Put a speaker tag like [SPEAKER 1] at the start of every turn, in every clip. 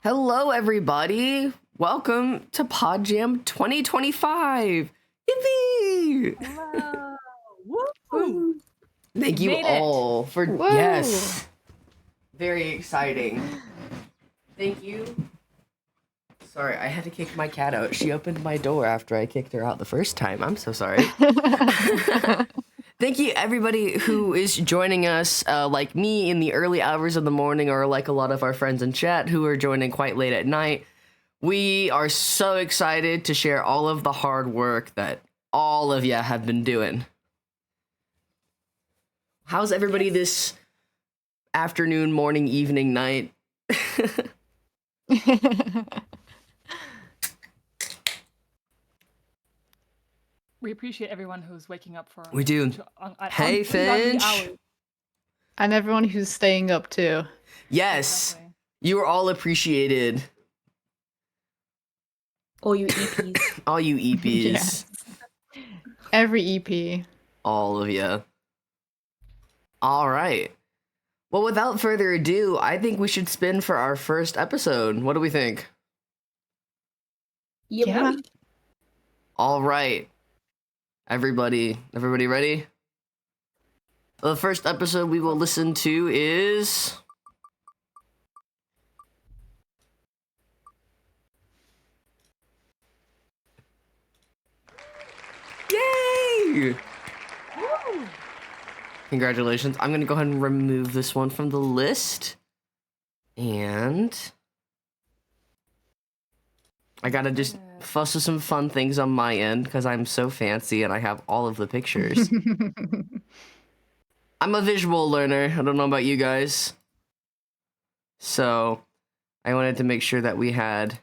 [SPEAKER 1] Hello, everybody. Welcome to Pod Jam 2025. Yippee!
[SPEAKER 2] Hello. Woo!
[SPEAKER 1] Thank you
[SPEAKER 2] made it.
[SPEAKER 1] all for
[SPEAKER 3] Woo!
[SPEAKER 1] yes. Very exciting. Thank you. Sorry, I had to kick my cat out. She opened my door after I kicked her out the first time. I'm so sorry. Thank you, everybody who is joining us, like me, in the early hours of the morning, or like a lot of our friends in chat who are joining quite late at night. We are so excited to share all of the hard work that all of you have been doing. How's everybody this afternoon, morning, evening, night?
[SPEAKER 2] We appreciate everyone who's waking up for.
[SPEAKER 1] We do. Hey, Finch.
[SPEAKER 3] And everyone who's staying up too.
[SPEAKER 1] Yes,
[SPEAKER 2] Exactly.
[SPEAKER 1] you are all appreciated.
[SPEAKER 4] All you EPs.
[SPEAKER 1] All you EPs.
[SPEAKER 3] Yes. Every EP.
[SPEAKER 1] All of you. All right. Well, without further ado, I think we should spin for our first episode. What do we think?
[SPEAKER 3] Yeah.
[SPEAKER 1] All right. Everybody ready? The first episode we will listen to is... Yay!
[SPEAKER 2] Woo!
[SPEAKER 1] Congratulations. I'm going to go ahead and remove this one from the list. And I got to just fuss with some fun things on my end because I'm so fancy and I have all of the pictures. I'm a visual learner. I don't know about you guys. So I wanted to make sure that we had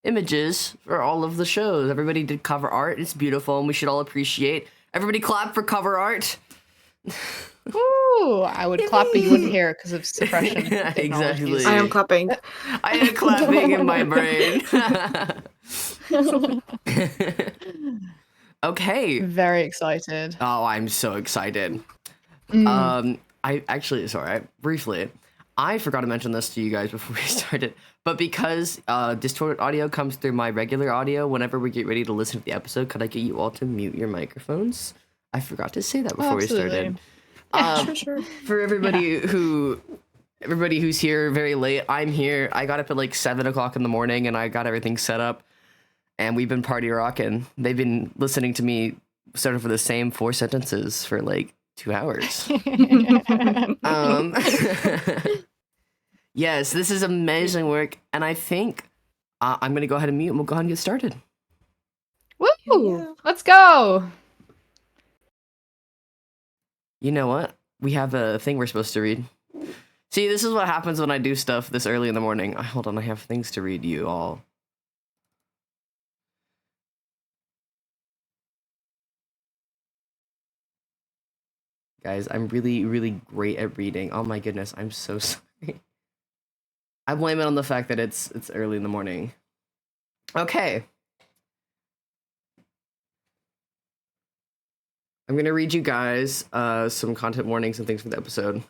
[SPEAKER 1] images for all of the shows. Everybody did cover art. It's beautiful and we should all appreciate. Everybody clap for cover art.
[SPEAKER 3] Ooh, I would clap, but you wouldn't hear it because of suppression.
[SPEAKER 1] Yeah, exactly.
[SPEAKER 3] technologies.
[SPEAKER 4] I am clapping.
[SPEAKER 1] I had clapping in my brain. Okay.
[SPEAKER 3] Very excited.
[SPEAKER 1] Oh, I'm so excited. Briefly, I forgot to mention this to you guys before we started, but because distorted audio comes through my regular audio whenever we get ready to listen to the episode, could I get you all to mute your microphones? I forgot to say that before we started.
[SPEAKER 4] Sure.
[SPEAKER 1] For everybody who's here very late, I'm here. I got up at like 7 o'clock in the morning and I got everything set up and we've been party rocking. They've been listening to me sort of for the same 4 sentences for like 2 hours. Yes, this is amazing work, and I think I'm gonna go ahead and mute and we'll go ahead and get started.
[SPEAKER 3] Woo!
[SPEAKER 4] Yeah.
[SPEAKER 3] Let's go!
[SPEAKER 1] You know what? We have a thing we're supposed to read. See, this is what happens when I do stuff this early in the morning. Hold on, I have things to read you all. Guys, I'm really, really great at reading. Oh my goodness, I'm so sorry. I blame it on the fact that it's early in the morning. Okay. I'm gonna read you guys some content warnings and things for the episode.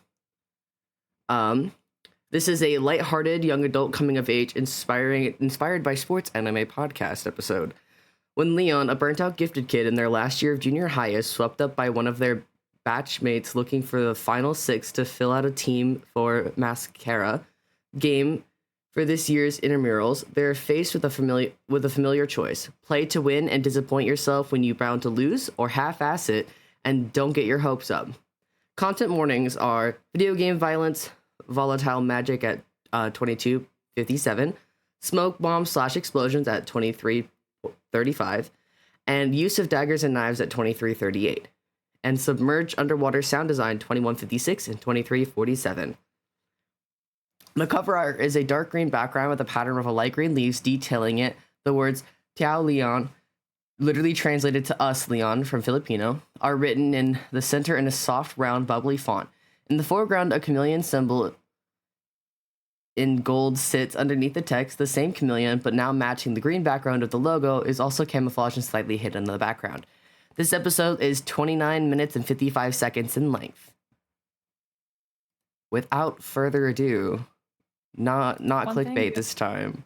[SPEAKER 1] This is a lighthearted young adult coming of age inspired by sports anime podcast episode. When Leon, a burnt-out gifted kid in their last year of junior high, is swept up by one of their batchmates looking for the final 6 to fill out a team for Mascara game for this year's intramurals, they're faced with a familiar choice: play to win and disappoint yourself when you're bound to lose, or half-ass it and don't get your hopes up. Content warnings are video game violence, volatile magic at 22:57, smoke bombs / explosions at 23:35, and use of daggers and knives at 23:38, and submerged underwater sound design 21:56 and 23:47. The cover art is a dark green background with a pattern of a light green leaves detailing it. The words Tiao Leon, literally translated to us Leon from Filipino, are written in the center in a soft, round, bubbly font. In the foreground, a chameleon symbol in gold sits underneath the text. The same chameleon, but now matching the green background of the logo, is also camouflaged and slightly hidden in the background. This episode is 29 minutes and 55 seconds in length. Without further ado, Not
[SPEAKER 2] One thing
[SPEAKER 1] clickbait
[SPEAKER 2] is-
[SPEAKER 1] this time.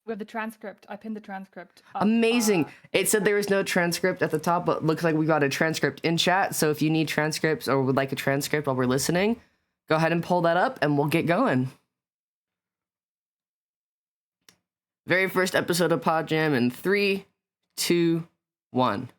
[SPEAKER 2] We have the transcript. I pinned the transcript. Up,
[SPEAKER 1] Amazing. It said there was no transcript at the top, but looks like we got a transcript in chat. So if you need transcripts or would like a transcript while we're listening, go ahead and pull that up and we'll get going. Very first episode of Pod Jam in 3, 2, 1.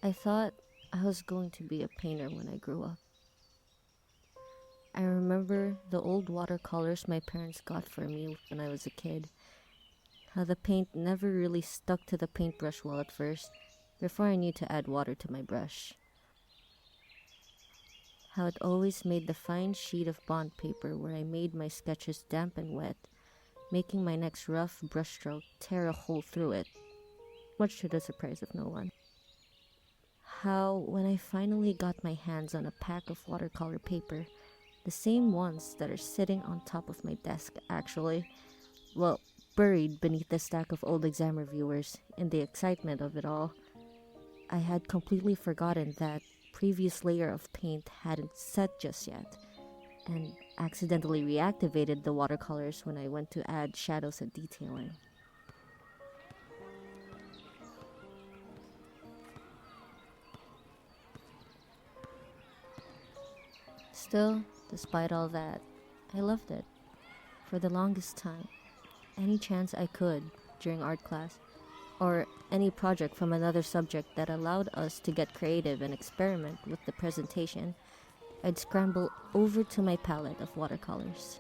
[SPEAKER 5] I thought I was going to be a painter when I grew up. I remember the old watercolors my parents got for me when I was a kid. How the paint never really stuck to the paintbrush well at first, before I knew to add water to my brush. How it always made the fine sheet of bond paper where I made my sketches damp and wet, making my next rough brushstroke tear a hole through it, much to the surprise of no one. How, when I finally got my hands on a pack of watercolor paper, the same ones that are sitting on top of my desk actually, well, buried beneath the stack of old exam reviewers in the excitement of it all, I had completely forgotten that previous layer of paint hadn't set just yet, and accidentally reactivated the watercolors when I went to add shadows and detailing. Still, despite all that, I loved it. For the longest time, any chance I could during art class, or any project from another subject that allowed us to get creative and experiment with the presentation, I'd scramble over to my palette of watercolors,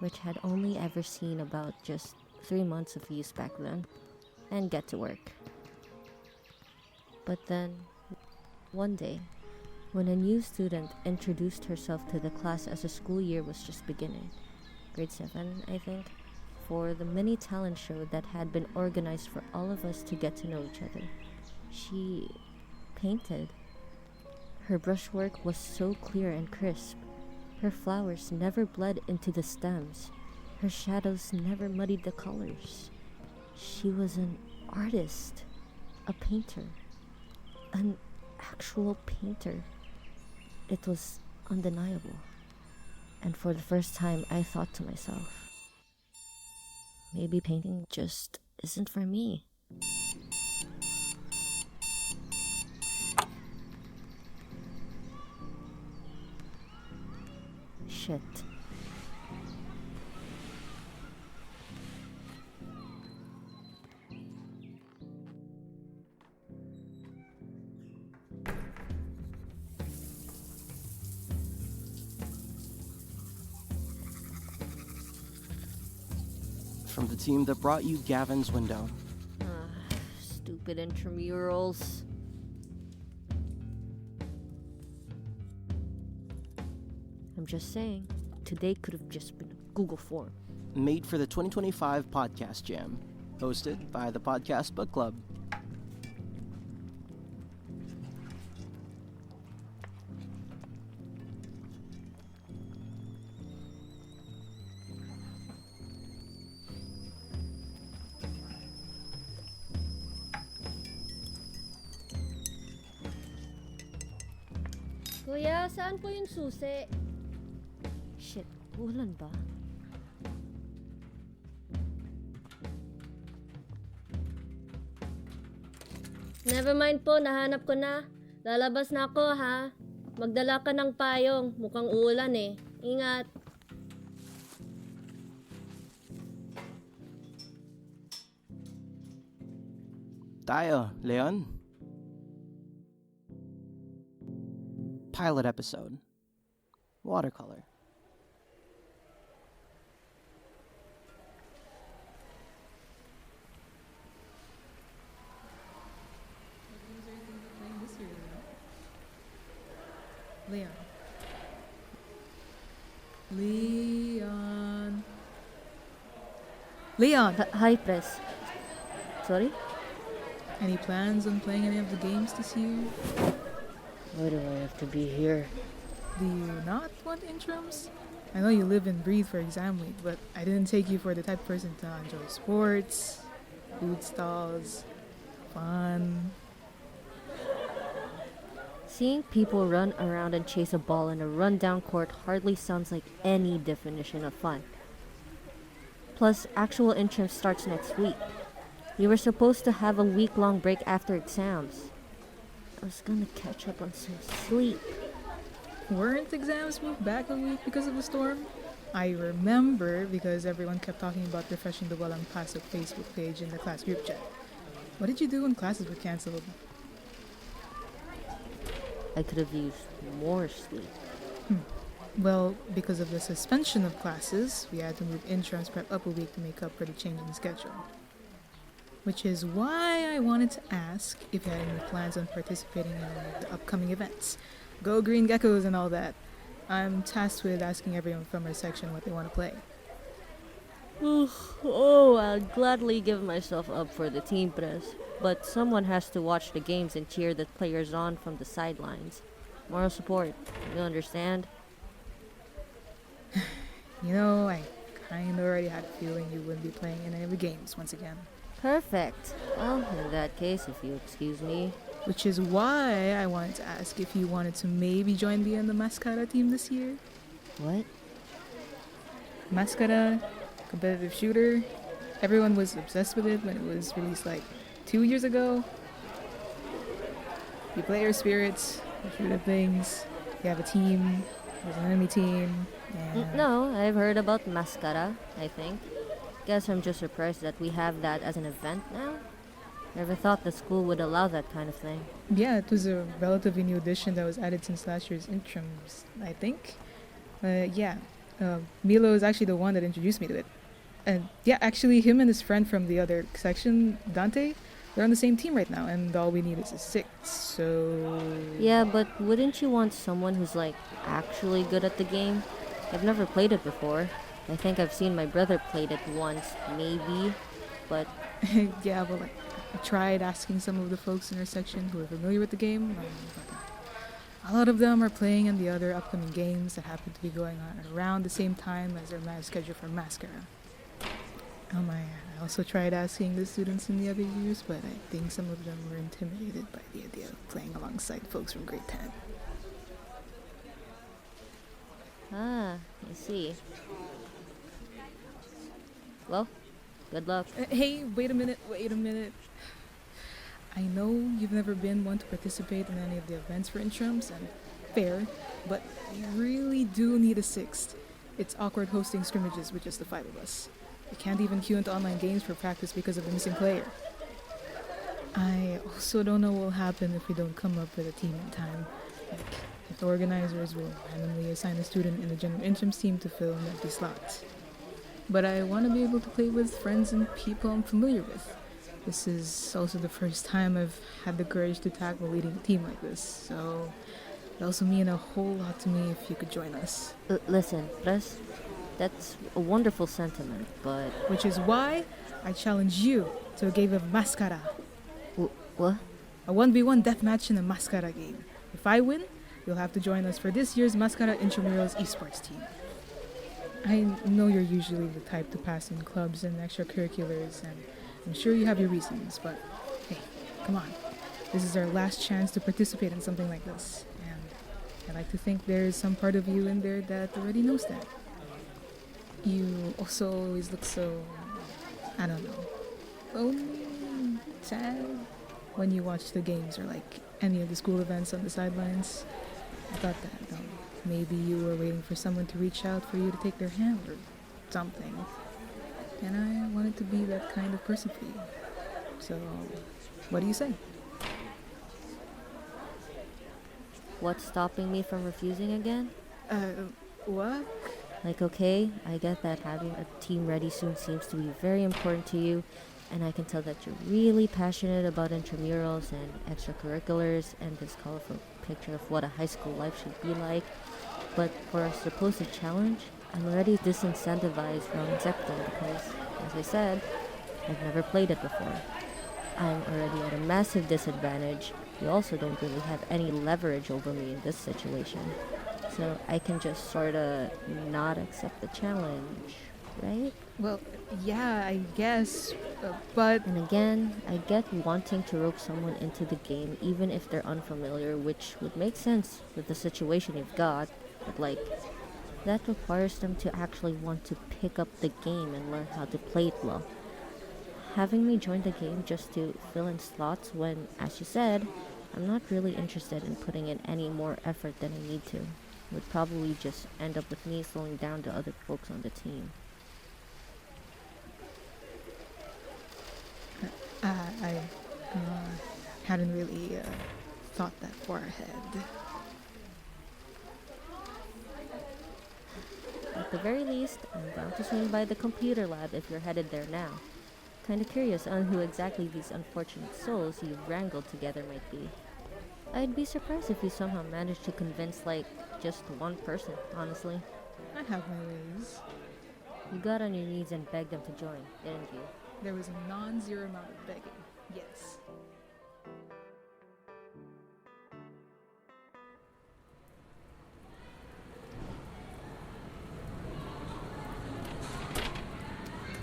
[SPEAKER 5] which had only ever seen about just 3 months of use back then, and get to work. But then, one day, when a new student introduced herself to the class as the school year was just beginning, grade 7, I think, for the mini talent show that had been organized for all of us to get to know each other, she painted. Her brushwork was so clear and crisp. Her flowers never bled into the stems. Her shadows never muddied the colors. She was an artist, a painter, an actual painter. It was undeniable. And for the first time, I thought to myself, maybe painting just isn't for me. Shit.
[SPEAKER 6] From the team that brought you Gavin's Window.
[SPEAKER 5] Stupid intramurals. I'm just saying, today could have just been a Google form.
[SPEAKER 6] Made for the 2025 Podcast Jam. Hosted by the Podcast Book Club.
[SPEAKER 5] Kuya, saan po yung susi? Shit, ulan ba?
[SPEAKER 7] Never mind po, nahanap ko na. Lalabas na ako ha. Magdala ka ng payong, mukhang uulan eh. Ingat.
[SPEAKER 6] Tayo, Leon. Pilot episode. Watercolor.
[SPEAKER 4] Leon. Leon. Leon!
[SPEAKER 5] Hi, Pres. Sorry?
[SPEAKER 8] Any plans on playing any of the games this year?
[SPEAKER 5] Why do I have to be here?
[SPEAKER 8] Do you not want interims? I know you live and breathe for exam week, but I didn't take you for the type of person to enjoy sports, food stalls, fun.
[SPEAKER 5] Seeing people run around and chase a ball in a rundown court hardly sounds like any definition of fun. Plus, actual interim starts next week. We were supposed to have a week-long break after exams. I was gonna catch up on some sleep.
[SPEAKER 8] Weren't exams moved back a week because of the storm? I remember because everyone kept talking about refreshing the Walang Pasok Facebook page in the class group chat. What did you do when classes were cancelled?
[SPEAKER 5] I could have used more sleep.
[SPEAKER 8] Well, because of the suspension of classes, we had to move insurance prep up a week to make up for the change in schedule. Which is why I wanted to ask if you had any plans on participating in any of the upcoming events. Go Green Geckos and all that. I'm tasked with asking everyone from our section what they want to play.
[SPEAKER 5] Oh, I'll gladly give myself up for the team press. But someone has to watch the games and cheer the players on from the sidelines. Moral support, you understand?
[SPEAKER 8] You know, I kinda already had a feeling you wouldn't be playing in any of the games once again.
[SPEAKER 5] Perfect. Well, in that case, if you excuse me.
[SPEAKER 8] Which is why I wanted to ask if you wanted to maybe join me on the Mascara team this year.
[SPEAKER 5] What?
[SPEAKER 8] Mascara, competitive shooter. Everyone was obsessed with it when it was released like 2 years ago. You play your spirits, you shoot at things, you have a team, there's an enemy team, and...
[SPEAKER 5] No, I've heard about Mascara, I think. Guess I'm just surprised that we have that as an event now. Never thought the school would allow that kind of thing.
[SPEAKER 8] Yeah, it was a relatively new addition that was added since last year's interims, I think. Milo is actually the one that introduced me to it. And yeah, actually, him and his friend from the other section, Dante, they're on the same team right now, and all we need is a 6, so...
[SPEAKER 5] Yeah, but wouldn't you want someone who's, like, actually good at the game? I've never played it before. I think I've seen my brother played it once, maybe, but...
[SPEAKER 8] Yeah, well, like, I tried asking some of the folks in our section who are familiar with the game. A lot of them are playing in the other upcoming games that happen to be going on around the same time as our schedule for Mascara. I also tried asking the students in the other years, but I think some of them were intimidated by the idea of playing alongside folks from grade 10.
[SPEAKER 5] Ah, I see. Well, good luck.
[SPEAKER 8] Hey, wait a minute. I know you've never been one to participate in any of the events for interims, and fair, but you really do need a 6th. It's awkward hosting scrimmages with just the 5 of us. We can't even queue into online games for practice because of the missing player. I also don't know what will happen if we don't come up with a team in time. Like, if the organizers will randomly assign a student in the general interims team to fill an empty slot. But I want to be able to play with friends and people I'm familiar with. This is also the first time I've had the courage to tackle leading a team like this, so it also mean a whole lot to me if you could join us.
[SPEAKER 5] Listen, Pres, that's a wonderful sentiment, but...
[SPEAKER 8] Which is why I challenge you to a game of Mascara.
[SPEAKER 5] What?
[SPEAKER 8] A 1v1 deathmatch in a Mascara game. If I win, you'll have to join us for this year's Mascara Intramurals esports team. I know you're usually the type to pass in clubs and extracurriculars, and I'm sure you have your reasons, but hey, come on. This is our last chance to participate in something like this, and I like to think there's some part of you in there that already knows that. You also always look so, I don't know, lonely, sad when you watch the games or like any of the school events on the sidelines. I thought that maybe you were waiting for someone to reach out for you to take their hand or something. And I wanted to be that kind of person for you. So, what do you say?
[SPEAKER 5] What's stopping me from refusing again?
[SPEAKER 8] What?
[SPEAKER 5] Like, okay, I get that having a team ready soon seems to be very important to you, and I can tell that you're really passionate about intramurals and extracurriculars and this colorful picture of what a high school life should be like. But for a supposed challenge, I'm already disincentivized from accepting because, as I said, I've never played it before. I'm already at a massive disadvantage. You also don't really have any leverage over me in this situation. So I can just sorta not accept the challenge, right?
[SPEAKER 8] Well, yeah, I guess, but
[SPEAKER 5] And again, I get wanting to rope someone into the game even if they're unfamiliar, which would make sense with the situation you've got, but like, that requires them to actually want to pick up the game and learn how to play it well. Having me join the game just to fill in slots when, as you said, I'm not really interested in putting in any more effort than I need to, would probably just end up with me slowing down the other folks on the team.
[SPEAKER 8] I hadn't really thought that far ahead.
[SPEAKER 5] At the very least, I'm down to swing by the computer lab if you're headed there now. Kinda curious on who exactly these unfortunate souls you've wrangled together might be. I'd be surprised if you somehow managed to convince, like, just one person, honestly.
[SPEAKER 8] I have my ways.
[SPEAKER 5] You got on your knees and begged them to join, didn't you?
[SPEAKER 8] There was a non-zero amount of begging. Yes.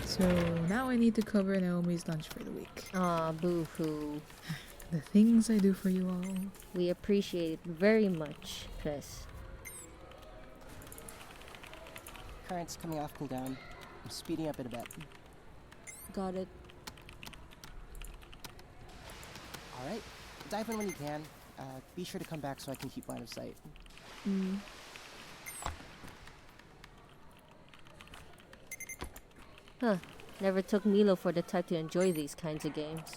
[SPEAKER 8] So now I need to cover Naomi's lunch for the week.
[SPEAKER 5] Aw, boo-hoo.
[SPEAKER 8] The things I do for you all.
[SPEAKER 5] We appreciate it very much, Chris.
[SPEAKER 6] Current's coming off cooldown. I'm speeding up in a bit.
[SPEAKER 4] Got it.
[SPEAKER 6] Alright, dive in when you can. Be sure to come back so I can keep line of sight.
[SPEAKER 5] Huh. Never took Milo for the type to enjoy these kinds of games.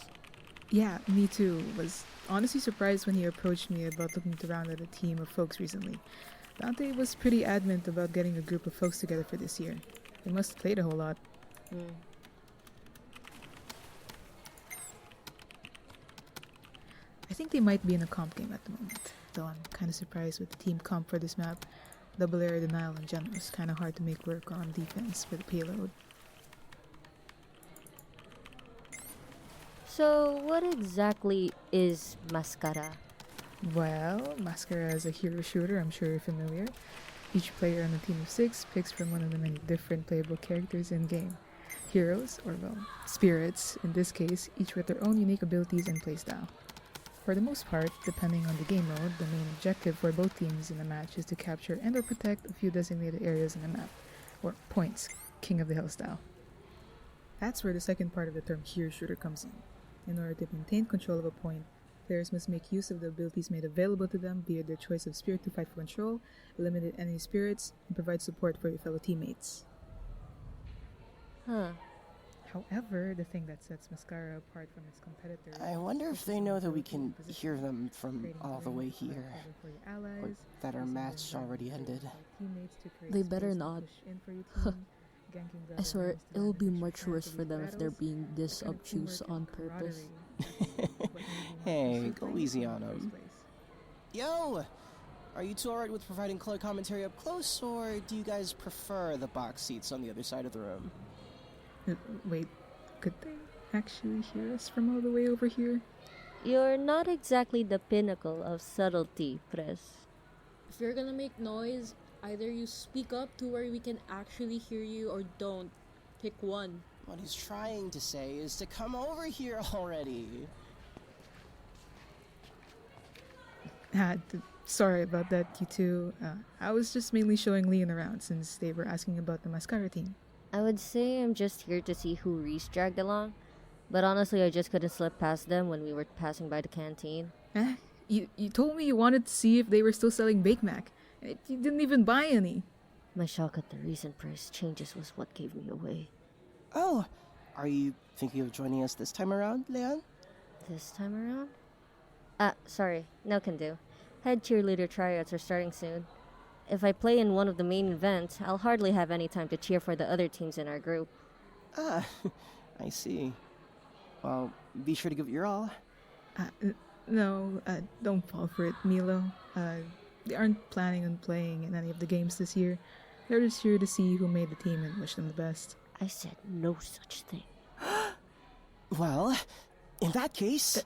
[SPEAKER 8] Yeah, me too. Was honestly surprised when he approached me about looking around at a team of folks recently. Dante was pretty adamant about getting a group of folks together for this year. They must have played a whole lot. I think they might be in a comp game at the moment, though I'm kind of surprised with the team comp for this map. Double area denial in general is kind of hard to make work on defense for the payload.
[SPEAKER 5] So, what exactly is Mascara?
[SPEAKER 8] Well, Mascara is a hero shooter, I'm sure you're familiar. Each player on a team of 6 picks from one of the many different playable characters in-game. Heroes, or well, spirits, in this case, each with their own unique abilities and playstyle. For the most part, depending on the game mode, the main objective for both teams in a match is to capture and or protect a few designated areas in the map, or points, King of the Hill style. That's where the second part of the term hero shooter comes in. In order to maintain control of a point, players must make use of the abilities made available to them, be it their choice of spirit to fight for control, eliminate enemy spirits, and provide support for your fellow teammates.
[SPEAKER 5] Huh.
[SPEAKER 8] However, the thing that sets Mascara apart from its competitors...
[SPEAKER 6] I wonder if they know that we can hear them from all the way here. Or that our match already ended.
[SPEAKER 4] They better not. I swear, it'll be much worse for them if they're being this obtuse on purpose.
[SPEAKER 6] Hey, go easy on them. Yo! Are you two alright with providing color commentary up close, or do you guys prefer the box seats on the other side of the room?
[SPEAKER 8] Wait, could they actually hear us from all the way over here?
[SPEAKER 5] You're not exactly the pinnacle of subtlety, Pres.
[SPEAKER 4] If you're gonna make noise, either you speak up to where we can actually hear you or don't. Pick one.
[SPEAKER 6] What he's trying to say is to come over here already.
[SPEAKER 8] Sorry about that, you two. I was just mainly showing Leon around since they were asking about the Mascara team.
[SPEAKER 5] I would say I'm just here to see who Reese dragged along, but honestly I just couldn't slip past them when we were passing by the canteen.
[SPEAKER 8] You told me you wanted to see if they were still selling Bake Mac. You didn't even buy any.
[SPEAKER 5] My shock at the recent price changes was what gave me away.
[SPEAKER 6] Oh, are you thinking of joining us this time around, Leon?
[SPEAKER 5] This time around? Sorry, no can do. Head cheerleader tryouts are starting soon. If I play in one of the main events, I'll hardly have any time to cheer for the other teams in our group.
[SPEAKER 6] Ah, I see. Well, be sure to give it your all.
[SPEAKER 8] No, don't fall for it, Milo. They aren't planning on playing in any of the games this year. They're just here to see who made the team and wish them the best.
[SPEAKER 5] I said no such thing.
[SPEAKER 6] Well, In that case,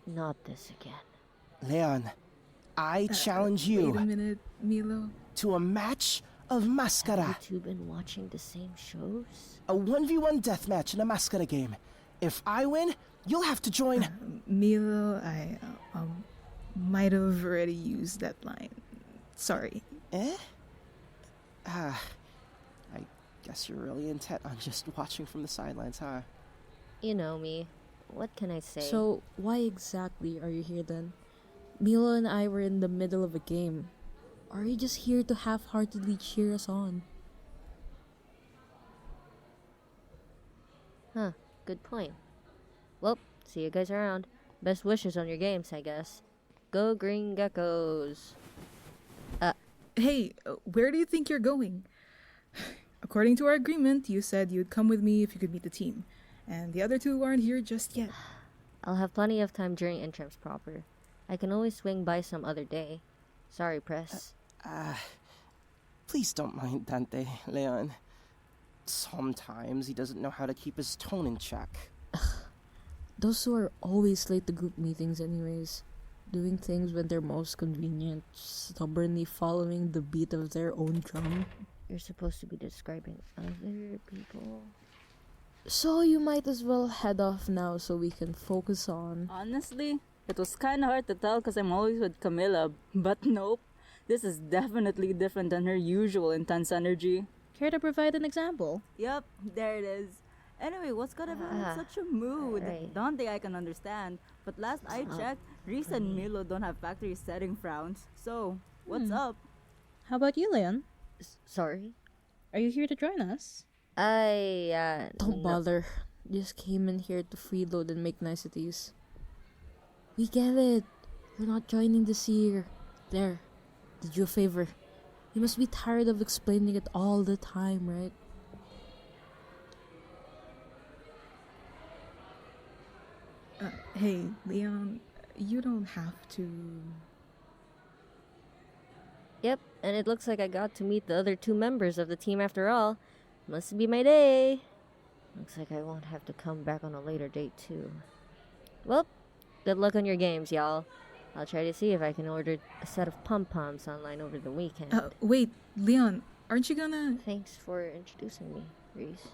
[SPEAKER 5] Not this again.
[SPEAKER 6] Leon, I challenge
[SPEAKER 8] Wait a
[SPEAKER 6] you
[SPEAKER 8] minute, Milo.
[SPEAKER 6] to a match of Mascara.
[SPEAKER 5] Have you two been watching the same shows?
[SPEAKER 6] A 1v1 deathmatch in a Mascara game. If I win, you'll have to join.
[SPEAKER 8] Milo, I might have already used that line. Sorry.
[SPEAKER 6] I guess you're really intent on just watching from the sidelines, huh?
[SPEAKER 5] You know me. What can I say?
[SPEAKER 4] So, why exactly are you here then? Milo and I were in the middle of a game. Are you just here to half-heartedly cheer us on?
[SPEAKER 5] Huh, good point. Well, see you guys around. Best wishes on your games, I guess. Go Green Geckos.
[SPEAKER 8] Hey, where do you think you're going? According to our agreement, you said you'd come with me if you could meet the team. And the other two aren't here just yet.
[SPEAKER 5] I'll have plenty of time during interims proper. I can always swing by some other day. Sorry, Press.
[SPEAKER 6] Please don't mind Dante, Leon. Sometimes he doesn't know how to keep his tone in check.
[SPEAKER 4] Those two are always late to group meetings anyways. Doing things when they're most convenient, stubbornly following the beat of their own drum.
[SPEAKER 5] You're supposed to be describing other people.
[SPEAKER 4] So you might as well head off now so we can focus on...
[SPEAKER 9] Honestly, it was kinda hard to tell because I'm always with Camilla, but nope. This is definitely different than her usual intense energy.
[SPEAKER 10] Care to provide an example?
[SPEAKER 9] Yep, there it is. Anyway, what's got everyone in such a mood?
[SPEAKER 5] Right.
[SPEAKER 9] Dante I can understand, but last I checked, Reese and Milo don't have factory setting frowns. So, what's up?
[SPEAKER 10] How about you, Leon?
[SPEAKER 5] Sorry?
[SPEAKER 10] Are you here to join us?
[SPEAKER 4] Don't bother. Just came in here to freeload and make niceties. We get it. You're not joining this year. There. Did you a favor. You must be tired of explaining it all the time, right?
[SPEAKER 8] Hey, Leon, you don't have to...
[SPEAKER 5] Yep, and it looks like I got to meet the other two members of the team after all. Must be my day. Looks like I won't have to come back on a later date too. Well, good luck on your games, y'all. I'll try to see if I can order a set of pom-poms online over the weekend.
[SPEAKER 8] Wait, Leon, aren't you gonna...
[SPEAKER 5] Thanks for introducing me, Reese.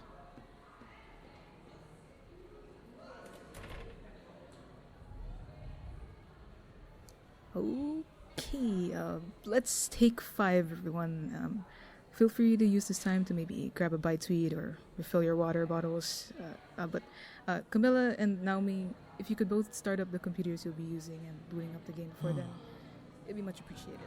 [SPEAKER 8] Okay, let's take 5, everyone. Feel free to use this time to maybe grab a bite to eat or refill your water bottles. But Camilla and Naomi, if you could both start up the computers you'll be using and booting up the game for them, it'd be much appreciated.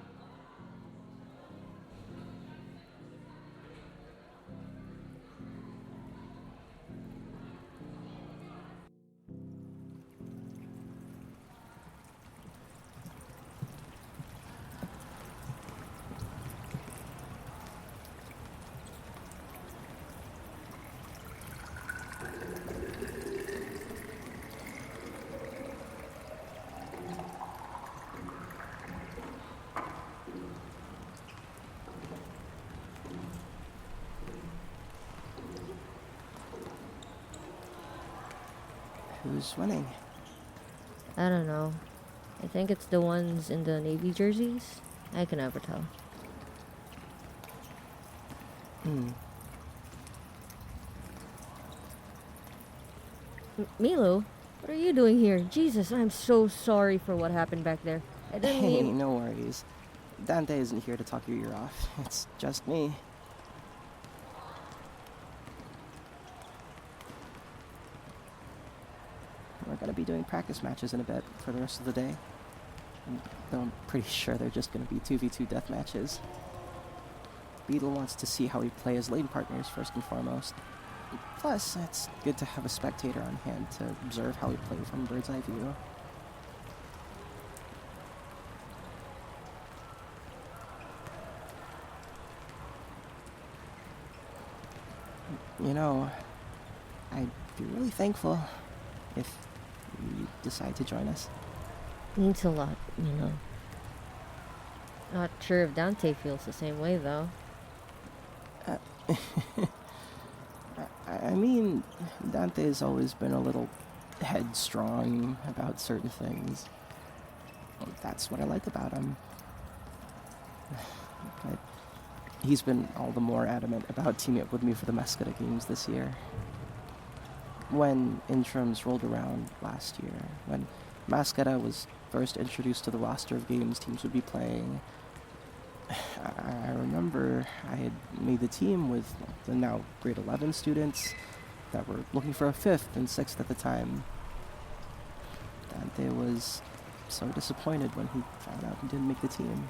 [SPEAKER 6] Who's winning?
[SPEAKER 5] I don't know. I think it's the ones in the Navy jerseys. I can never tell. Milo, what are you doing here? Jesus, I'm so sorry for what happened back there. I didn't
[SPEAKER 6] Hey,
[SPEAKER 5] mean...
[SPEAKER 6] no worries. Dante isn't here to talk your ear off. It's just me. We're gonna be doing practice matches in a bit for the rest of the day. Though I'm pretty sure they're just gonna be 2v2 death matches. Beetle wants to see how we play as lane partners first and foremost. Plus, it's good to have a spectator on hand to observe how we play from a bird's eye view. You know, I'd be really thankful if you decide to join us.
[SPEAKER 5] Means a lot, you know. Not sure if Dante feels the same way, though.
[SPEAKER 6] I mean, Dante's always been a little headstrong about certain things. Well, that's what I like about him. But he's been all the more adamant about teaming up with me for the Mascara Games this year. When interims rolled around last year, when Mascara was first introduced to the roster of games teams would be playing, I remember I had made the team with the now grade 11 students that were looking for a 5th and 6th at the time. Dante was so disappointed when he found out he didn't make the team.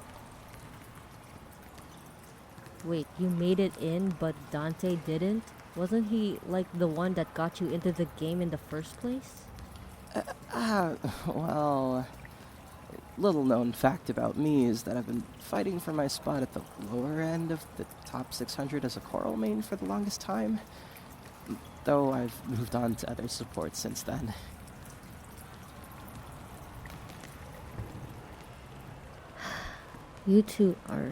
[SPEAKER 5] Wait, you made it in, but Dante didn't? Wasn't he, like, the one that got you into the game in the first place?
[SPEAKER 6] Well, little known fact about me is that I've been fighting for my spot at the lower end of the top 600 as a choral main for the longest time, though I've moved on to other supports since then.
[SPEAKER 5] You two are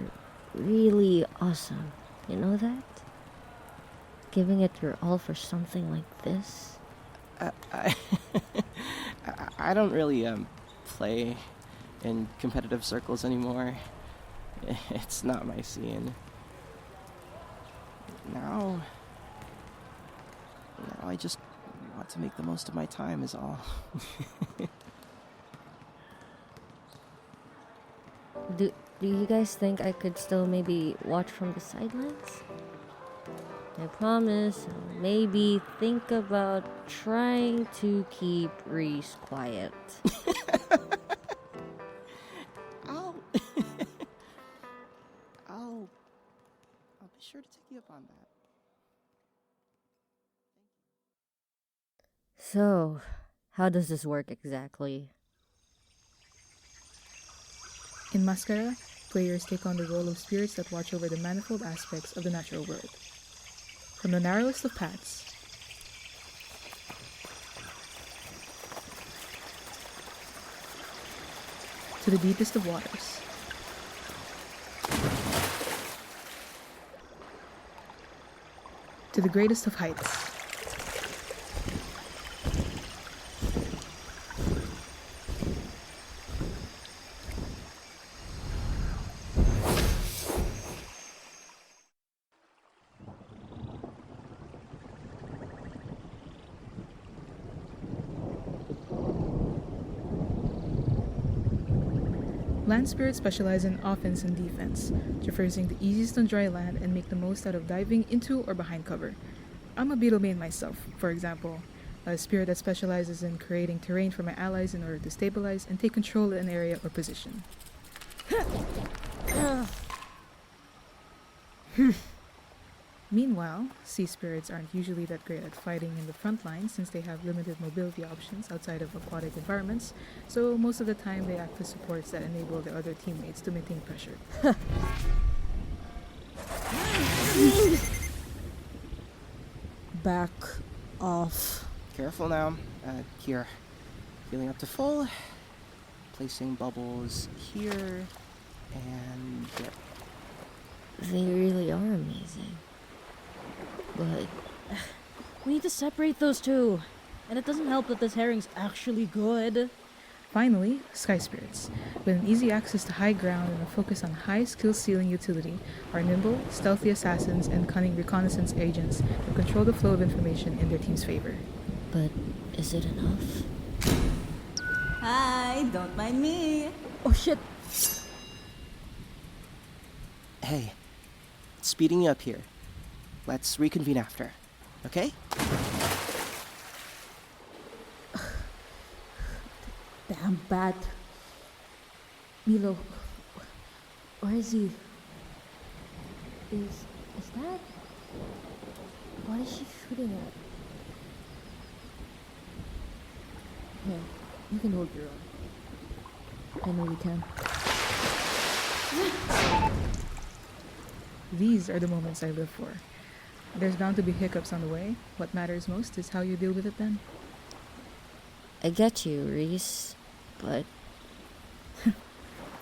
[SPEAKER 5] really awesome. You know that? Giving it your all for something like this?
[SPEAKER 6] I don't really play in competitive circles anymore. It's not my scene. Now I just want to make the most of my time is all.
[SPEAKER 5] Do you guys think I could still maybe watch from the sidelines? I promise I'll maybe think about trying to keep Reese quiet.
[SPEAKER 6] I'll be sure to take you up on that.
[SPEAKER 5] So, how does this work exactly?
[SPEAKER 8] In Mascara, players take on the role of spirits that watch over the manifold aspects of the natural world. From the narrowest of paths to the deepest of waters. To the greatest of heights. Land spirits specialize in offense and defense, traversing the easiest on dry land and make the most out of diving into or behind cover. I'm a beetle main myself, for example, a spirit that specializes in creating terrain for my allies in order to stabilize and take control of an area or position. Meanwhile, sea spirits aren't usually that great at fighting in the front line since they have limited mobility options outside of aquatic environments, so most of the time they act as supports that enable their other teammates to maintain pressure.
[SPEAKER 10] Back off.
[SPEAKER 6] Careful now. Here. Healing up to full. Placing bubbles here. And there.
[SPEAKER 5] They really are amazing. But
[SPEAKER 10] We need to separate those two. And it doesn't help that this herring's actually good.
[SPEAKER 8] Finally, sky spirits. With an easy access to high ground and a focus on high skill ceiling utility, are nimble, stealthy assassins and cunning reconnaissance agents who control the flow of information in their team's favor.
[SPEAKER 5] But is it enough?
[SPEAKER 9] Hi, don't mind me.
[SPEAKER 10] Oh shit.
[SPEAKER 6] Hey, it's speeding you up here. Let's reconvene after, okay?
[SPEAKER 10] Damn bat. Milo,
[SPEAKER 5] Where is he? Is that? What is she shooting at?
[SPEAKER 10] here, you can hold your own. I know you can.
[SPEAKER 8] These are the moments I live for. There's bound to be hiccups on the way. What matters most is how you deal with it then.
[SPEAKER 5] I get you, Reese, but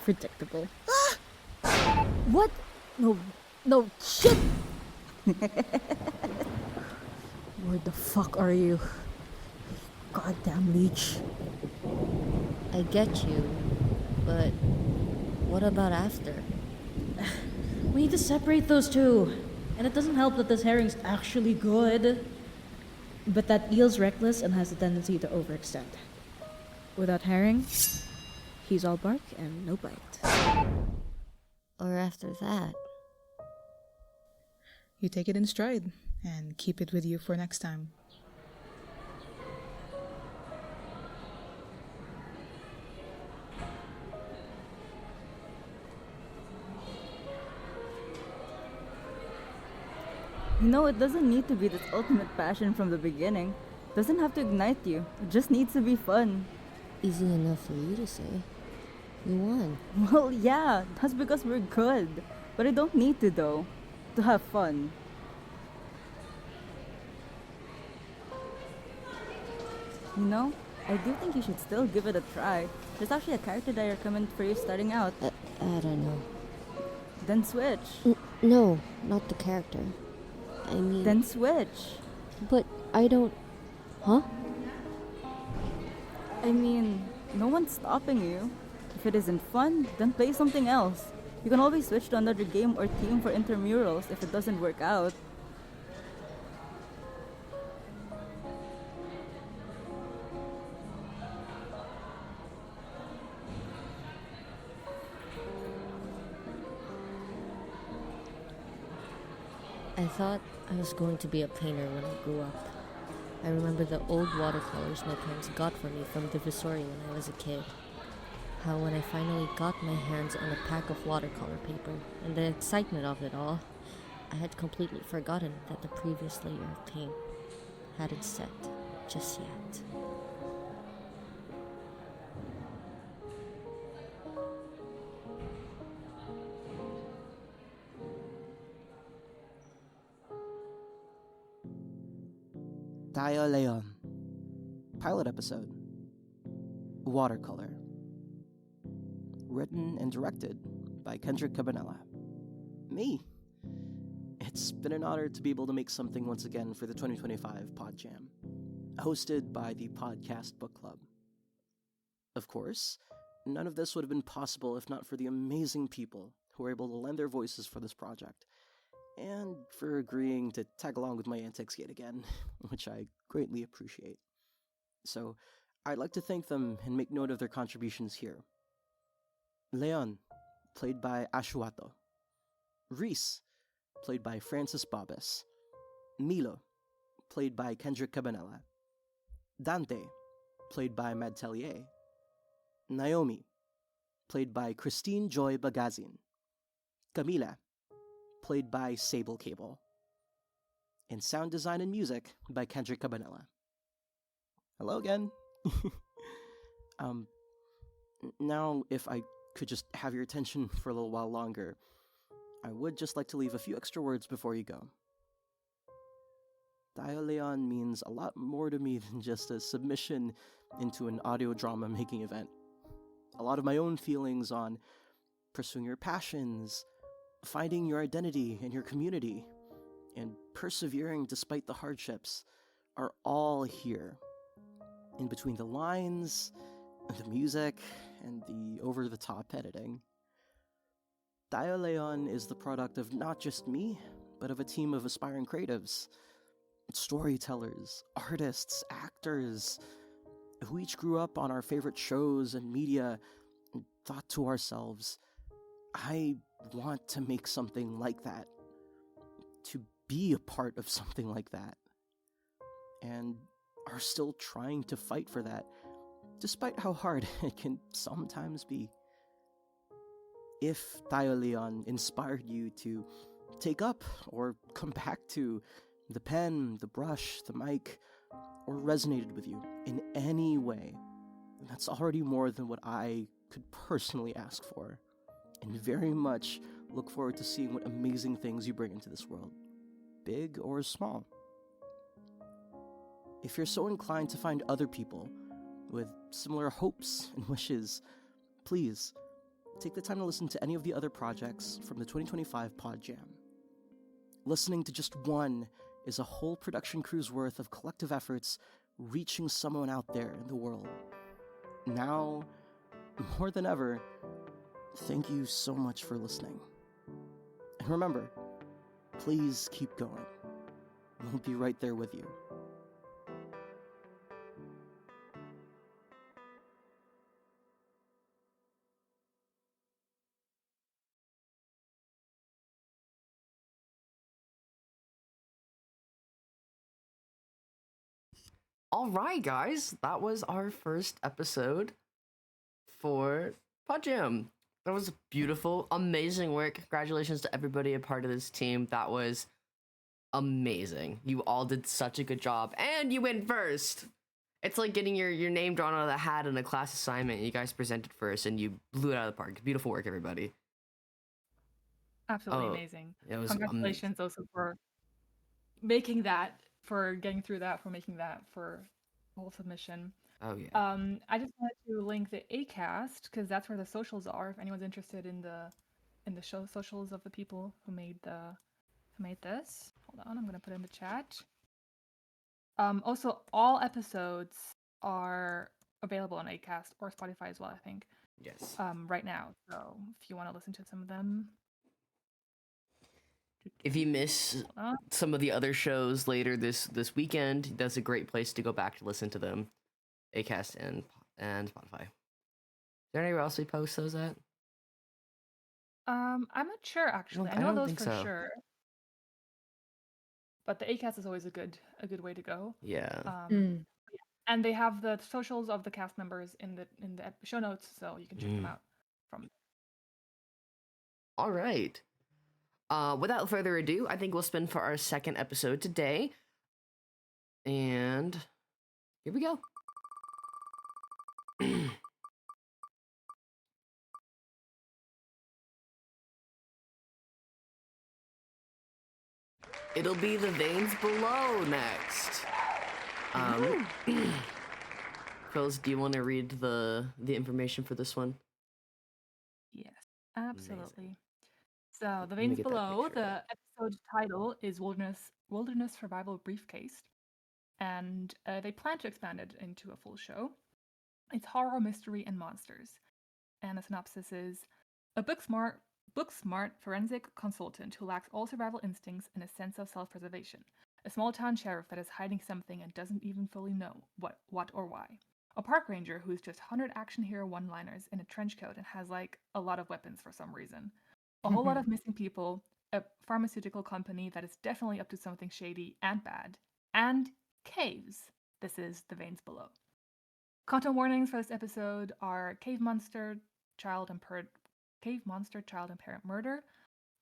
[SPEAKER 10] Predictable. What? No, shit! Where the fuck are you? God Goddamn leech.
[SPEAKER 5] I get you, but what about after?
[SPEAKER 10] We need to separate those two. And it doesn't help that this herring's actually good. But that eel's reckless and has a tendency to overextend. Without herring, he's all bark and no bite.
[SPEAKER 5] Or after that?
[SPEAKER 8] You take it in stride and keep it with you for next time.
[SPEAKER 9] You know, it doesn't need to be this ultimate passion from the beginning. It doesn't have to ignite you. It just needs to be fun.
[SPEAKER 5] Easy enough for you to say. You won.
[SPEAKER 9] Well, yeah, that's because we're good. But I don't need to, though. To have fun. You know, I do think you should still give it a try. There's actually a character that I recommend for you starting out.
[SPEAKER 5] I don't know.
[SPEAKER 9] Then switch.
[SPEAKER 5] No, not the character. I mean...
[SPEAKER 9] Then switch.
[SPEAKER 5] But I don't... Huh?
[SPEAKER 9] I mean, no one's stopping you. If it isn't fun, then play something else. You can always switch to another game or team for intramurals if it doesn't work out.
[SPEAKER 5] I thought I was going to be a painter when I grew up. I remember the old watercolors my parents got for me from Divisory when I was a kid. How when I finally got my hands on a pack of watercolor paper and the excitement of it all, I had completely forgotten that the previous layer of paint hadn't set just yet.
[SPEAKER 6] Tayo Leon. Pilot episode. Watercolor. Written and directed by Kendrick Cabanela. Me. It's been an honor to be able to make something once again for the 2025 Pod Jam, hosted by the Podcast Book Club. Of course, none of this would have been possible if not for the amazing people who were able to lend their voices for this project, and for agreeing to tag along with my antics yet again, which I greatly appreciate. So, I'd like to thank them and make note of their contributions here. Leon, played by Ashuato. Reese, played by Francis Babas. Milo, played by Kendrick Cabanela. Dante, played by Mad Tellier. Naomi, played by Christine Joy Bagazin. Camila, played by Sable Cable. And sound design and music by Kendrick Cabanela. Hello again. Now, if I could just have your attention for a little while longer, I would just like to leave a few extra words before you go. Tayo Leon means a lot more to me than just a submission into an audio drama making event. A lot of my own feelings on pursuing your passions, finding your identity in your community, and persevering despite the hardships are all here. In between the lines, the music, and the over-the-top editing. Tayo Leon is the product of not just me, but of a team of aspiring creatives, storytellers, artists, actors, who each grew up on our favorite shows and media and thought to ourselves, I want to make something like that, to be a part of something like that, and are still trying to fight for that, despite how hard it can sometimes be. If Tayo Leon inspired you to take up or come back to the pen, the brush, the mic, or resonated with you in any way, that's already more than what I could personally ask for, and very much look forward to seeing what amazing things you bring into this world, big or small. If you're so inclined to find other people with similar hopes and wishes, please take the time to listen to any of the other projects from the 2025 Pod Jam. Listening to just one is a whole production crew's worth of collective efforts reaching someone out there in the world. Now, more than ever, thank you so much for listening. And remember, please keep going. We'll be right there with you.
[SPEAKER 1] All right, guys, that was our first episode for Pod Jam. That was beautiful, amazing work. Congratulations to everybody a part of this team. That was amazing. You all did such a good job, and you went first. It's like getting your name drawn out of the hat in a class assignment. You guys presented first, and you blew it out of the park. Beautiful work, everybody.
[SPEAKER 2] Absolutely amazing.
[SPEAKER 1] It was
[SPEAKER 2] Congratulations also for making that, for getting through that, for making that for the whole submission.
[SPEAKER 1] Oh yeah.
[SPEAKER 2] I just wanted to link the Acast because that's where the socials are. If anyone's interested in the show socials of the people who made this. Hold on, I'm gonna put it in the chat. Also, all episodes are available on Acast or Spotify as well, I think.
[SPEAKER 1] Yes.
[SPEAKER 2] Right now. So if you want to listen to some of them.
[SPEAKER 1] If you miss some of the other shows later this weekend, that's a great place to go back to listen to them. Acast and Spotify. Is there anywhere else we post those at?
[SPEAKER 2] I'm not sure actually. I know those for sure. But the Acast is always a good way to go.
[SPEAKER 1] Yeah.
[SPEAKER 2] And they have the socials of the cast members in the show notes, so you can check them out from there.
[SPEAKER 1] All right. Without further ado, I think we'll spin for our second episode today. And here we go. It'll be the veins below next. Phils, do you want to read the information for this one?
[SPEAKER 2] Yes, absolutely.
[SPEAKER 1] Amazing.
[SPEAKER 2] So the veins below, the episode title is Wilderness Survival Briefcase, and they plan to expand it into a full show. It's horror, mystery, and monsters. And the synopsis is: a book-smart forensic consultant who lacks all survival instincts and a sense of self-preservation. A small-town sheriff that is hiding something and doesn't even fully know what or why. A park ranger who's just 100 action hero one-liners in a trench coat and has, like, a lot of weapons for some reason. A whole lot of missing people, a pharmaceutical company that is definitely up to something shady and bad, and caves. This is The Veins Below. Content warnings for this episode are cave monster, child and parent murder,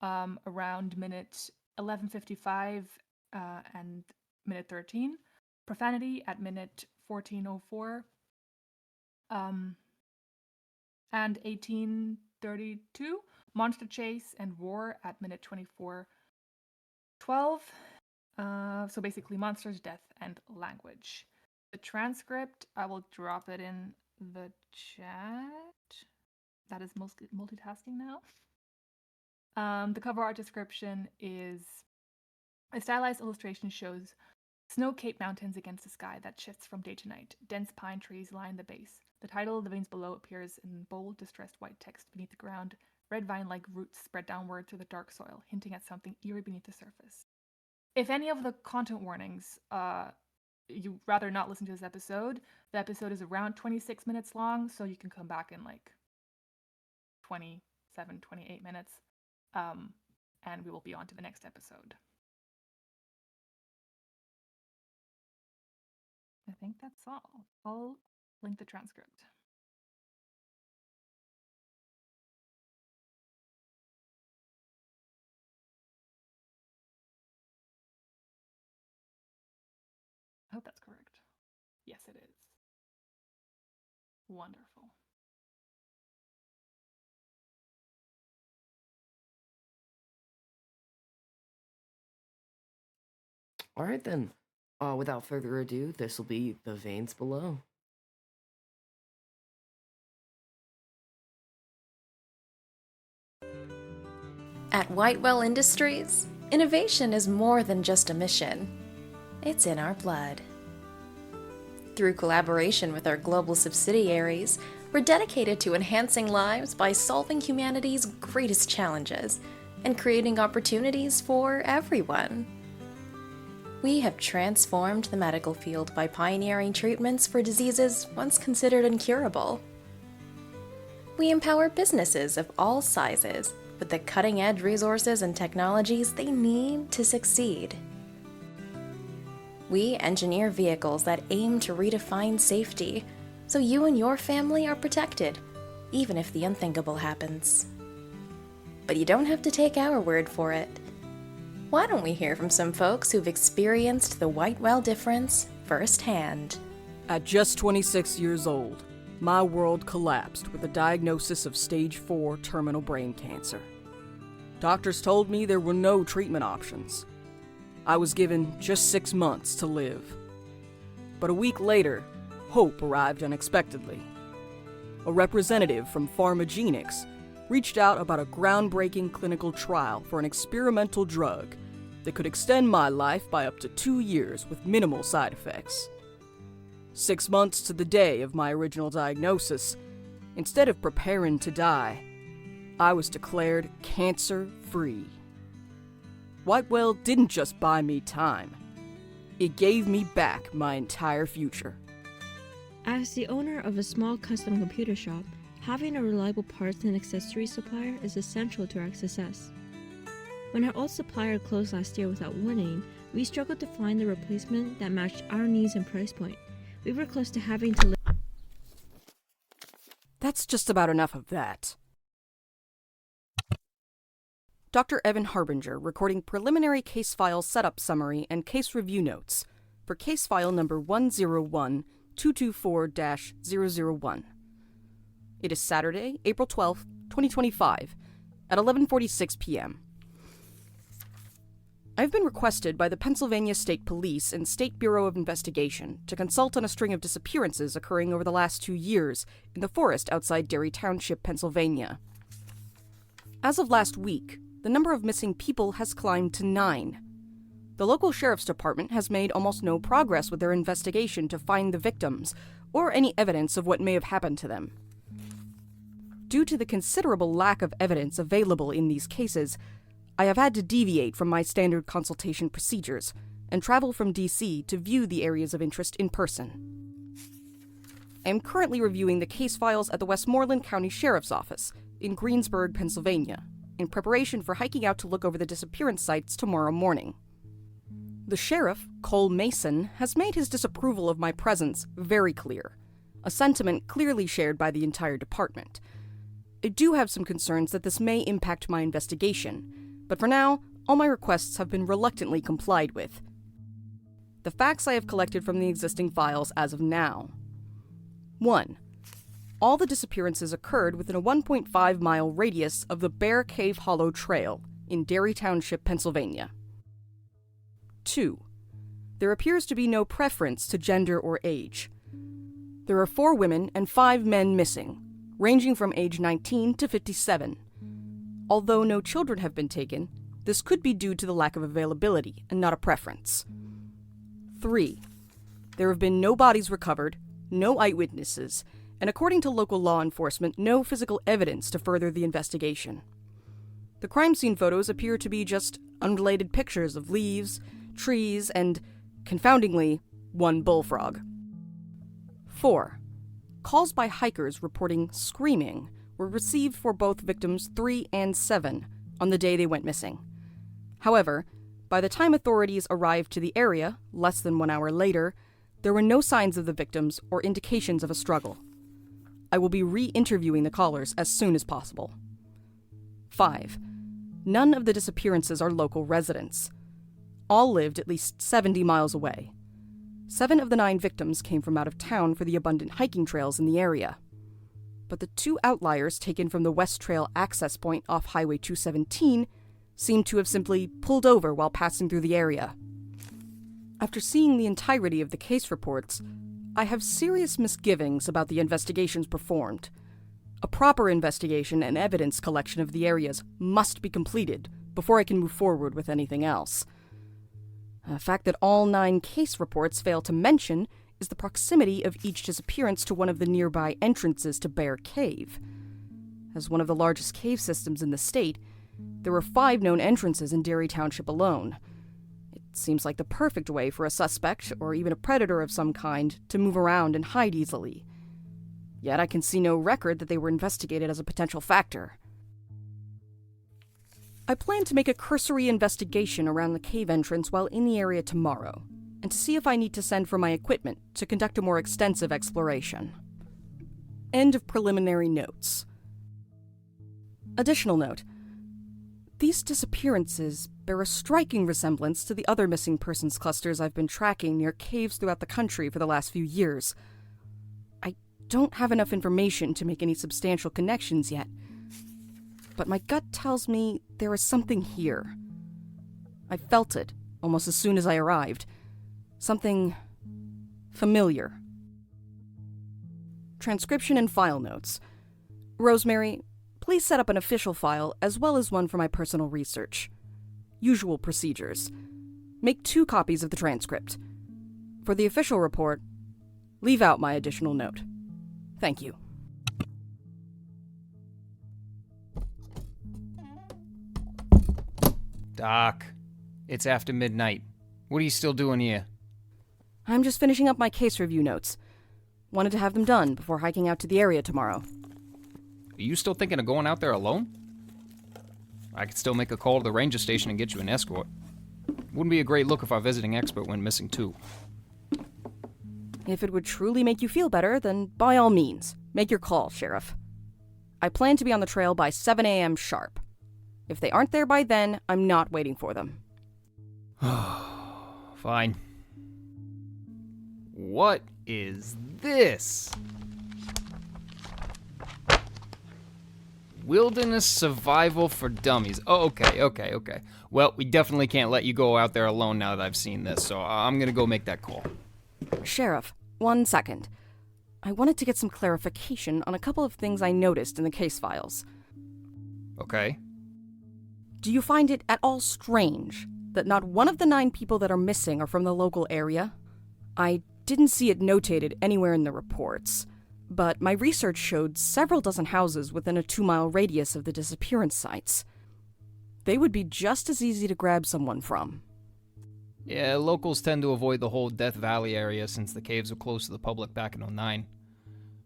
[SPEAKER 2] around minute 11:55 and minute 13, profanity at minute 14:04, and 18:32, monster chase and roar at minute 24:12. So basically monsters, death, and language. The transcript, I will drop it in the chat. That is multitasking now. The cover art description is a stylized illustration shows snow-capped mountains against a sky that shifts from day to night. Dense pine trees line the base. The title, The Veins Below, appears in bold, distressed white text beneath the ground. Red vine-like roots spread downward through the dark soil, hinting at something eerie beneath the surface. If any of the content warnings you'd rather not listen to this episode, the episode is around 26 minutes long, so you can come back in like 27, 28 minutes, and we will be on to the next episode. I think that's all. I'll link the transcript. I hope that's correct. Yes, it is. Wonderful.
[SPEAKER 1] All right then. Without further ado, this will be The Veins Below.
[SPEAKER 11] At Whitewell Industries, innovation is more than just a mission. It's in our blood. Through collaboration with our global subsidiaries, we're dedicated to enhancing lives by solving humanity's greatest challenges and creating opportunities for everyone. We have transformed the medical field by pioneering treatments for diseases once considered incurable. We empower businesses of all sizes with the cutting-edge resources and technologies they need to succeed. We engineer vehicles that aim to redefine safety, so you and your family are protected, even if the unthinkable happens. But you don't have to take our word for it. Why don't we hear from some folks who've experienced the white whale difference firsthand?
[SPEAKER 12] At just 26 years old, my world collapsed with a diagnosis of stage 4 terminal brain cancer. Doctors told me there were no treatment options. I was given just 6 months to live. But a week later, hope arrived unexpectedly. A representative from Pharmagenics reached out about a groundbreaking clinical trial for an experimental drug that could extend my life by up to 2 years with minimal side effects. 6 months to the day of my original diagnosis, instead of preparing to die, I was declared cancer-free. White Whale didn't just buy me time. It gave me back my entire future.
[SPEAKER 13] As the owner of a small custom computer shop, having a reliable parts and accessory supplier is essential to our success. When our old supplier closed last year without warning, we struggled to find a replacement that matched our needs and price point. We were close to having to
[SPEAKER 12] That's just about enough of that. Dr. Evan Harbinger recording preliminary case file setup summary and case review notes for case file number 101224-001. It is Saturday, April 12th, 2025, at 11:46 p.m. I have been requested by the Pennsylvania State Police and State Bureau of Investigation to consult on a string of disappearances occurring over the last 2 years in the forest outside Deity Township, Pennsylvania. As of last week, the number of missing people has climbed to 9. The local sheriff's department has made almost no progress with their investigation to find the victims or any evidence of what may have happened to them. Due to the considerable lack of evidence available in these cases, I have had to deviate from my standard consultation procedures and travel from DC to view the areas of interest in person. I am currently reviewing the case files at the Westmoreland County Sheriff's Office in Greensburg, Pennsylvania, in preparation for hiking out to look over the disappearance sites tomorrow morning. The sheriff, Cole Mason, has made his disapproval of my presence very clear, a sentiment clearly shared by the entire department. I do have some concerns that this may impact my investigation, but for now, all my requests have been reluctantly complied with. The facts I have collected from the existing files as of now. 1. All the disappearances occurred within a 1.5-mile radius of the Bear Cave Hollow Trail in Deity Township, Pennsylvania. 2. There appears to be no preference to gender or age. There are 4 women and 5 men missing, ranging from age 19 to 57. Although no children have been taken, this could be due to the lack of availability and not a preference. 3. There have been no bodies recovered, no eyewitnesses, and according to local law enforcement, no physical evidence to further the investigation. The crime scene photos appear to be just unrelated pictures of leaves, trees, and, confoundingly, 1 bullfrog. 4. Calls by hikers reporting screaming were received for both victims 3 and 7 on the day they went missing. However, by the time authorities arrived to the area, less than 1 hour later, there were no signs of the victims or indications of a struggle. I will be re-interviewing the callers as soon as possible. 5. None of the disappearances are local residents. All lived at least 70 miles away. 7 of the 9 victims came from out of town for the abundant hiking trails in the area. But the 2 outliers taken from the West Trail access point off Highway 217 seem to have simply pulled over while passing through the area. After seeing the entirety of the case reports, I have serious misgivings about the investigations performed. A proper investigation and evidence collection of the areas must be completed before I can move forward with anything else. The fact that all 9 case reports fail to mention is the proximity of each disappearance to one of the nearby entrances to Bear Cave. As one of the largest cave systems in the state, there were 5 known entrances in Deity Township alone. It seems like the perfect way for a suspect, or even a predator of some kind, to move around and hide easily. Yet I can see no record that they were investigated as a potential factor. I plan to make a cursory investigation around the cave entrance while in the area tomorrow, and to see if I need to send for my equipment to conduct a more extensive exploration. End of preliminary notes. Additional note. These disappearances bear a striking resemblance to the other missing persons clusters I've been tracking near caves throughout the country for the last few years. I don't have enough information to make any substantial connections yet, but my gut tells me there is something here. I felt it almost as soon as I arrived. Something familiar. Transcription and file notes. Rosemary, please set up an official file as well as one for my personal research. Usual procedures. Make 2 copies of the transcript. For the official report, leave out my additional note. Thank you.
[SPEAKER 14] Doc, it's after midnight. What are you still doing here?
[SPEAKER 12] I'm just finishing up my case review notes. Wanted to have them done before hiking out to the area tomorrow.
[SPEAKER 14] Are you still thinking of going out there alone? I could still make a call to the ranger station and get you an escort. Wouldn't be a great look if our visiting expert went missing too.
[SPEAKER 12] If it would truly make you feel better, then by all means, make your call, Sheriff. I plan to be on the trail by 7 a.m. sharp. If they aren't there by then, I'm not waiting for them.
[SPEAKER 14] Fine. What is this? Wilderness survival for dummies. Oh, okay. Well, we definitely can't let you go out there alone now that I've seen this, so I'm gonna go make that call.
[SPEAKER 12] Sheriff, 1 second. I wanted to get some clarification on a couple of things I noticed in the case files.
[SPEAKER 14] Okay.
[SPEAKER 12] Do you find it at all strange that not one of the 9 people that are missing are from the local area? I didn't see it notated anywhere in the reports, but my research showed several dozen houses within a 2-mile radius of the disappearance sites. They would be just as easy to grab someone from.
[SPEAKER 14] Yeah, locals tend to avoid the whole Death Valley area since the caves were closed to the public back in '09.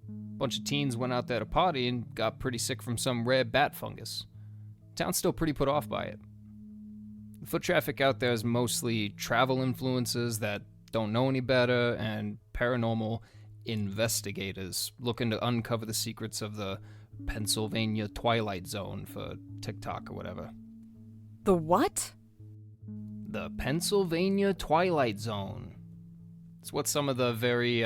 [SPEAKER 14] Bunch of teens went out there to party and got pretty sick from some rare bat fungus. Town's still pretty put off by it. The foot traffic out there is mostly travel influences that don't know any better and paranormal investigators looking to uncover the secrets of the Pennsylvania Twilight Zone for TikTok or whatever.
[SPEAKER 12] The what?
[SPEAKER 14] The Pennsylvania Twilight Zone. It's what some of the very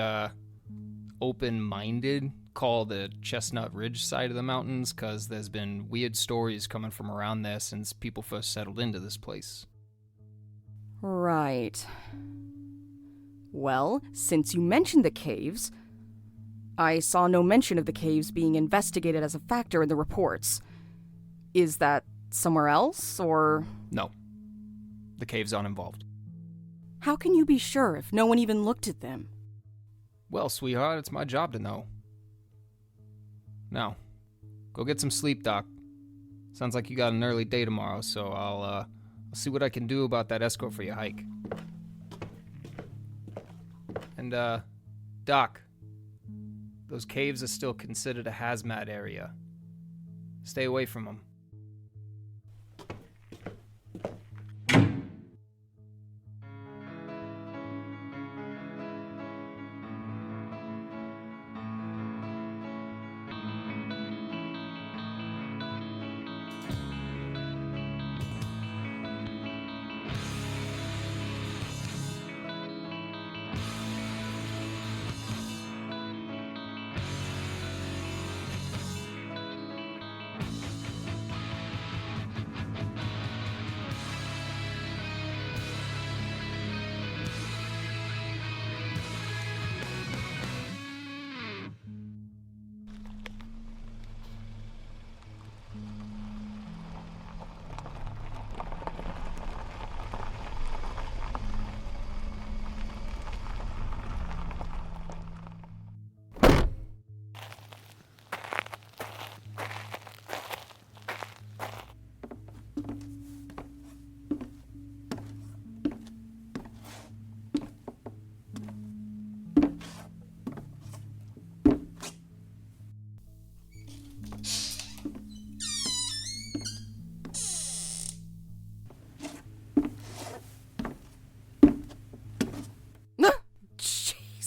[SPEAKER 14] open-minded call the Chestnut Ridge side of the mountains, because there's been weird stories coming from around there since people first settled into this place.
[SPEAKER 12] Right. Well, since you mentioned the caves, I saw no mention of the caves being investigated as a factor in the reports. Is that somewhere else, or...?
[SPEAKER 14] No. The caves aren't involved.
[SPEAKER 12] How can you be sure if no one even looked at them?
[SPEAKER 14] Well, sweetheart, it's my job to know. Now, go get some sleep, Doc. Sounds like you got an early day tomorrow, so I'll see what I can do about that escort for your hike. And, Doc, those caves are still considered a hazmat area. Stay away from them.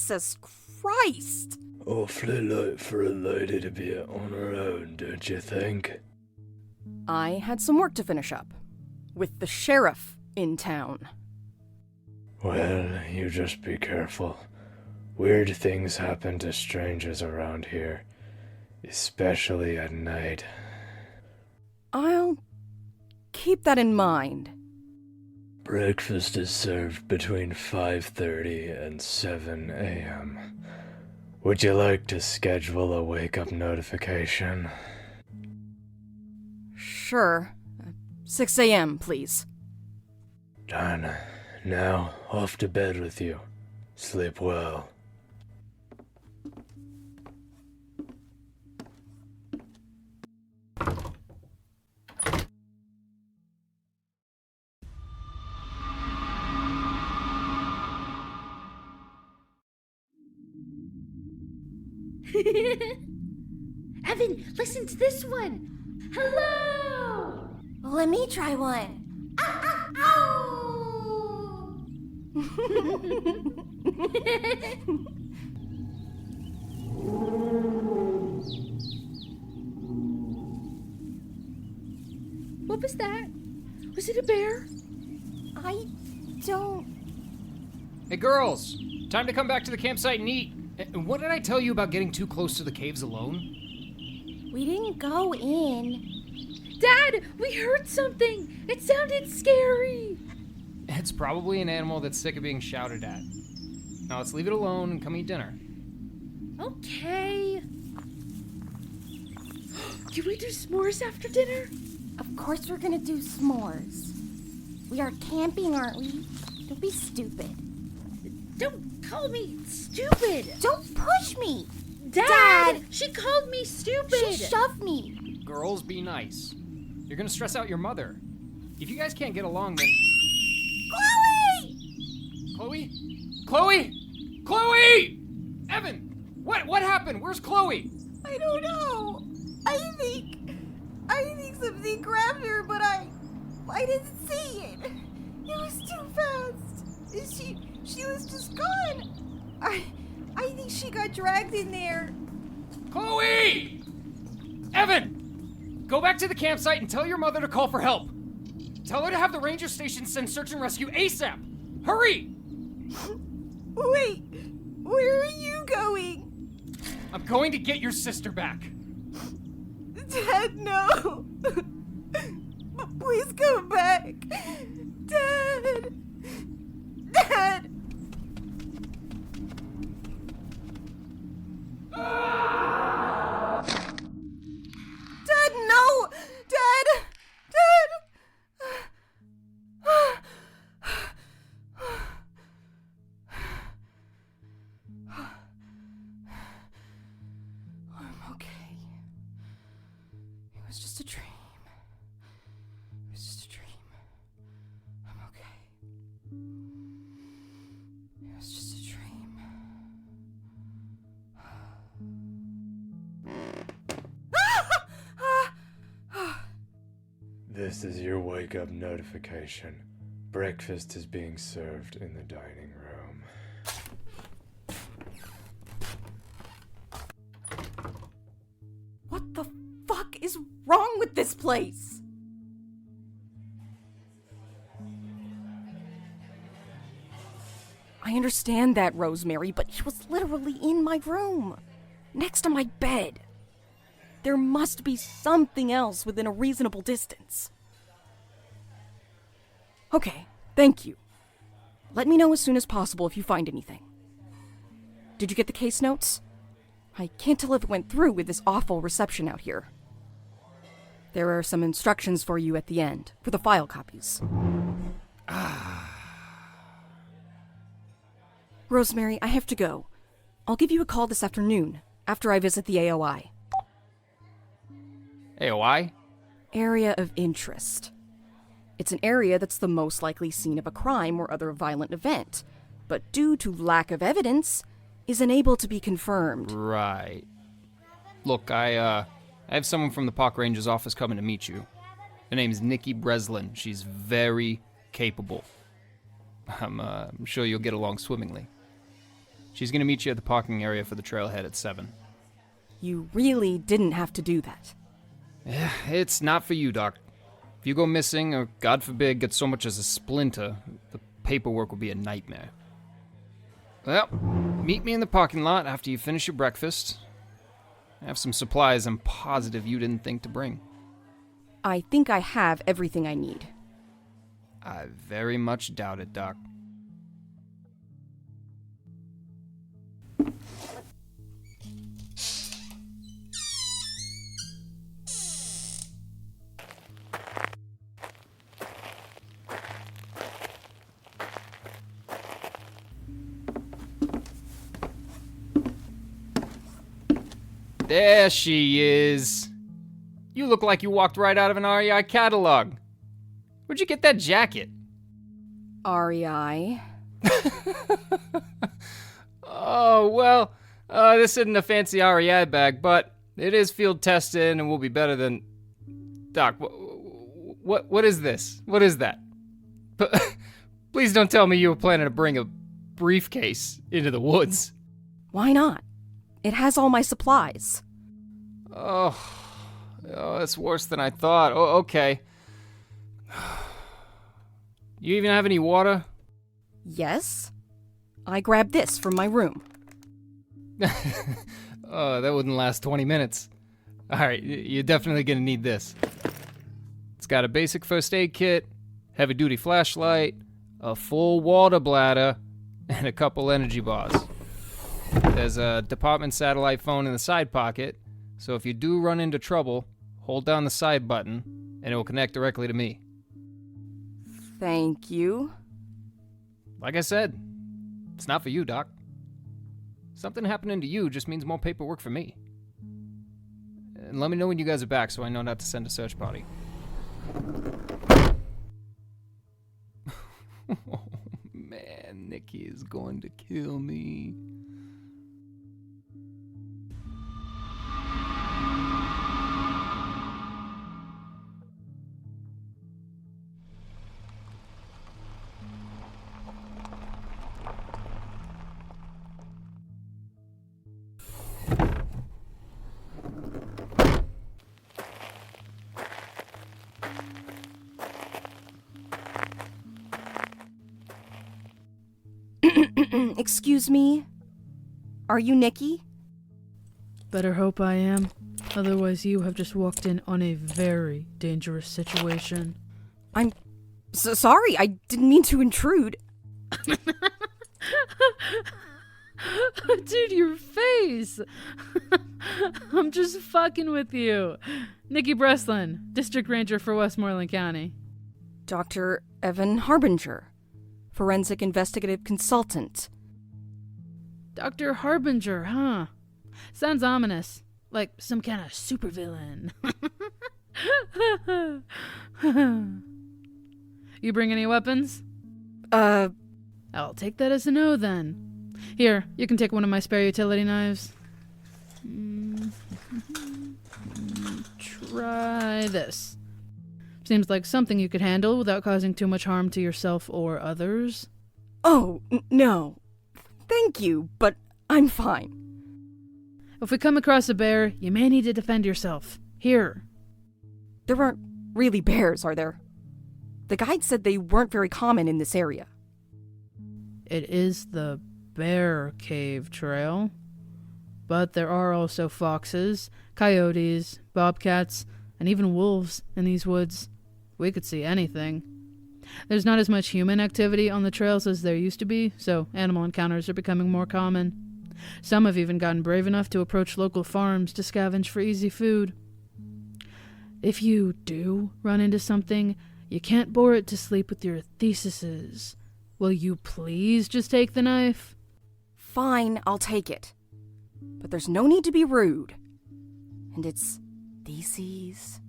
[SPEAKER 12] Jesus Christ!
[SPEAKER 15] Awfully late for a lady to be on her own, don't you think?
[SPEAKER 12] I had some work to finish up. With the sheriff in town.
[SPEAKER 15] Well, you just be careful. Weird things happen to strangers around here. Especially at night.
[SPEAKER 12] I'll keep that in mind.
[SPEAKER 15] Breakfast is served between 5:30 and 7 a.m. Would you like to schedule a wake-up notification?
[SPEAKER 12] Sure. 6 a.m., please.
[SPEAKER 15] Done. Now, off to bed with you. Sleep well.
[SPEAKER 16] Evan, listen to this one. Hello!
[SPEAKER 17] Let me try one.
[SPEAKER 16] What was that? Was it a bear?
[SPEAKER 17] I don't...
[SPEAKER 14] Hey girls, time to come back to the campsite and eat. What did I tell you about getting too close to the caves alone?
[SPEAKER 17] We didn't go in.
[SPEAKER 16] Dad, we heard something. It sounded scary.
[SPEAKER 14] It's probably an animal that's sick of being shouted at. Now let's leave it alone and come eat dinner.
[SPEAKER 16] Okay. Can we do s'mores after dinner?
[SPEAKER 17] Of course we're gonna do s'mores. We are camping, aren't we? Don't be stupid.
[SPEAKER 16] Don't call me stupid.
[SPEAKER 17] Don't push me.
[SPEAKER 16] Dad! She called me stupid.
[SPEAKER 17] She shoved me.
[SPEAKER 14] Girls, be nice. You're gonna stress out your mother. If you guys can't get along, then...
[SPEAKER 17] Chloe!
[SPEAKER 14] Chloe? Chloe! Evan! What happened? Where's Chloe?
[SPEAKER 17] I don't know. I think something grabbed her, but I didn't see it. It was too fast. She was just gone. I think she got dragged in there.
[SPEAKER 14] Chloe! Evan! Go back to the campsite and tell your mother to call for help. Tell her to have the ranger station send search and rescue ASAP. Hurry!
[SPEAKER 17] Wait, where are you going?
[SPEAKER 14] I'm going to get your sister back.
[SPEAKER 17] Dad, no. Please come back. Dad. Dad. Dad, no! Dad! Dad! I'm okay. It was just a dream. It was just a dream. I'm okay. It was just a dream.
[SPEAKER 15] This is your wake-up notification. Breakfast is being served in the dining room.
[SPEAKER 12] What the fuck is wrong with this place? I understand that, Rosemary, but she was literally in my room, next to my bed. There must be something else within a reasonable distance. Okay, thank you. Let me know as soon as possible if you find anything. Did you get the case notes? I can't tell if it went through with this awful reception out here. There are some instructions for you at the end, for the file copies. Rosemary, I have to go. I'll give you a call this afternoon, after I visit the AOI.
[SPEAKER 14] AOI?
[SPEAKER 12] Area of interest. It's an area that's the most likely scene of a crime or other violent event, but due to lack of evidence, is unable to be confirmed.
[SPEAKER 14] Right. Look, I have someone from the Park Ranger's office coming to meet you. Her name's Nikki Breslin. She's very capable. I'm sure you'll get along swimmingly. She's gonna meet you at the parking area for the trailhead at 7.
[SPEAKER 12] You really didn't have to do that.
[SPEAKER 14] Yeah, it's not for you, Doc. If you go missing, or God forbid, get so much as a splinter, the paperwork will be a nightmare. Well, meet me in the parking lot after you finish your breakfast. I have some supplies I'm positive you didn't think to bring.
[SPEAKER 12] I think I have everything I need.
[SPEAKER 14] I very much doubt it, Doc. There she is. You look like you walked right out of an REI catalog. Where'd you get that jacket?
[SPEAKER 12] REI.
[SPEAKER 14] Oh, well, this isn't a fancy REI bag, but it is field tested and will be better than... Doc, what is this? What is that? Please don't tell me you were planning to bring a briefcase into the woods.
[SPEAKER 12] Why not? It has all my supplies.
[SPEAKER 14] Oh, that's worse than I thought. Oh, okay. You even have any water?
[SPEAKER 12] Yes. I grabbed this from my room.
[SPEAKER 14] Oh, that wouldn't last 20 minutes. Alright, you're definitely gonna need this. It's got a basic first aid kit, heavy-duty flashlight, a full water bladder, and a couple energy bars. There's a department satellite phone in the side pocket, so if you do run into trouble, hold down the side button, and it will connect directly to me.
[SPEAKER 12] Thank you.
[SPEAKER 14] Like I said, it's not for you, Doc. Something happening to you just means more paperwork for me. And let me know when you guys are back so I know not to send a search party. Oh, man, Nikki is going to kill me.
[SPEAKER 12] Excuse me? Are you Nikki?
[SPEAKER 8] Better hope I am. Otherwise, you have just walked in on a very dangerous situation.
[SPEAKER 12] I'm sorry. I didn't mean to intrude.
[SPEAKER 8] Dude, your face! I'm just fucking with you. Nikki Breslin, District Ranger for Westmoreland County.
[SPEAKER 12] Dr. Evan Harbinger, Forensic Investigative Consultant.
[SPEAKER 8] Dr. Harbinger, huh? Sounds ominous. Like some kind of supervillain. You bring any weapons? I'll take that as a no then. Here, you can take one of my spare utility knives. Try this. Seems like something you could handle without causing too much harm to yourself or others.
[SPEAKER 12] Oh, no. Thank you, but I'm fine.
[SPEAKER 8] If we come across a bear, you may need to defend yourself. Here.
[SPEAKER 12] There aren't really bears, are there? The guide said they weren't very common in this area.
[SPEAKER 8] It is the Bear Cave Trail. But there are also foxes, coyotes, bobcats, and even wolves in these woods. We could see anything. There's not as much human activity on the trails as there used to be, so animal encounters are becoming more common. Some have even gotten brave enough to approach local farms to scavenge for easy food. If you do run into something, you can't bore it to sleep with your theses. Will you please just take the knife?
[SPEAKER 12] Fine, I'll take it. But there's no need to be rude. And it's theses.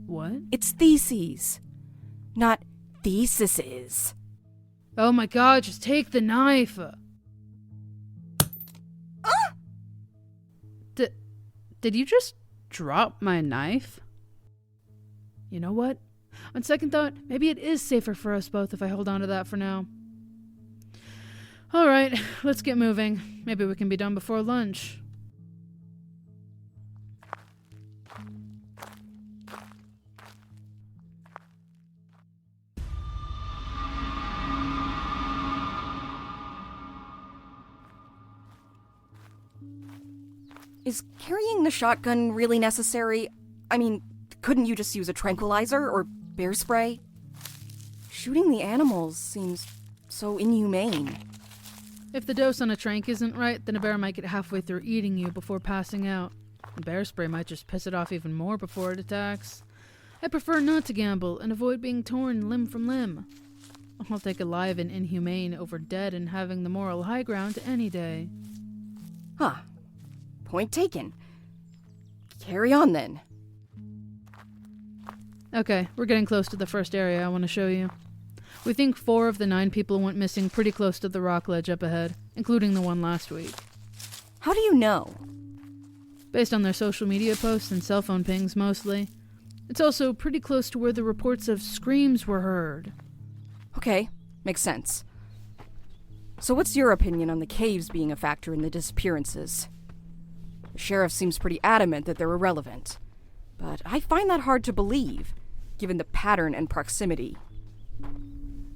[SPEAKER 8] What?
[SPEAKER 12] It's theses, not thesises.
[SPEAKER 8] Oh my god, just take the knife! Did you just drop my knife? You know what? On second thought, maybe it is safer for us both if I hold on to that for now.
[SPEAKER 18] Alright, let's get moving. Maybe we can be done before lunch.
[SPEAKER 12] Is carrying the shotgun really necessary? I mean, couldn't you just use a tranquilizer or bear spray? Shooting the animals seems so inhumane.
[SPEAKER 18] If the dose on a tranq isn't right, then a bear might get halfway through eating you before passing out. The bear spray might just piss it off even more before it attacks. I prefer not to gamble and avoid being torn limb from limb. I'll take alive and inhumane over dead and having the moral high ground any day.
[SPEAKER 12] Huh. Point taken. Carry on then.
[SPEAKER 18] Okay, we're getting close to the first area I want to show you. We think 4 of the 9 people went missing pretty close to the rock ledge up ahead, including the one last week.
[SPEAKER 12] How do you know?
[SPEAKER 18] Based on their social media posts and cell phone pings mostly. It's also pretty close to where the reports of screams were heard.
[SPEAKER 12] Okay, makes sense. So what's your opinion on the caves being a factor in the disappearances? The sheriff seems pretty adamant that they're irrelevant, but I find that hard to believe, given the pattern and proximity.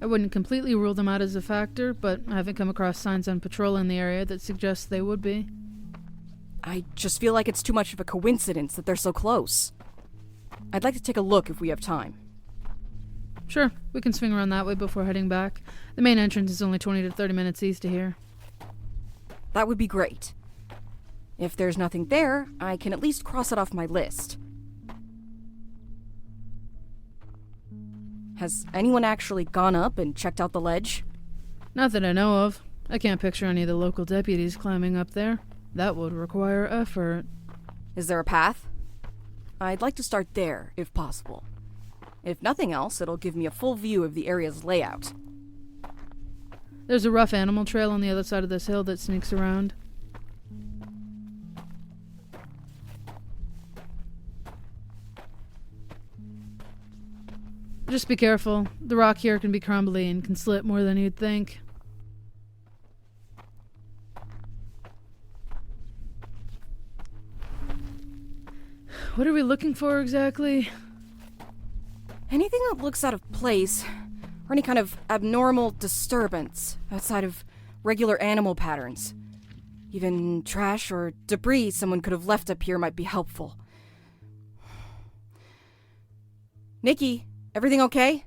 [SPEAKER 18] I wouldn't completely rule them out as a factor, but I haven't come across signs on patrol in the area that suggest they would be.
[SPEAKER 12] I just feel like it's too much of a coincidence that they're so close. I'd like to take a look if we have time.
[SPEAKER 18] Sure, we can swing around that way before heading back. The main entrance is only 20 to 30 minutes east of here.
[SPEAKER 12] That would be great. If there's nothing there, I can at least cross it off my list. Has anyone actually gone up and checked out the ledge?
[SPEAKER 18] Not that I know of. I can't picture any of the local deputies climbing up there. That would require effort.
[SPEAKER 12] Is there a path? I'd like to start there, if possible. If nothing else, it'll give me a full view of the area's layout.
[SPEAKER 18] There's a rough animal trail on the other side of this hill that sneaks around. Just be careful. The rock here can be crumbly and can slip more than you'd think. What are we looking for exactly?
[SPEAKER 12] Anything that looks out of place, or any kind of abnormal disturbance outside of regular animal patterns. Even trash or debris someone could have left up here might be helpful. Nikki, everything okay?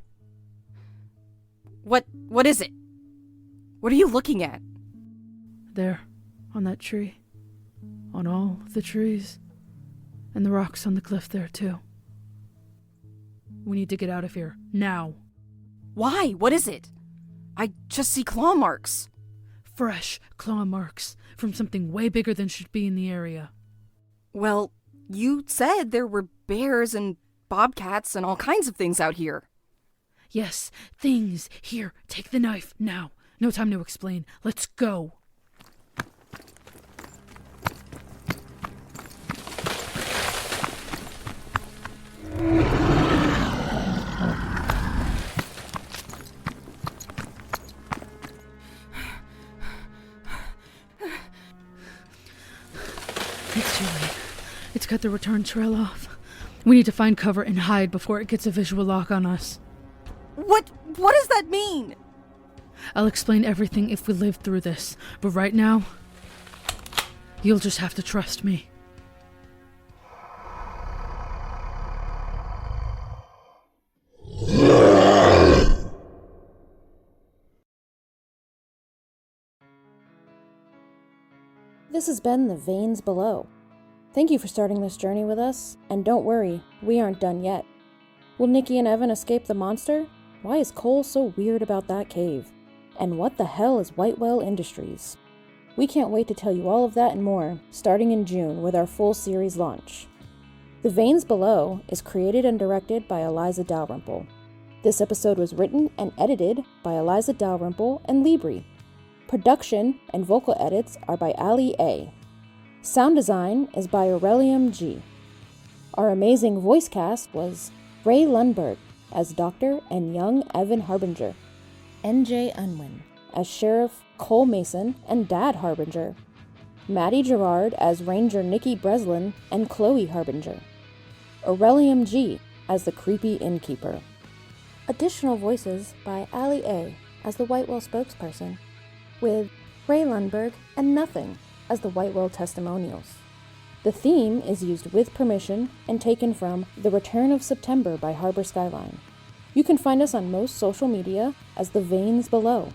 [SPEAKER 12] What is it? What are you looking at?
[SPEAKER 18] There, on that tree. On all the trees. And the rocks on the cliff there, too. We need to get out of here, now.
[SPEAKER 12] Why? What is it? I just see claw marks.
[SPEAKER 18] Fresh claw marks from something way bigger than should be in the area.
[SPEAKER 12] Well, you said there were bears and bobcats and all kinds of things out here.
[SPEAKER 18] Yes, things. Here, take the knife, now. No time to explain. Let's go. It's too late. It's cut the return trail off. We need to find cover and hide before it gets a visual lock on us.
[SPEAKER 12] What does that mean?
[SPEAKER 18] I'll explain everything if we live through this, but right now, you'll just have to trust me.
[SPEAKER 19] This has been The Veins Below. Thank you for starting this journey with us, and don't worry, we aren't done yet. Will Nikki and Evan escape the monster? Why is Cole so weird about that cave? And what the hell is Whitewell Industries? We can't wait to tell you all of that and more, starting in June with our full series launch. The Veins Below is created and directed by Eliza Dalrymple. This episode was written and edited by Eliza Dalrymple and Libri. Production and vocal edits are by Ali A. Sound design is by Aurelium G. Our amazing voice cast was Ray Lundberg as Dr. and young Evan Harbinger, NJ Unwin as Sheriff Cole Mason and Dad Harbinger, Maddie Gerard as Ranger Nikki Breslin and Chloe Harbinger, Aurelium G as the creepy innkeeper. Additional voices by Ali A as the Whitewell spokesperson, with Ray Lundberg and Nothing as the Whitewell testimonials. The theme is used with permission and taken from The Return of September by Harbor Skyline. You can find us on most social media as The Veins Below.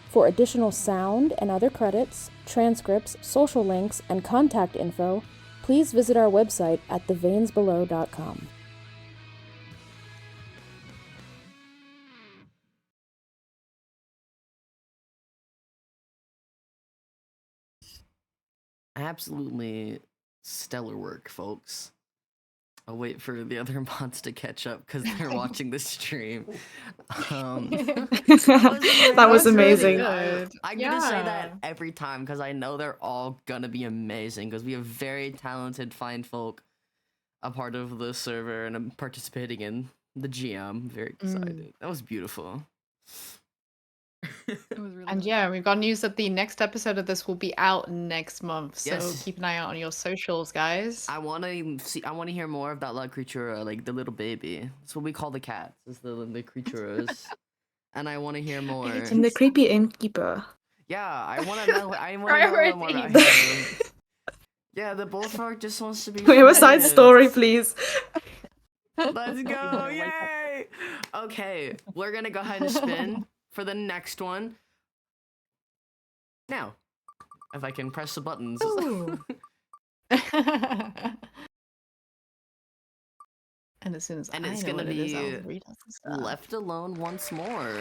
[SPEAKER 19] For additional sound and other credits, transcripts, social links, and contact info, please visit our website at theveinsbelow.com.
[SPEAKER 1] Absolutely stellar work, folks. I'll wait for the other mods to catch up because they're watching the stream.
[SPEAKER 3] That was amazing.
[SPEAKER 1] I'm gonna say that every time because I know they're all gonna be amazing because we have very talented fine folk a part of the server and I'm participating in the GM. Very excited. That was beautiful.
[SPEAKER 3] And yeah, we've got news that the next episode of this will be out next month. So
[SPEAKER 1] Yes.
[SPEAKER 3] keep an eye out on your socials, guys.
[SPEAKER 1] I want to hear more of that La Creatura, like the little baby. That's what we call the cats. Is the creaturas, and I want to hear more.
[SPEAKER 20] And the creepy innkeeper.
[SPEAKER 1] Yeah, I want to know. I want to know more about him. Yeah, the bullfrog just wants to be.
[SPEAKER 20] We have a side
[SPEAKER 1] friends.
[SPEAKER 20] story, please.
[SPEAKER 1] Let's go! Yay! Okay, we're gonna go ahead and spin for the next one. Now, if I can press the buttons.
[SPEAKER 3] And as soon as
[SPEAKER 1] it's
[SPEAKER 3] know
[SPEAKER 1] gonna
[SPEAKER 3] what it is,
[SPEAKER 1] be
[SPEAKER 3] I'll read us the stuff.
[SPEAKER 1] Left Alone Once More.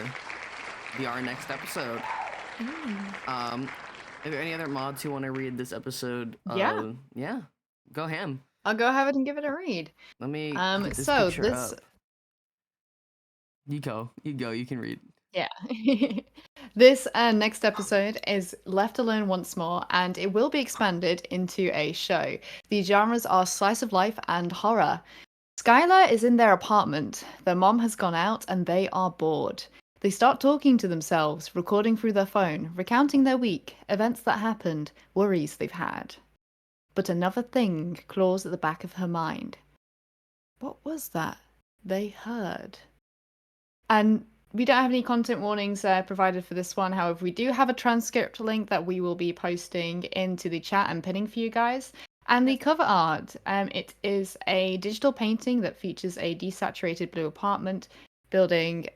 [SPEAKER 1] Be our next episode. Are there any other mods who want to read this episode?
[SPEAKER 3] Yeah.
[SPEAKER 1] Yeah. Go ham.
[SPEAKER 3] I'll go ahead and give it a read.
[SPEAKER 1] Let me. Get this
[SPEAKER 3] So
[SPEAKER 1] picture
[SPEAKER 3] this.
[SPEAKER 1] up. You go. You can read.
[SPEAKER 3] Yeah. This next episode is Left Alone Once More, and it will be expanded into a show. The genres are slice of life and horror. Skylar is in their apartment. Their mom has gone out and they are bored. They start talking to themselves, recording through their phone, recounting their week, events that happened, worries they've had. But another thing claws at the back of her mind. What was that they heard? And we don't have any content warnings provided for this one. However, we do have a transcript link that we will be posting into the chat and pinning for you guys. And the cover art, it is a digital painting that features a desaturated blue apartment building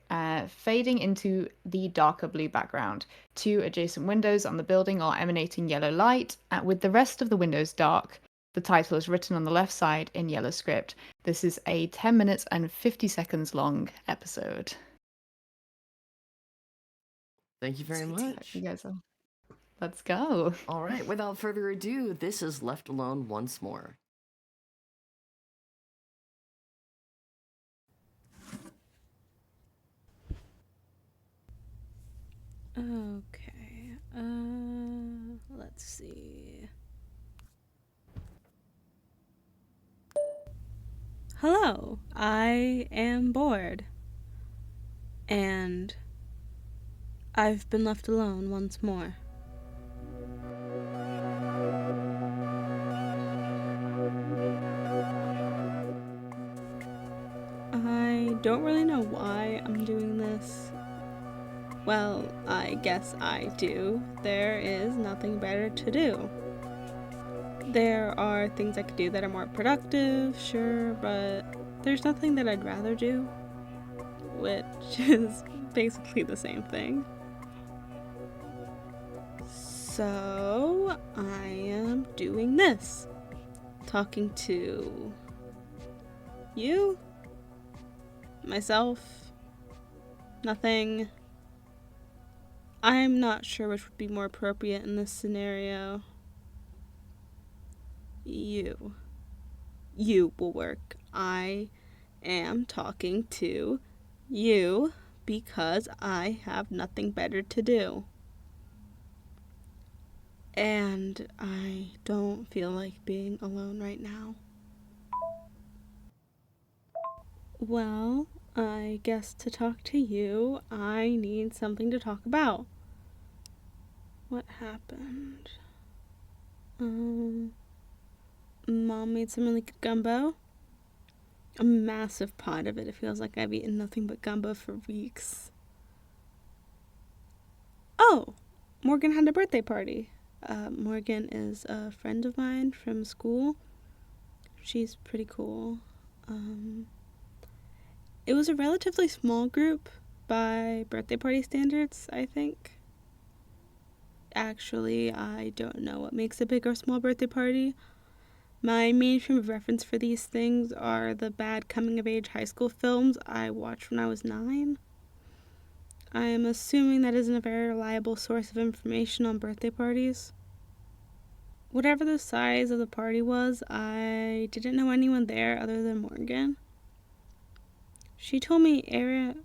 [SPEAKER 3] fading into the darker blue background. Two adjacent windows on the building are emanating yellow light, with the rest of the windows dark. The title is written on the left side in yellow script. This is a 10 minutes and 50 seconds long episode.
[SPEAKER 1] Thank you very much.
[SPEAKER 3] You guys let's go.
[SPEAKER 1] All right. Without further ado, this is Left Alone Once More.
[SPEAKER 13] Okay. Let's see. Hello. I am bored. And I've been left alone once more. I don't really know why I'm doing this. Well, I guess I do. There is nothing better to do. There are things I could do that are more productive, sure, but there's nothing that I'd rather do, which is basically the same thing. So, I am doing this. Talking to you, myself, nothing. I'm not sure which would be more appropriate in this scenario. You. You will work. I am talking to you because I have nothing better to do. And I don't feel like being alone right now. Well, I guess to talk to you, I need something to talk about.
[SPEAKER 21] What happened? Mom made some really good gumbo. A massive pot of it. It feels like I've eaten nothing but gumbo for weeks. Oh, Morgan had a birthday party. Morgan is a friend of mine from school. She's pretty cool. It was a relatively small group by birthday party standards, I think. Actually, I don't know what makes a big or small birthday party. My main frame of reference for these things are the bad coming-of-age high school films I watched when I was 9. I am assuming that isn't a very reliable source of information on birthday parties. Whatever the size of the party was, I didn't know anyone there other than Morgan. She told me Erit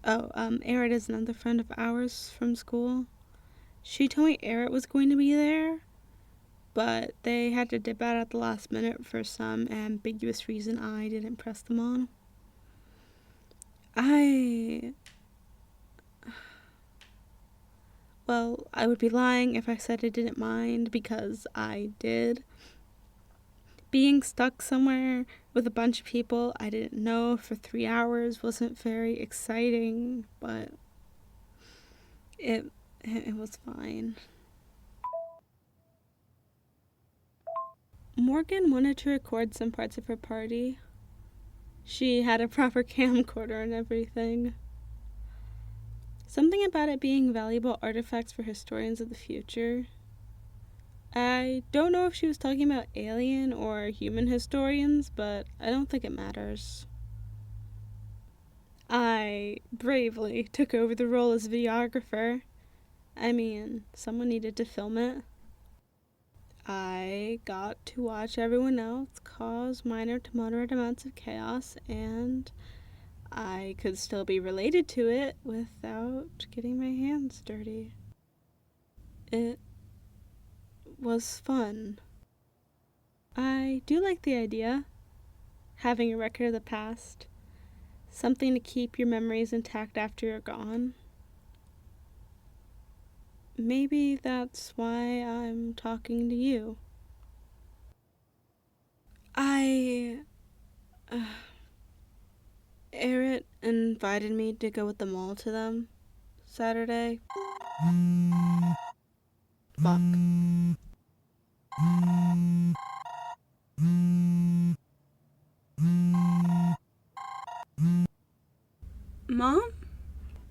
[SPEAKER 21] is another friend of ours from school. She told me Erit was going to be there, but they had to dip out at the last minute for some ambiguous reason I didn't press them on. Well, I would be lying if I said I didn't mind, because I did. Being stuck somewhere with a bunch of people I didn't know for 3 hours wasn't very exciting, but it was fine. Morgan wanted to record some parts of her party. She had a proper camcorder and everything. Something about it being valuable artifacts for historians of the future. I don't know if she was talking about alien or human historians, but I don't think it matters. I bravely took over the role as videographer. I mean, someone needed to film it. I got to watch everyone else cause minor to moderate amounts of chaos, and I could still be related to it without getting my hands dirty. It was fun. I do like the idea, having a record of the past, something to keep your memories intact after you're gone. Maybe that's why I'm talking to you. Erit invited me to go with the mall to them Saturday. Fuck. Mom?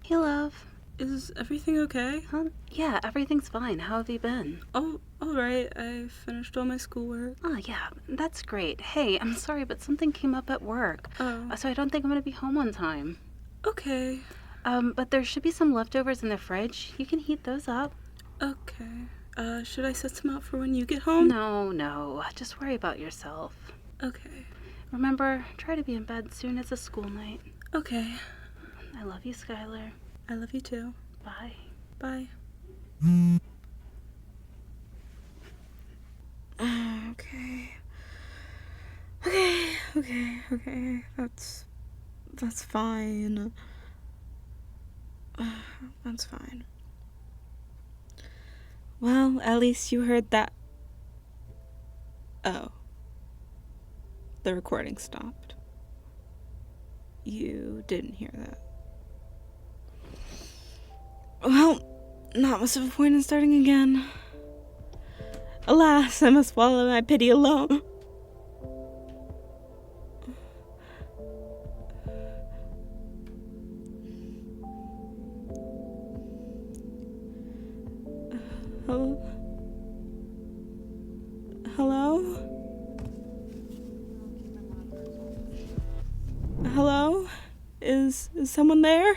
[SPEAKER 22] Hey, love.
[SPEAKER 21] Is everything okay?
[SPEAKER 22] Yeah, everything's fine. How have you been?
[SPEAKER 21] Oh, alright. I finished all my schoolwork.
[SPEAKER 22] Oh, yeah, that's great. Hey, I'm sorry, but something came up at work. So I don't think I'm gonna be home on time.
[SPEAKER 21] Okay.
[SPEAKER 22] But there should be some leftovers in the fridge. You can heat those up.
[SPEAKER 21] Okay. Should I set some out for when you get home?
[SPEAKER 22] No. Just worry about yourself.
[SPEAKER 21] Okay.
[SPEAKER 22] Remember, try to be in bed soon as a school night.
[SPEAKER 21] Okay.
[SPEAKER 22] I love you, Skylar.
[SPEAKER 21] I love you too.
[SPEAKER 22] Bye.
[SPEAKER 21] Bye. Okay. That's fine. That's fine. Well, at least you heard that. Oh. The recording stopped. You didn't hear that. Well, not much of a point in starting again. Alas, I must swallow my pity alone. Hello? Is someone there?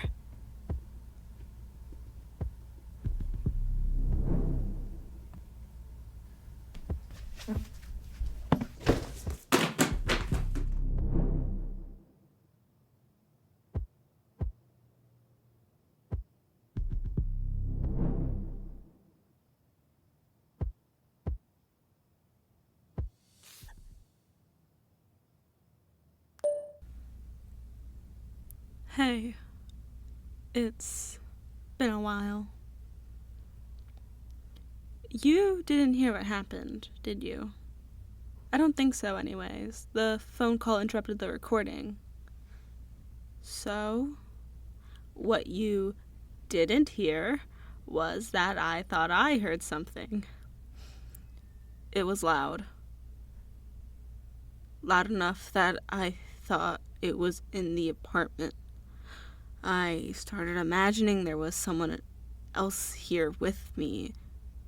[SPEAKER 21] Hey, it's been a while. You didn't hear what happened, did you? I don't think so, anyways. The phone call interrupted the recording. So, what you didn't hear was that I thought I heard something. It was loud. Loud enough that I thought it was in the apartment. I started imagining there was someone else here with me.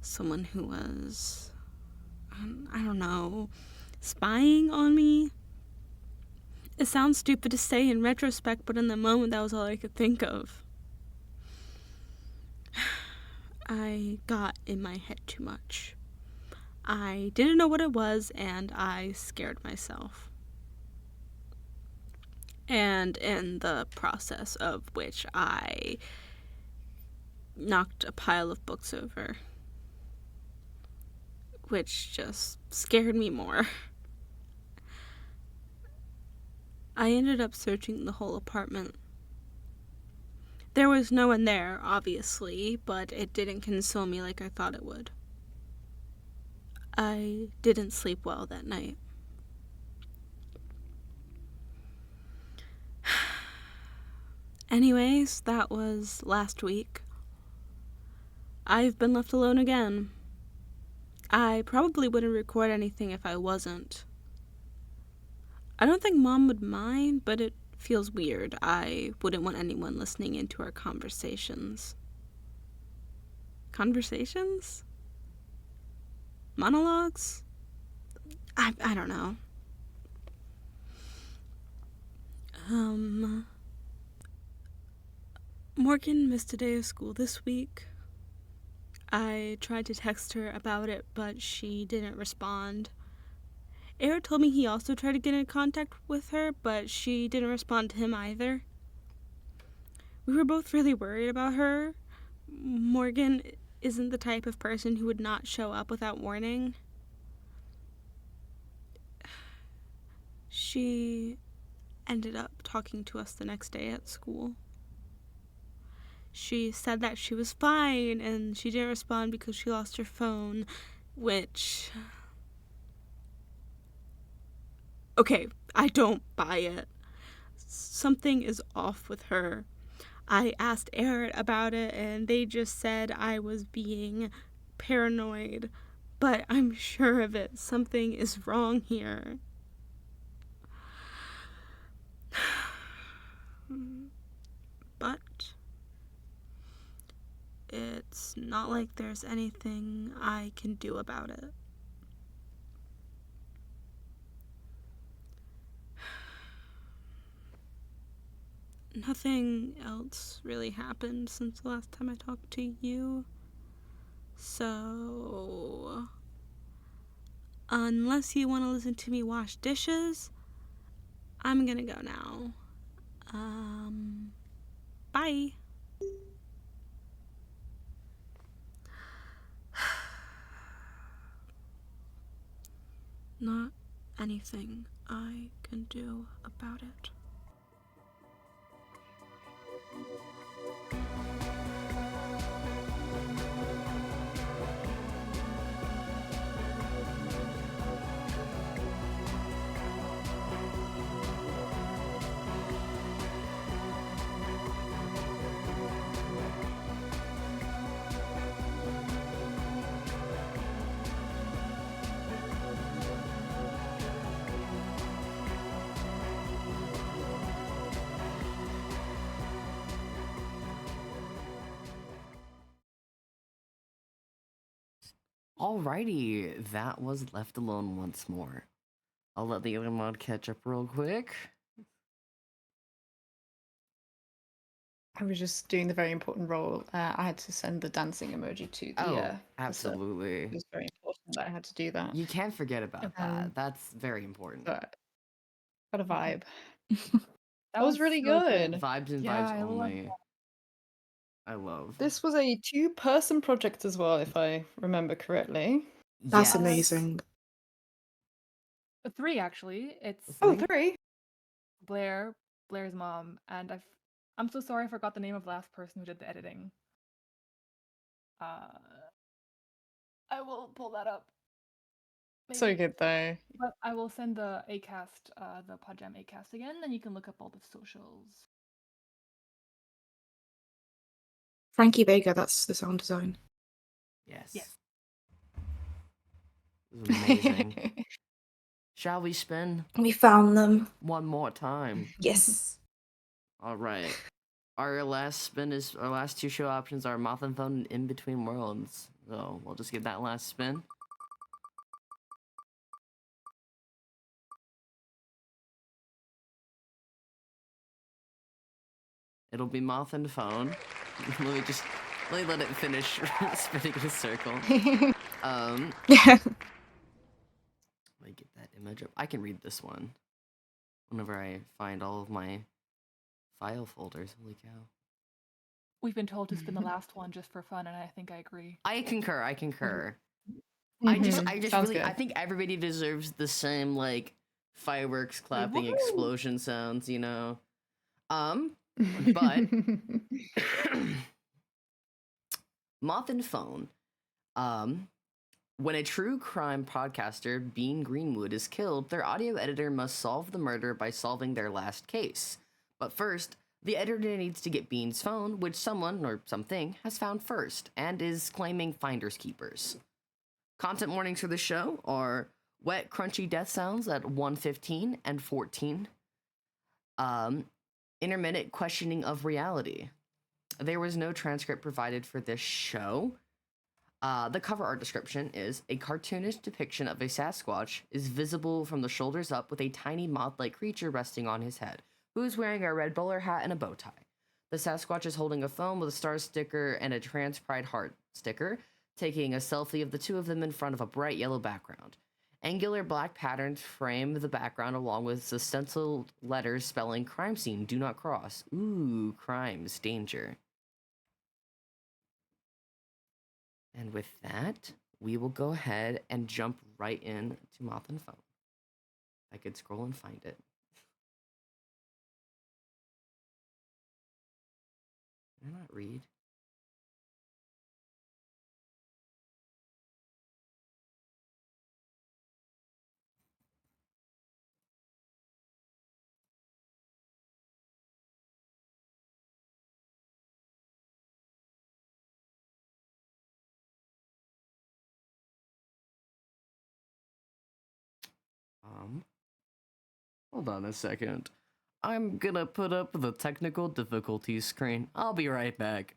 [SPEAKER 21] Someone who was, I don't know, spying on me. It sounds stupid to say in retrospect, but in the moment that was all I could think of. I got in my head too much. I didn't know what it was, and I scared myself. And in the process of which I knocked a pile of books over, which just scared me more. I ended up searching the whole apartment. There was no one there, obviously, but it didn't console me like I thought it would. I didn't sleep well that night. Anyways, that was last week. I've been left alone again. I probably wouldn't record anything if I wasn't. I don't think Mom would mind, but it feels weird. I wouldn't want anyone listening into our conversations. Conversations? Monologues? I don't know. Morgan missed a day of school this week. I tried to text her about it, but she didn't respond. Eric told me he also tried to get in contact with her, but she didn't respond to him either. We were both really worried about her. Morgan isn't the type of person who would not show up without warning. She ended up talking to us the next day at school. She said that she was fine, and she didn't respond because she lost her phone, which... Okay, I don't buy it. Something is off with her. I asked Eric about it, and they just said I was being paranoid, but I'm sure of it. Something is wrong here. But it's not like there's anything I can do about it. Nothing else really happened since the last time I talked to you. So, unless you want to listen to me wash dishes, I'm gonna go now. Bye. Not anything I can do about it.
[SPEAKER 1] Alrighty, that was Left Alone Once More. I'll let the other mod catch up real quick.
[SPEAKER 3] I was just doing the very important role. I had to send the dancing emoji to the.
[SPEAKER 1] Absolutely.
[SPEAKER 3] It was very important that I had to do that.
[SPEAKER 1] You can't forget about that. That's very important.
[SPEAKER 3] Got a vibe.
[SPEAKER 2] That
[SPEAKER 3] was really
[SPEAKER 2] so
[SPEAKER 3] good.
[SPEAKER 1] Vibes and
[SPEAKER 2] Yeah,
[SPEAKER 1] vibes
[SPEAKER 2] I love
[SPEAKER 1] only.
[SPEAKER 2] that.
[SPEAKER 1] I love.
[SPEAKER 3] This was a 2-person project as well, if I remember correctly.
[SPEAKER 20] That's amazing.
[SPEAKER 2] 3 actually. It's
[SPEAKER 3] 3.
[SPEAKER 2] Blair's mom, and I'm so sorry I forgot the name of the last person who did the editing. I will pull that up.
[SPEAKER 3] So
[SPEAKER 2] Maybe.
[SPEAKER 3] good though.
[SPEAKER 2] But I will send the Acast, the Podjam Acast again, then you can look up all the socials.
[SPEAKER 20] Frankie Vega, that's the sound design.
[SPEAKER 1] Yes.
[SPEAKER 2] Yes.
[SPEAKER 1] This is amazing. Shall we spin?
[SPEAKER 20] We found them.
[SPEAKER 1] One more time.
[SPEAKER 20] Yes.
[SPEAKER 1] All right. Our last two show options are Moth and Phone and In Between Worlds. So we'll just give that last spin. It'll be Moth and Phone. let me let it finish spinning in a circle. Let me get that image up. I can read this one whenever I find all of my file folders. Holy cow.
[SPEAKER 2] We've been told to spin the last one just for fun, and I think I agree.
[SPEAKER 1] I concur. I just
[SPEAKER 3] Sounds
[SPEAKER 1] really, I
[SPEAKER 3] good.
[SPEAKER 1] think everybody deserves the same, like, fireworks, clapping, explosion sounds, you know? But Moth and Phone. When a true crime podcaster, Bean Greenwood, is killed, their audio editor must solve the murder by solving their last case. But first, the editor needs to get Bean's phone, which someone, or something, has found first, and is claiming finders keepers. Content warnings for the show are wet, crunchy death sounds at 1:15 and 14. Intermittent questioning of reality. There was no transcript provided for this show. The cover art description is a cartoonish depiction of a Sasquatch is visible from the shoulders up with a tiny moth-like creature resting on his head, who is wearing a red bowler hat and a bow tie. The Sasquatch is holding a phone with a star sticker and a trans pride heart sticker, taking a selfie of the two of them in front of a bright yellow background. Angular black patterns frame the background along with the stenciled letters spelling crime scene, do not cross. Ooh, crimes, danger. And with that, we will go ahead and jump right in to Moth and Phone. I could scroll and find it. Can I not read? Hold on a second. I'm gonna put up the technical difficulties screen. I'll be right back.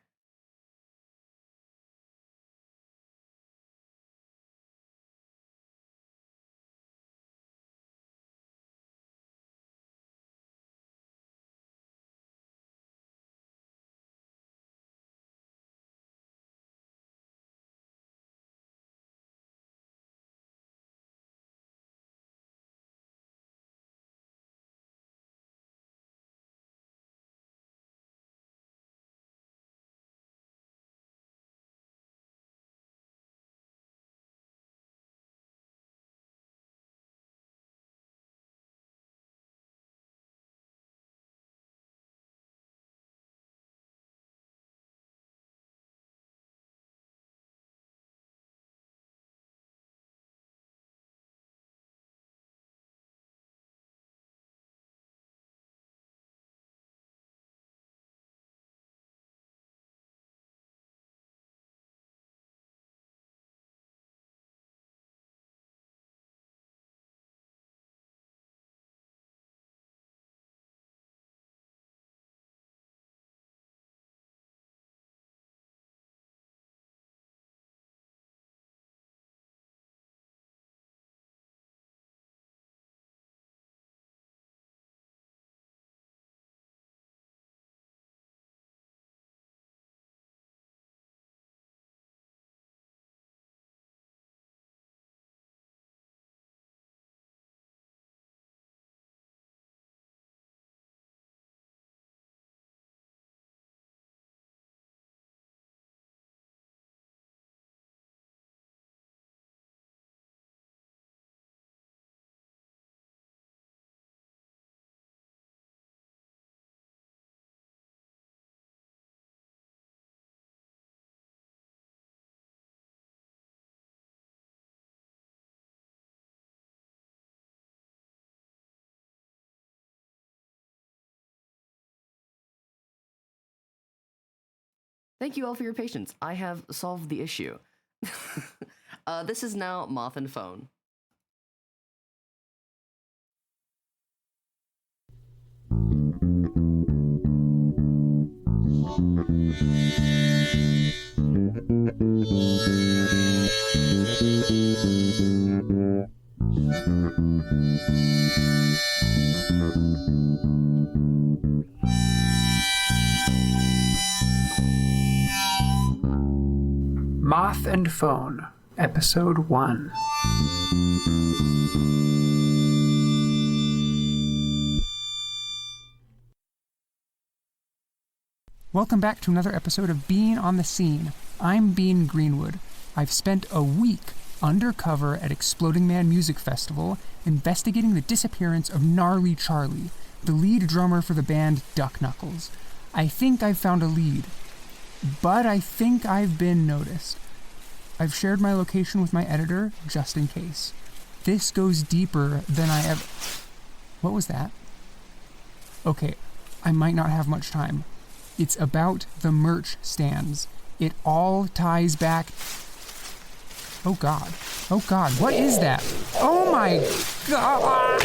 [SPEAKER 1] Thank you all for your patience. I have solved the issue. This is now Moth and Phone.
[SPEAKER 4] Moth and Phone, Episode 1. Welcome back to another episode of Bean on the Scene. I'm Bean Greenwood. I've spent a week undercover at Exploding Man Music Festival investigating the disappearance of Gnarly Charlie, the lead drummer for the band Duck Knuckles. I think I've found a lead, but I think I've been noticed. I've shared my location with my editor, just in case. This goes deeper than I ever... What was that? Okay, I might not have much time. It's about the merch stands. It all ties back... Oh God, what is that? Oh my God!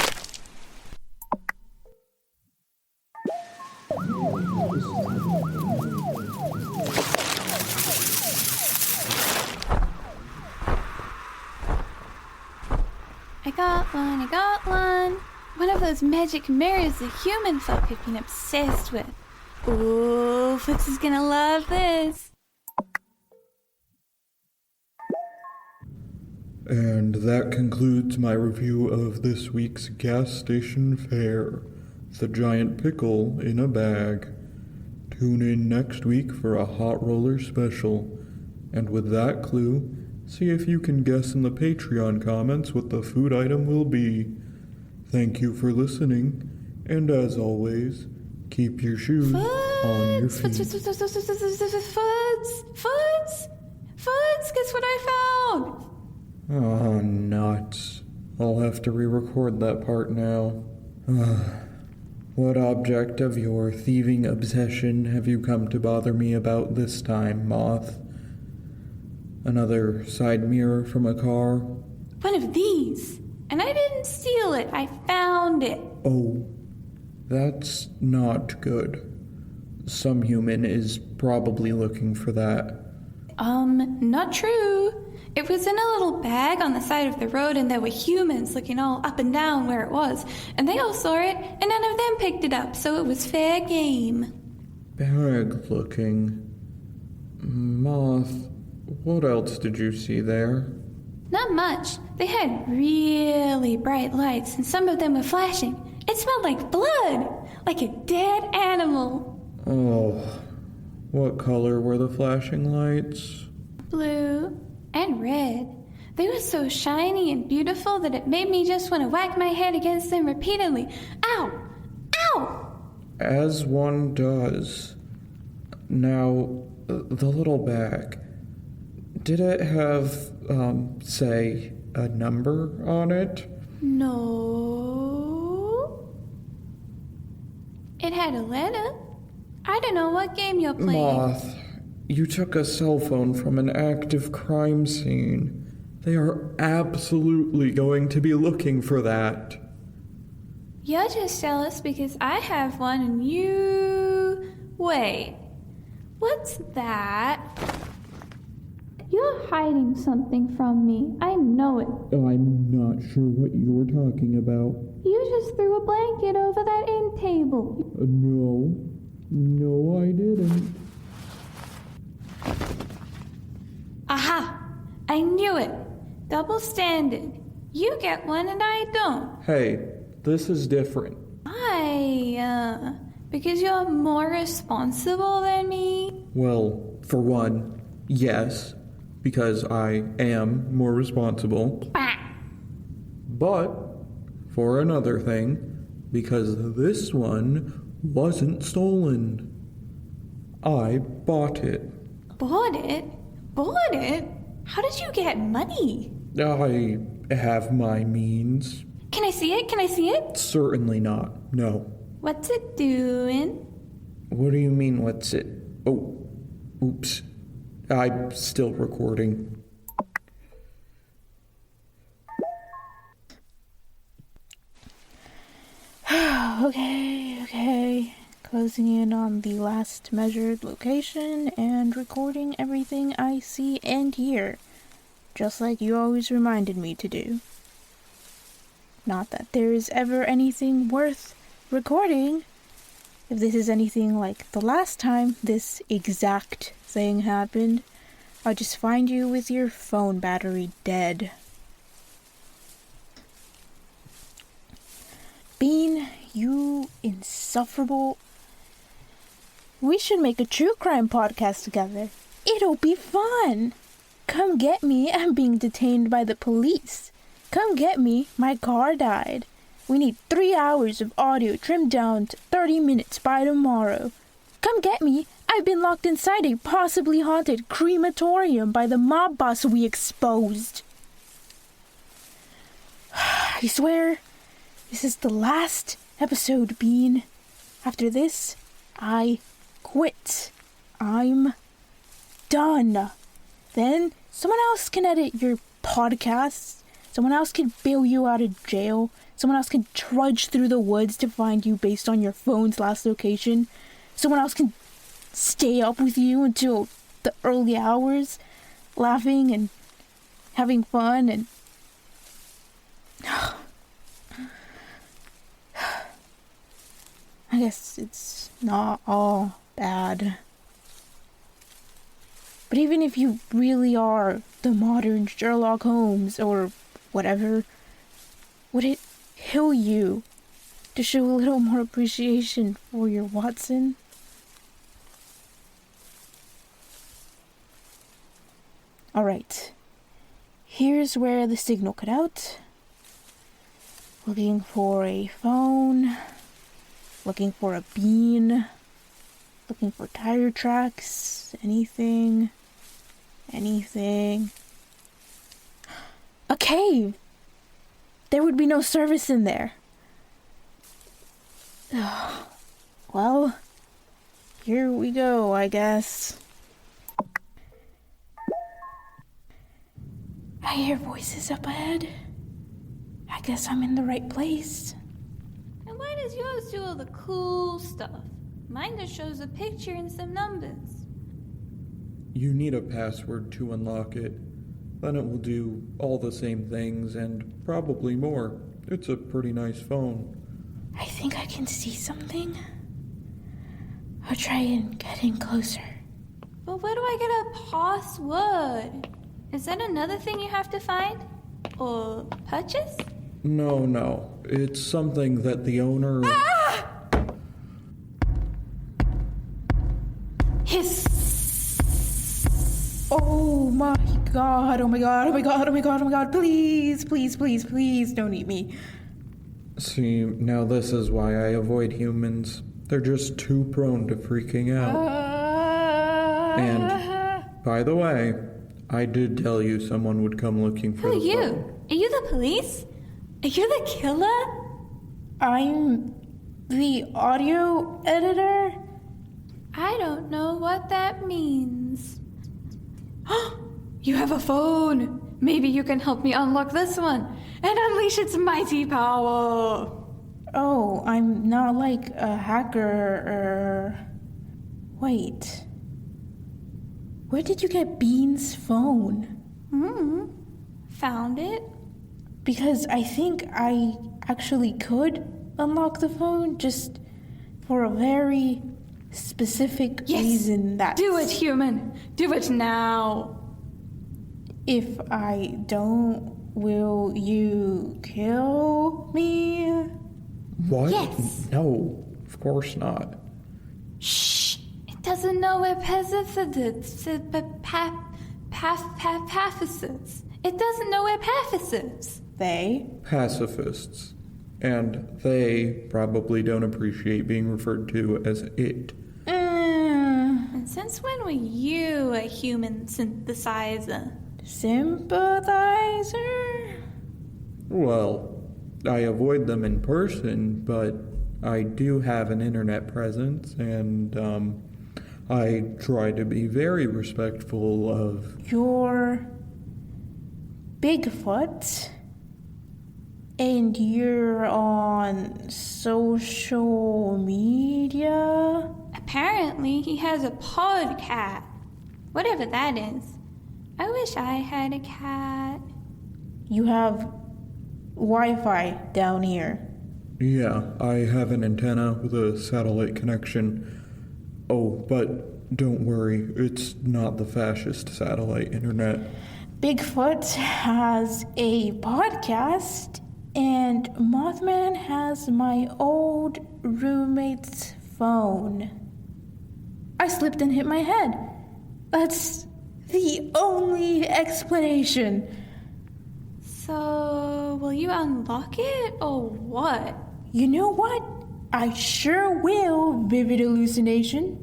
[SPEAKER 7] I got one. One of those magic mirrors the human folk have been obsessed with. Ooh, Foots is gonna love this.
[SPEAKER 23] And that concludes my review of this week's gas station fare, the giant pickle in a bag. Tune in next week for a hot roller special. And with that clue, see if you can guess in the Patreon comments what the food item will be. Thank you for listening, and as always, keep your shoes on your feet.
[SPEAKER 7] Foots, guess what I found?
[SPEAKER 23] Oh, nuts. I'll have to re-record that part now. What object of your thieving obsession have you come to bother me about this time, Moth? Another side mirror from a car?
[SPEAKER 7] One of these. And I didn't steal it. I found it.
[SPEAKER 23] Oh, that's not good. Some human is probably looking for that.
[SPEAKER 7] Not true. It was in a little bag on the side of the road, and there were humans looking all up and down where it was. And they all saw it, and none of them picked it up, so it was fair game.
[SPEAKER 23] Bag looking. Moth, what else did you see there?
[SPEAKER 7] Not much. They had really bright lights, and some of them were flashing. It smelled like blood, like a dead animal.
[SPEAKER 23] Oh, what color were the flashing lights?
[SPEAKER 7] Blue and red. They were so shiny and beautiful that it made me just want to whack my head against them repeatedly. Ow! Ow!
[SPEAKER 23] As one does. Now, the little bag. Did it have, say, a number on it?
[SPEAKER 7] No. It had a letter. I don't know what game you're playing.
[SPEAKER 23] Moth, you took a cell phone from an active crime scene. They are absolutely going to be looking for that.
[SPEAKER 7] You're just jealous because I have one and you... Wait. What's that? You're hiding something from me. I know it.
[SPEAKER 23] I'm not sure what you're talking about.
[SPEAKER 7] You just threw a blanket over that end table.
[SPEAKER 23] No, I didn't.
[SPEAKER 7] Aha! I knew it. Double standard. You get one and I don't.
[SPEAKER 23] Hey, this is different.
[SPEAKER 7] Because you're more responsible than me?
[SPEAKER 23] Well, for one, yes, because I am more responsible. But, for another thing, because this one wasn't stolen. I bought it.
[SPEAKER 7] Bought it? Bought it? How did you get money?
[SPEAKER 23] I have my means.
[SPEAKER 7] Can I see it? Can I see it?
[SPEAKER 23] Certainly not. No.
[SPEAKER 7] What's it doing?
[SPEAKER 23] What do you mean, what's it? Oh, Oops. I'm still recording.
[SPEAKER 5] Okay. Closing in on the last measured location and recording everything I see and hear, just like you always reminded me to do. Not that there is ever anything worth recording. If this is anything like the last time this exact thing happened, I'll just find you with your phone battery dead. Bean, you insufferable. We should make a true crime podcast together. It'll be fun. Come get me. I'm being detained by the police. Come get me. My car died. We need 3 hours of audio trimmed down to 30 minutes by tomorrow. Come get me. I've been locked inside a possibly haunted crematorium by the mob boss we exposed. I swear, this is the last episode, Bean. After this, I quit. I'm done. Then someone else can edit your podcasts. Someone else can bail you out of jail. Someone else can trudge through the woods to find you based on your phone's last location. Someone else can stay up with you until the early hours, laughing and having fun and... I guess it's not all bad. But even if you really are the modern Sherlock Holmes or whatever, would it kill you to show a little more appreciation for your Watson? Alright, here's where the signal cut out. Looking for a phone, looking for a bean, looking for tire tracks, anything. A cave! There would be no service in there. Well, here we go, I guess. I hear voices up ahead. I guess I'm in the right place.
[SPEAKER 7] And why does yours do all the cool stuff? Mine just shows a picture and some numbers.
[SPEAKER 23] You need a password to unlock it. Then it will do all the same things and probably more. It's a pretty nice phone.
[SPEAKER 5] I think I can see something. I'll try and get in closer.
[SPEAKER 7] But where do I get a password? Is that another thing you have to find? Or purchase?
[SPEAKER 23] No. It's something that the owner...
[SPEAKER 7] Ah! Hiss!
[SPEAKER 5] Oh my god, please don't eat me.
[SPEAKER 23] See, now this is why I avoid humans. They're just too prone to freaking out. And, by the way, I did tell you someone would come looking for the phone.
[SPEAKER 7] Who are you? Are you the police? Are you the killer?
[SPEAKER 5] I'm the audio editor.
[SPEAKER 7] I don't know what that means. You have a phone. Maybe you can help me unlock this one and unleash its mighty power.
[SPEAKER 5] Oh, I'm not like a hacker. Wait. Where did you get Bean's phone?
[SPEAKER 7] Found it.
[SPEAKER 5] Because I think I actually could unlock the phone just for a very specific reason.
[SPEAKER 7] Do it, human. Do it now.
[SPEAKER 5] If I don't, will you kill me?
[SPEAKER 23] What?
[SPEAKER 7] Yes.
[SPEAKER 23] No, of course not.
[SPEAKER 7] Shh. It doesn't know where pacifists. It doesn't know where pacifists.
[SPEAKER 5] They?
[SPEAKER 23] Pacifists. And they probably don't appreciate being referred to as it.
[SPEAKER 7] And since when were you a human synthesizer?
[SPEAKER 5] Sympathizer?
[SPEAKER 23] Well, I avoid them in person, but I do have an internet presence, and I try to be very respectful of...
[SPEAKER 5] You're Bigfoot, and you're on social media?
[SPEAKER 7] Apparently, he has a podcast. Whatever that is. I wish I had a cat.
[SPEAKER 5] You have Wi-Fi down here.
[SPEAKER 23] Yeah, I have an antenna with a satellite connection. Oh, but don't worry, it's not the fascist satellite internet.
[SPEAKER 5] Bigfoot has a podcast, and Mothman has my old roommate's phone. I slipped and hit my head. That's the only explanation.
[SPEAKER 7] So, will you unlock it, or what?
[SPEAKER 5] You know what? I sure will, vivid hallucination.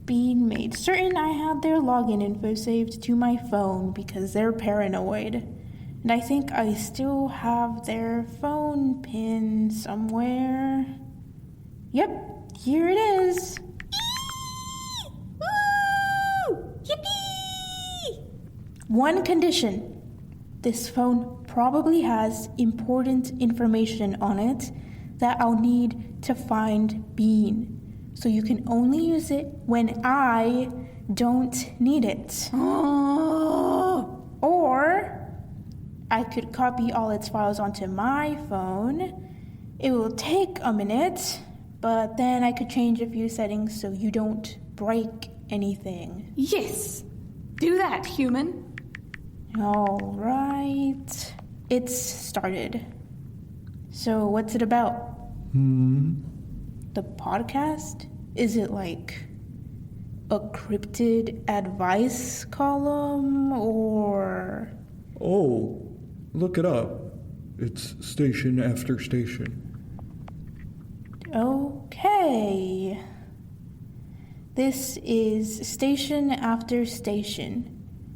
[SPEAKER 5] Bean made certain I had their login info saved to my phone because they're paranoid. And I think I still have their phone pin somewhere. Yep, here it is.
[SPEAKER 7] Woo! Yippee!
[SPEAKER 5] One condition. This phone probably has important information on it that I'll need to find Bean. So you can only use it when I don't need it. Or I could copy all its files onto my phone. It will take a minute, but then I could change a few settings so you don't break anything.
[SPEAKER 7] Yes! Do that, human.
[SPEAKER 5] All right. It's started. So what's it about? The podcast? Is it like a cryptid advice column or...
[SPEAKER 23] Oh, look it up. It's station after station.
[SPEAKER 5] Okay. This is station after station.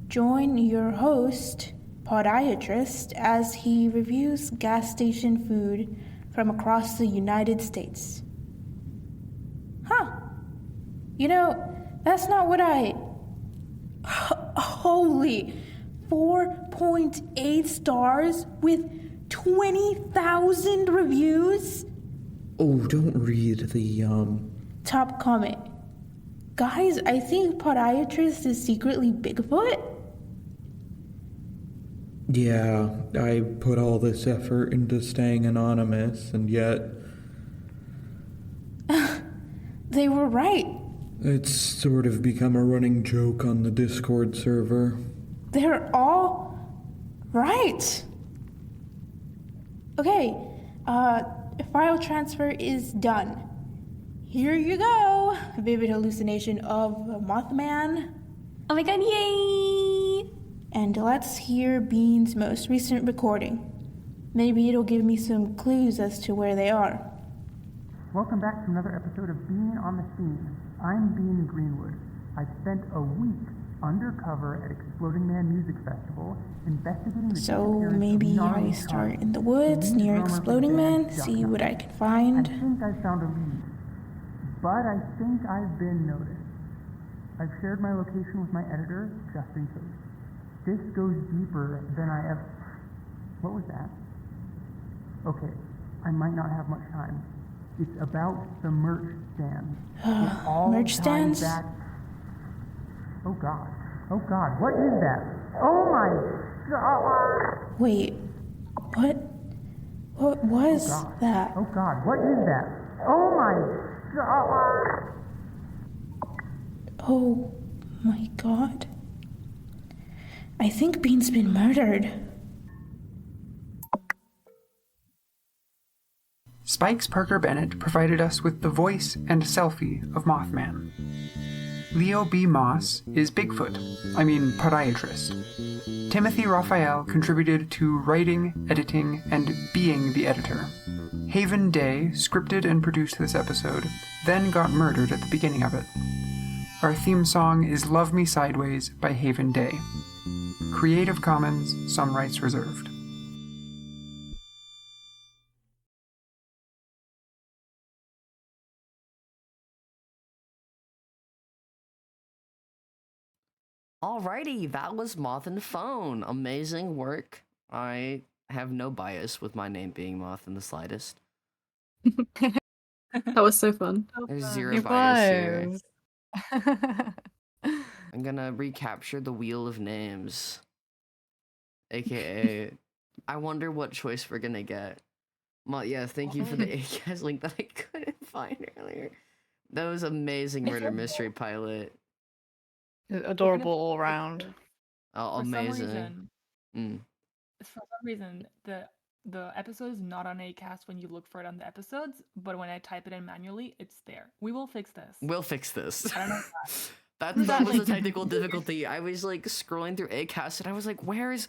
[SPEAKER 5] Join your host, podiatrist, as he reviews gas station food from across the United States. Huh. You know, that's not what I... Holy 4.8 stars with 20,000 reviews?
[SPEAKER 23] Oh, don't read the,
[SPEAKER 5] Top comment. Guys, I think podiatrist is secretly Bigfoot?
[SPEAKER 23] Yeah, I put all this effort into staying anonymous, and yet...
[SPEAKER 5] They were right.
[SPEAKER 23] It's sort of become a running joke on the Discord server.
[SPEAKER 5] They're all right. Okay, file transfer is done. Here you go. Vivid hallucination of Mothman.
[SPEAKER 7] Oh my god, yay!
[SPEAKER 5] And let's hear Bean's most recent recording. Maybe it'll give me some clues as to where they are.
[SPEAKER 4] Welcome back to another episode of Being on the Scene. I'm Bean Greenwood. I've spent a week undercover at Exploding Man Music Festival investigating the
[SPEAKER 5] So maybe I start in the woods near Exploding Man, see what I can find.
[SPEAKER 4] I think I found a lead, but I think I've been noticed. I've shared my location with my editor, just in case. This goes deeper than I ever... What was that? Okay, I might not have much time. It's about the merch stand. It all
[SPEAKER 5] Merch stands?
[SPEAKER 4] ties back... Oh god, what is that? Oh my god!
[SPEAKER 5] Wait, what was that?
[SPEAKER 4] Oh god, what is that? Oh my god!
[SPEAKER 5] Oh my god. I think Bean's been murdered.
[SPEAKER 4] Spikes Parker Bennett provided us with the voice and selfie of Mothman. Leo B. Moss is Bigfoot, podiatrist. Timothy Raphael contributed to writing, editing, and being the editor. Haven Day scripted and produced this episode, then got murdered at the beginning of it. Our theme song is Love Me Sideways by Haven Day. Creative Commons, some rights reserved.
[SPEAKER 1] Alrighty, that was Moth and Phone. Amazing work. I have no bias with my name being Moth in the slightest.
[SPEAKER 20] That was so fun.
[SPEAKER 1] There's zero
[SPEAKER 3] It
[SPEAKER 1] bias here.
[SPEAKER 3] was.
[SPEAKER 1] I'm gonna recapture the Wheel of Names. AKA, I wonder what choice we're gonna get. Yeah, thank you for the ACAS link that I couldn't find earlier. That was amazing murder mystery pilot.
[SPEAKER 3] Adorable all round.
[SPEAKER 1] Oh,
[SPEAKER 2] For some
[SPEAKER 1] amazing.
[SPEAKER 2] reason, for some reason, the episode is not on Acast when you look for it on the episodes, but when I type it in manually, it's there. We will fix this.
[SPEAKER 1] We'll fix this.
[SPEAKER 2] I don't know
[SPEAKER 1] That was a technical difficulty. I was like scrolling through Acast and I was like, where is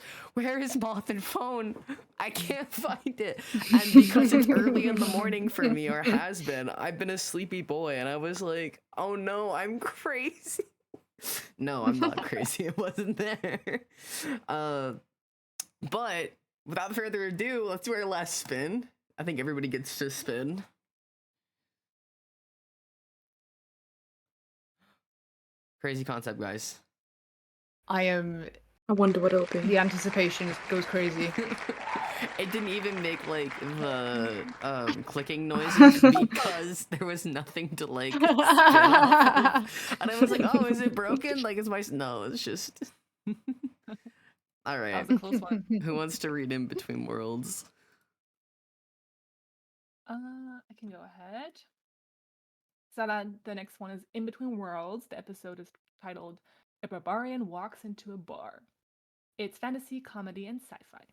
[SPEAKER 1] Moth and Phone? I can't find it. And because it's early in the morning for me, or has been, I've been a sleepy boy, and I was like, oh no, I'm crazy. No, I'm not crazy. It wasn't there. But without further ado, let's do our last spin. I think everybody gets to spin. Crazy concept, guys.
[SPEAKER 3] I
[SPEAKER 20] wonder what it'll be.
[SPEAKER 3] The anticipation goes crazy.
[SPEAKER 1] It didn't even make like the clicking noises because there was nothing to like spin off of. And I was like, oh, is it broken? Like, is my no? It's just. All right.
[SPEAKER 2] That was a close one.
[SPEAKER 1] Who wants to read In Between Worlds?
[SPEAKER 2] I can go ahead. So the next one is In Between Worlds. The episode is titled A Barbarian Walks into a Bar. It's fantasy, comedy, and sci-fi.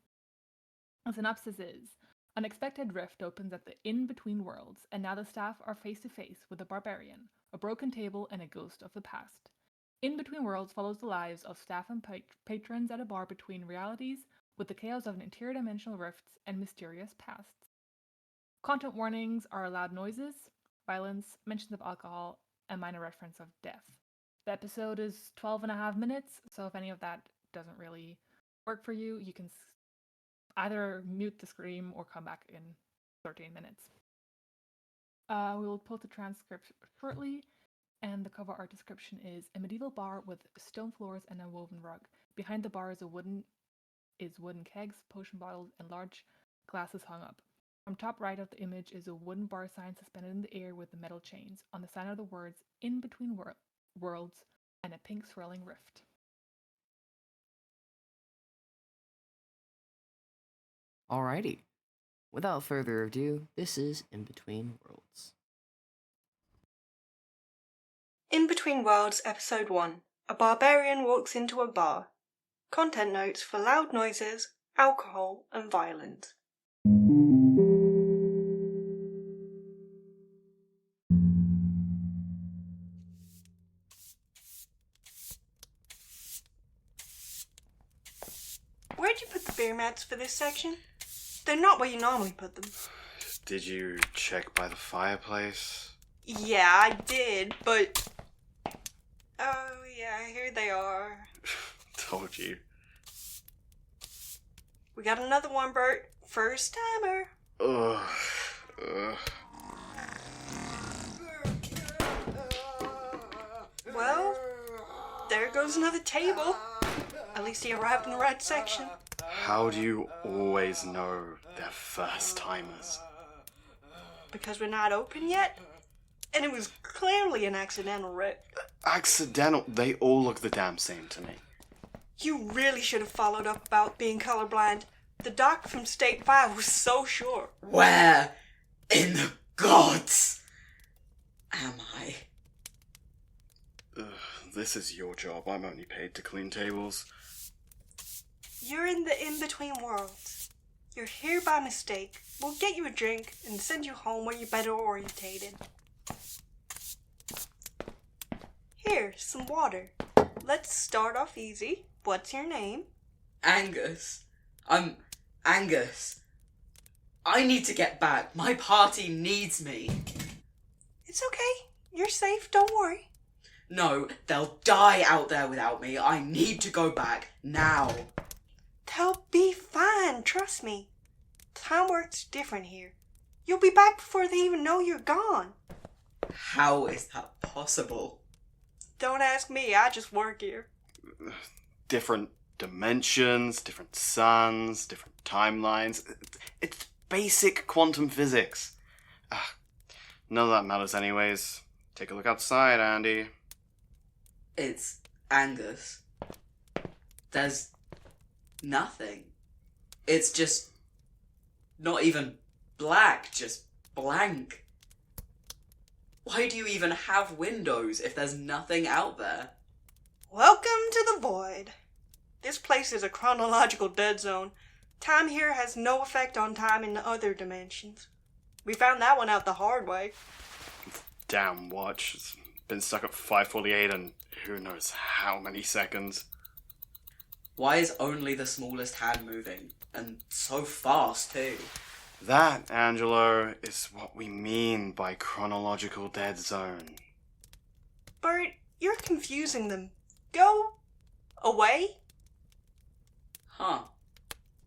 [SPEAKER 2] The synopsis is, unexpected rift opens at the In Between Worlds, and now the staff are face to face with a barbarian, a broken table, and a ghost of the past. In Between Worlds follows the lives of staff and patrons at a bar between realities, with the chaos of interdimensional rifts and mysterious pasts. Content warnings are loud noises, violence, mentions of alcohol, and minor reference of death. The episode is 12.5 minutes, so if any of that doesn't really work for you, you can either mute the scream or come back in 13 minutes. We will post the transcript shortly, and the cover art description is a medieval bar with stone floors and a woven rug. Behind the bar is wooden kegs, potion bottles, and large glasses hung up. From top right of the image is a wooden bar sign suspended in the air with the metal chains. On the sign are the words In Between Worlds and a pink swirling rift.
[SPEAKER 1] Alrighty. Without further ado, this is In Between Worlds.
[SPEAKER 6] In Between Worlds, Episode 1. A barbarian walks into a bar. Content notes for loud noises, alcohol, and violence. Where'd you put the beer mats for this section? They're not where you normally put them.
[SPEAKER 9] Did you check by the fireplace?
[SPEAKER 6] Yeah, I did, but... Oh, yeah, here they are.
[SPEAKER 9] Told you.
[SPEAKER 6] We got another one, Bert. First timer.
[SPEAKER 9] Ugh.
[SPEAKER 6] Well, there goes another table. At least he arrived in the right section.
[SPEAKER 9] How do you always know they're first timers?
[SPEAKER 6] Because we're not open yet? And it was clearly an accidental rip.
[SPEAKER 9] Accidental? They all look the damn same to me.
[SPEAKER 6] You really should have followed up about being colorblind. The doc from State Fire was so sure.
[SPEAKER 10] Where in the gods am I?
[SPEAKER 9] This is your job. I'm only paid to clean tables.
[SPEAKER 6] You're in the in-between worlds. You're here by mistake. We'll get you a drink and send you home where you're better orientated. Here, some water. Let's start off easy. What's your name?
[SPEAKER 10] Angus. I'm Angus. I need to get back. My party needs me.
[SPEAKER 6] It's okay. You're safe, don't worry.
[SPEAKER 10] No, they'll die out there without me. I need to go back now.
[SPEAKER 6] They'll be fine, trust me. Time works different here. You'll be back before they even know you're gone.
[SPEAKER 10] How is that possible?
[SPEAKER 6] Don't ask me, I just work here.
[SPEAKER 9] different dimensions, different suns, different timelines. It's basic quantum physics. None of that matters anyways. Take a look outside, Andy.
[SPEAKER 10] It's Angus. There's nothing. It's just not even black, just blank. Why do you even have windows if there's nothing out there?
[SPEAKER 6] Welcome to the void. This place is a chronological dead zone. Time here has no effect on time in the other dimensions. We found that one out the hard way.
[SPEAKER 9] Damn watch. It's been stuck at 5:48 and who knows how many seconds.
[SPEAKER 10] Why is only the smallest hand moving? And so fast, too.
[SPEAKER 9] That, Angelo, is what we mean by chronological dead zone.
[SPEAKER 6] Bert, you're confusing them. Go away?
[SPEAKER 10] Huh.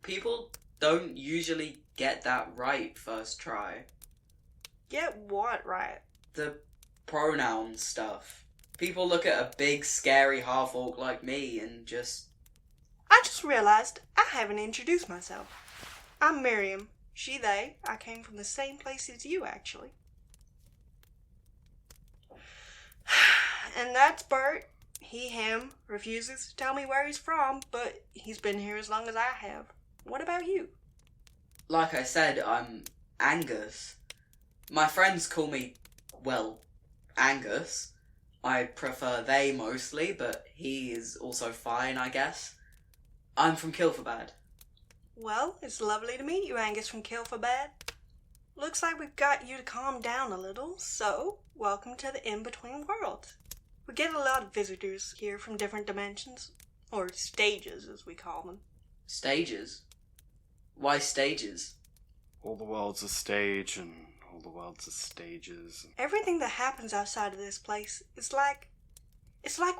[SPEAKER 10] People don't usually get that right first try.
[SPEAKER 6] Get what right?
[SPEAKER 10] The pronoun stuff. People look at a big, scary half-orc like me and just...
[SPEAKER 6] I just realized I haven't introduced myself. I'm Miriam. She, they. I came from the same place as you, actually. And that's Bert. He, him, refuses to tell me where he's from, but he's been here as long as I have. What about you?
[SPEAKER 10] Like I said, I'm Angus. My friends call me, well, Angus. I prefer they mostly, but he is also fine, I guess. I'm from Kilfabad.
[SPEAKER 6] Well, it's lovely to meet you, Angus from Kilfabad. Looks like we've got you to calm down a little, so welcome to the In-Between Worlds. We get a lot of visitors here from different dimensions, or stages as we call them.
[SPEAKER 10] Stages? Why stages?
[SPEAKER 9] All the world's a stage, and all the world's are stages.
[SPEAKER 6] Everything that happens outside of this place is like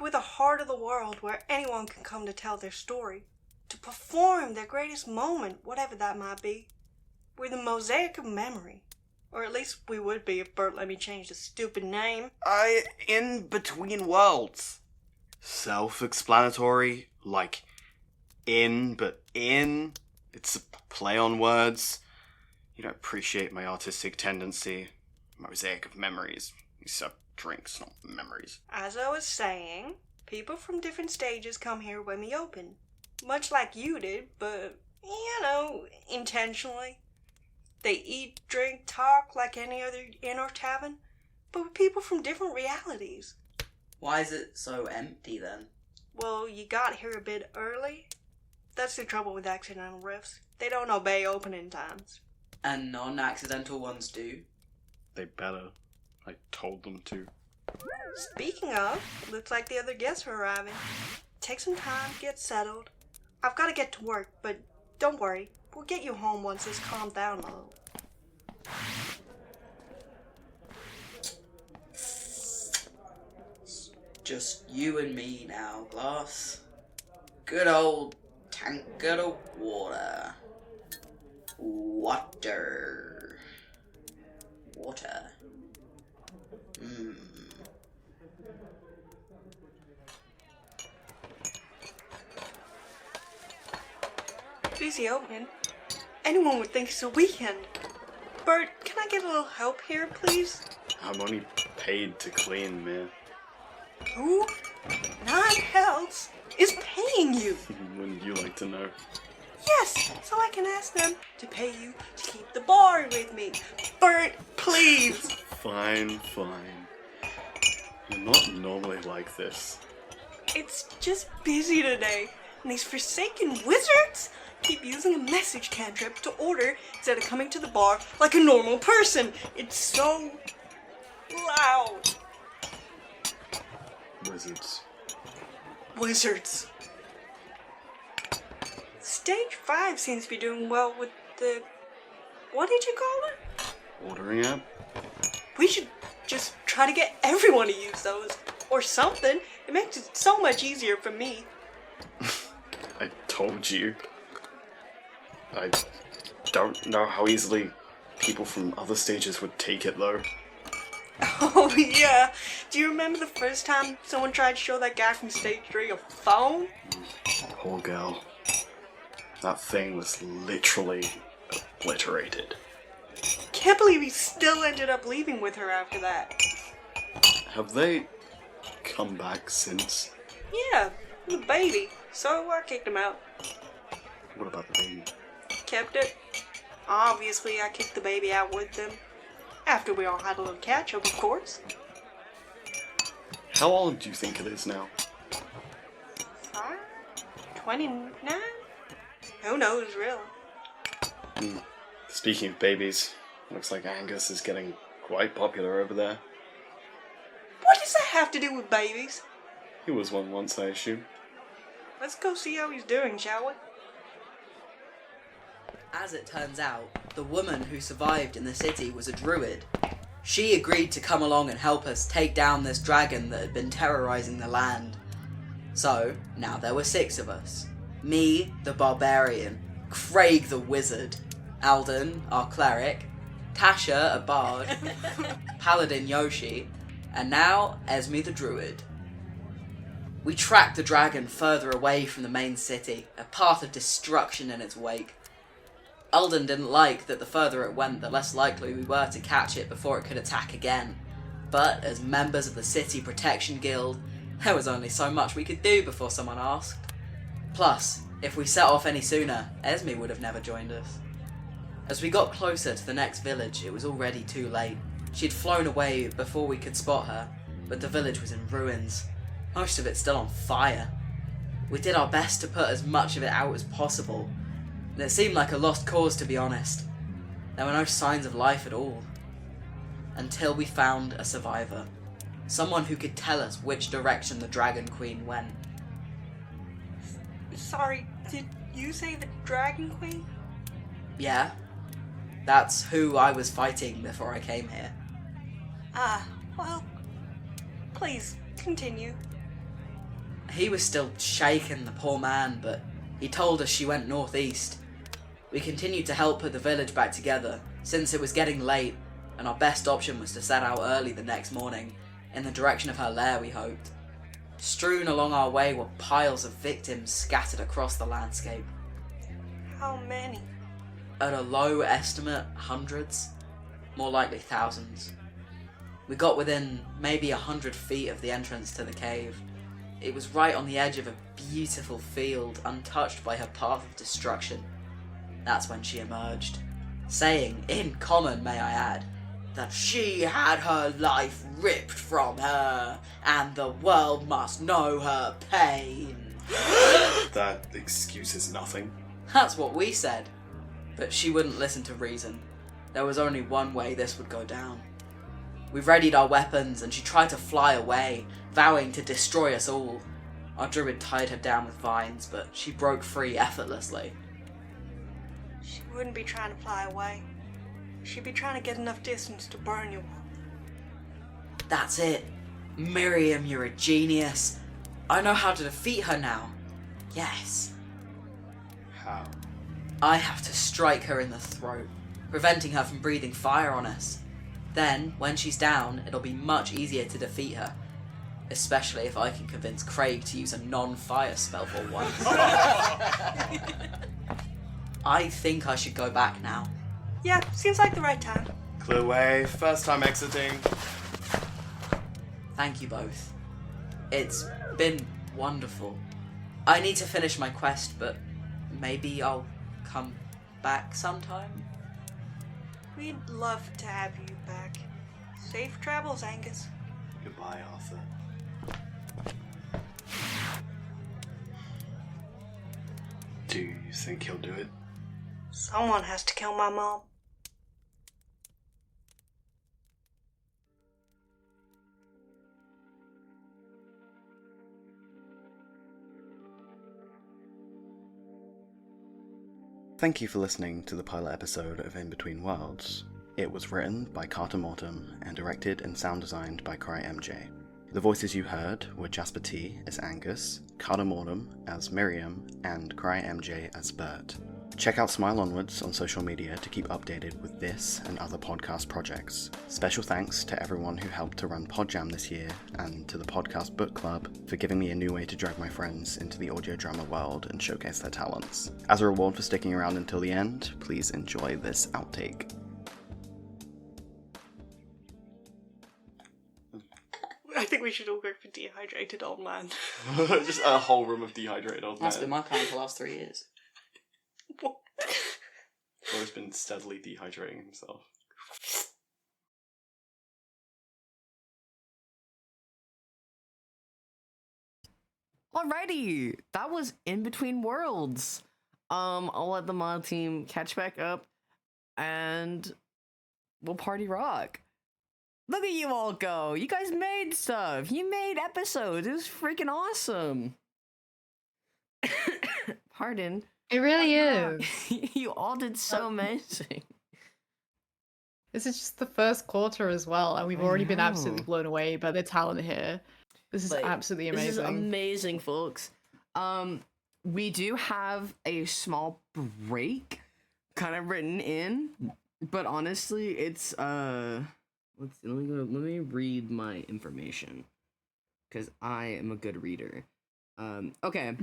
[SPEAKER 6] we're the heart of the world where anyone can come to tell their story, to perform their greatest moment, whatever that might be. We're the mosaic of memory. Or at least we would be if Bert let me change the stupid name.
[SPEAKER 9] In between worlds. Self-explanatory, like in, but in. It's a play on words. You don't appreciate my artistic tendency. Mosaic of memories. You serve drinks, not memories.
[SPEAKER 6] As I was saying, people from different stages come here when we open. Much like you did, but, intentionally. They eat, drink, talk like any other inn or tavern, but with people from different realities.
[SPEAKER 10] Why is it so empty then?
[SPEAKER 6] Well, you got here a bit early. That's the trouble with accidental rifts. They don't obey opening times.
[SPEAKER 10] And non-accidental ones do?
[SPEAKER 9] They better. I told them to.
[SPEAKER 6] Speaking of, looks like the other guests are arriving. Take some time, get settled. I've got to get to work, but don't worry. We'll get you home once it's calmed down a little.
[SPEAKER 10] Just you and me now, Glass. Good old tankard of water. Water.
[SPEAKER 6] Busy opening. Anyone would think it's a weekend. Bert, can I get a little help here, please?
[SPEAKER 9] I'm only paid to clean, man.
[SPEAKER 6] Who? 9 hells is paying you.
[SPEAKER 9] Wouldn't you like to know?
[SPEAKER 6] Yes, so I can ask them to pay you to keep the bar with me. Bert, please.
[SPEAKER 9] Fine. You're not normally like this.
[SPEAKER 6] It's just busy today, and these forsaken wizards keep using a message cantrip to order instead of coming to the bar like a normal person. It's so loud. Wizards. Stage 5 seems to be doing well with the... What did you call it?
[SPEAKER 9] Ordering app?
[SPEAKER 6] We should just try to get everyone to use those. Or something. It makes it so much easier for me.
[SPEAKER 9] I told you. I don't know how easily people from other stages would take it, though.
[SPEAKER 6] Oh, yeah. Do you remember the first time someone tried to show that guy from stage 3 a phone?
[SPEAKER 9] Poor girl. That thing was literally obliterated.
[SPEAKER 6] Can't believe he still ended up leaving with her after that.
[SPEAKER 9] Have they come back since?
[SPEAKER 6] Yeah, the baby. So I kicked him out.
[SPEAKER 9] What about the baby?
[SPEAKER 6] Kept it. Obviously, I kicked the baby out with them. After we all had a little catch-up, of course.
[SPEAKER 9] How old do you think it is now?
[SPEAKER 6] 29? Who knows, really?
[SPEAKER 9] Speaking of babies, looks like Angus is getting quite popular over there.
[SPEAKER 6] What does that have to do with babies?
[SPEAKER 9] He was one once, I assume.
[SPEAKER 6] Let's go see how he's doing, shall we?
[SPEAKER 10] As it turns out, the woman who survived in the city was a druid. She agreed to come along and help us take down this dragon that had been terrorizing the land. So, now there were 6 of us. Me, the barbarian, Craig the wizard, Alden, our cleric, Tasha, a bard, Paladin Yoshi, and now Esme the druid. We tracked the dragon further away from the main city, a path of destruction in its wake. Alden didn't like that the further it went, the less likely we were to catch it before it could attack again. But as members of the City Protection Guild, there was only so much we could do before someone asked. Plus, if we set off any sooner, Esme would have never joined us. As we got closer to the next village, it was already too late. She'd flown away before we could spot her, but the village was in ruins, most of it still on fire. We did our best to put as much of it out as possible, and it seemed like a lost cause, to be honest. There were no signs of life at all. Until we found a survivor. Someone who could tell us which direction the Dragon Queen went.
[SPEAKER 6] Sorry, did you say the Dragon Queen?
[SPEAKER 10] Yeah. That's who I was fighting before I came here.
[SPEAKER 6] Well, please, continue.
[SPEAKER 10] He was still shaken, the poor man, but he told us she went northeast. We continued to help put the village back together, since it was getting late, and our best option was to set out early the next morning, in the direction of her lair, we hoped. Strewn along our way were piles of victims scattered across the landscape.
[SPEAKER 6] How many?
[SPEAKER 10] At a low estimate, hundreds, more likely thousands. We got within maybe 100 feet of the entrance to the cave. It was right on the edge of a beautiful field, untouched by her path of destruction. That's when she emerged, saying, in common may I add, that she had her life ripped from her, and the world must know her pain.
[SPEAKER 9] That excuses nothing.
[SPEAKER 10] That's what we said. But she wouldn't listen to reason. There was only one way this would go down. We readied our weapons, and she tried to fly away, vowing to destroy us all. Our druid tied her down with vines, but she broke free effortlessly.
[SPEAKER 6] She wouldn't be trying to fly away. She'd be trying to get enough distance to burn you all.
[SPEAKER 10] That's it. Miriam, you're a genius. I know how to defeat her now. Yes.
[SPEAKER 9] How?
[SPEAKER 10] I have to strike her in the throat, preventing her from breathing fire on us. Then, when she's down, it'll be much easier to defeat her. Especially if I can convince Craig to use a non-fire spell for once. I think I should go back now.
[SPEAKER 6] Yeah, seems like the right time.
[SPEAKER 9] Clear way, first time exiting.
[SPEAKER 10] Thank you both. It's been wonderful. I need to finish my quest, but maybe I'll come back sometime?
[SPEAKER 6] We'd love to have you back. Safe travels, Angus.
[SPEAKER 9] Goodbye, Arthur. Do you think he'll do it?
[SPEAKER 6] Someone has to kill my mom.
[SPEAKER 9] Thank you for listening to the pilot episode of In Between Worlds. It was written by Carter Morton and directed and sound designed by Cry MJ. The voices you heard were Jasper T as Angus, Carter Morton as Miriam, and Cry MJ as Bert. Check out Smile Onwards on social media to keep updated with this and other podcast projects. Special thanks to everyone who helped to run Podjam this year, and to the Podcast Book Club for giving me a new way to drag my friends into the audio drama world and showcase their talents. As a reward for sticking around until the end, please enjoy this outtake.
[SPEAKER 6] I think we should all go for dehydrated old man.
[SPEAKER 9] Just a whole room of dehydrated old men.
[SPEAKER 10] That's been my plan for the last 3 years.
[SPEAKER 6] What?
[SPEAKER 9] Laura's been steadily dehydrating himself.
[SPEAKER 1] Alrighty, that was In Between Worlds. I'll let the mod team catch back up, and we'll party rock. Look at you all go! You guys made stuff. You made episodes. It was freaking awesome. Pardon.
[SPEAKER 3] It really is.
[SPEAKER 1] You all did so amazing.
[SPEAKER 3] This is just the first quarter as well, and we've already been absolutely blown away by the talent here. This is absolutely amazing.
[SPEAKER 1] This is amazing, folks. We do have a small break kind of written in, but honestly, it's let me read my information, because I am a good reader. Okay.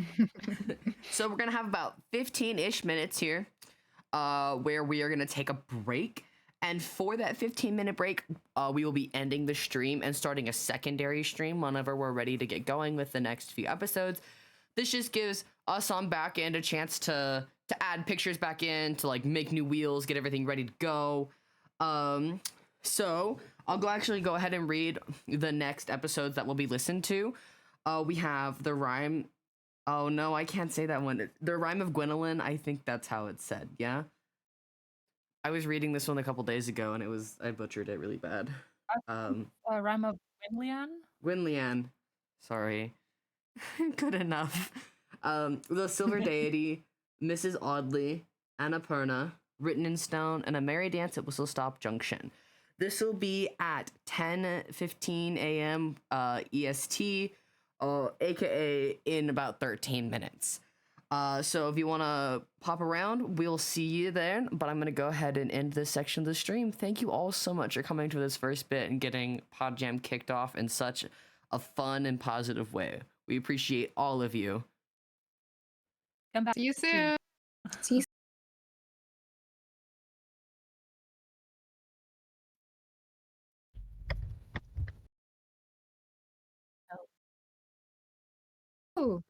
[SPEAKER 1] So we're gonna have about 15-ish minutes here, where we are gonna take a break. And for that 15-minute break, we will be ending the stream and starting a secondary stream whenever we're ready to get going with the next few episodes. This just gives us on back end a chance to add pictures back in, to like make new wheels, get everything ready to go. So I'll actually go ahead and read the next episodes that will be listened to. We have the Rime. Oh no, I can't say that one. The Rime of Gwenlian. I think that's how it's said. Yeah. I was reading this one a couple days ago, and I butchered it really bad.
[SPEAKER 2] Rime of Gwenlian.
[SPEAKER 1] Gwenlian. Sorry. Good enough. The Silver Deity, Mrs. Audley, Annapurna, Written in Stone, and A Merry Dance at Whistlestop Junction. This will be at 10:15 a.m. EST, aka in about 13 minutes. So if you want to pop around, we'll see you there. But I'm going to go ahead and end this section of the stream. Thank you all so much for coming to this first bit and getting Podjam kicked off in such a fun and positive way. We appreciate all of you.
[SPEAKER 2] Come back.
[SPEAKER 3] See you soon.
[SPEAKER 19] See you
[SPEAKER 3] Ooh.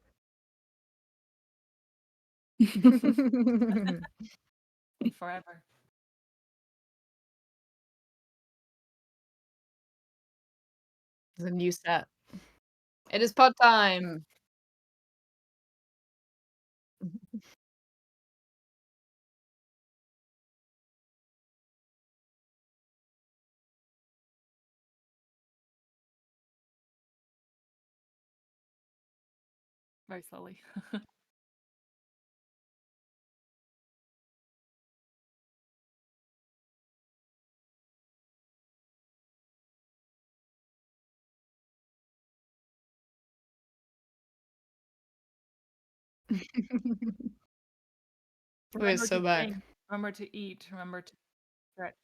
[SPEAKER 2] Forever.
[SPEAKER 3] There's a new set. It is pod time.
[SPEAKER 2] Very slowly.
[SPEAKER 3] We're so back.
[SPEAKER 2] Drink, remember to eat. Remember to stretch.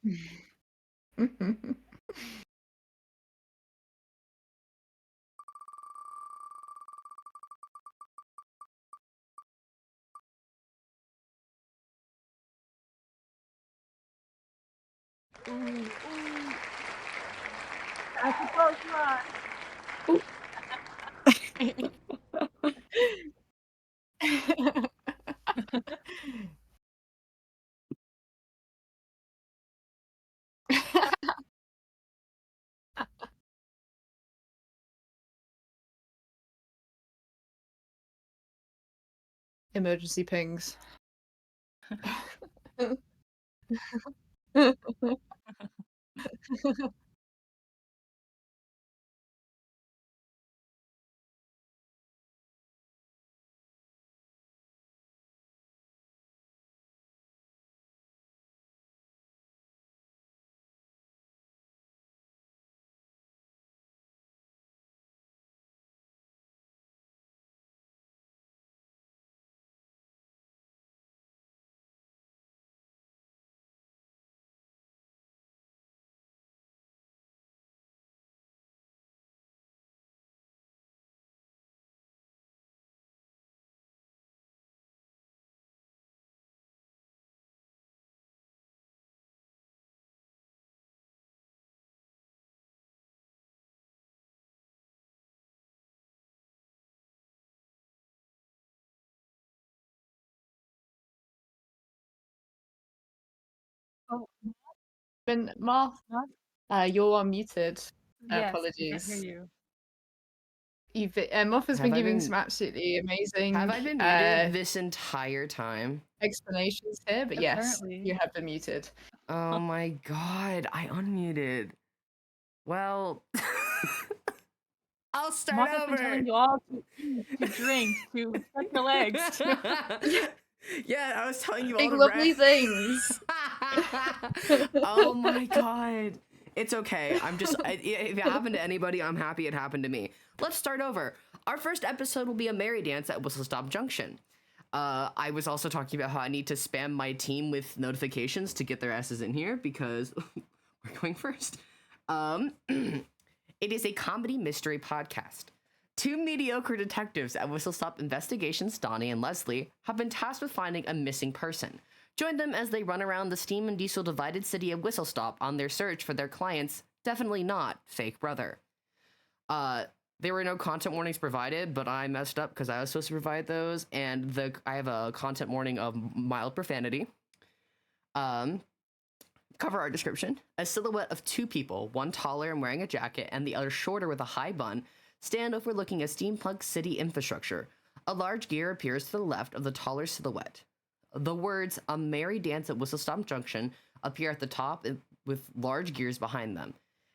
[SPEAKER 2] Ooh, ooh. That's a close one.
[SPEAKER 3] Emergency pings.
[SPEAKER 2] Oh,
[SPEAKER 3] Been Moth. You're unmuted.
[SPEAKER 2] yes,
[SPEAKER 3] Apologies.
[SPEAKER 2] I can hear you.
[SPEAKER 3] Moth has been
[SPEAKER 1] Have I
[SPEAKER 3] giving
[SPEAKER 1] been-
[SPEAKER 3] some absolutely amazing
[SPEAKER 1] Have I been muted this entire time?
[SPEAKER 3] explanations here, but yes,
[SPEAKER 2] Apparently.
[SPEAKER 3] you have been muted.
[SPEAKER 1] Oh my god, I unmuted. Well, I'll start
[SPEAKER 2] Moth has been
[SPEAKER 1] over.
[SPEAKER 2] telling you all to eat, to drink, to stretch your legs.
[SPEAKER 1] Yeah, I was telling you all
[SPEAKER 3] Big
[SPEAKER 1] to
[SPEAKER 3] lovely
[SPEAKER 1] rest.
[SPEAKER 3] things.
[SPEAKER 1] Oh my god. It's okay. If it happened to anybody, I'm happy it happened to me. Let's start over. Our first episode will be a merry dance at Whistlestop Junction. I was also talking about how I need to spam my team with notifications to get their asses in here because we're going first. It is a comedy mystery podcast. Two mediocre detectives at Whistlestop Investigations, Donnie and Leslie, have been tasked with finding a missing person. Join them as they run around the steam and diesel divided city of Whistlestop on their search for their client's definitely not fake brother. There were no content warnings provided, but I messed up because I was supposed to provide those, and I have a content warning of mild profanity. Cover art description: a silhouette of two people, one taller and wearing a jacket, and the other shorter with a high bun, stand overlooking a steampunk city infrastructure. A large gear appears to the left of the taller silhouette. The words "A Merry Dance at Whistlestop Junction" appear at the top with large gears behind them.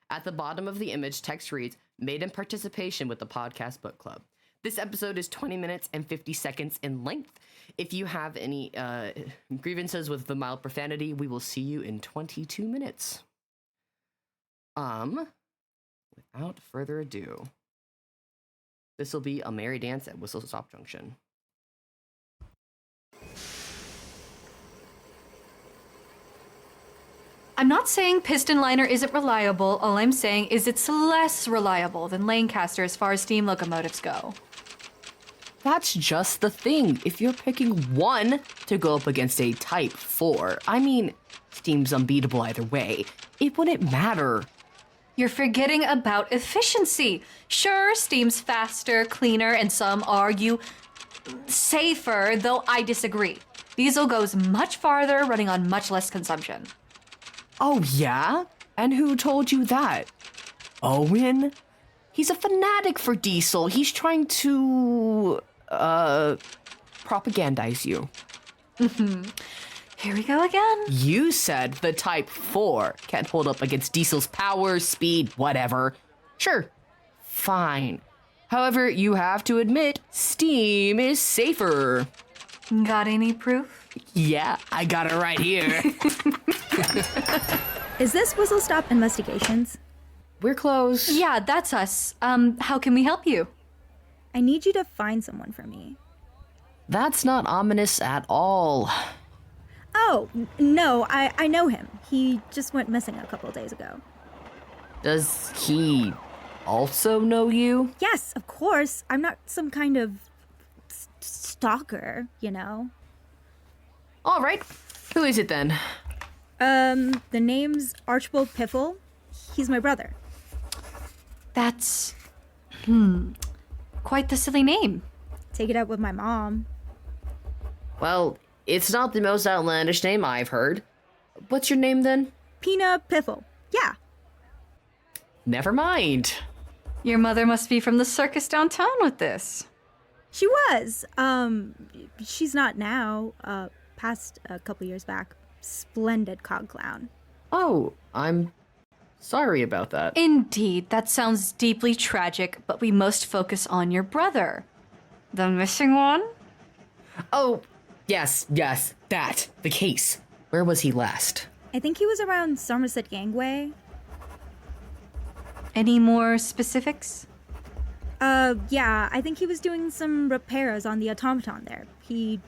[SPEAKER 1] At the bottom of the image, text reads, "Made in participation with the Podcast Book Club." This episode is 20 minutes and 50 seconds in length. If you have any grievances with the mild profanity, we will see you in 22 minutes. Without further ado, this will be A Merry Dance at Whistlestop Junction.
[SPEAKER 11] I'm not saying Piston Liner isn't reliable. All I'm saying is it's less reliable than Lancaster as far as steam locomotives go.
[SPEAKER 1] That's just the thing. If you're picking one to go up against a Type 4, I mean, steam's unbeatable either way. It wouldn't matter.
[SPEAKER 11] You're forgetting about efficiency. Sure, steam's faster, cleaner, and some argue safer, though I disagree. Diesel goes much farther, running on much less consumption.
[SPEAKER 1] Oh, yeah? And who told you that? Owen? He's a fanatic for diesel. He's trying to, propagandize you.
[SPEAKER 11] Here we go again.
[SPEAKER 1] You said the Type 4 can't hold up against diesel's power, speed, whatever. Sure, fine. However, you have to admit, steam is safer.
[SPEAKER 11] Got any proof?
[SPEAKER 1] Yeah, I got it right here.
[SPEAKER 16] Is this Whistlestop Investigations?
[SPEAKER 1] We're close.
[SPEAKER 11] Yeah, that's us. How can we help you?
[SPEAKER 16] I need you to find someone for me.
[SPEAKER 1] That's not ominous at all.
[SPEAKER 16] Oh, no, I know him. He just went missing a couple of days ago.
[SPEAKER 1] Does he also know you?
[SPEAKER 16] Yes, of course. I'm not some kind of stalker, you know?
[SPEAKER 1] All right. Who is it then?
[SPEAKER 16] The name's Archibald Piffle. He's my brother.
[SPEAKER 11] That's, quite the silly name.
[SPEAKER 16] Take it up with my mom.
[SPEAKER 1] Well, it's not the most outlandish name I've heard. What's your name then?
[SPEAKER 16] Pina Piffle. Yeah.
[SPEAKER 1] Never mind.
[SPEAKER 11] Your mother must be from the circus downtown with this.
[SPEAKER 16] She was. She's not now. Passed a couple years back. Splendid cog clown.
[SPEAKER 1] Oh, I'm sorry about that.
[SPEAKER 11] Indeed, that sounds deeply tragic, but we must focus on your brother. The missing one?
[SPEAKER 1] Oh, yes, that. The case. Where was he last?
[SPEAKER 16] I think he was around Somerset Gangway.
[SPEAKER 11] Any more specifics?
[SPEAKER 16] Yeah, I think he was doing some repairs on the automaton there. He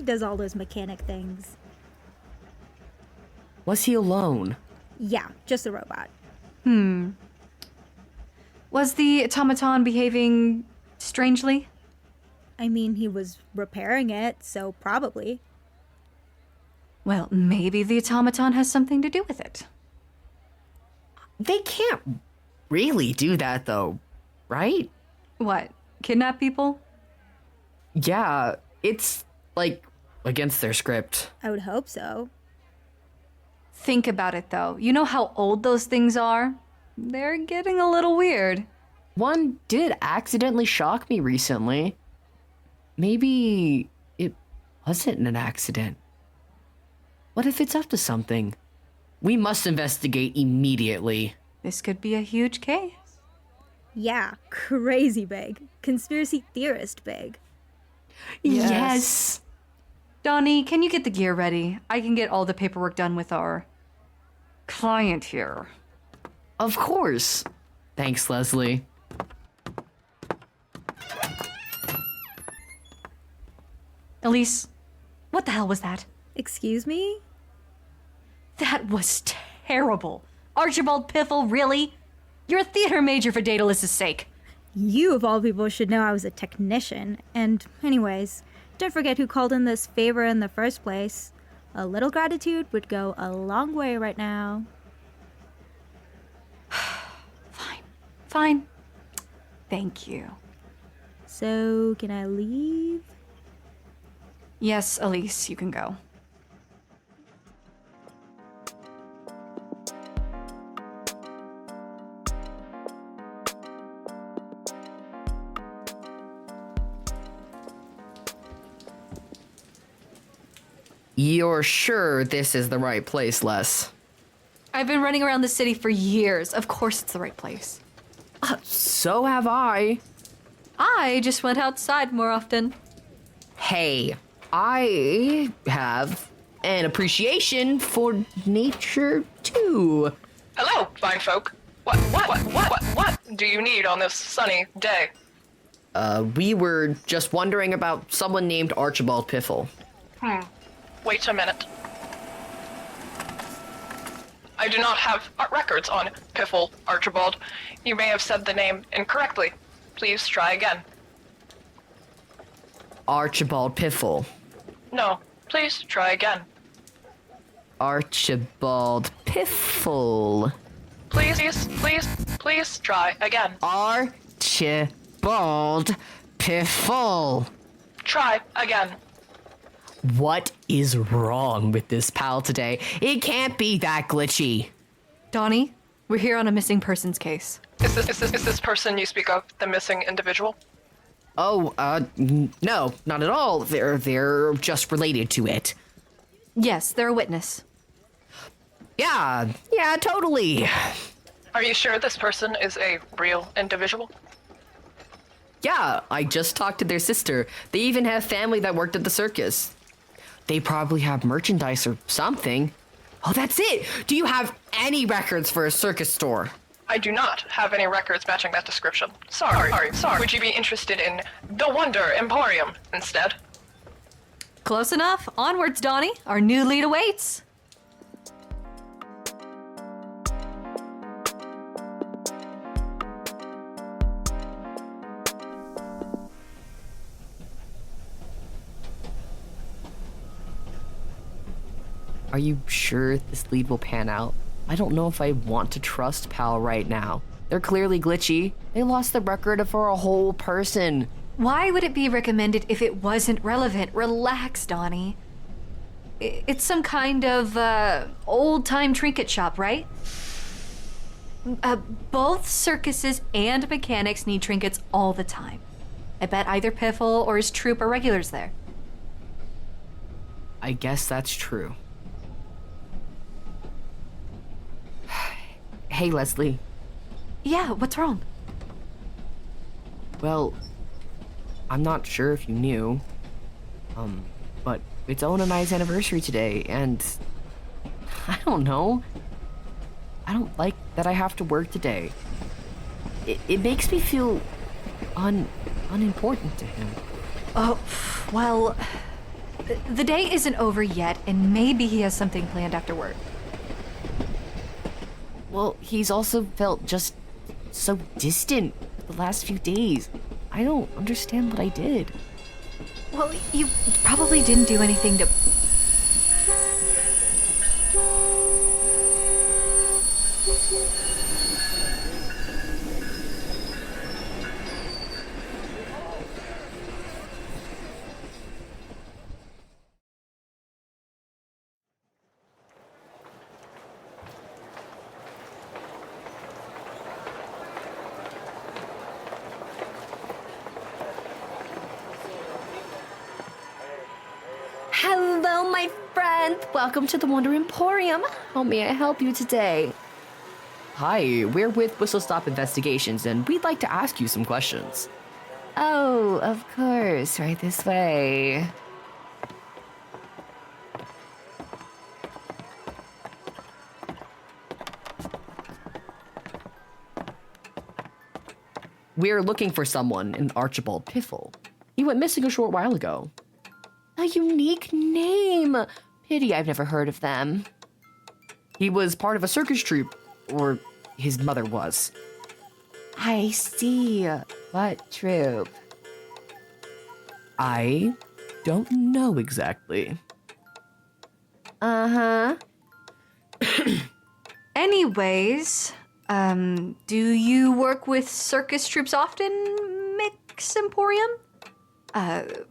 [SPEAKER 16] does all those mechanic things.
[SPEAKER 1] Was he alone?
[SPEAKER 16] Yeah, just a robot.
[SPEAKER 11] Was the automaton behaving strangely?
[SPEAKER 16] I mean, he was repairing it, so probably.
[SPEAKER 11] Well, maybe the automaton has something to do with it.
[SPEAKER 1] They can't really do that, though, right?
[SPEAKER 11] What? Kidnap people?
[SPEAKER 1] Yeah, it's, like, against their script.
[SPEAKER 16] I would hope so.
[SPEAKER 11] Think about it, though. You know how old those things are? They're getting a little weird.
[SPEAKER 1] One did accidentally shock me recently. Maybe it wasn't an accident. What if it's up to something? We must investigate immediately.
[SPEAKER 11] This could be a huge case.
[SPEAKER 16] Yeah, crazy big. Conspiracy theorist big.
[SPEAKER 11] Yes. Donnie, can you get the gear ready? I can get all the paperwork done with our client here.
[SPEAKER 1] Of course. Thanks, Leslie.
[SPEAKER 11] Elise, what the hell was that?
[SPEAKER 16] Excuse me?
[SPEAKER 11] That was terrible. Archibald Piffle, really? You're a theater major for Daedalus's sake.
[SPEAKER 16] You, of all people, should know I was a technician. And anyways, don't forget who called in this favor in the first place. A little gratitude would go a long way right now.
[SPEAKER 11] Fine. Thank you.
[SPEAKER 16] So, can I leave?
[SPEAKER 11] Yes, Elise, you can go.
[SPEAKER 1] You're sure this is the right place, Les?
[SPEAKER 11] I've been running around the city for years. Of course it's the right place.
[SPEAKER 1] So have I.
[SPEAKER 11] I just went outside more often.
[SPEAKER 1] Hey, I have an appreciation for nature, too.
[SPEAKER 14] Hello, fine folk. What do you need on this sunny day?
[SPEAKER 1] We were just wondering about someone named Archibald Piffle.
[SPEAKER 14] Wait a minute. I do not have records on Piffle, Archibald. You may have said the name incorrectly. Please try again.
[SPEAKER 1] Archibald Piffle.
[SPEAKER 14] No, please try again.
[SPEAKER 1] Archibald Piffle.
[SPEAKER 14] Please try again.
[SPEAKER 1] Archibald Piffle.
[SPEAKER 14] Try again.
[SPEAKER 1] What is wrong with this pal today? It can't be that glitchy.
[SPEAKER 11] Donnie, we're here on a missing persons case.
[SPEAKER 14] Is this person you speak of the missing individual?
[SPEAKER 1] Oh, no, not at all. They're just related to it.
[SPEAKER 11] Yes, they're a witness.
[SPEAKER 1] Yeah, totally.
[SPEAKER 14] Are you sure this person is a real individual?
[SPEAKER 1] Yeah, I just talked to their sister. They even have family that worked at the circus. They probably have merchandise or something. Oh, that's it! Do you have any records for a circus store?
[SPEAKER 14] I do not have any records matching that description. Sorry. Would you be interested in the Wonder Emporium instead?
[SPEAKER 11] Close enough. Onwards, Donnie. Our new lead awaits.
[SPEAKER 1] Are you sure this lead will pan out? I don't know if I want to trust Pal right now. They're clearly glitchy. They lost the record for a whole person.
[SPEAKER 11] Why would it be recommended if it wasn't relevant? Relax, Donnie. It's some kind of, old-time trinket shop, right? Both circuses and mechanics need trinkets all the time. I bet either Piffle or his troupe are regulars there.
[SPEAKER 1] I guess that's true. Hey, Leslie.
[SPEAKER 11] Yeah, what's wrong?
[SPEAKER 1] Well, I'm not sure if you knew, but it's Owen and I's anniversary today, and I don't know. I don't like that I have to work today. It makes me feel unimportant to him.
[SPEAKER 11] Oh, well, the day isn't over yet, and maybe he has something planned after work.
[SPEAKER 1] Well, he's also felt just so distant the last few days. I don't understand what I did.
[SPEAKER 11] Well, you probably didn't do anything to...
[SPEAKER 1] and welcome to the Wonder Emporium. How may I help you today? Hi, we're with Whistlestop Investigations, and we'd like to ask you some questions. Oh, of course, right this way. We're looking for someone in Archibald Piffle. He went missing a short while ago. A unique name. Pity I've never heard of them. He was part of a circus troupe, or his mother was. I see. What troupe? I don't know exactly.
[SPEAKER 11] Uh-huh. Anyways, do you work with circus troupes often, Mix Emporium?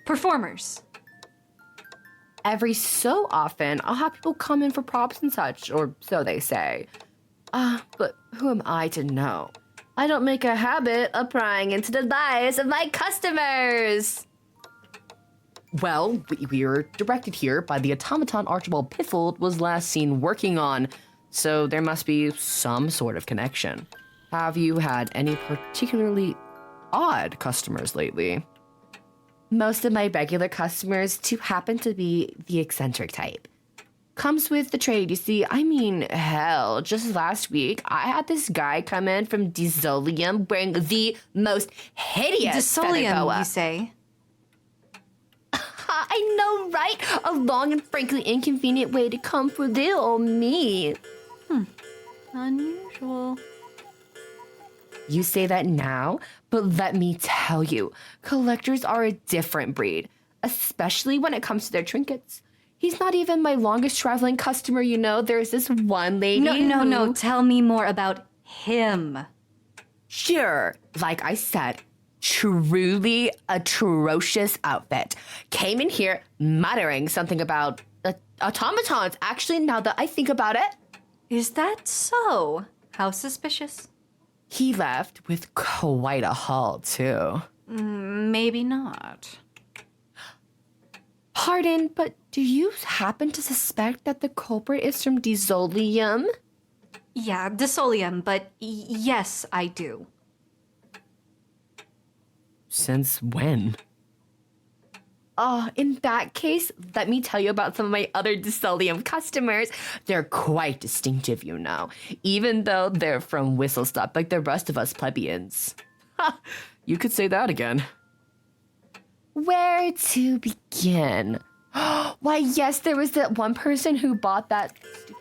[SPEAKER 11] Performers.
[SPEAKER 1] Every so often, I'll have people come in for props and such, or so they say. But who am I to know? I don't make a habit of prying into the lives of my customers. Well, we were directed here by the automaton Archibald Piffle was last seen working on, so there must be some sort of connection. Have you had any particularly odd customers lately? Most of my regular customers do happen to be the eccentric type. Comes with the trade, you see. I mean, hell, just last week, I had this guy come in from Disolium wearing the most hideous feather boa.
[SPEAKER 11] You say?
[SPEAKER 1] I know, right? A long and frankly inconvenient way to come for little old me.
[SPEAKER 11] Unusual.
[SPEAKER 1] You say that now, but let me tell you, collectors are a different breed, especially when it comes to their trinkets. He's not even my longest traveling customer, you know. There's this one lady
[SPEAKER 11] No. Tell me more about him.
[SPEAKER 1] Sure. Like I said, truly atrocious outfit. Came in here muttering something about automatons. Actually, now that I think about it.
[SPEAKER 11] Is that so? How suspicious.
[SPEAKER 1] He left with quite a haul, too.
[SPEAKER 11] Maybe not.
[SPEAKER 1] Pardon, but do you happen to suspect that the culprit is from Disolium?
[SPEAKER 11] Yeah, Disolium, but yes, I do.
[SPEAKER 1] Since when? In that case, let me tell you about some of my other Disolium customers. They're quite distinctive, you know, even though they're from Whistlestop like the rest of us plebeians. Ha! You could say that again. Where to begin? Why, yes, there was that one person who bought that stupid...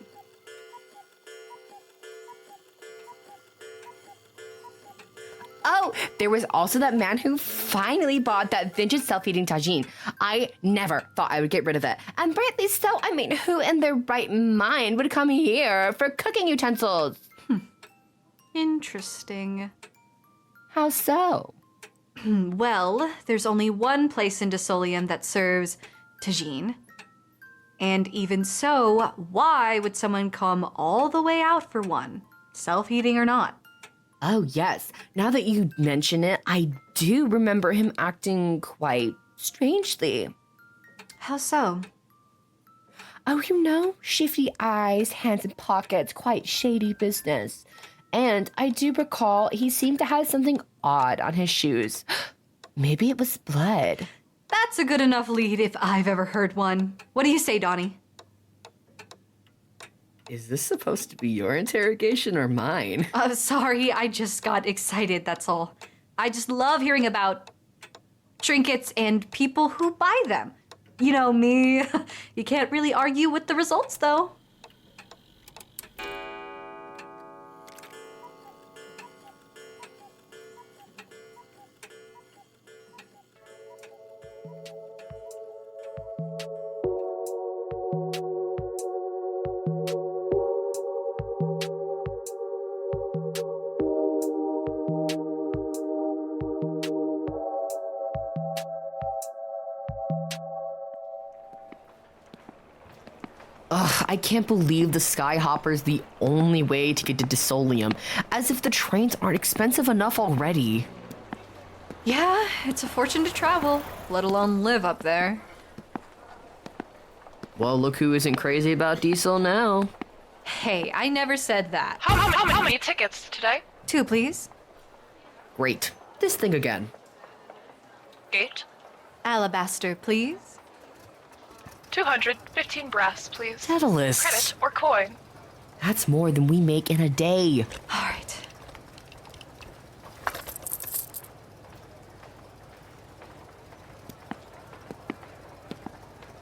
[SPEAKER 1] Oh, there was also that man who finally bought that vintage self-eating tagine. I never thought I would get rid of it. And rightly so. I mean, who in their right mind would come here for cooking utensils?
[SPEAKER 11] Interesting.
[SPEAKER 1] How so?
[SPEAKER 11] Well, there's only one place in Disolium that serves tagine. And even so, why would someone come all the way out for one? Self-eating or not?
[SPEAKER 1] Oh, yes. Now that you mention it, I do remember him acting quite strangely.
[SPEAKER 11] How so?
[SPEAKER 1] Oh, you know, shifty eyes, hands in pockets, quite shady business. And I do recall he seemed to have something odd on his shoes. Maybe it was blood.
[SPEAKER 11] That's a good enough lead if I've ever heard one. What do you say, Donnie?
[SPEAKER 1] Is this supposed to be your interrogation or mine?
[SPEAKER 11] Sorry, I just got excited, that's all. I just love hearing about trinkets and people who buy them. You know me. You can't really argue with the results, though.
[SPEAKER 1] Ugh, I can't believe the Skyhopper's the only way to get to Disolium, as if the trains aren't expensive enough already.
[SPEAKER 11] Yeah, it's a fortune to travel, let alone live up there.
[SPEAKER 1] Well, look who isn't crazy about Diesel now.
[SPEAKER 11] Hey, I never said that.
[SPEAKER 14] How many tickets today?
[SPEAKER 11] 2, please.
[SPEAKER 1] Great. This thing again.
[SPEAKER 14] Gate.
[SPEAKER 11] Alabaster, please.
[SPEAKER 14] 215 brass, please.
[SPEAKER 1] Daedalus.
[SPEAKER 14] Credit or coin.
[SPEAKER 1] That's more than we make in a day.
[SPEAKER 11] All right.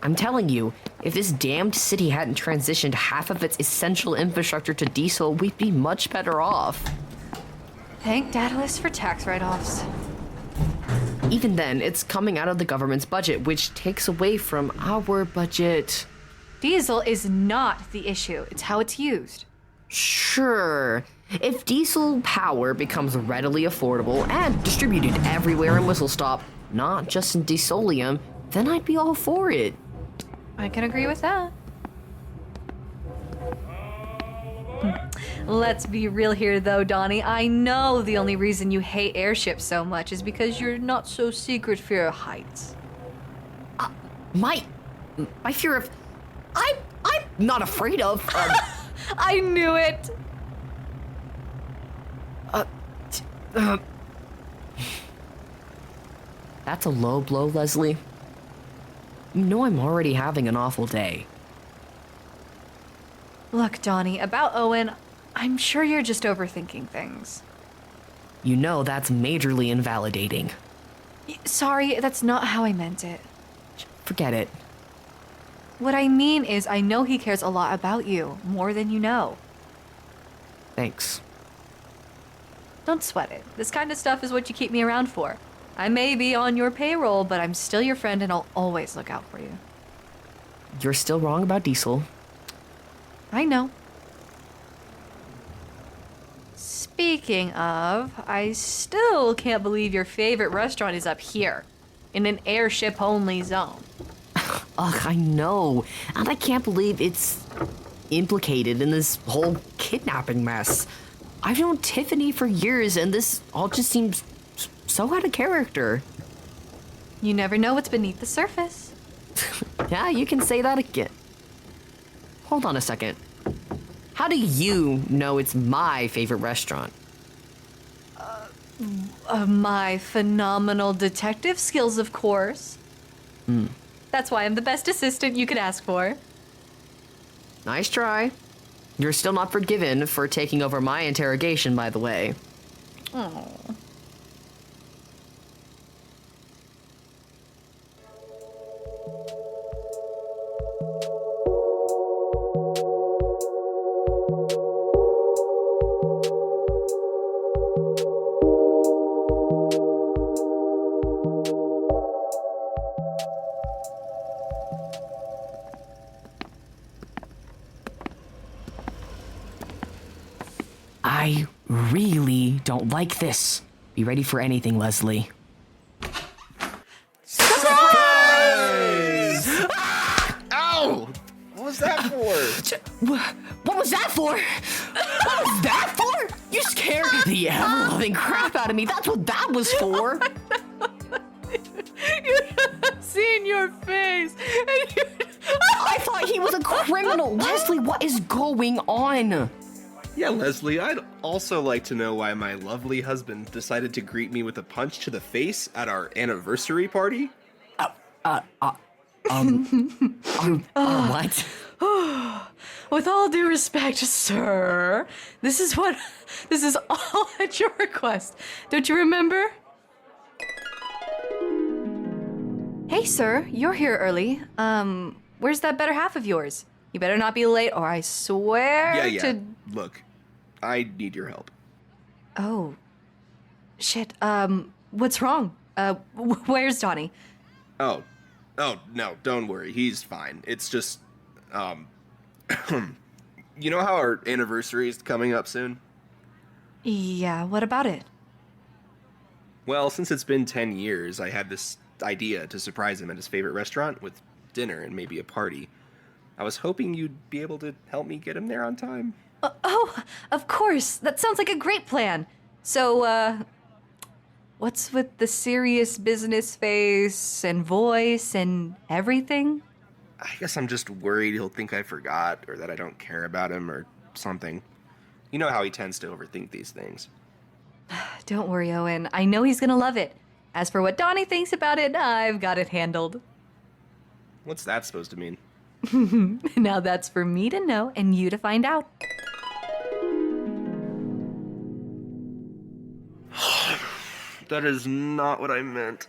[SPEAKER 1] I'm telling you, if this damned city hadn't transitioned half of its essential infrastructure to diesel, we'd be much better off.
[SPEAKER 11] Thank Daedalus for tax write-offs.
[SPEAKER 1] Even then, it's coming out of the government's budget, which takes away from our budget.
[SPEAKER 11] Diesel is not the issue. It's how it's used.
[SPEAKER 1] Sure. If diesel power becomes readily affordable and distributed everywhere in Whistlestop, not just in Diesolium, then I'd be all for it.
[SPEAKER 11] I can agree with that. Let's be real here, though, Donnie. I know the only reason you hate airships so much is because you're not so secret fear of heights.
[SPEAKER 1] My fear of... I'm not afraid of...
[SPEAKER 11] I knew it!
[SPEAKER 1] That's a low blow, Leslie. You know I'm already having an awful day.
[SPEAKER 11] Look, Donnie, about Owen, I'm sure you're just overthinking things.
[SPEAKER 1] You know that's majorly invalidating.
[SPEAKER 11] Sorry, that's not how I meant it.
[SPEAKER 1] Forget it.
[SPEAKER 11] What I mean is I know he cares a lot about you, more than you know.
[SPEAKER 1] Thanks.
[SPEAKER 11] Don't sweat it. This kind of stuff is what you keep me around for. I may be on your payroll, but I'm still your friend and I'll always look out for you.
[SPEAKER 1] You're still wrong about diesel.
[SPEAKER 11] I know. Speaking of, I still can't believe your favorite restaurant is up here, in an airship-only zone.
[SPEAKER 1] Ugh, I know. And I can't believe it's implicated in this whole kidnapping mess. I've known Tiffany for years, and this all just seems so out of character.
[SPEAKER 11] You never know what's beneath the surface.
[SPEAKER 1] Yeah, you can say that again. Hold on a second. How do you know it's my favorite restaurant?
[SPEAKER 11] My phenomenal detective skills, of course. That's why I'm the best assistant you could ask for.
[SPEAKER 1] Nice try. You're still not forgiven for taking over my interrogation, by the way.
[SPEAKER 11] Oh.
[SPEAKER 1] I really don't like this. Be ready for anything, Leslie.
[SPEAKER 8] Surprise! Ow! What was that for?
[SPEAKER 1] What was that for? What was that for? You scared the ever-loving crap out of me. That's what that was for.
[SPEAKER 18] You have seen your face.
[SPEAKER 1] I thought he was a criminal. Leslie, what is going on?
[SPEAKER 8] Yeah, Leslie, I'd also like to know why my lovely husband decided to greet me with a punch to the face at our anniversary party.
[SPEAKER 1] What?
[SPEAKER 11] With all due respect, sir, this is all at your request. Don't you remember? Hey, sir, you're here early. Where's that better half of yours? You better not be late or I swear
[SPEAKER 8] Yeah. Look, I need your help.
[SPEAKER 11] Oh. Shit, what's wrong? Where's Donnie?
[SPEAKER 8] Oh, no, don't worry. He's fine. It's just, you know how our anniversary is coming up soon?
[SPEAKER 11] Yeah, what about it?
[SPEAKER 8] Well, since it's been 10 years, I had this idea to surprise him at his favorite restaurant with dinner and maybe a party. I was hoping you'd be able to help me get him there on time.
[SPEAKER 11] Oh, of course. That sounds like a great plan. So, what's with the serious business face and voice and everything?
[SPEAKER 8] I guess I'm just worried he'll think I forgot, or that I don't care about him, or something. You know how he tends to overthink these things.
[SPEAKER 11] Don't worry, Owen. I know he's gonna love it. As for what Donnie thinks about it, I've got it handled.
[SPEAKER 8] What's that supposed to mean?
[SPEAKER 11] Now that's for me to know and you to find out.
[SPEAKER 8] That is not what I meant.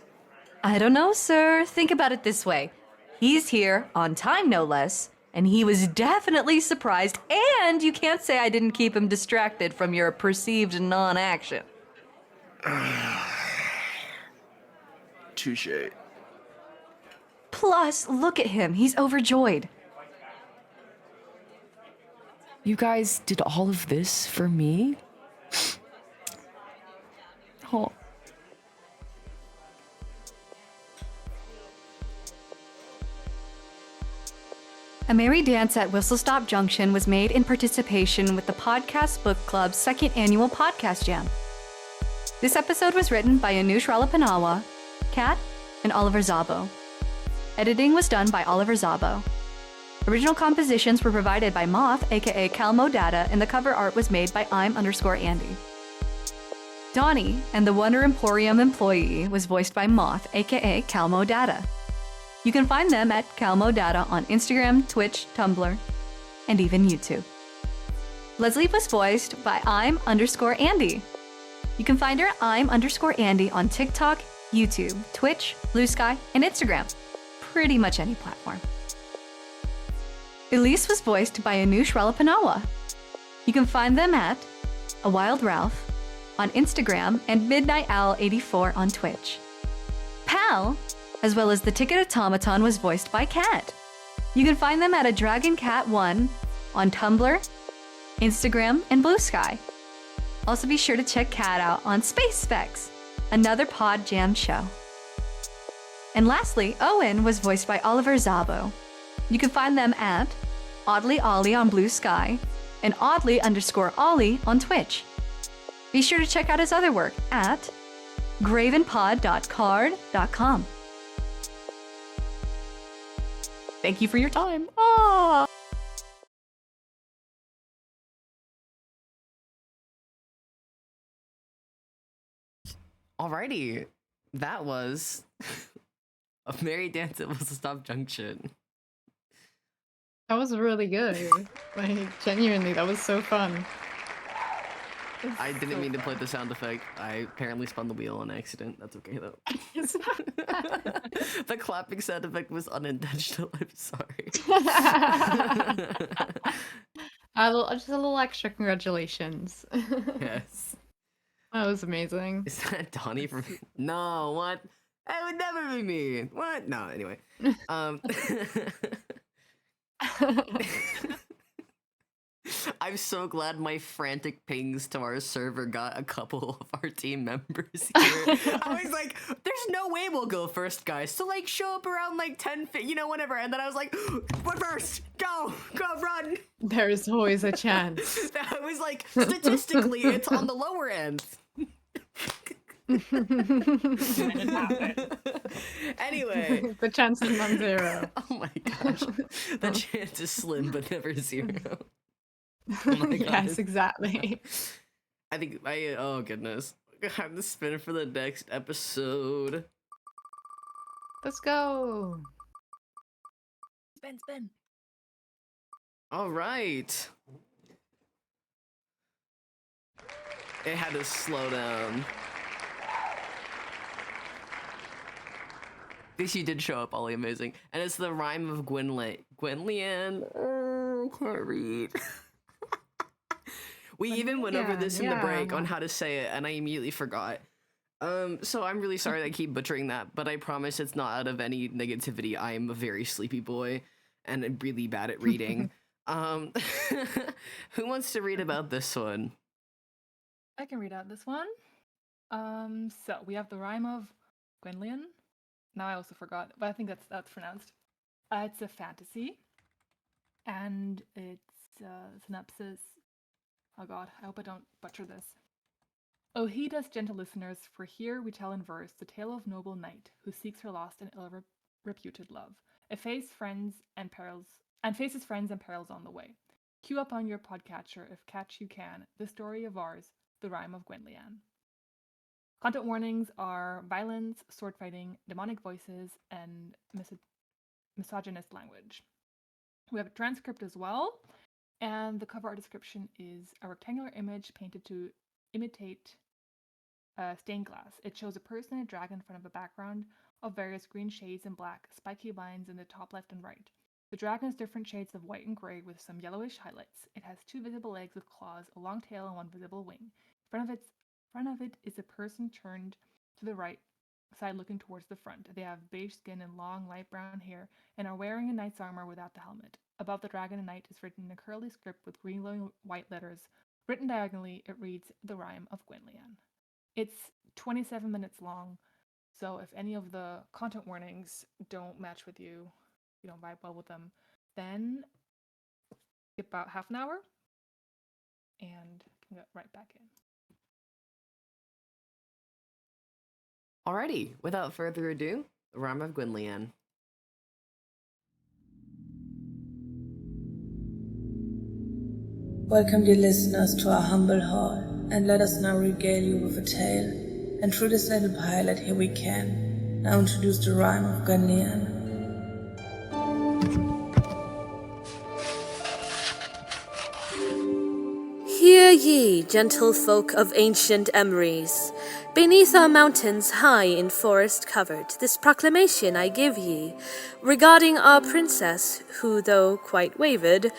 [SPEAKER 11] I don't know, sir. Think about it this way. He's here, on time no less, and he was definitely surprised, and you can't say I didn't keep him distracted from your perceived non-action.
[SPEAKER 8] Touché.
[SPEAKER 11] Plus, look at him. He's overjoyed.
[SPEAKER 1] You guys did all of this for me? Oh.
[SPEAKER 11] A Merry Dance at Whistlestop Junction was made in participation with the Podcast Book Club's second annual podcast jam. This episode was written by Anush Ralapanawa, Kat, and Oliver Szabo. Editing was done by Oliver Szabo. Original compositions were provided by Moth, aka Calmo Data, and the cover art was made by I'm_Andy. Donnie and the Wonder Emporium employee was voiced by Moth, aka Calmo Data. You can find them at Calmo Data on Instagram, Twitch, Tumblr, and even YouTube. Leslie was voiced by I'm_Andy. You can find her at I'm_Andy on TikTok, YouTube, Twitch, Blue Sky, and Instagram. Pretty much any platform. Elise was voiced by Anush Ralapanawa. You can find them at A Wild Ralph on Instagram and Midnight Owl 84 on Twitch. Pal, as well as the Ticket Automaton, was voiced by Kat. You can find them at A Dragon Cat 1 on Tumblr, Instagram, and Blue Sky. Also be sure to check Kat out on Space Specs, another Pod Jam show. And lastly, Owen was voiced by Oliver Szabo. You can find them at Audley Ollie on Blue Sky and Audley_Ollie on Twitch. Be sure to check out his other work at gravenpod.card.com. Thank you for your time. Aww.
[SPEAKER 1] Alrighty, that was A Merry Dance at Whistlestop Junction.
[SPEAKER 3] That was really good. Like, genuinely, that was so fun.
[SPEAKER 1] I didn't mean to play the sound effect. I apparently spun the wheel on accident. That's okay though. The clapping sound effect was unintentional. I'm sorry.
[SPEAKER 3] Just a little extra congratulations.
[SPEAKER 1] Yes.
[SPEAKER 3] That was amazing.
[SPEAKER 1] Is that Donnie from? No, what? That would never be me. What? No, anyway. I'm so glad my frantic pings to our server got a couple of our team members here. I was like, there's no way we'll go first, guys. So, like, show up around, like, 10, whatever. And then I was like, what first? Go, run.
[SPEAKER 3] There is always a chance.
[SPEAKER 1] I was like, statistically, it's on the lower end. Anyway.
[SPEAKER 3] The chance is non-zero.
[SPEAKER 1] Oh my gosh. The chance is slim, but never zero. Oh my God.
[SPEAKER 3] Yes, exactly.
[SPEAKER 1] I think oh goodness. I'm the spinner for the next episode.
[SPEAKER 3] Let's go.
[SPEAKER 2] Spin.
[SPEAKER 1] All right. It had to slow down. At least you did show up, Ollie. Amazing. And it's the Rime of Gwenlian. Oh, I can't read. We even went over this in the break on how to say it, and I immediately forgot. So I'm really sorry that I keep butchering that, but I promise it's not out of any negativity. I am a very sleepy boy, and I'm really bad at reading. Who wants to read about this one?
[SPEAKER 2] I can read out this one. So we have the Rime of Gwenlian. Now I also forgot, but I think that's pronounced. It's a fantasy, and its synopsis. Oh God, I hope I don't butcher this. Oh, heed us, gentle listeners, for here we tell in verse the tale of noble knight who seeks her lost and ill-reputed love, It faces friends and perils on the way. Queue up on your podcatcher if catch you can. The story of ours, the Rime of Gwenlian. Content warnings are violence, sword fighting, demonic voices, and misogynist language. We have a transcript as well, and the cover art description is a rectangular image painted to imitate stained glass. It shows a person and a dragon in front of a background of various green shades and black, spiky lines in the top left and right. The dragon has different shades of white and grey with some yellowish highlights. It has 2 visible legs with claws, a long tail, and 1 visible wing. In front of it is a person turned to the right side looking towards the front. They have beige skin and long light brown hair and are wearing a knight's armor without the helmet. Above the dragon and knight is written in a curly script with green glowing white letters. Written diagonally, it reads The Rime of Gwenlian. It's 27 minutes long, so if any of the content warnings don't match with you, you don't vibe well with them, then skip about half an hour and get right back in.
[SPEAKER 1] Alrighty, without further ado, The Rime of Gwenlian.
[SPEAKER 12] Welcome, dear listeners, to our humble hall, and let us now regale you with a tale. And through this little pilot, here we can now introduce the Rime of Gwenlian.
[SPEAKER 15] Hear ye, gentle folk of ancient Emeries. Beneath our mountains, high in forest covered, this proclamation I give ye, regarding our princess, who, though quite wavered,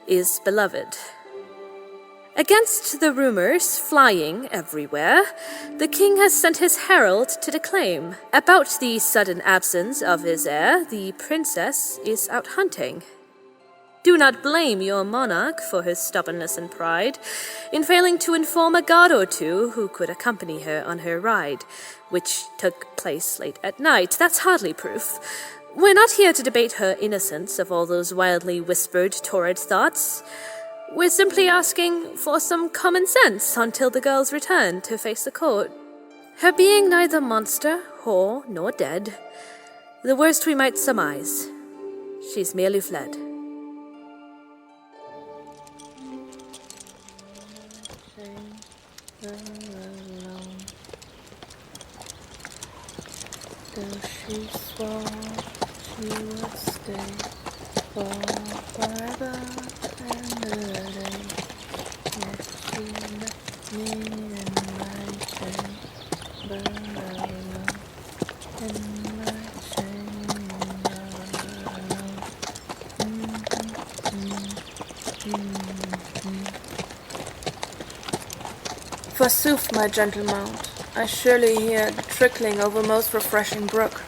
[SPEAKER 15] is beloved. Against the rumors flying everywhere, the king has sent his herald to declaim. About the sudden absence of his heir, the princess is out hunting. Do not blame your monarch for his stubbornness and pride in failing to inform a guard or two who could accompany her on her ride, which took place late at night. That's hardly proof. We're not here to debate her innocence of all those wildly whispered, torrid thoughts. We're simply asking for some common sense until the girl's return to face the court. Her being neither monster, whore, nor dead, the worst we might surmise. She's merely fled.
[SPEAKER 12] Though she swore she would stay forever and a day, yet she left me in my chamber alone, in my chamber alone. Forsooth, my gentle mount, I surely hear the trickling of a most refreshing brook.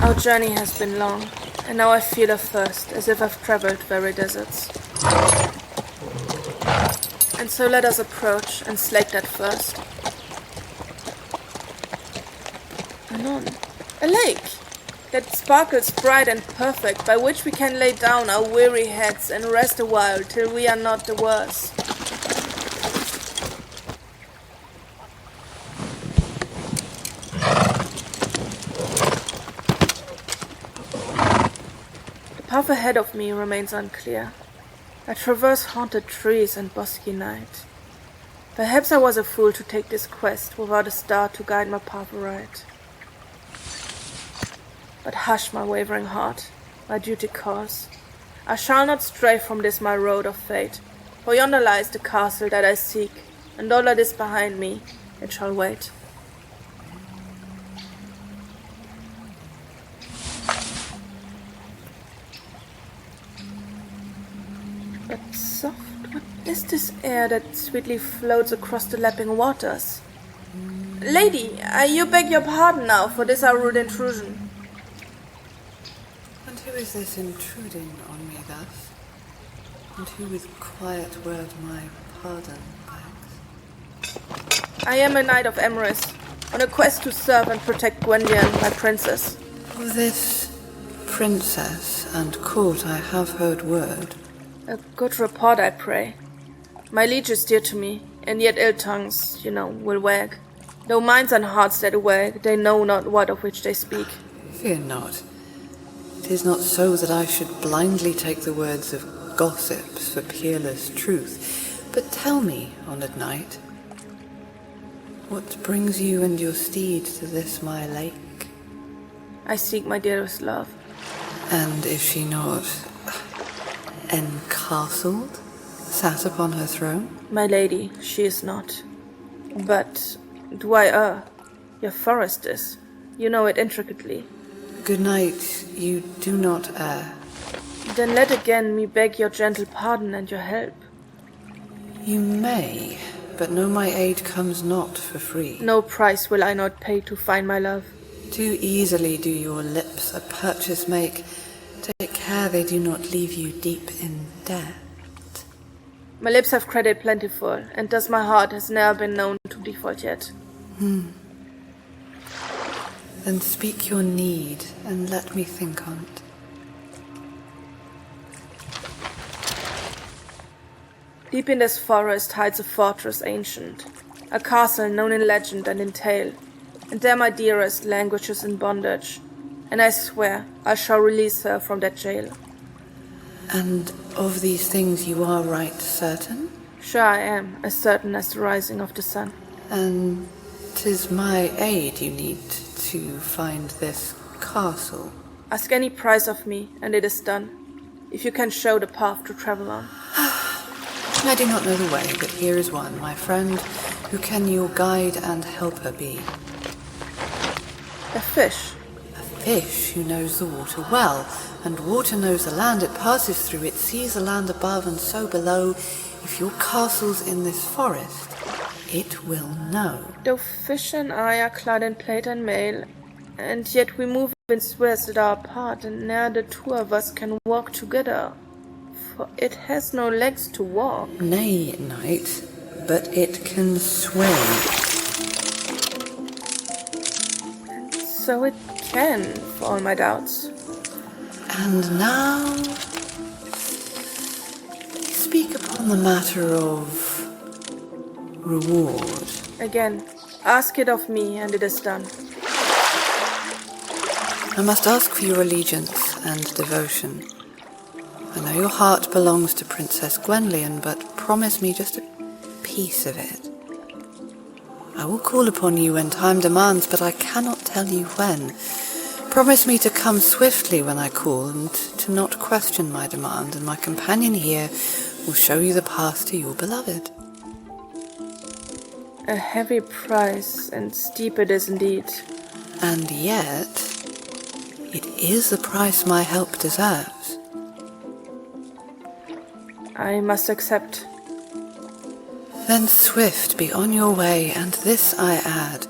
[SPEAKER 12] Our journey has been long, and now I feel athirst, as if I've travelled very deserts. And so let us approach and slake that thirst. Anon, a lake that sparkles bright and perfect, by which we can lay down our weary heads and rest a while till we are not the worse. The path ahead of me remains unclear. I traverse haunted trees and bosky night. Perhaps I was a fool to take this quest without a star to guide my path aright. But hush, my wavering heart, my duty calls. I shall not stray from this my road of fate, for yonder lies the castle that I seek, and all that is behind me, it shall wait. But soft, what is this air that sweetly floats across the lapping waters? Lady, I you beg your pardon now for this our rude intrusion.
[SPEAKER 17] And who is this intruding on me thus? And who with quiet word my pardon begs?
[SPEAKER 12] I am a knight of Emeris, on a quest to serve and protect Gwenlian, my princess.
[SPEAKER 17] Of this princess and court I have heard word.
[SPEAKER 12] A good report, I pray. My liege is dear to me, and yet ill tongues, will wag. Though minds and hearts that wag, they know not what of which they speak.
[SPEAKER 17] Fear not. 'Tis not so that I should blindly take the words of gossips for peerless truth, but tell me, honoured knight, what brings you and your steed to this my lake?
[SPEAKER 12] I seek my dearest love.
[SPEAKER 17] And is she not encastled, sat upon her throne?
[SPEAKER 12] My lady, she is not. But do I err? Your forest is. You know it intricately.
[SPEAKER 17] Good night, you do not err.
[SPEAKER 12] Then let again me beg your gentle pardon and your help.
[SPEAKER 17] You may, but know my aid comes not for free.
[SPEAKER 12] No price will I not pay to find my love.
[SPEAKER 17] Too easily do your lips a purchase make. Take care they do not leave you deep in debt.
[SPEAKER 12] My lips have credit plentiful, and thus my heart has ne'er been known to default yet.
[SPEAKER 17] Then speak your need, and let me think on't.
[SPEAKER 12] Deep in this forest hides a fortress ancient, a castle known in legend and in tale, and there my dearest languishes in bondage, and I swear I shall release her from that jail.
[SPEAKER 17] And of these things you are right certain?
[SPEAKER 12] Sure I am, as certain as the rising of the sun.
[SPEAKER 17] And 'tis my aid you need to find this castle.
[SPEAKER 12] Ask any price of me, and it is done, if you can show the path to travel on.
[SPEAKER 17] I do not know the way, but here is one, my friend, who can your guide and helper be.
[SPEAKER 12] A fish.
[SPEAKER 17] A fish who knows the water well, and water knows the land it passes through. It sees the land above and so below. If your castle's in this forest, it will know.
[SPEAKER 12] Though fish and I are clad in plate and mail, and yet we move in spheres that are apart, and ne'er the two of us can walk together, for it has no legs to walk.
[SPEAKER 17] Nay, knight, but it can swim.
[SPEAKER 12] And so it can, for all my doubts.
[SPEAKER 17] And now, speak upon the matter of reward.
[SPEAKER 12] Again, ask it of me, and it is done.
[SPEAKER 17] I must ask for your allegiance and devotion. I know your heart belongs to Princess Gwenlian, but promise me just a piece of it. I will call upon you when time demands, but I cannot tell you when. Promise me to come swiftly when I call, and to not question my demand, and my companion here will show you the path to your beloved.
[SPEAKER 12] A heavy price, and steep it is indeed.
[SPEAKER 17] And yet, it is the price my help deserves.
[SPEAKER 12] I must accept.
[SPEAKER 17] Then swift be on your way, and this I add.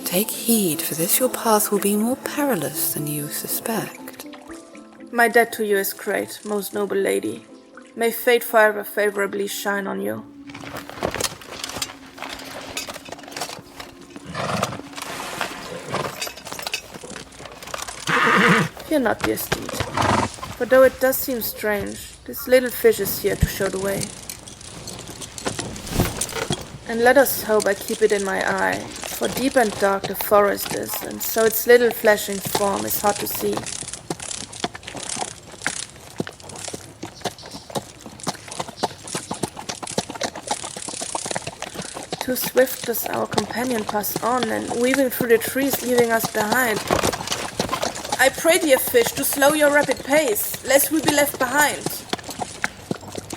[SPEAKER 17] Take heed, for this your path will be more perilous than you suspect.
[SPEAKER 12] My debt to you is great, most noble lady. May fate forever favorably shine on you. Fear not, dear steed, for though it does seem strange, this little fish is here to show the way. And let us hope I keep it in my eye, for deep and dark the forest is, and so its little flashing form is hard to see. Too swift does our companion pass on, and weaving through the trees, leaving us behind. I pray, dear fish, to slow your rapid pace, lest we be left behind.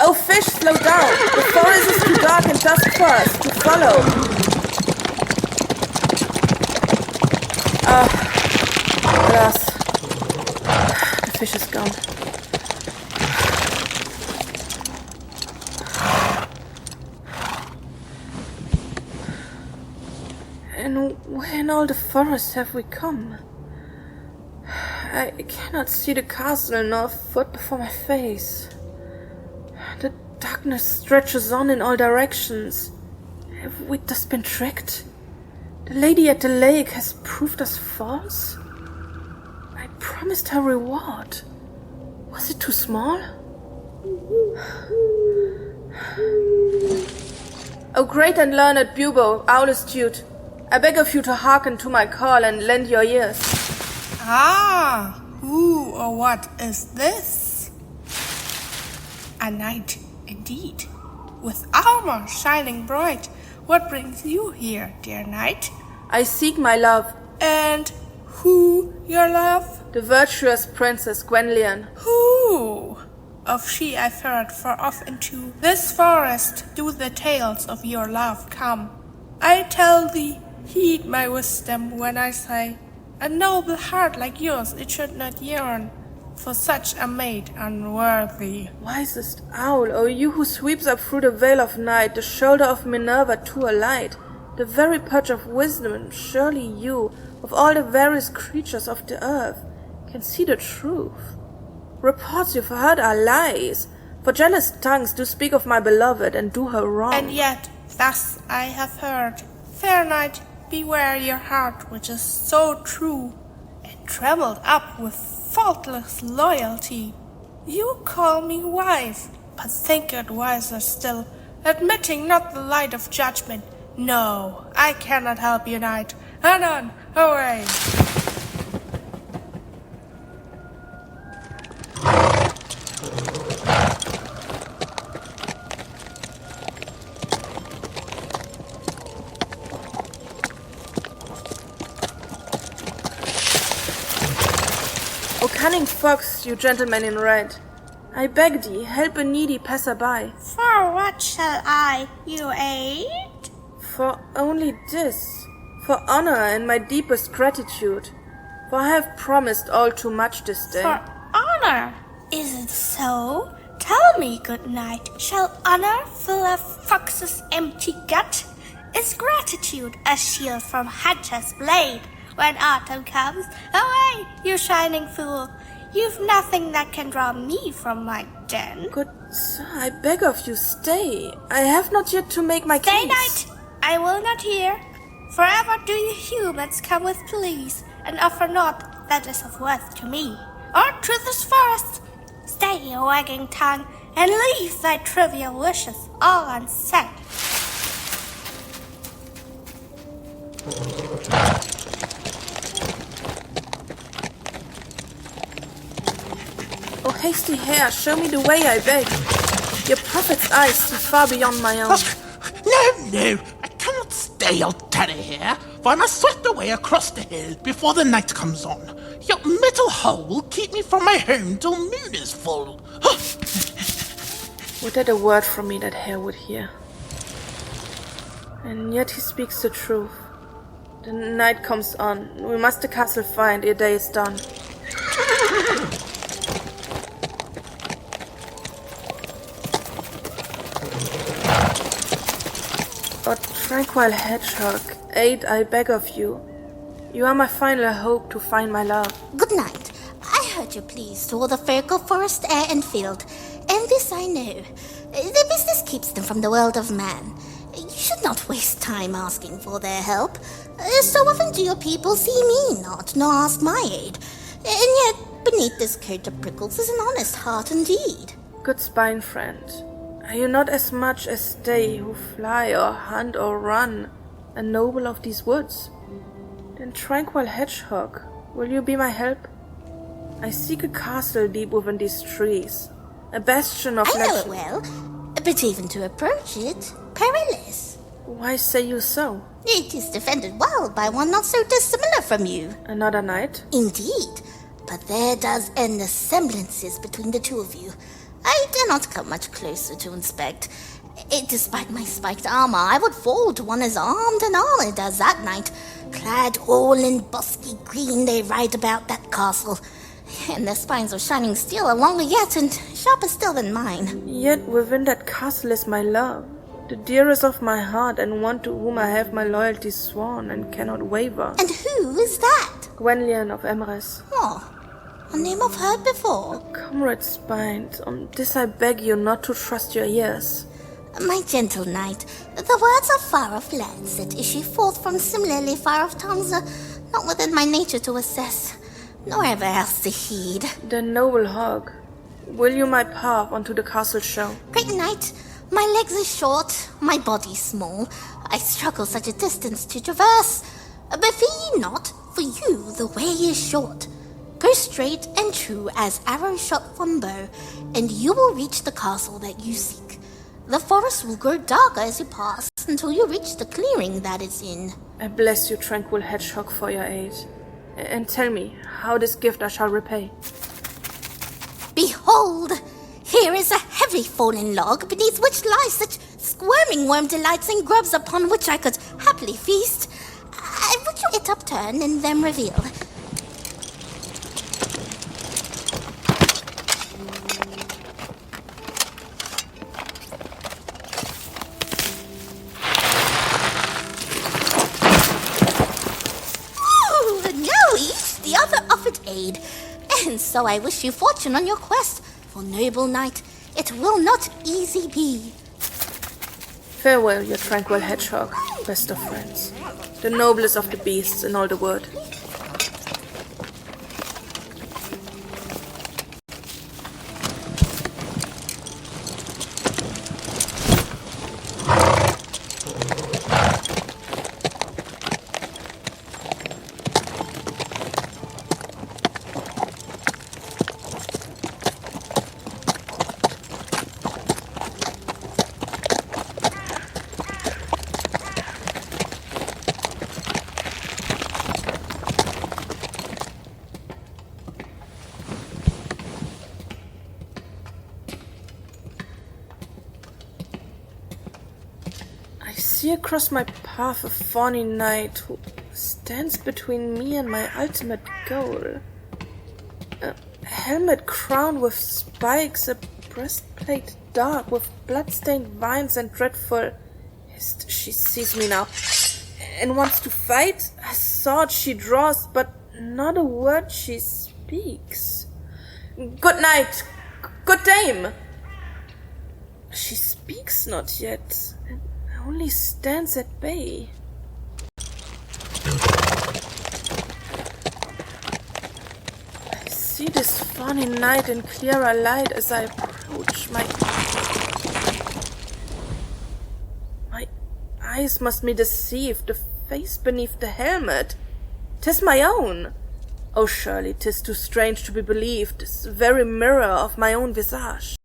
[SPEAKER 12] Oh, fish, slow down! The forest is too dark and dusk for us to follow. Alas, the fish is gone. And where in all the forest have we come? I cannot see the castle nor a foot before my face. The darkness stretches on in all directions. Have we just been tricked? The lady at the lake has proved us false? I promised her reward. Was it too small? O great and learned Bubo, owl astute, I beg of you to hearken to my call and lend your ears.
[SPEAKER 13] Ah,
[SPEAKER 12] Who or what is this? A knight, indeed, with armor shining bright. What brings you here, dear knight?
[SPEAKER 13] I seek my love.
[SPEAKER 12] And who your love?
[SPEAKER 13] The virtuous Princess Gwenlian.
[SPEAKER 12] Who? Of she I've heard, for off into this forest do the tales of your love come. I tell thee, heed my wisdom when I say, a noble heart like yours it should not yearn for such a maid unworthy.
[SPEAKER 13] Wisest owl, O you who sweeps up through the veil of night, the shoulder of Minerva to a light, the very perch of wisdom, surely you, of all the various creatures of the earth, can see the truth. Reports you've heard are lies, for jealous tongues do speak of my beloved and do her wrong.
[SPEAKER 12] And yet, thus I have heard, fair knight, beware your heart which is so true, and trembled up with faultless loyalty. You call me wife, but think it wiser still, admitting not the light of judgment. No, I cannot help you, knight. Anon, away!
[SPEAKER 13] O cunning fox, you gentleman in red, I beg thee, help a needy passer-by.
[SPEAKER 12] For what shall I you aid?
[SPEAKER 13] For only this, for honor and my deepest gratitude, for I have promised all too much this day.
[SPEAKER 12] For honor? Is it so? Tell me, good knight, shall honor fill a fox's empty gut? Is gratitude a shield from hunter's blade? When autumn comes, away, you shining fool! You've nothing that can draw me from my den.
[SPEAKER 13] Good sir, I beg of you, stay. I have not yet to make my
[SPEAKER 12] Stay,
[SPEAKER 13] case.
[SPEAKER 12] knight! I will not hear. Forever do you humans come with pleas, and offer naught that is of worth to me, or to this forest. Stay your wagging tongue, and leave thy trivial wishes all unsaid.
[SPEAKER 13] O hasty hare, show me the way, I beg. Your prophet's eyes see far beyond my own.
[SPEAKER 21] No, I cannot stay, I'll tarry here, for I must sweat away across the hill before the night comes on. Your metal hull will keep me from my home till moon is full.
[SPEAKER 13] Would that a word from me that hare would hear. And yet he speaks the truth. The night comes on. We must the castle find ere day is done. O tranquil hedgehog, aid I beg of you. You are my final hope to find my love.
[SPEAKER 22] Good night. I heard your pleas to all the folk of forest, air, and field, and this I know. Their business keeps them from the world of man. You should not waste time asking for their help. So often do your people see me not, nor ask my aid. And yet, beneath this coat of prickles is an honest heart indeed.
[SPEAKER 13] Good spine friend, are you not as much as they who fly or hunt or run, a noble of these woods? Then tranquil hedgehog, will you be my help? I seek a castle deep within these trees, a bastion of
[SPEAKER 22] I know it well, but even to approach it, perilous.
[SPEAKER 13] Why say you so?
[SPEAKER 22] It is defended well by one not so dissimilar from you.
[SPEAKER 13] Another knight?
[SPEAKER 22] Indeed, but there does end the semblances between the two of you. I dare not come much closer to inspect. Despite my spiked armor, I would fall to one as armed and armored as that knight. Clad all in bosky green, they ride about that castle. And their spines of shining steel are longer yet and sharper still than mine.
[SPEAKER 13] Yet within that castle is my love, the dearest of my heart, and one to whom I have my loyalty sworn and cannot waver.
[SPEAKER 22] And who is that?
[SPEAKER 13] Gwenlian of Emrys.
[SPEAKER 22] Oh, a name I've heard before.
[SPEAKER 13] Comrade Spines, on this I beg you not to trust your ears.
[SPEAKER 22] My gentle knight, the words of far-off lands that issue forth from similarly far-off tongues are not within my nature to assess, nor ever else to heed.
[SPEAKER 13] The noble hog, will you my path unto the castle show?
[SPEAKER 22] Great knight, my legs are short, my body small. I struggle such a distance to traverse. But fear ye not, for you the way is short. Go Go straight and true as arrow shot from bow, and you will reach the castle that you seek. The forest will grow darker as you pass until you reach the clearing that it's in.
[SPEAKER 13] I bless you, tranquil hedgehog, for your aid. And tell me, how this gift I shall repay.
[SPEAKER 22] Behold, here is a heavy fallen log beneath which lies such squirming worm delights and grubs upon which I could happily feast. Would you it upturn and then reveal? The other offered aid, and so I wish you fortune on your quest, for noble knight, it will not easy be.
[SPEAKER 13] Farewell, your tranquil hedgehog, best of friends, the noblest of the beasts in all the world. I see across my path a fawny knight who stands between me and my ultimate goal. A helmet crowned with spikes, a breastplate dark with blood-stained vines and dreadful. She sees me now and wants to fight. A sword she draws, but not a word she speaks. Good night, good dame. She speaks not yet, and only stands at bay. I see this fawny night in clearer light as I approach. My eyes must be deceived. The face beneath the helmet, 'tis my own. Oh, surely 'tis too strange to be believed, this very mirror of my own visage.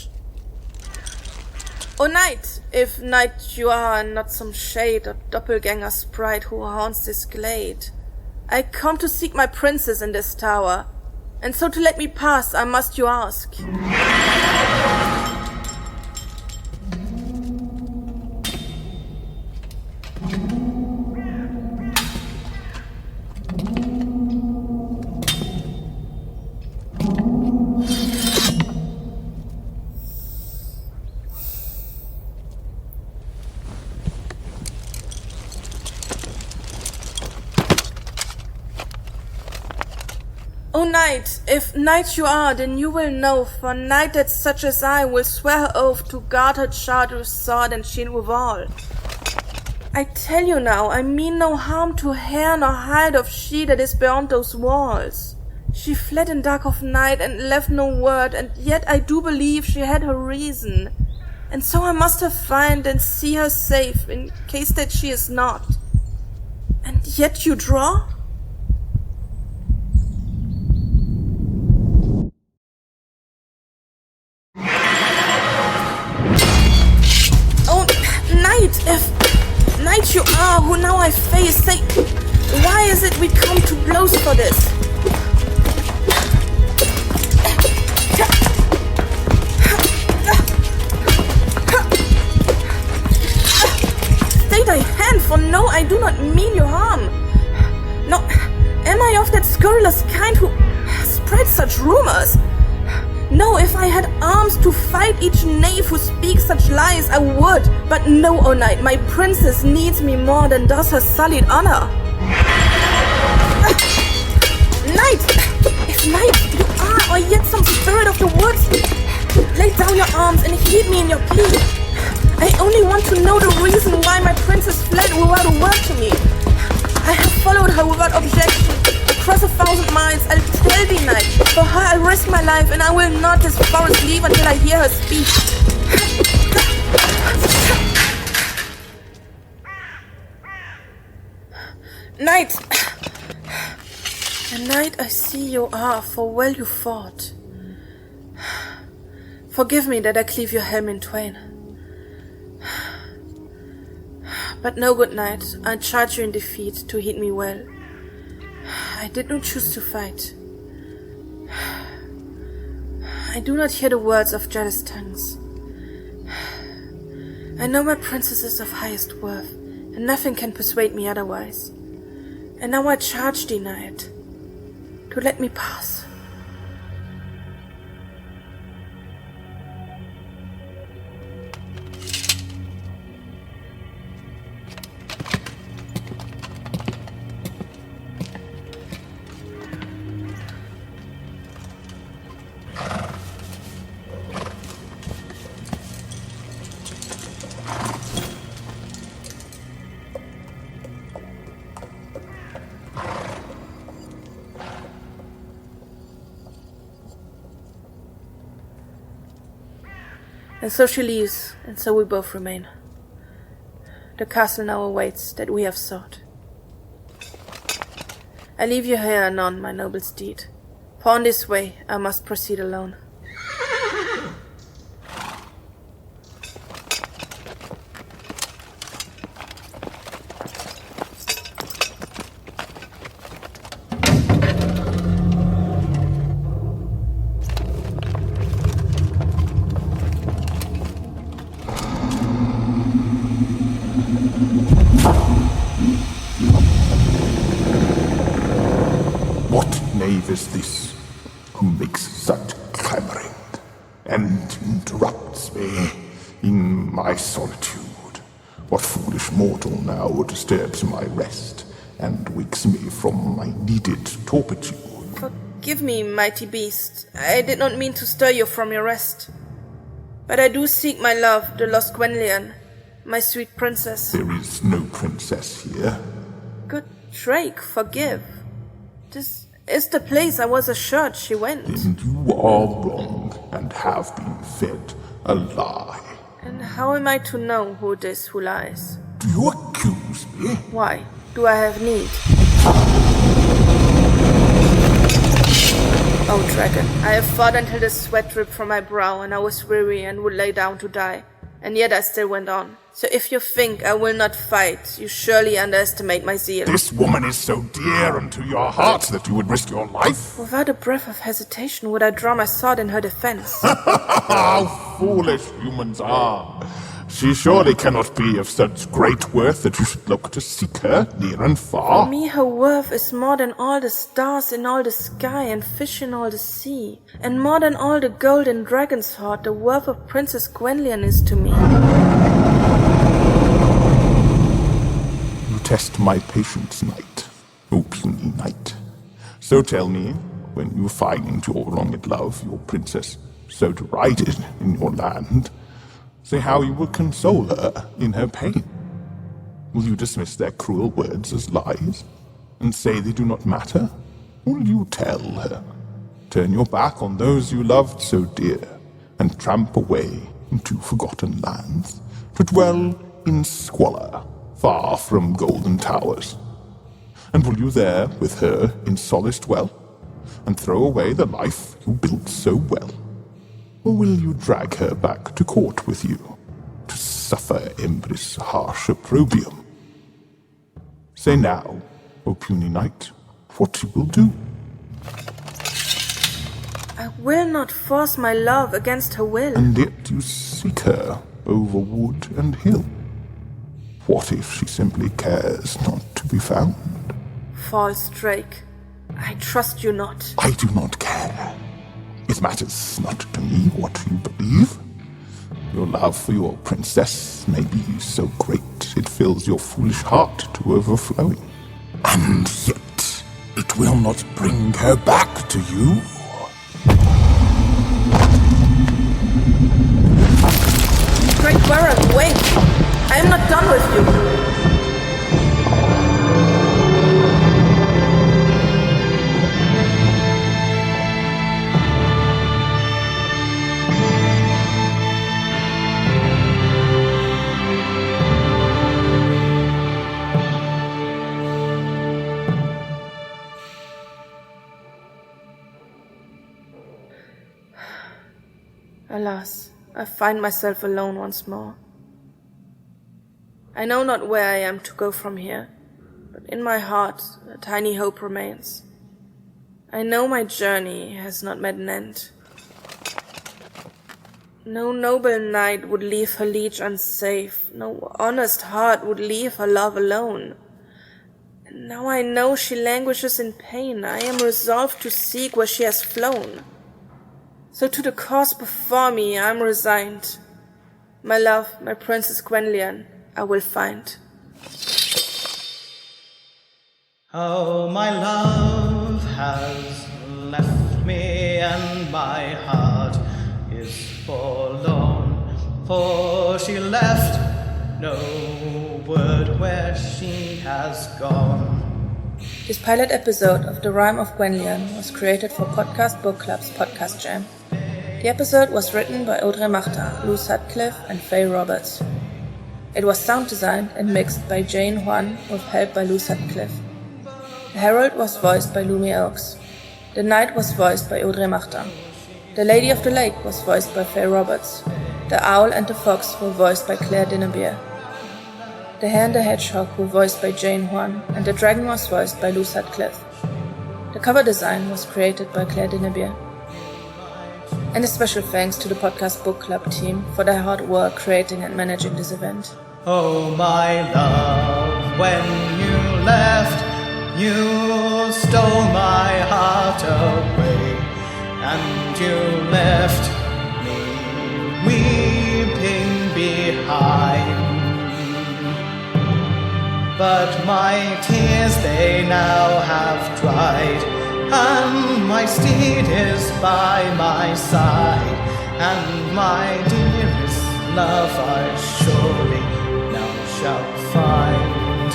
[SPEAKER 13] O knight, if knight you are, and not some shade or doppelganger sprite who haunts this glade, I come to seek my princess in this tower, and so to let me pass I must you ask. O knight, if knight you are, then you will know, for knight that such as I will swear her oath to guard her charge with sword and shield withal. I tell you now, I mean no harm to hair nor hide of she that is beyond those walls. She fled in dark of night and left no word, and yet I do believe she had her reason. And so I must her find and see her safe, in case that she is not. And yet you draw? If knight you are, who now I face, say, why is it we come to blows for this? Stay thy hand, for no, I do not mean you harm. No, am I of that scurrilous kind who spreads such rumors? No, if I had arms to fight each knave who speaks such lies, I would. But no, O knight, my princess needs me more than does her sullied honor. Knight! If knight you are, or yet some spirit of the woods, lay down your arms and heed me in your plea. I only want to know the reason why my princess fled without a word to me. I have followed her without objection. Across 1,000 miles, I'll tell thee, knight. For her I'll risk my life, and I will not this forest leave until I hear her speak. Knight! A knight I see you are, for well you fought. Forgive me that I cleave your helm in twain. But no, good knight, I charge you in defeat, to heed me well. I did not choose to fight. I do not hear the words of jealous tongues. I know my princess is of highest worth, and nothing can persuade me otherwise. And now I charge thee, knight, to let me pass. And so she leaves, and so we both remain. The castle now awaits that we have sought. I leave you here anon, my noble steed, for on this way I must proceed alone.
[SPEAKER 5] Is this who makes such clamoring and interrupts me in my solitude? What foolish mortal now disturbs my rest and wakes me from my needed torpitude?
[SPEAKER 13] Forgive me, mighty beast. I did not mean to stir you from your rest. But I do seek my love, the lost Gwenlian, my sweet princess.
[SPEAKER 5] There is no princess here.
[SPEAKER 13] Good Drake, forgive. This is the place I was assured she went.
[SPEAKER 5] Then you are wrong and have been fed a lie.
[SPEAKER 13] And how am I to know who it is who lies?
[SPEAKER 5] Do you accuse me?
[SPEAKER 13] Why? Do I have need? Oh, dragon, I have fought until the sweat dripped from my brow and I was weary and would lay down to die. And yet I still went on. So if you think I will not fight, you surely underestimate my zeal.
[SPEAKER 5] This woman is so dear unto your heart that you would risk your life?
[SPEAKER 13] Without a breath of hesitation would I draw my sword in her defense.
[SPEAKER 5] How foolish humans are. She surely cannot be of such great worth that you should look to seek her near and far.
[SPEAKER 13] For me her worth is more than all the stars in all the sky and fish in all the sea. And more than all the gold in dragon's heart, the worth of Princess Gwenlian is to me.
[SPEAKER 5] You test my patience, knight, O puny knight. So tell me, when you find your wronged love, your princess, so derided in your land, say how you will console her in her pain. Will you dismiss their cruel words as lies, and say they do not matter? Or will you tell her, turn your back on those you loved so dear, and tramp away into forgotten lands, to dwell in squalor, far from golden towers? And will you there with her in solace dwell, and throw away the life you built so well? Or will you drag her back to court with you, to suffer Empress' harsh opprobrium? Say now, O puny knight, what you will do.
[SPEAKER 13] I will not force my love against her will.
[SPEAKER 5] And yet you seek her over wood and hill. What if she simply cares not to be found?
[SPEAKER 13] False Drake, I trust you not.
[SPEAKER 5] I do not care. It matters not to me what you believe. Your love for your princess may be so great it fills your foolish heart to overflowing. And yet, it will not bring her back to you.
[SPEAKER 13] Drake Warren, wait! I am not done with you!
[SPEAKER 12] Alas, I find myself alone once more. I know not where I am to go from here, but in my heart a tiny hope remains. I know my journey has not met an end. No noble knight would leave her liege unsafe, no honest heart would leave her love alone. And now I know she languishes in pain, I am resolved to seek where she has flown. So to the cause before me I am resigned. My love, my Princess Gwenlian, I will find.
[SPEAKER 4] Oh, my love has left me, and my heart is forlorn, for she left no word where she has gone.
[SPEAKER 12] This pilot episode of the Rime of Gwenlian was created for Podcast Book Club's Podcast Jam. The episode was written by Audrey Martin, Lou Sutcliffe, and Faye Roberts. It was sound designed and mixed by Jane Huan with help by Lou Sutcliffe. The Herald was voiced by Lumi Elks. The Knight was voiced by Audrey Martin. The Lady of the Lake was voiced by Faye Roberts. The Owl and the Fox were voiced by Claire Dinnebier. The Hare and the Hedgehog were voiced by Jane Huan, and the Dragon was voiced by Lou Sutcliffe. The cover design was created by Claire Dinnebier. And a special thanks to the Podcast Book Club team for their hard work creating and managing this event.
[SPEAKER 4] Oh, my love, when you left, you stole my heart away, and you left me weeping behind. But my tears they now have dried, and my steed is by my side, and my dearest love I surely now shall find.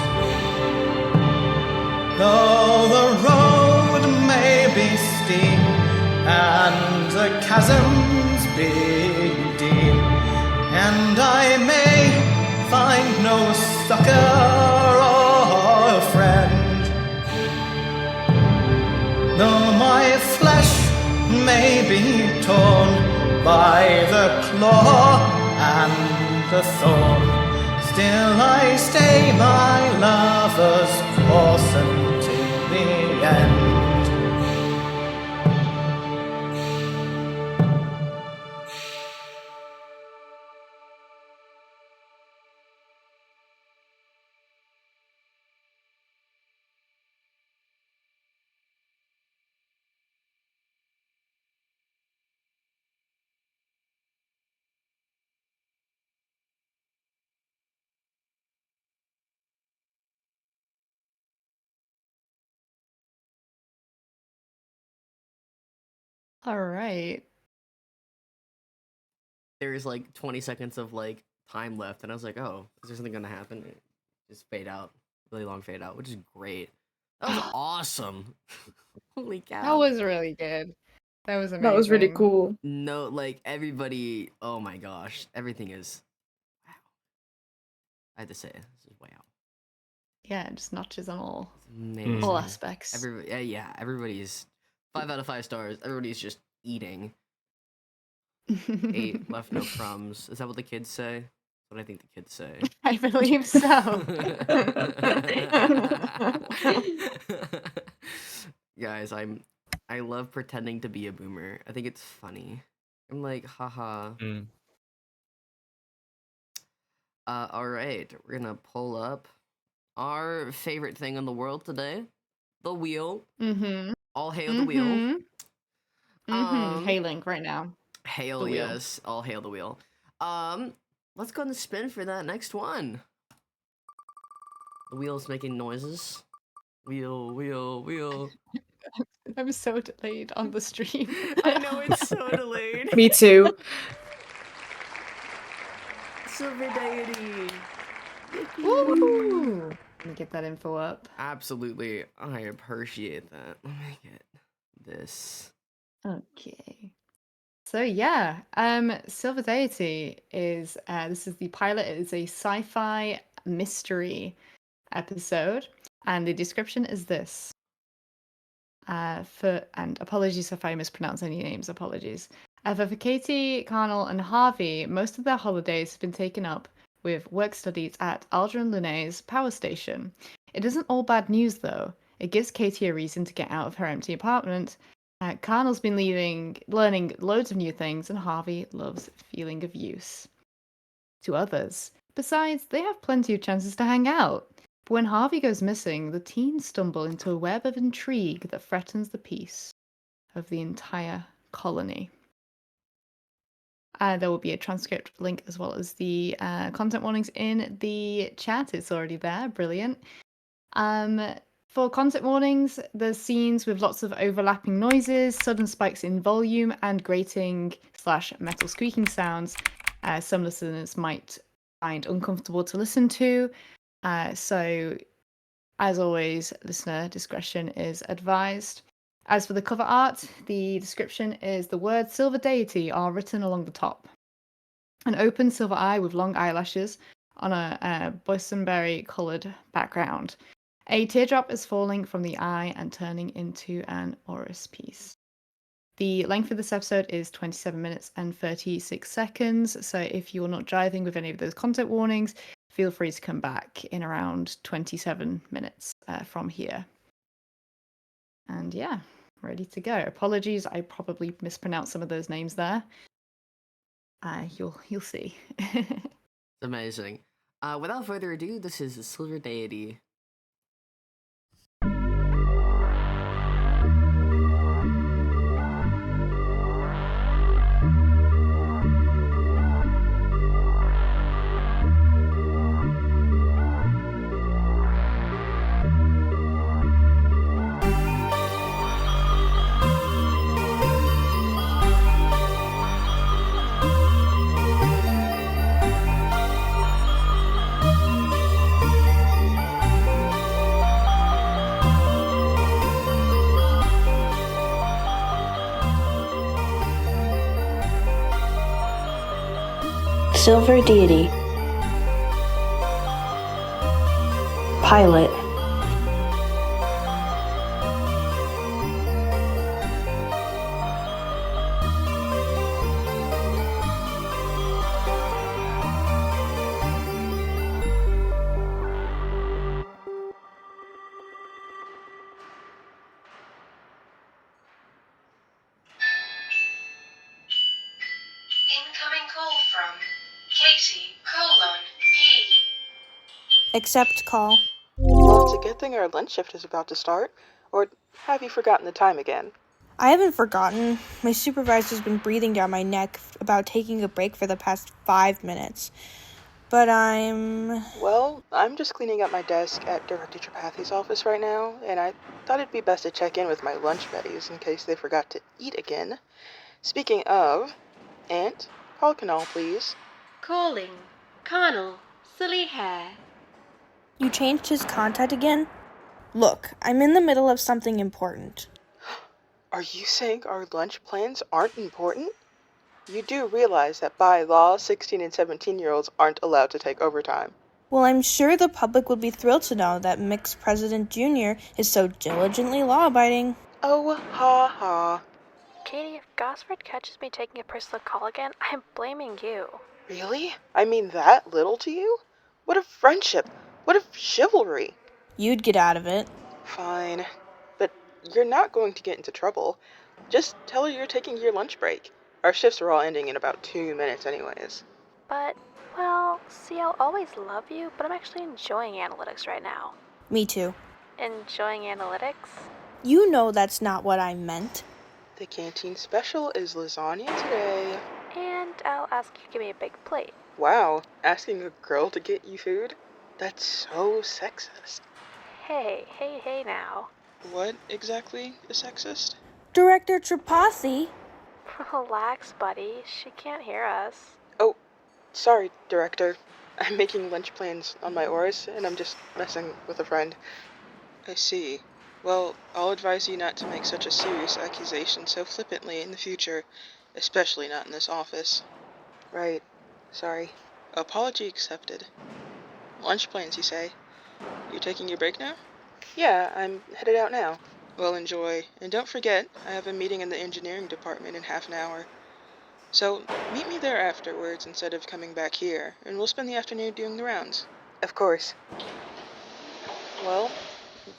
[SPEAKER 4] Though the road may be steep, and the chasms be deep, and I may find no succor or friend, though my flesh may be torn by the claw and the thorn, still I stay my lover's course until the end.
[SPEAKER 3] All right.
[SPEAKER 1] There's like 20 seconds of like time left, and I was like, oh, is there something gonna happen? It just fade out, really long fade out, which is great. That was awesome. Holy cow.
[SPEAKER 3] That was really good. That was amazing.
[SPEAKER 20] That was really cool.
[SPEAKER 1] No, like everybody, oh my gosh, everything is wow. I had to say it. This is wow.
[SPEAKER 3] Yeah, it just notches on all
[SPEAKER 1] Amazing.
[SPEAKER 3] all aspects.
[SPEAKER 1] Yeah, everybody's 5 out of 5 stars. Everybody's just eating. 8 left no crumbs. Is that what the kids say? That's what I think the kids say.
[SPEAKER 3] I believe so.
[SPEAKER 1] Guys, I love pretending to be a boomer. I think it's funny. I'm like, haha. All right, we're gonna pull up our favorite thing in the world today, the wheel.
[SPEAKER 3] Mm-hmm.
[SPEAKER 1] All hail the wheel.
[SPEAKER 3] Hailing right now.
[SPEAKER 1] Hail,
[SPEAKER 3] the wheel.
[SPEAKER 1] yes. All hail the wheel. Let's go on the spin for that next one. The wheel's making noises. Wheel, wheel, wheel.
[SPEAKER 3] I'm so delayed on the stream.
[SPEAKER 1] I know, it's so delayed.
[SPEAKER 20] Me too.
[SPEAKER 1] Silver Deity.
[SPEAKER 3] Woo! Let me get that info up.
[SPEAKER 1] Absolutely. I appreciate that. Let me get this.
[SPEAKER 3] Okay. So yeah, Silver Deity is this is the pilot. It is a sci-fi mystery episode, and the description is this. And apologies if I mispronounce any names. Apologies. For Katie, Carnell, and Harvey, most of their holidays have been taken up with work studies at Aldrin Lunay's power station. It isn't all bad news, though. It gives Katie a reason to get out of her empty apartment. Carnell's been learning loads of new things, and Harvey loves feeling of use to others. Besides, they have plenty of chances to hang out. But when Harvey goes missing, the teens stumble into a web of intrigue that threatens the peace of the entire colony. There will be a transcript link as well as the content warnings in the chat. It's already there. Brilliant. For content warnings, there's scenes with lots of overlapping noises, sudden spikes in volume, and grating/metal squeaking sounds some listeners might find uncomfortable to listen to. So, as always, listener discretion is advised. As for the cover art, the description is the words Silver Deity are written along the top. An open silver eye with long eyelashes on a boysenberry coloured background. A teardrop is falling from the eye and turning into an Oris piece. The length of this episode is 27 minutes and 36 seconds, so if you're not driving with any of those content warnings, feel free to come back in around 27 minutes from here. And yeah, ready to go. Apologies, I probably mispronounced some of those names there. You'll see.
[SPEAKER 1] Amazing. Without further ado, this is Silver Deity.
[SPEAKER 7] Silver Deity. Pilot.
[SPEAKER 10] Incoming call from Katie, P.
[SPEAKER 23] Accept call.
[SPEAKER 24] Well, it's a good thing our lunch shift is about to start. Or have you forgotten the time again?
[SPEAKER 23] I haven't forgotten. My supervisor's been breathing down my neck about taking a break for the past 5 minutes. But
[SPEAKER 24] Well, I'm just cleaning up my desk at Director Tripathi's office right now, and I thought it'd be best to check in with my lunch buddies in case they forgot to eat again. Speaking of, Aunt, call Canal, please.
[SPEAKER 7] Calling. Carnell. Silly hair.
[SPEAKER 23] You changed his contact again? Look, I'm in the middle of something important.
[SPEAKER 24] Are you saying our lunch plans aren't important? You do realize that by law, 16 and 17-year-olds aren't allowed to take overtime.
[SPEAKER 23] Well, I'm sure the public would be thrilled to know that Mick's President Jr. is so diligently law-abiding.
[SPEAKER 24] Oh, ha ha.
[SPEAKER 25] Katie, if Gosford catches me taking a personal call again, I'm blaming you.
[SPEAKER 24] Really? I mean that little to you? What if friendship? What if chivalry?
[SPEAKER 23] You'd get out of it.
[SPEAKER 24] Fine. But you're not going to get into trouble. Just tell her you're taking your lunch break. Our shifts are all ending in about 2 minutes anyways.
[SPEAKER 25] But, well, see, I'll always love you, but I'm actually enjoying analytics right now.
[SPEAKER 23] Me too.
[SPEAKER 25] Enjoying analytics?
[SPEAKER 23] You know that's not what I meant.
[SPEAKER 24] The canteen special is lasagna today.
[SPEAKER 25] And I'll ask you to give me a big plate.
[SPEAKER 24] Wow, asking a girl to get you food? That's so sexist.
[SPEAKER 25] Hey now.
[SPEAKER 24] What exactly is sexist?
[SPEAKER 23] Director Tripathi.
[SPEAKER 25] Relax, buddy. She can't hear us.
[SPEAKER 24] Oh, sorry, Director. I'm making lunch plans on my Oris, and I'm just messing with a friend. I see. Well, I'll advise you not to make such a serious accusation so flippantly in the future, especially not in this office. Right. Sorry. Apology accepted. Lunch plans, you say? You're taking your break now? Yeah, I'm headed out now. Well, enjoy. And don't forget, I have a meeting in the engineering department in half an hour. So, meet me there afterwards instead of coming back here, and we'll spend the afternoon doing the rounds. Of course. Well,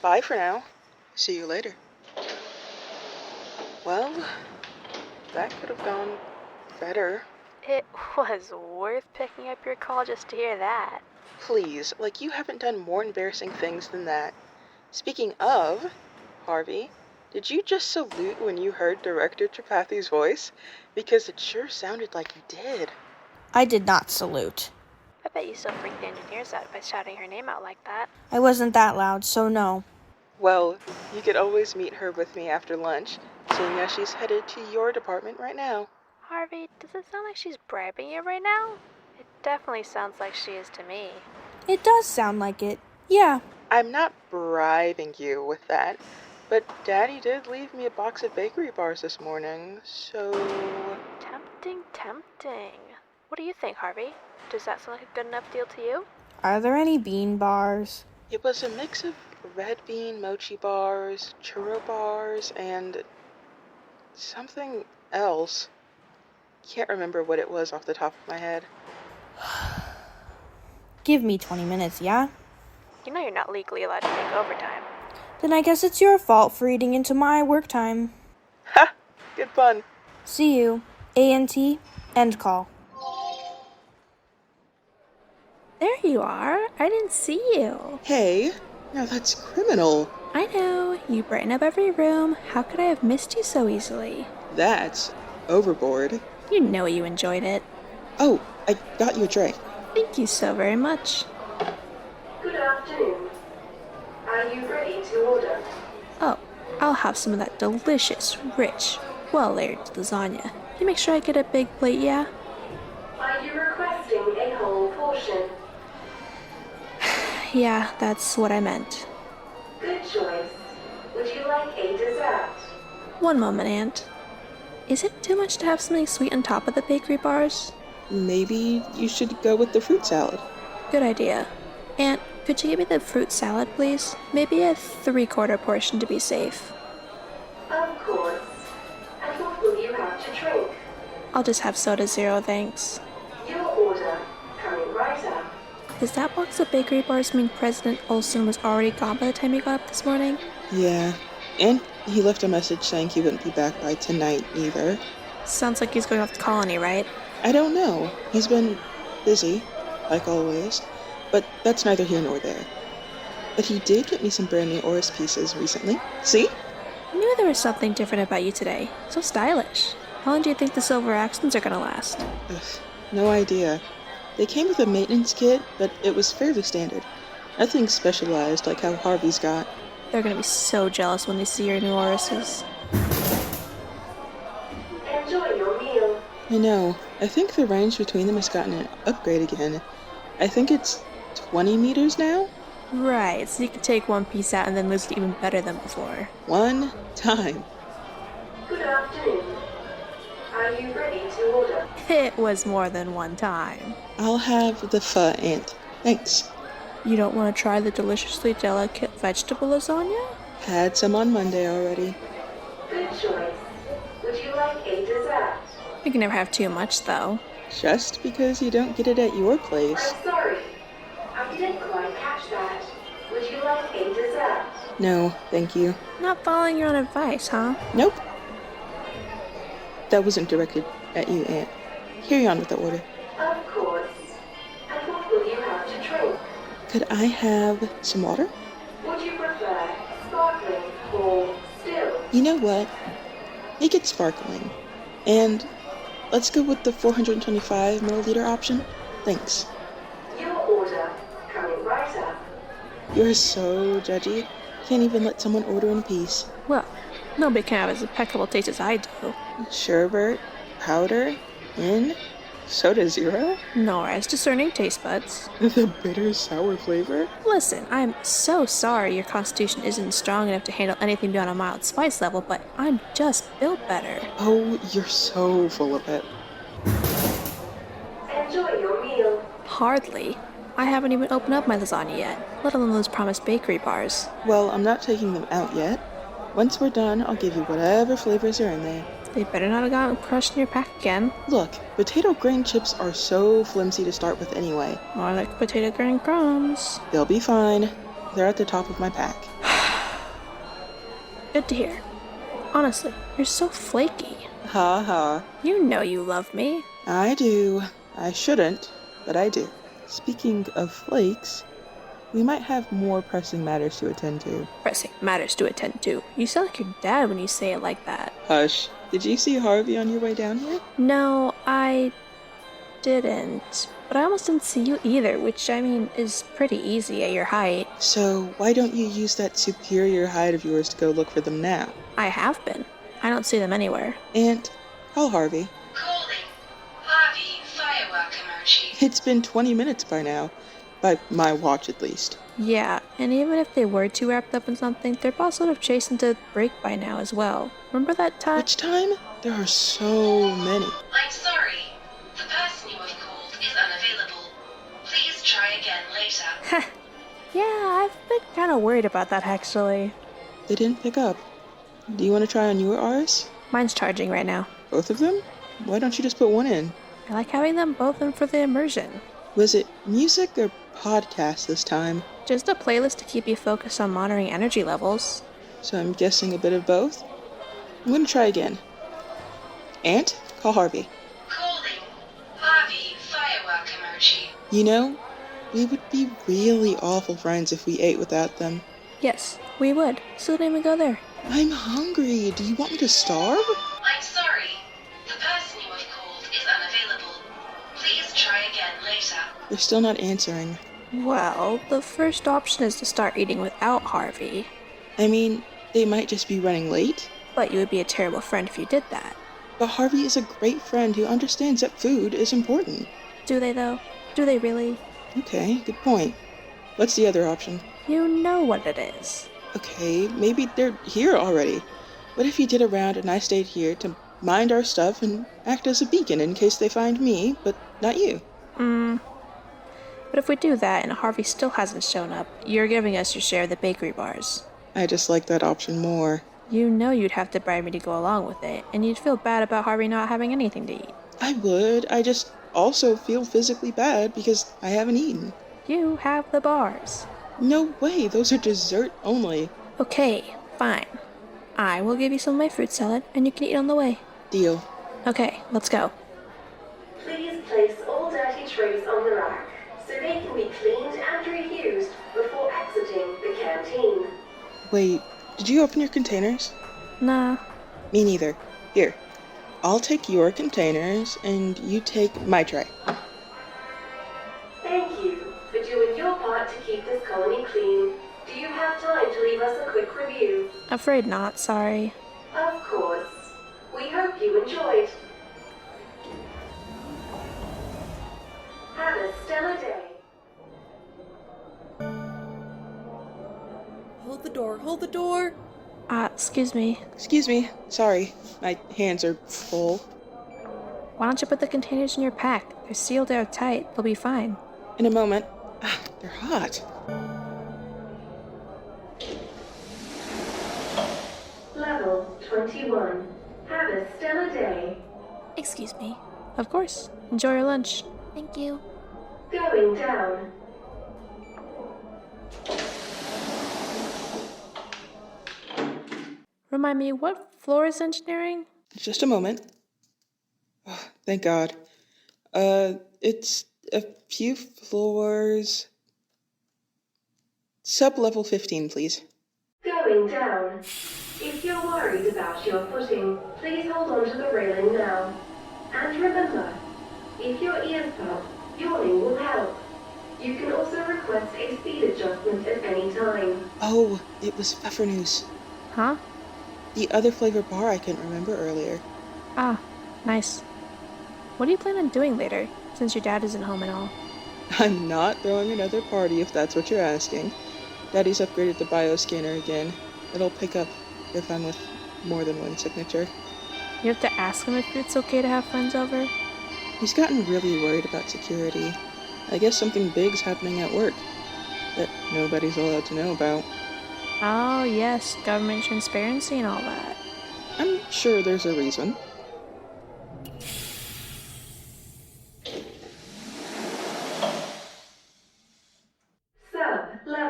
[SPEAKER 24] bye for now. See you later. Well, that could have gone better.
[SPEAKER 25] It was worth picking up your call just to hear that.
[SPEAKER 24] Please, like you haven't done more embarrassing things than that. Speaking of, Harvey, did you just salute when you heard Director Tripathi's voice? Because it sure sounded like you did.
[SPEAKER 23] I did not salute.
[SPEAKER 25] I bet you still freaked the engineers out by shouting her name out like that.
[SPEAKER 23] I wasn't that loud, so no.
[SPEAKER 24] Well, you could always meet her with me after lunch, seeing as she's headed to your department right now.
[SPEAKER 25] Harvey, does it sound like she's bribing you right now? It definitely sounds like she is to me.
[SPEAKER 23] It does sound like it. Yeah.
[SPEAKER 24] I'm not bribing you with that, but Daddy did leave me a box of bakery bars this morning, so...
[SPEAKER 25] Tempting. What do you think, Harvey? Does that sound like a good enough deal to you?
[SPEAKER 23] Are there any bean bars?
[SPEAKER 24] It was a mix of red bean mochi bars, churro bars, and something else. Can't remember what it was off the top of my head.
[SPEAKER 23] Give me 20 minutes, yeah?
[SPEAKER 25] You know you're not legally allowed to take overtime.
[SPEAKER 23] Then I guess it's your fault for eating into my work time.
[SPEAKER 24] Ha! Good fun.
[SPEAKER 23] See you. A&T, end call.
[SPEAKER 25] There you are. I didn't see you.
[SPEAKER 24] Hey, now that's criminal.
[SPEAKER 25] I know. You brighten up every room. How could I have missed you so easily?
[SPEAKER 24] That's overboard.
[SPEAKER 25] You know you enjoyed it.
[SPEAKER 24] Oh, I got you a drink.
[SPEAKER 25] Thank you so very much.
[SPEAKER 10] Good afternoon. Are you ready to order?
[SPEAKER 25] Oh, I'll have some of that delicious, rich, well-layered lasagna. You make sure I get a big plate, yeah?
[SPEAKER 10] Are you requesting a whole portion?
[SPEAKER 25] Yeah, that's what I meant.
[SPEAKER 10] Good choice. Would you like a dessert?
[SPEAKER 25] One moment, Aunt. Is it too much to have something sweet on top of the bakery bars?
[SPEAKER 24] Maybe you should go with the fruit salad.
[SPEAKER 25] Good idea. Aunt, could you give me the fruit salad, please? Maybe a 3/4 portion to be safe.
[SPEAKER 10] Of course. And what will you have to drink?
[SPEAKER 25] I'll just have soda zero, thanks.
[SPEAKER 10] Your order coming right up.
[SPEAKER 25] Does that box of bakery bars mean President Olson was already gone by the time he got up this morning?
[SPEAKER 24] Yeah, and he left a message saying he wouldn't be back by tonight either.
[SPEAKER 25] Sounds like he's going off the colony, right?
[SPEAKER 24] I don't know. He's been busy, like always, but that's neither here nor there. But he did get me some brand new Oris pieces recently. See?
[SPEAKER 25] I knew there was something different about you today. So stylish. How long do you think the silver accents are gonna last?
[SPEAKER 24] Ugh, no idea. They came with a maintenance kit, but it was fairly standard. Nothing specialized like how Harvey's got.
[SPEAKER 25] They're gonna be so jealous when they see your new Orises.
[SPEAKER 10] Enjoy your meal.
[SPEAKER 24] I know. I think the range between them has gotten an upgrade again. I think it's 20 meters now?
[SPEAKER 25] Right, so you can take one piece out and then lose it even better than before.
[SPEAKER 24] One time.
[SPEAKER 10] Good afternoon. Are you ready to order?
[SPEAKER 25] It was more than one time.
[SPEAKER 24] I'll have the pho, Aunt. Thanks.
[SPEAKER 25] You don't want to try the deliciously delicate vegetable lasagna?
[SPEAKER 24] Had some on Monday already.
[SPEAKER 10] Good choice. Would you like a dessert?
[SPEAKER 25] You can never have too much, though.
[SPEAKER 24] Just because you don't get it at your place.
[SPEAKER 10] I'm sorry. I didn't quite catch that. Would you like a dessert?
[SPEAKER 24] No, thank you.
[SPEAKER 25] Not following your own advice, huh?
[SPEAKER 24] Nope. That wasn't directed at you, Aunt. Carry on with the order.
[SPEAKER 10] Of course. And what will you have to drink?
[SPEAKER 24] Could I have some water?
[SPEAKER 10] Would you prefer sparkling or still?
[SPEAKER 24] You know what? Make it sparkling. And let's go with the 425 milliliter option. Thanks.
[SPEAKER 10] Your order coming right up.
[SPEAKER 24] You're so judgy. Can't even let someone order in peace.
[SPEAKER 25] Well, nobody can have as impeccable taste as I do.
[SPEAKER 24] Sherbet, powder, in, soda zero?
[SPEAKER 25] Nor as discerning taste buds.
[SPEAKER 24] The bitter sour flavor?
[SPEAKER 25] Listen, I'm so sorry your constitution isn't strong enough to handle anything beyond a mild spice level, but I'm just built better.
[SPEAKER 24] Oh, you're so full of it.
[SPEAKER 10] Enjoy your meal.
[SPEAKER 25] Hardly. I haven't even opened up my lasagna yet, let alone those promised bakery bars.
[SPEAKER 24] Well, I'm not taking them out yet. Once we're done, I'll give you whatever flavors are in there.
[SPEAKER 25] They better not have gotten crushed in your pack again.
[SPEAKER 24] Look, potato grain chips are so flimsy to start with anyway.
[SPEAKER 25] More like potato grain crumbs.
[SPEAKER 24] They'll be fine. They're at the top of my pack.
[SPEAKER 25] Good to hear. Honestly, you're so flaky.
[SPEAKER 24] Ha ha.
[SPEAKER 25] You know you love me.
[SPEAKER 24] I do. I shouldn't, but I do. Speaking of flakes, we might have more pressing matters to attend to.
[SPEAKER 25] Pressing matters to attend to. You sound like your dad when you say it like that.
[SPEAKER 24] Hush. Did you see Harvey on your way down here?
[SPEAKER 25] No, I didn't. But I almost didn't see you either, which, I mean, is pretty easy at your height.
[SPEAKER 24] So why don't you use that superior height of yours to go look for them now?
[SPEAKER 25] I have been. I don't see them anywhere.
[SPEAKER 24] Aunt, call Harvey.
[SPEAKER 10] Calling. Harvey, firework emoji.
[SPEAKER 24] It's been 20 minutes by now. By my watch, at least.
[SPEAKER 25] Yeah, and even if they were too wrapped up in something, their boss would have chased into the break by now as well. Remember that time?
[SPEAKER 24] Which time? There are so many.
[SPEAKER 10] I'm sorry. The person you have called is unavailable. Please try again later.
[SPEAKER 25] Yeah, I've been kind of worried about that actually.
[SPEAKER 24] They didn't pick up. Do you want to try on your Rs?
[SPEAKER 25] Mine's charging right now.
[SPEAKER 24] Both of them? Why don't you just put one in?
[SPEAKER 25] I like having them both in for the immersion.
[SPEAKER 24] Was it music or podcast this time?
[SPEAKER 25] Just a playlist to keep you focused on monitoring energy levels.
[SPEAKER 24] So I'm guessing a bit of both? I'm gonna try again. Aunt, call Harvey.
[SPEAKER 10] Calling. Harvey, firework emoji.
[SPEAKER 24] You know, we would be really awful friends if we ate without them.
[SPEAKER 25] Yes, we would. So don't even go there.
[SPEAKER 24] I'm hungry. Do you want me to starve?
[SPEAKER 10] I'm sorry. The person you have called is unavailable. Please try again later.
[SPEAKER 24] They're still not answering.
[SPEAKER 25] Well, the first option is to start eating without Harvey.
[SPEAKER 24] I mean, they might just be running late.
[SPEAKER 25] But you would be a terrible friend if you did that.
[SPEAKER 24] But Harvey is a great friend who understands that food is important.
[SPEAKER 25] Do they, though? Do they really?
[SPEAKER 24] Okay, good point. What's the other option?
[SPEAKER 25] You know what it is.
[SPEAKER 24] Okay, maybe they're here already. What if you did a round and I stayed here to mind our stuff and act as a beacon in case they find me, but not you?
[SPEAKER 25] But if we do that and Harvey still hasn't shown up, you're giving us your share of the bakery bars.
[SPEAKER 24] I just like that option more.
[SPEAKER 25] You know you'd have to bribe me to go along with it, and you'd feel bad about Harvey not having anything to eat.
[SPEAKER 24] I would. I just also feel physically bad because I haven't eaten.
[SPEAKER 25] You have the bars.
[SPEAKER 24] No way, those are dessert only.
[SPEAKER 25] Okay, fine. I will give you some of my fruit salad, and you can eat on the way.
[SPEAKER 24] Deal.
[SPEAKER 25] Okay, let's go.
[SPEAKER 10] Please place all dirty trays on the rack so they can be cleaned and reused before exiting the canteen.
[SPEAKER 24] Wait, did you open your containers?
[SPEAKER 25] Nah.
[SPEAKER 24] Me neither. Here, I'll take your containers and you take my tray.
[SPEAKER 10] Thank you for doing your part to keep this colony clean. Do you have time to leave us a quick review?
[SPEAKER 25] Afraid not, sorry.
[SPEAKER 10] Of course. We hope you enjoyed. Have a stellar day.
[SPEAKER 6] Hold the door, hold the door!
[SPEAKER 25] Excuse me.
[SPEAKER 24] Excuse me. Sorry, my hands are full.
[SPEAKER 25] Why don't you put the containers in your pack? They're sealed airtight. They'll be fine.
[SPEAKER 24] In a moment. They're hot.
[SPEAKER 10] Level 21. Have a stellar day.
[SPEAKER 25] Excuse me. Of course. Enjoy your lunch. Thank you.
[SPEAKER 10] Going down.
[SPEAKER 25] Remind me, what floor is engineering?
[SPEAKER 24] Just a moment. Oh, thank God. It's a few floors. Sub-level 15, please.
[SPEAKER 10] Going down. If you're worried about your footing, please hold on to the railing now. And remember, if your ears pop, yawning will help. You can also request a speed adjustment at any time.
[SPEAKER 24] Oh, it was Pfeffernuss.
[SPEAKER 25] Huh?
[SPEAKER 24] The other flavor bar I couldn't remember earlier.
[SPEAKER 25] Ah, nice. What do you plan on doing later, since your dad isn't home and all?
[SPEAKER 24] I'm not throwing another party if that's what you're asking. Daddy's upgraded the bioscanner again. It'll pick up if I'm with more than one signature.
[SPEAKER 25] You have to ask him if it's okay to have friends over?
[SPEAKER 24] He's gotten really worried about security. I guess something big's happening at work that nobody's allowed to know about.
[SPEAKER 25] Oh, yes, government transparency and all that.
[SPEAKER 24] I'm sure there's a reason.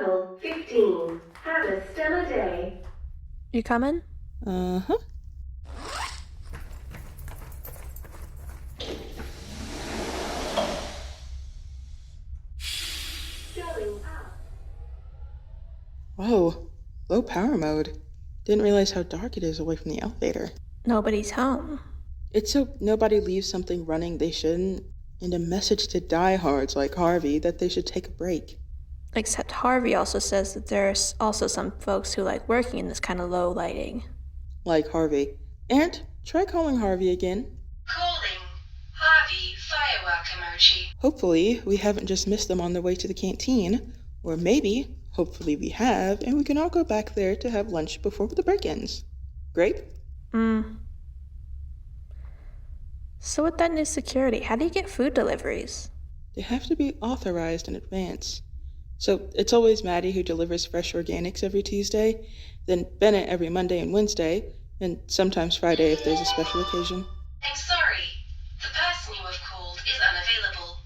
[SPEAKER 10] Survival 15. Have a stellar day.
[SPEAKER 25] You coming?
[SPEAKER 24] Uh-huh.
[SPEAKER 10] Going up.
[SPEAKER 24] Whoa, low power mode. Didn't realize how dark it is away from the elevator.
[SPEAKER 25] Nobody's home.
[SPEAKER 24] It's so nobody leaves something running they shouldn't, and a message to diehards like Harvey that they should take a break.
[SPEAKER 25] Except Harvey also says that there's also some folks who like working in this kind of low lighting.
[SPEAKER 24] Like Harvey. And try calling Harvey again.
[SPEAKER 7] Calling Harvey firework emoji.
[SPEAKER 24] Hopefully, we haven't just missed them on their way to the canteen. Or maybe, hopefully we have, and we can all go back there to have lunch before the break ends. Grape?
[SPEAKER 25] So with that new security, how do you get food deliveries?
[SPEAKER 24] They have to be authorized in advance. So it's always Maddie who delivers fresh organics every Tuesday, then Bennett every Monday and Wednesday, and sometimes Friday if there's a special occasion.
[SPEAKER 7] I'm sorry. The person you have called is unavailable.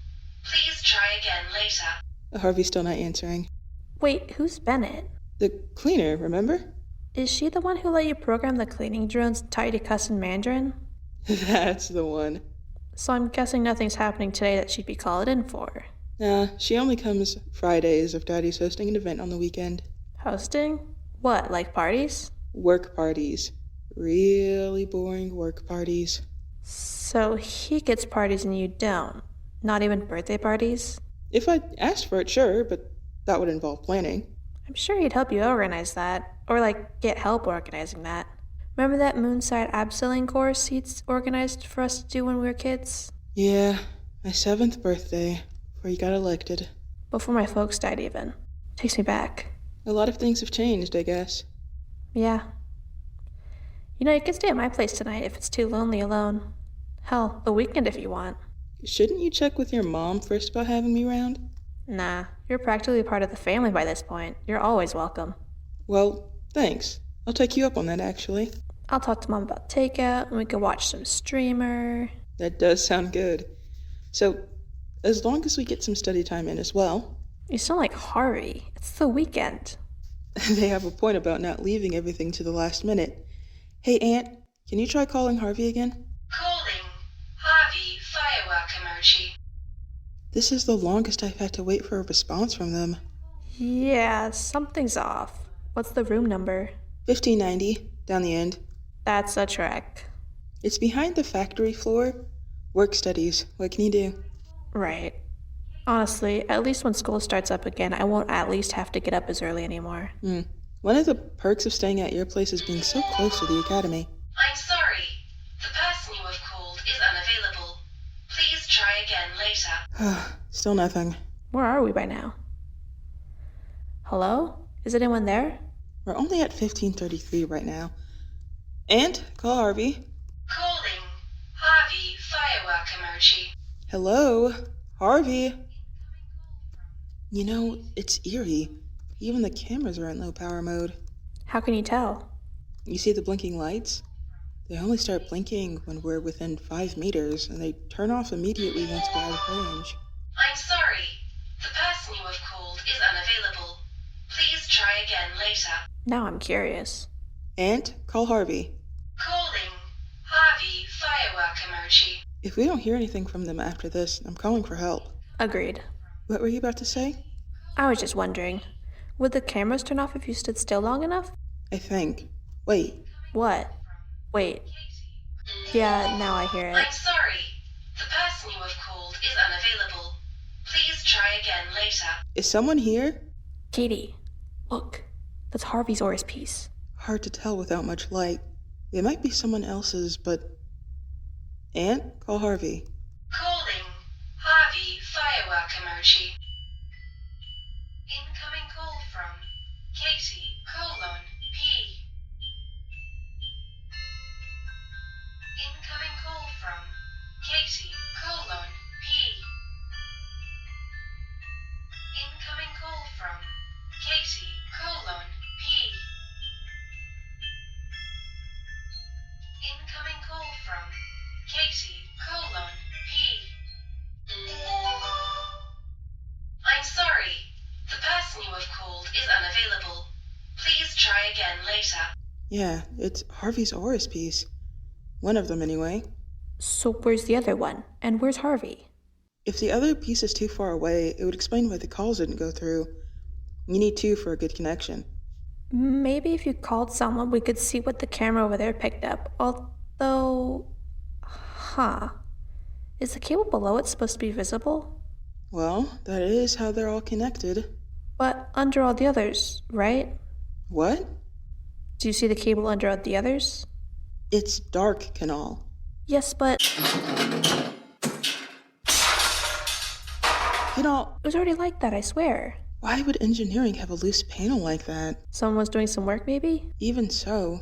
[SPEAKER 7] Please try again later.
[SPEAKER 24] Harvey's still not answering.
[SPEAKER 25] Wait, who's Bennett?
[SPEAKER 24] The cleaner, remember?
[SPEAKER 25] Is she the one who let you program the cleaning drones and taught you to cuss in Mandarin?
[SPEAKER 24] That's the one.
[SPEAKER 25] So I'm guessing nothing's happening today that she'd be called in for.
[SPEAKER 24] Nah, she only comes Fridays if Daddy's hosting an event on the weekend.
[SPEAKER 25] Hosting? What, like parties?
[SPEAKER 24] Work parties. Really boring work parties.
[SPEAKER 25] So he gets parties and you don't? Not even birthday parties?
[SPEAKER 24] If I asked for it, sure, but that would involve planning.
[SPEAKER 25] I'm sure he'd help you organize that. Or like, get help organizing that. Remember that Moonside abseiling course he'd organized for us to do when we were kids?
[SPEAKER 24] Yeah, my 7th birthday, before you got elected.
[SPEAKER 25] Before my folks died even. Takes me back.
[SPEAKER 24] A lot of things have changed, I guess.
[SPEAKER 25] Yeah. You know, you can stay at my place tonight if it's too lonely alone. Hell, the weekend if you want.
[SPEAKER 24] Shouldn't you check with your mom first about having me round?
[SPEAKER 25] Nah, you're practically part of the family by this point. You're always welcome.
[SPEAKER 24] Well, thanks. I'll take you up on that, actually.
[SPEAKER 25] I'll talk to Mom about takeout, and we can watch some streamer.
[SPEAKER 24] That does sound good. So, as long as we get some study time in as well.
[SPEAKER 25] You sound like Harvey. It's the weekend.
[SPEAKER 24] They have a point about not leaving everything to the last minute. Hey, Aunt, can you try calling Harvey again?
[SPEAKER 7] Calling Harvey firework emoji.
[SPEAKER 24] This is the longest I've had to wait for a response from them.
[SPEAKER 25] Yeah, something's off. What's the room number?
[SPEAKER 24] 1590, down the end.
[SPEAKER 25] That's a trek.
[SPEAKER 24] It's behind the factory floor. Work studies. What can you do?
[SPEAKER 25] Right. Honestly, at least when school starts up again, I won't at least have to get up as early anymore.
[SPEAKER 24] One of the perks of staying at your place is being so close to the academy.
[SPEAKER 7] I'm sorry. The person you have called is unavailable. Please try again later.
[SPEAKER 24] Still nothing.
[SPEAKER 25] Where are we by now? Hello? Is anyone there?
[SPEAKER 24] We're only at 1533 right now. Aunt, call Harvey.
[SPEAKER 7] Calling Harvey firework emoji.
[SPEAKER 24] Hello? Harvey? You know, it's eerie. Even the cameras are in low power mode.
[SPEAKER 25] How can you tell?
[SPEAKER 24] You see the blinking lights? They only start blinking when we're within 5 meters, and they turn off immediately once we're out of range.
[SPEAKER 7] I'm sorry. The person you have called is unavailable. Please try again later.
[SPEAKER 25] Now I'm curious.
[SPEAKER 24] Aunt, call Harvey.
[SPEAKER 7] Calling Harvey firework emoji.
[SPEAKER 24] If we don't hear anything from them after this, I'm calling for help.
[SPEAKER 25] Agreed.
[SPEAKER 24] What were you about to say?
[SPEAKER 25] I was just wondering, would the cameras turn off if you stood still long enough?
[SPEAKER 24] I think. Wait.
[SPEAKER 25] What? Wait. Yeah, now I hear it.
[SPEAKER 7] I'm sorry. The person you have called is unavailable. Please try again later.
[SPEAKER 24] Is someone here?
[SPEAKER 25] Katie, look. That's Harvey's Oris piece.
[SPEAKER 24] Hard to tell without much light. It might be someone else's, but... Aunt, call Harvey.
[SPEAKER 7] Calling Harvey firework emoji. Incoming call from Katie P. Incoming call from Katie P. Incoming call from Katie P. Incoming call from Katie P. I'm sorry. The person you have try again later.
[SPEAKER 24] Yeah, it's Harvey's Oris piece. One of them, anyway.
[SPEAKER 25] So where's the other one? And where's Harvey?
[SPEAKER 24] If the other piece is too far away, it would explain why the calls didn't go through. You need two for a good connection.
[SPEAKER 25] Maybe if you called someone, we could see what the camera over there picked up. Although... Is the cable below it supposed to be visible?
[SPEAKER 24] Well, that is how they're all connected.
[SPEAKER 25] But under all the others, right?
[SPEAKER 24] What?
[SPEAKER 25] Do you see the cable under the others?
[SPEAKER 24] It's dark, Canal.
[SPEAKER 25] Yes, but...
[SPEAKER 24] Canal...
[SPEAKER 25] It was already like that, I swear.
[SPEAKER 24] Why would engineering have a loose panel like that?
[SPEAKER 25] Someone was doing some work, maybe?
[SPEAKER 24] Even so,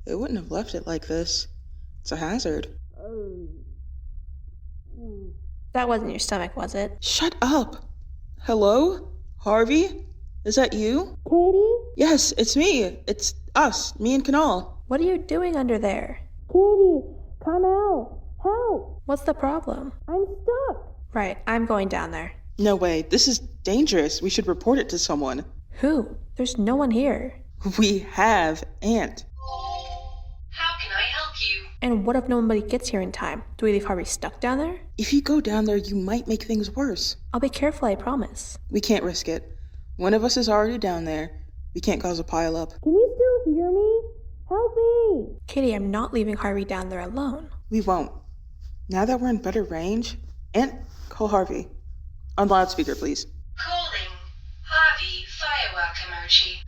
[SPEAKER 24] they wouldn't have left it like this. It's a hazard.
[SPEAKER 25] That wasn't your stomach, was it?
[SPEAKER 24] Shut up! Hello? Harvey? Is that you?
[SPEAKER 25] Katie?
[SPEAKER 24] Yes, it's me. It's us, me and Canal.
[SPEAKER 25] What are you doing under there?
[SPEAKER 23] Katie, come out. Help.
[SPEAKER 25] What's the problem?
[SPEAKER 23] I'm stuck.
[SPEAKER 25] Right, I'm going down there.
[SPEAKER 24] No way, this is dangerous. We should report it to someone.
[SPEAKER 25] Who? There's no one here.
[SPEAKER 24] We have Ant.
[SPEAKER 7] How can I help you?
[SPEAKER 25] And what if nobody gets here in time? Do we leave Harvey stuck down there?
[SPEAKER 24] If you go down there, you might make things worse.
[SPEAKER 25] I'll be careful, I promise.
[SPEAKER 24] We can't risk it. One of us is already down there. We can't cause a pileup.
[SPEAKER 23] Can you still hear me? Help me!
[SPEAKER 25] Katie, I'm not leaving Harvey down there alone.
[SPEAKER 24] We won't. Now that we're in better range, Ant, call Harvey. On loudspeaker, please.
[SPEAKER 7] Calling. Harvey, firework emoji.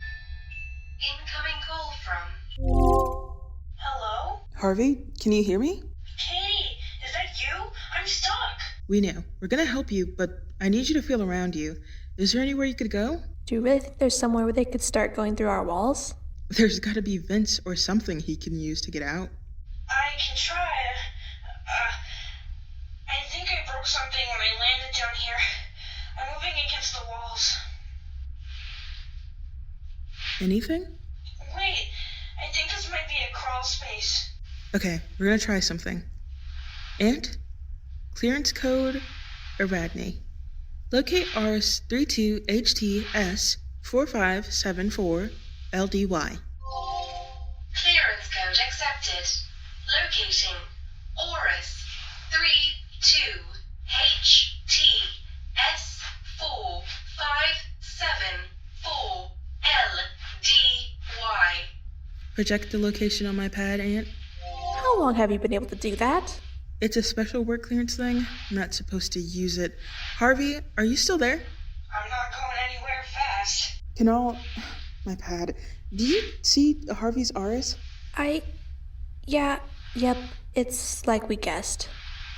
[SPEAKER 7] Incoming call from... Hello?
[SPEAKER 24] Harvey, can you hear me?
[SPEAKER 7] Katie, is that you? I'm stuck.
[SPEAKER 24] We know. We're gonna help you, but I need you to feel around you. Is there anywhere you could go?
[SPEAKER 25] Do you really think there's somewhere where they could start going through our walls?
[SPEAKER 24] There's gotta be vents or something he can use to get out.
[SPEAKER 7] I can try. I think I broke something when I landed down here. I'm moving against the walls.
[SPEAKER 24] Anything?
[SPEAKER 7] Wait, I think this might be a crawl space.
[SPEAKER 24] Okay, we're gonna try something. Ant, clearance code Aradney. Locate Rs 32HTS 4574 LDY.
[SPEAKER 7] Clearance code accepted. Locating Oris 32HTS 4574 LDY.
[SPEAKER 24] Project the location on my pad, Ant.
[SPEAKER 25] How long have you been able to do that?
[SPEAKER 24] It's a special work clearance thing. I'm not supposed to use it. Harvey, are you still there?
[SPEAKER 7] I'm not going anywhere fast.
[SPEAKER 24] My pad. Do you see Harvey's Rs?
[SPEAKER 25] Yep, it's like we guessed.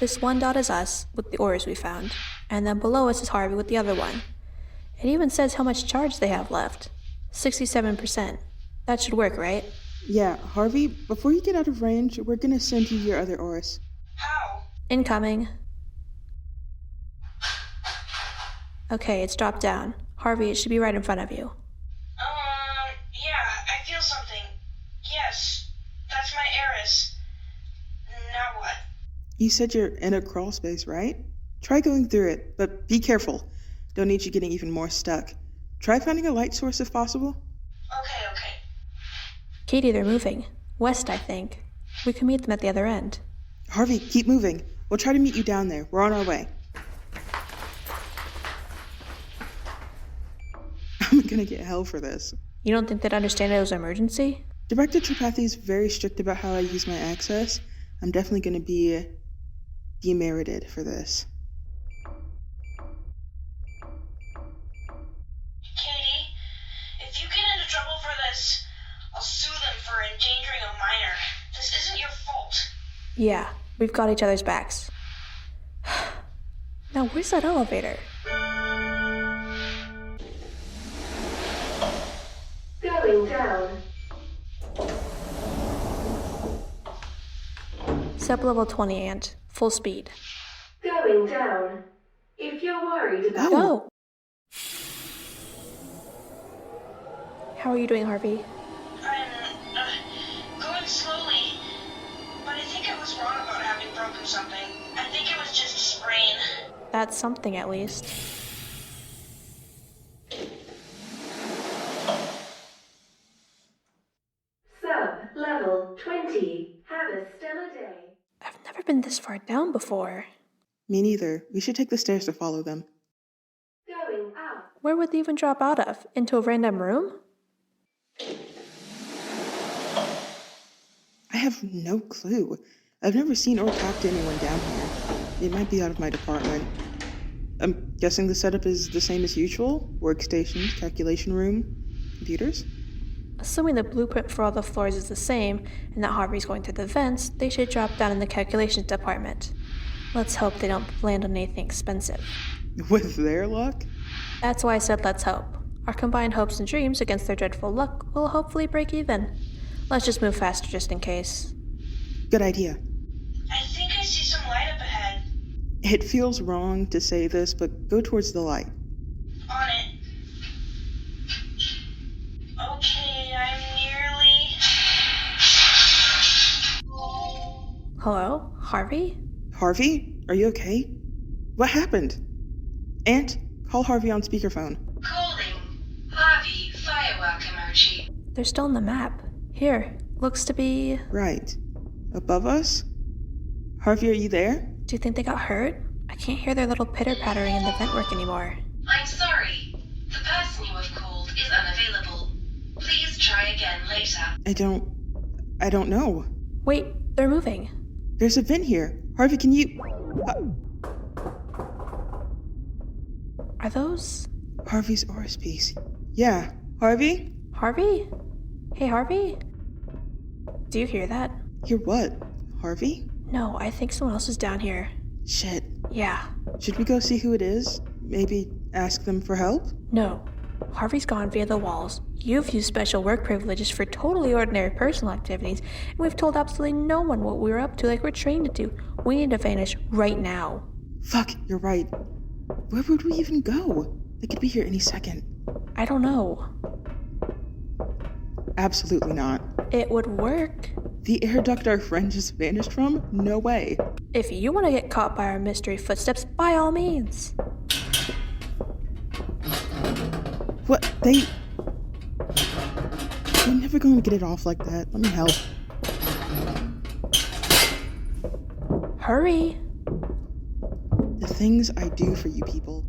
[SPEAKER 25] This one dot is us, with the ores we found, and then below us is Harvey with the other one. It even says how much charge they have left. 67%. That should work, right?
[SPEAKER 24] Yeah, Harvey, before you get out of range, we're gonna send you your other Ors.
[SPEAKER 7] How?
[SPEAKER 25] Incoming. Okay, it's dropped down. Harvey, it should be right in front of you.
[SPEAKER 7] Yeah, I feel something. Yes, that's my Eris. Now what?
[SPEAKER 24] You said you're in a crawl space, right? Try going through it, but be careful. Don't need you getting even more stuck. Try finding a light source if possible.
[SPEAKER 7] Okay.
[SPEAKER 25] Katie, they're moving. West, I think. We can meet them at the other end.
[SPEAKER 24] Harvey, keep moving. We'll try to meet you down there. We're on our way. I'm gonna get hell for this.
[SPEAKER 25] You don't think they'd understand it was an emergency?
[SPEAKER 24] Director Tripathi's very strict about how I use my access. I'm definitely gonna be demerited for this.
[SPEAKER 7] Katie, if you get into trouble for this, I'll sue them for endangering a minor. This isn't your fault.
[SPEAKER 25] Yeah, we've got each other's backs. Now, where's that elevator?
[SPEAKER 10] Going down.
[SPEAKER 25] Sub-level 20, Ant. Full speed.
[SPEAKER 10] Going down. If you're worried about...
[SPEAKER 25] Go! How are you doing, Harvey?
[SPEAKER 7] I'm going slowly, but I think I was wrong about having broken something. I think it was just a sprain.
[SPEAKER 25] That's something, at least. been this far down before.
[SPEAKER 24] Me neither. We should take the stairs to follow them.
[SPEAKER 10] Going up.
[SPEAKER 25] Where would they even drop out of? Into a random room?
[SPEAKER 24] I have no clue. I've never seen or talked to anyone down here. It might be out of my department. I'm guessing the setup is the same as usual? Workstations, calculation room, computers?
[SPEAKER 25] Assuming the blueprint for all the floors is the same, and that Harvey's going through the vents, they should drop down in the calculations department. Let's hope they don't land on anything expensive.
[SPEAKER 24] With their luck?
[SPEAKER 25] That's why I said let's hope. Our combined hopes and dreams against their dreadful luck will hopefully break even. Let's just move faster just in case.
[SPEAKER 24] Good idea.
[SPEAKER 7] I think I see some light up ahead.
[SPEAKER 24] It feels wrong to say this, but go towards the light.
[SPEAKER 7] On it. Okay, I'm nearly...
[SPEAKER 25] Hello? Harvey?
[SPEAKER 24] Harvey? Are you okay? What happened? Aunt, call Harvey on speakerphone.
[SPEAKER 9] Calling. Harvey, firework emoji.
[SPEAKER 25] They're still on the map. Here, looks to be...
[SPEAKER 24] Right. Above us? Harvey, are you there?
[SPEAKER 25] Do you think they got hurt? I can't hear their little pitter-pattering in the vent work anymore.
[SPEAKER 9] I'm sorry. The person you have called is unavailable. Please try again later.
[SPEAKER 24] I don't know.
[SPEAKER 25] Wait, they're moving.
[SPEAKER 24] There's a vent here. Harvey, can you...
[SPEAKER 25] Are those...
[SPEAKER 24] Harvey's Oris piece. Yeah. Harvey?
[SPEAKER 25] Harvey? Hey, Harvey? Do you hear that?
[SPEAKER 24] Hear what? Harvey?
[SPEAKER 25] No, I think someone else is down here.
[SPEAKER 24] Shit.
[SPEAKER 25] Yeah.
[SPEAKER 24] Should we go see who it is? Maybe ask them for help?
[SPEAKER 25] No. Harvey's gone via the walls. You've used special work privileges for totally ordinary personal activities, and we've told absolutely no one what we were up to like we're trained to do. We need to vanish right now.
[SPEAKER 24] Fuck, you're right. Where would we even go? They could be here any second.
[SPEAKER 25] I don't know.
[SPEAKER 24] Absolutely not.
[SPEAKER 25] It would work.
[SPEAKER 24] The air duct our friend just vanished from? No way.
[SPEAKER 25] If you want to get caught by our mystery footsteps, by all means.
[SPEAKER 24] What? They're never going to get it off like that. Let me help.
[SPEAKER 25] Hurry.
[SPEAKER 24] The things I do for you people.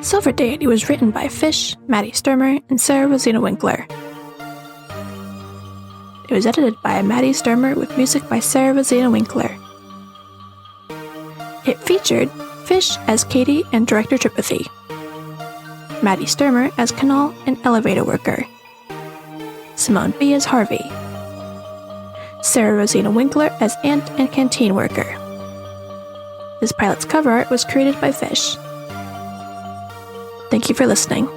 [SPEAKER 25] Silver Deity was written by Fish, Maddie Sturmer, and Sarah Rosina Winkler. It was edited by Maddie Sturmer with music by Sarah Rosina Winkler. It featured Fish as Katie and Director Tripathy, Maddie Sturmer as Canal and Elevator Worker, Simone B as Harvey, Sarah Rosina Winkler as Ant and Canteen Worker. This pilot's cover art was created by Fish. Thank you for listening.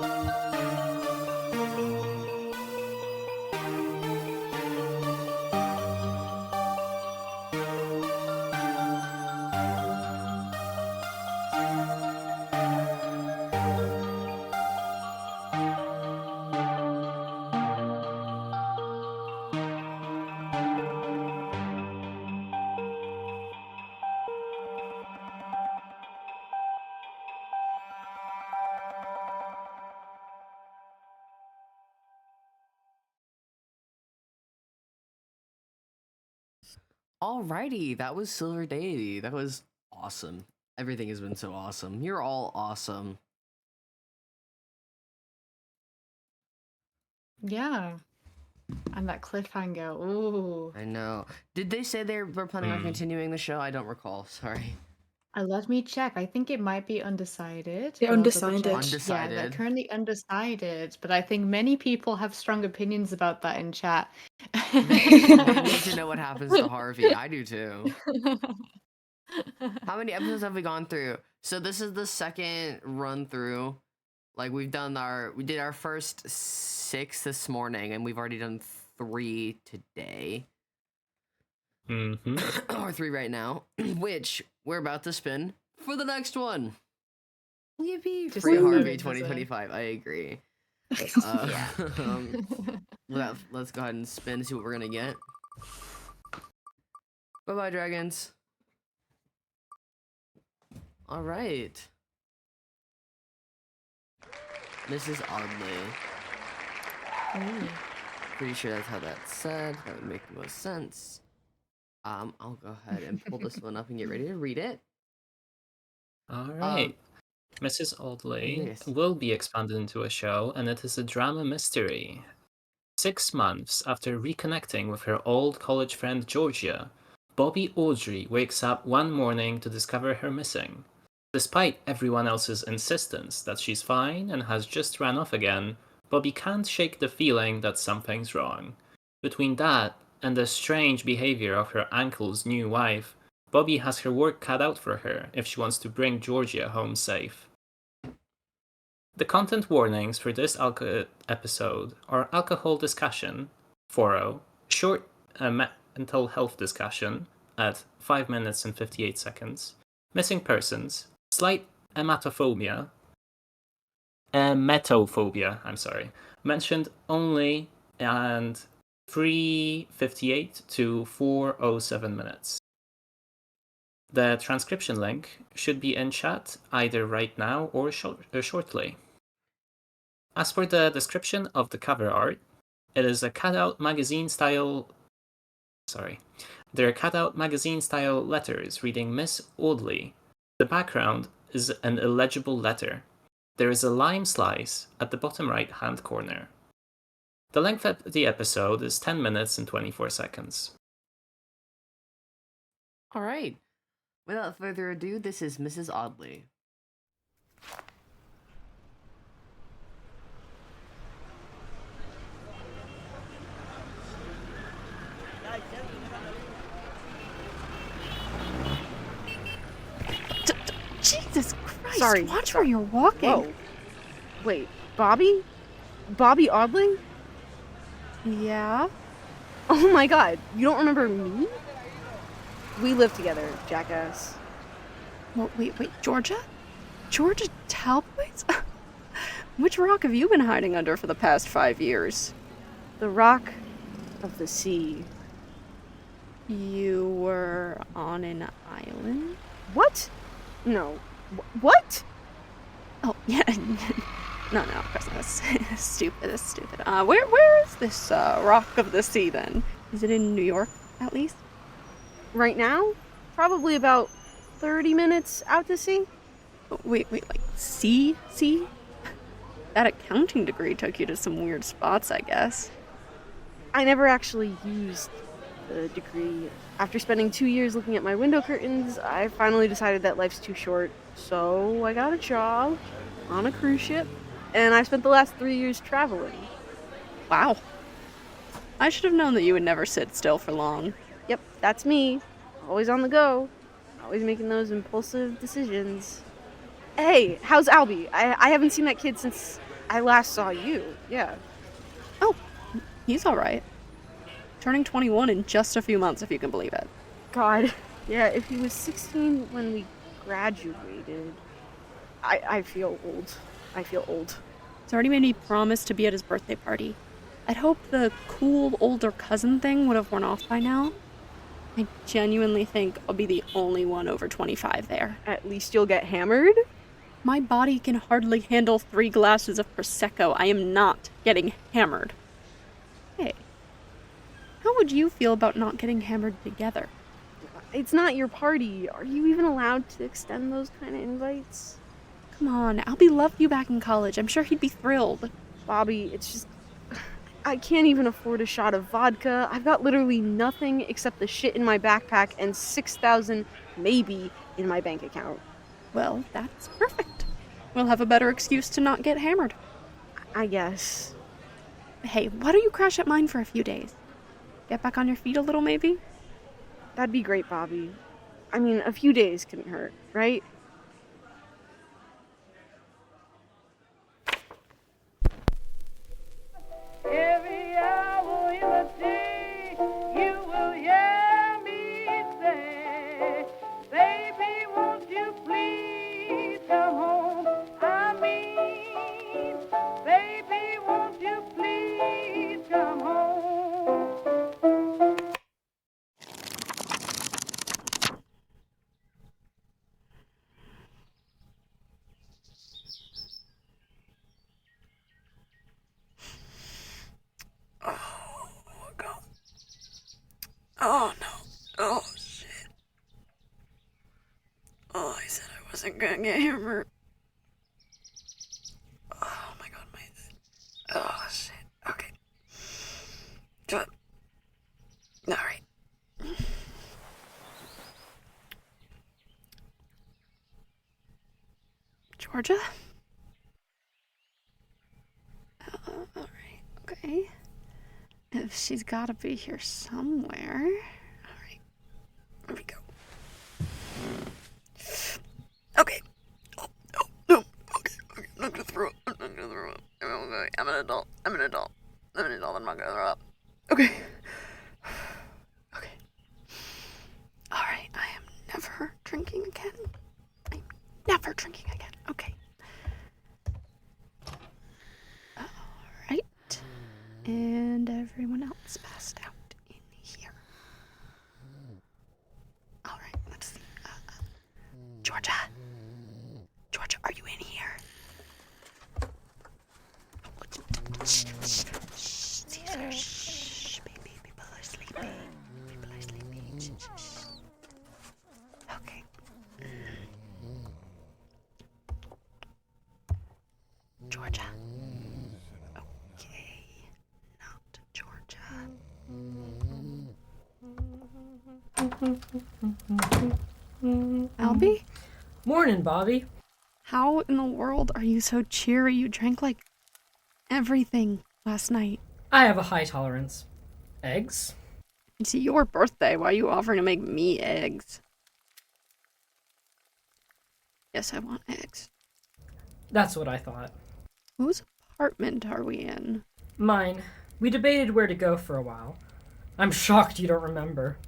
[SPEAKER 1] Alrighty, that was Silver Deity. That was awesome. Everything has been so awesome. You're all awesome.
[SPEAKER 3] Yeah. And that cliffhanger. Ooh.
[SPEAKER 1] I know. Did they say they were planning on continuing the show? I don't recall. Sorry.
[SPEAKER 3] Let me check. I think it might be undecided.
[SPEAKER 20] They're
[SPEAKER 3] I'll double
[SPEAKER 20] undecided.
[SPEAKER 3] check.
[SPEAKER 1] Undecided.
[SPEAKER 3] Yeah, they're currently undecided, but I think many people have strong opinions about that in chat.
[SPEAKER 1] They need to know what happens to Harvey. I do too. How many episodes have we gone through? So this is the second run through. Like we did our first 6 this morning, and we've already done 3 today. Or 3 right now, which we're about to spin for the next one. Yippee! Free Harvey 2025. I agree.
[SPEAKER 3] Yeah.
[SPEAKER 1] Let's go ahead and spin and see what we're gonna get. Bye-bye, dragons. All right. Mrs. Audley. Pretty sure that's how that's said. That would make the most sense. I'll go ahead and pull this one up and get ready to read it.
[SPEAKER 8] All right. Mrs. Audley
[SPEAKER 1] yes.
[SPEAKER 8] will be expanded into a show, and it is a drama mystery. 6 months after reconnecting with her old college friend Georgia, Bobby Audrey wakes up one morning to discover her missing. Despite everyone else's insistence that she's fine and has just ran off again, Bobby can't shake the feeling that something's wrong. Between that and the strange behavior of her uncle's new wife, Bobby has her work cut out for her if she wants to bring Georgia home safe. The content warnings for this episode are alcohol discussion, 4.0, short mental health discussion at 5 minutes and 58 seconds, missing persons, slight emetophobia, mentioned only, and 3:58 to 4:07 minutes. The transcription link should be in chat either right now or shortly. As for the description of the cover art, it is a cutout magazine style. There are cutout magazine style letters reading Miss Audley. The background is an illegible letter. There is a lime slice at the bottom right hand corner. The length of the episode is 10 minutes and 24 seconds.
[SPEAKER 1] All right. Without further ado, this is Mrs. Audley.
[SPEAKER 14] Jesus Christ!
[SPEAKER 16] Sorry.
[SPEAKER 14] Watch where you're walking.
[SPEAKER 16] Whoa. Wait, Bobby? Bobby Audley?
[SPEAKER 14] Yeah?
[SPEAKER 16] Oh my god, you don't remember me? We lived together, jackass.
[SPEAKER 14] Well, wait, Georgia? Georgia Talboys? Which rock have you been hiding under for the past 5 years?
[SPEAKER 16] The Rock of the Sea.
[SPEAKER 14] You were on an island?
[SPEAKER 16] What? No. What?
[SPEAKER 14] Oh, yeah. No, of course not. That's stupid. That's stupid. Where is this Rock of the Sea then? Is it in New York, at least?
[SPEAKER 16] Right now? Probably about 30 minutes out to sea.
[SPEAKER 14] Wait, like sea? That accounting degree took you to some weird spots, I guess.
[SPEAKER 16] I never actually used the degree. After spending 2 years looking at my window curtains, I finally decided that life's too short. So I got a job on a cruise ship, and I spent the last 3 years traveling.
[SPEAKER 14] Wow. I should have known that you would never sit still for long.
[SPEAKER 16] Yep, that's me. Always on the go. Always making those impulsive decisions. Hey, how's Albie? I haven't seen that kid since I last saw you. Yeah.
[SPEAKER 14] Oh, he's alright. Turning 21 in just a few months, if you can believe it.
[SPEAKER 16] God. Yeah, if he was 16 when we graduated. I feel old.
[SPEAKER 14] He's already made me promise to be at his birthday party. I'd hoped the cool older cousin thing would have worn off by now. I genuinely think I'll be the only one over 25 there.
[SPEAKER 16] At least you'll get hammered?
[SPEAKER 14] My body can hardly handle 3 glasses of Prosecco. I am not getting hammered. Hey, how would you feel about not getting hammered together?
[SPEAKER 16] It's not your party. Are you even allowed to extend those kind of invites?
[SPEAKER 14] Come on, Albie loved you back in college. I'm sure he'd be thrilled.
[SPEAKER 16] Bobby, it's just... I can't even afford a shot of vodka. I've got literally nothing except the shit in my backpack and $6,000 maybe in my bank account.
[SPEAKER 14] Well, that's perfect. We'll have a better excuse to not get hammered.
[SPEAKER 16] I guess.
[SPEAKER 14] Hey, why don't you crash at mine for a few days? Get back on your feet a little, maybe?
[SPEAKER 16] That'd be great, Bobby. I mean, a few days couldn't hurt, right?
[SPEAKER 18] Every hour in the day, you will hear me say, baby, won't you please come home? I mean, baby,
[SPEAKER 14] Oh no. Oh shit. Oh, I said I wasn't gonna get hammered. Oh my god, oh shit. Okay. Good. Alright. Georgia? Alright, okay. If she's gotta be here somewhere. Alright. Here we go. Okay. Oh, no. Okay. I'm not gonna throw up. I'm an adult. I'm an adult. I'm not gonna throw up. Okay. Okay. Alright, I am never drinking again. I'm never drinking again. Okay. Alright. And everyone else passed out in here. Alright, let's see. Georgia? Georgia, are you in here? Caesar, shh, baby, people are sleeping. People are sleeping. Shh, shh, shh. Okay. Georgia. Okay. Not Georgia. Albie?
[SPEAKER 2] Morning, Bobby.
[SPEAKER 14] How in the world are you so cheery? You drank like everything last night.
[SPEAKER 2] I have a high tolerance. Eggs?
[SPEAKER 14] It's your birthday. Why are you offering to make me eggs? Yes, I want eggs.
[SPEAKER 2] That's what I thought.
[SPEAKER 14] Whose apartment are we in?
[SPEAKER 2] Mine. We debated where to go for a while. I'm shocked you don't remember.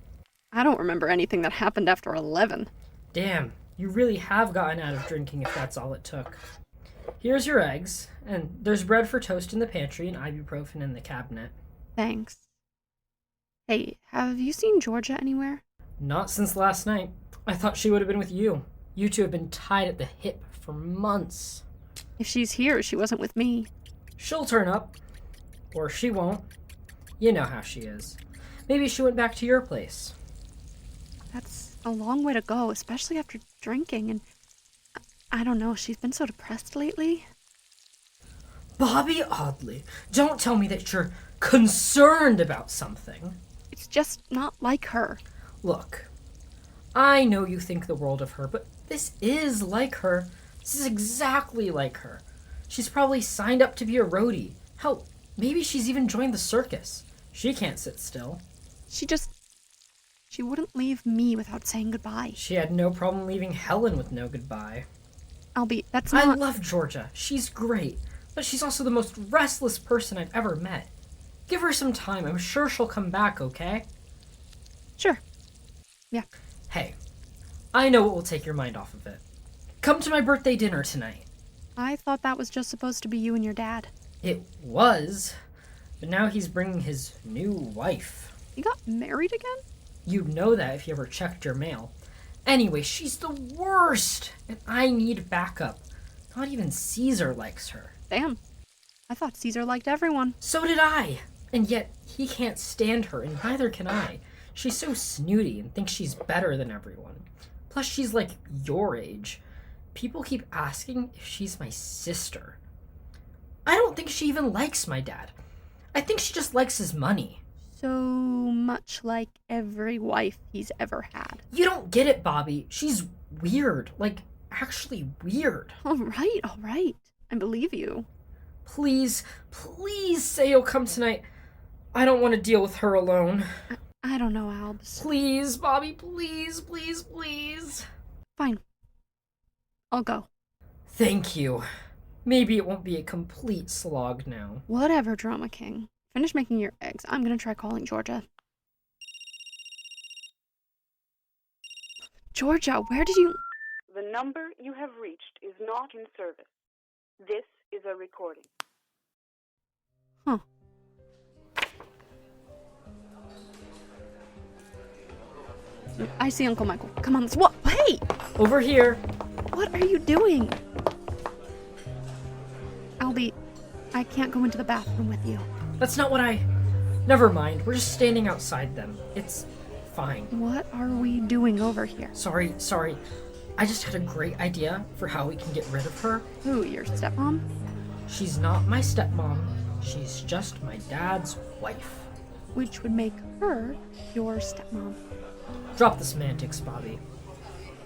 [SPEAKER 14] I don't remember anything that happened after 11.
[SPEAKER 2] Damn, you really have gotten out of drinking if that's all it took. Here's your eggs, and there's bread for toast in the pantry and ibuprofen in the cabinet.
[SPEAKER 14] Thanks. Hey, have you seen Georgia anywhere?
[SPEAKER 2] Not since last night. I thought she would have been with you. You two have been tied at the hip for months.
[SPEAKER 14] If she's here, she wasn't with me.
[SPEAKER 2] She'll turn up. Or she won't. You know how she is. Maybe she went back to your place.
[SPEAKER 14] That's a long way to go, especially after drinking, and I don't know, she's been so depressed lately.
[SPEAKER 2] Bobby Audley, don't tell me that you're concerned about something.
[SPEAKER 14] It's just not like her.
[SPEAKER 2] Look, I know you think the world of her, but this is like her. This is exactly like her. She's probably signed up to be a roadie. Hell, maybe she's even joined the circus. She can't sit still.
[SPEAKER 14] She wouldn't leave me without saying goodbye.
[SPEAKER 2] She had no problem leaving Helen with no goodbye.
[SPEAKER 14] That's not...
[SPEAKER 2] I love Georgia. She's great. But she's also the most restless person I've ever met. Give her some time. I'm sure she'll come back, okay?
[SPEAKER 14] Sure. Yeah.
[SPEAKER 2] Hey, I know what will take your mind off of it. Come to my birthday dinner tonight.
[SPEAKER 14] I thought that was just supposed to be you and your dad.
[SPEAKER 2] It was, but now he's bringing his new wife.
[SPEAKER 14] He got married again?
[SPEAKER 2] You'd know that if you ever checked your mail. Anyway, she's the worst, and I need backup. Not even Caesar likes her.
[SPEAKER 14] Damn. I thought Caesar liked everyone.
[SPEAKER 2] So did I. And yet, he can't stand her, and neither can I. She's so snooty and thinks she's better than everyone. Plus, she's like your age. People keep asking if she's my sister. I don't think she even likes my dad. I think she just likes his money.
[SPEAKER 14] So much like every wife he's ever had.
[SPEAKER 2] You don't get it, Bobby. She's weird. Like, actually weird.
[SPEAKER 14] All right. I believe you.
[SPEAKER 2] Please say you'll come tonight. I don't want to deal with her alone.
[SPEAKER 14] I don't know, Albs.
[SPEAKER 2] Please, Bobby, please.
[SPEAKER 14] Fine. I'll go.
[SPEAKER 2] Thank you. Maybe it won't be a complete slog now.
[SPEAKER 14] Whatever, Drama King. Finish making your eggs. I'm gonna try calling Georgia. Georgia, where did you...
[SPEAKER 11] The number you have reached is not in service. This is a recording.
[SPEAKER 14] Huh. I see Uncle Michael. Come on, what? Hey!
[SPEAKER 2] Over here.
[SPEAKER 14] What are you doing? Albie, I can't go into the bathroom with you.
[SPEAKER 2] That's not what I... Never mind, we're just standing outside them. It's Fine.
[SPEAKER 14] What are we doing over here?
[SPEAKER 2] Sorry. I just had a great idea for how we can get rid of her.
[SPEAKER 14] Who, your stepmom?
[SPEAKER 2] She's not my stepmom. She's just my dad's wife.
[SPEAKER 14] Which would make her your stepmom.
[SPEAKER 2] Drop the semantics, Bobby.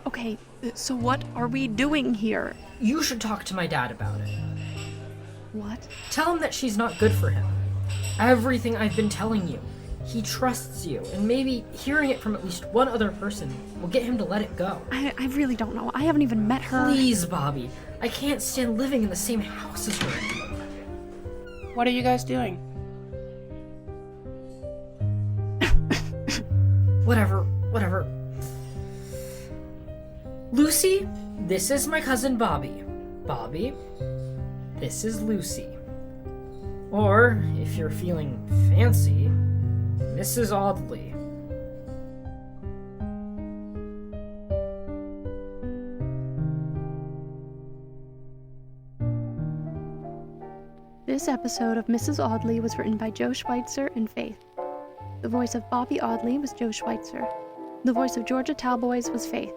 [SPEAKER 14] Okay, so what are we doing here?
[SPEAKER 2] You should talk to my dad about it.
[SPEAKER 14] What?
[SPEAKER 2] Tell him that she's not good for him. Everything I've been telling you. He trusts you, and maybe hearing it from at least one other person will get him to let it go.
[SPEAKER 14] I really don't know. I haven't even met her.
[SPEAKER 2] Please, Bobby. I can't stand living in the same house as her anymore.
[SPEAKER 15] What are you guys doing?
[SPEAKER 2] Whatever. Lucy, this is my cousin Bobby. Bobby, this is Lucy. Or, if you're feeling fancy, Mrs. Audley.
[SPEAKER 14] This episode of Mrs. Audley was written by Joe Schweitzer and Faith. The voice of Bobby Audley was Joe Schweitzer. The voice of Georgia Talboys was Faith.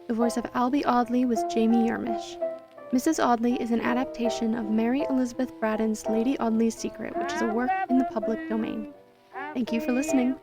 [SPEAKER 14] The voice of Albie Audley was Jamie Yermish. Mrs. Audley is an adaptation of Mary Elizabeth Braddon's Lady Audley's Secret, which is a work in the public domain. Thank you for listening.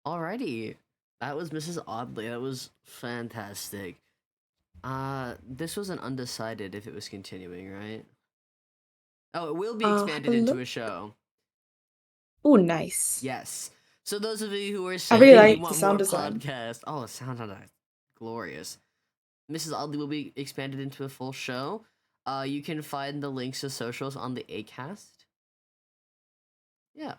[SPEAKER 1] Alrighty, that was Mrs. Audley. That was fantastic. This was an undecided if it was continuing, right? Oh, it will be expanded into a show.
[SPEAKER 20] Oh, nice.
[SPEAKER 1] Yes. So those of you who are
[SPEAKER 20] I
[SPEAKER 1] saying
[SPEAKER 20] really
[SPEAKER 1] you
[SPEAKER 20] like the
[SPEAKER 1] want
[SPEAKER 20] sound
[SPEAKER 1] more
[SPEAKER 20] design.
[SPEAKER 1] podcast, oh, the sound on that, glorious. Mrs. Audley will be expanded into a full show. You can find the links to socials on the Acast. Yeah.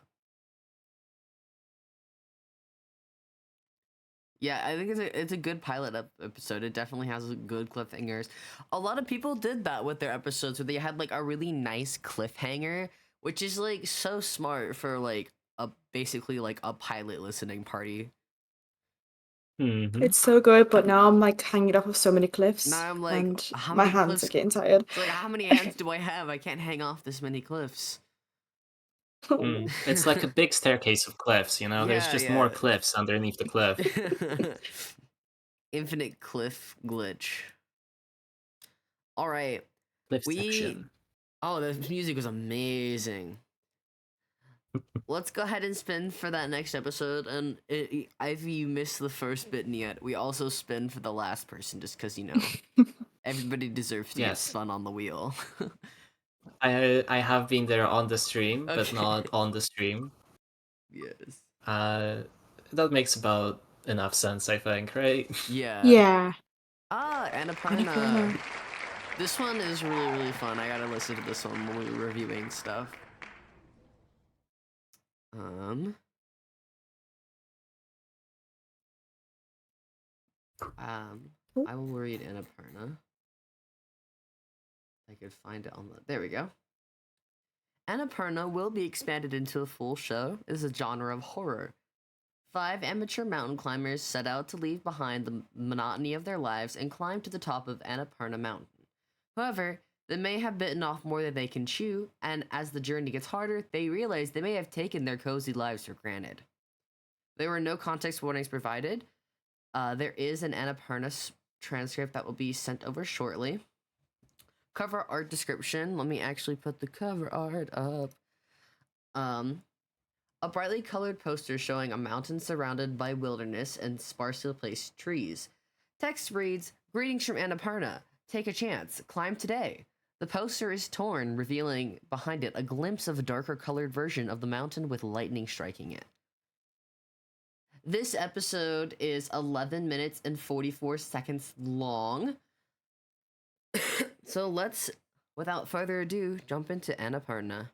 [SPEAKER 1] Yeah, I think it's a good pilot episode. It definitely has good cliffhangers. A lot of people did that with their episodes where they had like a really nice cliffhanger, which is like so smart for like basically like a pilot listening party.
[SPEAKER 20] It's so good, but now I'm like hanging off of so many cliffs.
[SPEAKER 1] Now I'm like,
[SPEAKER 20] and
[SPEAKER 1] how
[SPEAKER 20] my
[SPEAKER 1] many
[SPEAKER 20] hands
[SPEAKER 1] cliffs?
[SPEAKER 20] are getting tired.
[SPEAKER 1] It's like, how many hands do I have? I can't hang off this many cliffs.
[SPEAKER 8] It's like a big staircase of cliffs, you know? There's
[SPEAKER 1] Yeah,
[SPEAKER 8] just
[SPEAKER 1] yeah.
[SPEAKER 8] more cliffs underneath the cliff.
[SPEAKER 1] Infinite cliff glitch. All right.
[SPEAKER 8] Cliffception.
[SPEAKER 1] Oh, the music was amazing. Let's go ahead and spin for that next episode. And if you missed the first bit yet, we also spin for the last person just because, you know, everybody deserves to get
[SPEAKER 8] Yes.
[SPEAKER 1] spun on the wheel.
[SPEAKER 8] I have been there on the stream, but
[SPEAKER 1] Okay.
[SPEAKER 8] not on the stream.
[SPEAKER 1] Yes.
[SPEAKER 8] That makes about enough sense, I think, right?
[SPEAKER 1] Yeah.
[SPEAKER 20] Yeah.
[SPEAKER 1] Annapurna. This one is really, really fun. I gotta listen to this one when we're reviewing stuff. I will read Annapurna. I could find it on the. There we go. Annapurna will be expanded into a full show. It is a genre of horror. 5 amateur mountain climbers set out to leave behind the monotony of their lives and climb to the top of Annapurna Mountain. However, they may have bitten off more than they can chew, and as the journey gets harder, they realize they may have taken their cozy lives for granted. There were no context warnings provided. There is an Annapurna transcript that will be sent over shortly. Cover art description. Let me actually put the cover art up. A brightly colored poster showing a mountain surrounded by wilderness and sparsely placed trees. Text reads, "Greetings from Annapurna. Take a chance. Climb today." The poster is torn, revealing behind it a glimpse of a darker colored version of the mountain with lightning striking it. This episode is 11 minutes and 44 seconds long. So let's Without further ado, jump into Annapurna.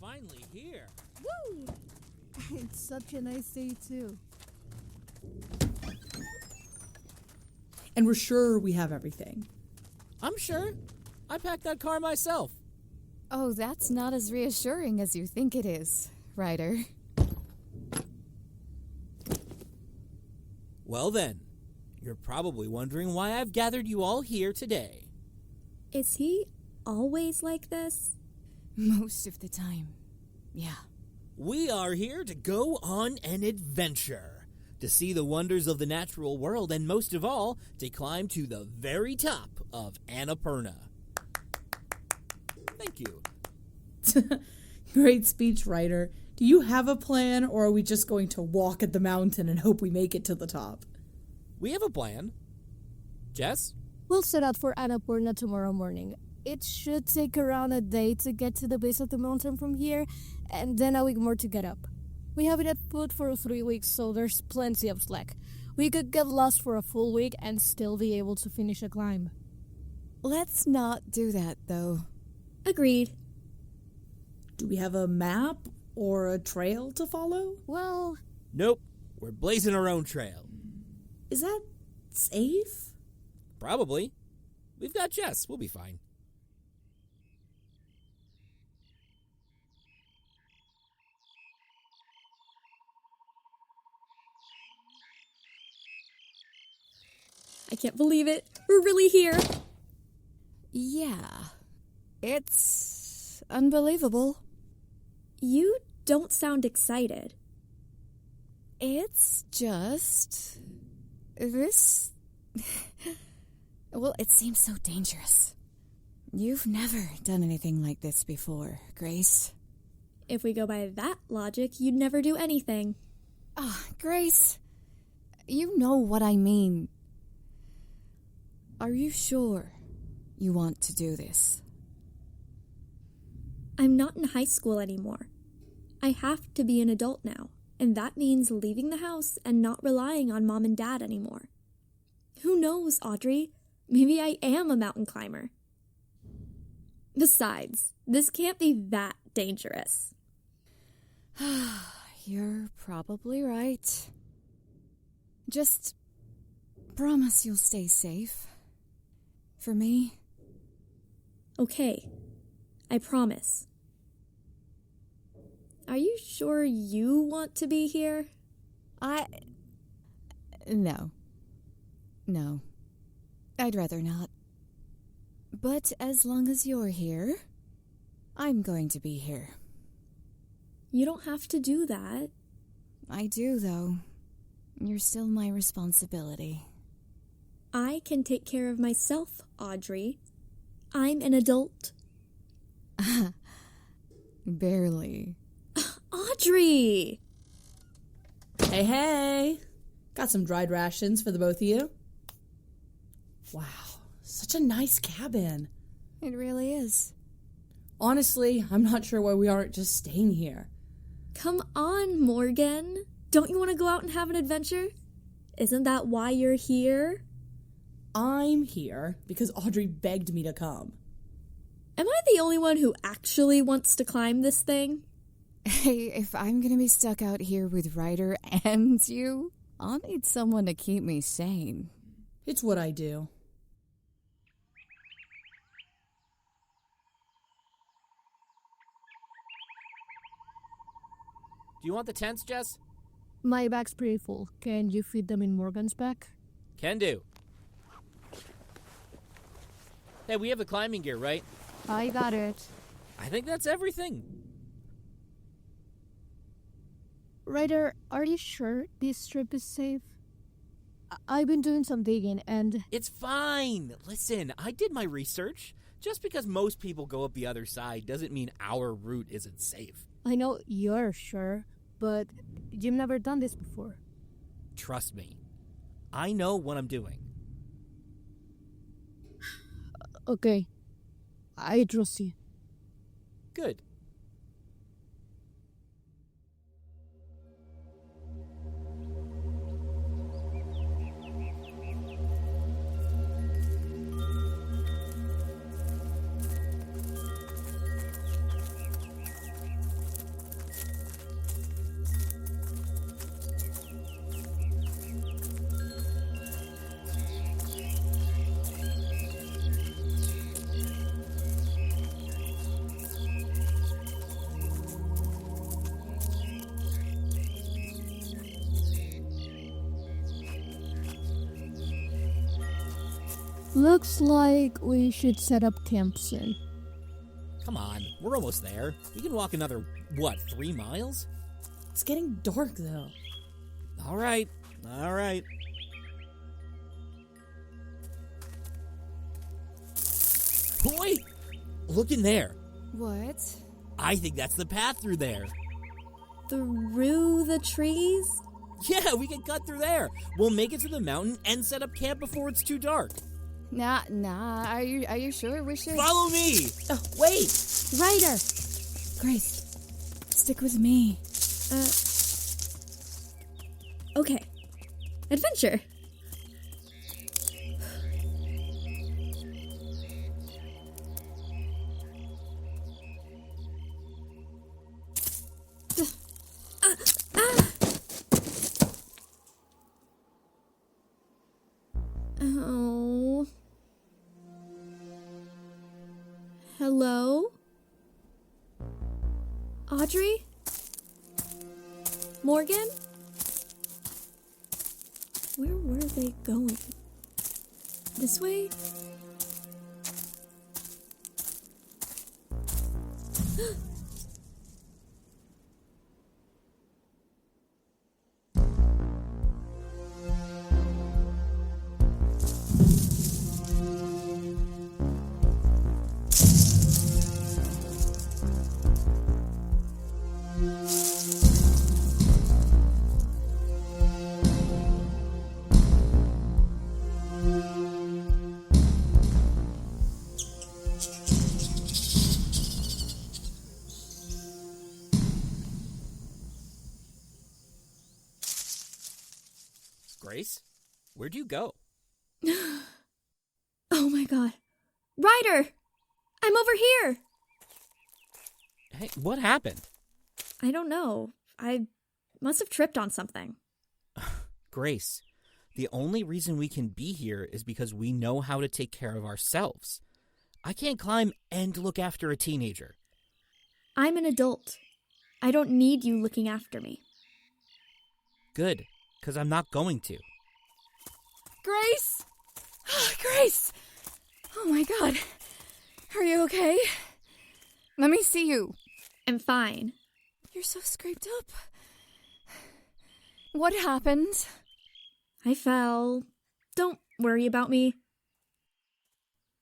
[SPEAKER 5] Finally here.
[SPEAKER 17] Woo! It's such a nice day, too.
[SPEAKER 19] And we're sure we have everything.
[SPEAKER 5] I'm sure. I packed that car myself.
[SPEAKER 17] Oh, that's not as reassuring as you think it is, Ryder.
[SPEAKER 5] Well then, you're probably wondering why I've gathered you all here today.
[SPEAKER 21] Is he always like this?
[SPEAKER 17] Most of the time, yeah.
[SPEAKER 5] We are here to go on an adventure, to see the wonders of the natural world, and most of all, to climb to the very top of Annapurna. Thank you.
[SPEAKER 19] Great speech, Ryder. Do you have a plan, or are we just going to walk at the mountain and hope we make it to the top?
[SPEAKER 5] We have a plan. Jess?
[SPEAKER 6] We'll set out for Annapurna tomorrow morning. It should take around a day to get to the base of the mountain from here, and then a week more to get up. We have it at foot for 3 weeks, so there's plenty of slack. We could get lost for a full week and still be able to finish a climb.
[SPEAKER 17] Let's not do that, though.
[SPEAKER 21] Agreed.
[SPEAKER 19] Do we have a map or a trail to follow?
[SPEAKER 6] Well...
[SPEAKER 5] Nope. We're blazing our own trail.
[SPEAKER 19] Is that safe?
[SPEAKER 5] Probably. We've got Jess. We'll be fine.
[SPEAKER 21] I can't believe it. We're really here.
[SPEAKER 17] Yeah. It's unbelievable.
[SPEAKER 21] You don't sound excited.
[SPEAKER 17] It's just... this... well, it seems so dangerous. You've never done anything like this before, Grace.
[SPEAKER 21] If we go by that logic, you'd never do anything.
[SPEAKER 17] Ah, Grace, you know what I mean. Are you sure you want to do this?
[SPEAKER 21] I'm not in high school anymore. I have to be an adult now, and that means leaving the house and not relying on Mom and Dad anymore. Who knows, Audrey? Maybe I am a mountain climber. Besides, this can't be that dangerous.
[SPEAKER 17] You're probably right. Just promise you'll stay safe. For me?
[SPEAKER 21] Okay, I promise. Are you sure you want to be here?
[SPEAKER 17] No. No. I'd rather not. But as long as you're here, I'm going to be here.
[SPEAKER 21] You don't have to do that.
[SPEAKER 17] I do, though. You're still my responsibility.
[SPEAKER 21] I can take care of myself, Audrey. I'm an adult.
[SPEAKER 17] Barely.
[SPEAKER 21] Audrey!
[SPEAKER 19] Hey. Got some dried rations for the both of you. Wow, such a nice cabin.
[SPEAKER 17] It really is.
[SPEAKER 19] Honestly, I'm not sure why we aren't just staying here.
[SPEAKER 21] Come on, Morgan. Don't you want to go out and have an adventure? Isn't that why you're here?
[SPEAKER 19] I'm here because Audrey begged me to come.
[SPEAKER 21] Am I the only one who actually wants to climb this thing?
[SPEAKER 17] Hey, if I'm gonna be stuck out here with Ryder and you, I'll need someone to keep me sane.
[SPEAKER 19] It's what I do.
[SPEAKER 4] Do you want the tents, Jess?
[SPEAKER 6] My bag's pretty full. Can you fit them in Morgan's bag?
[SPEAKER 4] Can do. Hey, we have the climbing gear, right?
[SPEAKER 6] I got it.
[SPEAKER 4] I think that's everything.
[SPEAKER 6] Ryder, are you sure this trip is safe? I've been doing some digging and...
[SPEAKER 4] It's fine. Listen, I did my research. Just because most people go up the other side doesn't mean our route isn't safe.
[SPEAKER 6] I know you're sure, but you've never done this before.
[SPEAKER 4] Trust me. I know what I'm doing.
[SPEAKER 6] Okay. I trust you.
[SPEAKER 4] Good.
[SPEAKER 6] Looks like we should set up camp soon.
[SPEAKER 4] Come on, we're almost there. We can walk another, 3 miles?
[SPEAKER 19] It's getting dark, though.
[SPEAKER 4] All right. Wait! Look in there.
[SPEAKER 17] What?
[SPEAKER 4] I think that's the path through there.
[SPEAKER 21] Through the trees?
[SPEAKER 4] Yeah, we can cut through there. We'll make it to the mountain and set up camp before it's too dark.
[SPEAKER 17] Nah. Are you sure we should?
[SPEAKER 4] Follow me!
[SPEAKER 19] Wait!
[SPEAKER 21] Ryder!
[SPEAKER 17] Grace, stick with me.
[SPEAKER 21] Okay. Adventure. Oh. Hello? Audrey? Morgan? Where were they going? This way?
[SPEAKER 4] Grace, where'd you go?
[SPEAKER 21] Oh my god. Ryder! I'm over here!
[SPEAKER 4] Hey, what happened?
[SPEAKER 21] I don't know. I must have tripped on something.
[SPEAKER 4] Grace, the only reason we can be here is because we know how to take care of ourselves. I can't climb and look after a teenager.
[SPEAKER 21] I'm an adult. I don't need you looking after me.
[SPEAKER 4] Good, because I'm not going to.
[SPEAKER 17] Grace! Grace! Oh my god. Are you okay? Let me see you.
[SPEAKER 21] I'm fine.
[SPEAKER 17] You're so scraped up. What happened?
[SPEAKER 21] I fell. Don't worry about me.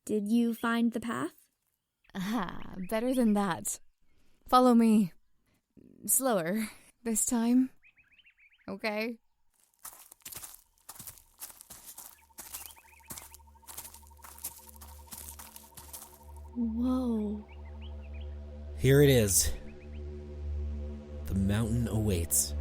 [SPEAKER 21] Did you find the path?
[SPEAKER 17] Better than that. Follow me. Slower this time. Okay?
[SPEAKER 21] Whoa.
[SPEAKER 5] Here it is. The mountain awaits.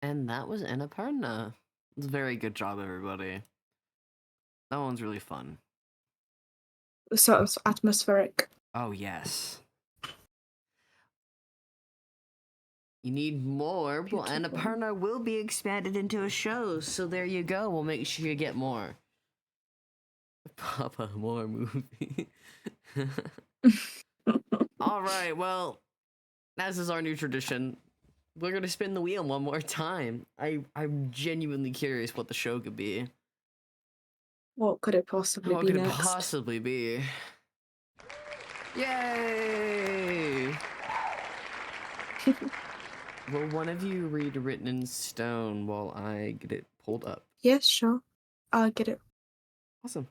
[SPEAKER 1] And that was Annapurna. It's a very good job, everybody. That one's really fun.
[SPEAKER 20] So atmospheric.
[SPEAKER 1] Oh, yes. You need more, but Annapurna will be expanded into a show, so there you go. We'll make sure you get more. Papa, more movie. Alright, well, as is our new tradition, we're gonna spin the wheel one more time. I'm genuinely curious what the show could be.
[SPEAKER 20] What could it possibly
[SPEAKER 1] What
[SPEAKER 20] be
[SPEAKER 1] could
[SPEAKER 20] next?
[SPEAKER 1] it possibly be? Yay! Will one of you read Written in Stone while I get it pulled up?
[SPEAKER 20] Yes, sure. I'll get it.
[SPEAKER 1] Awesome.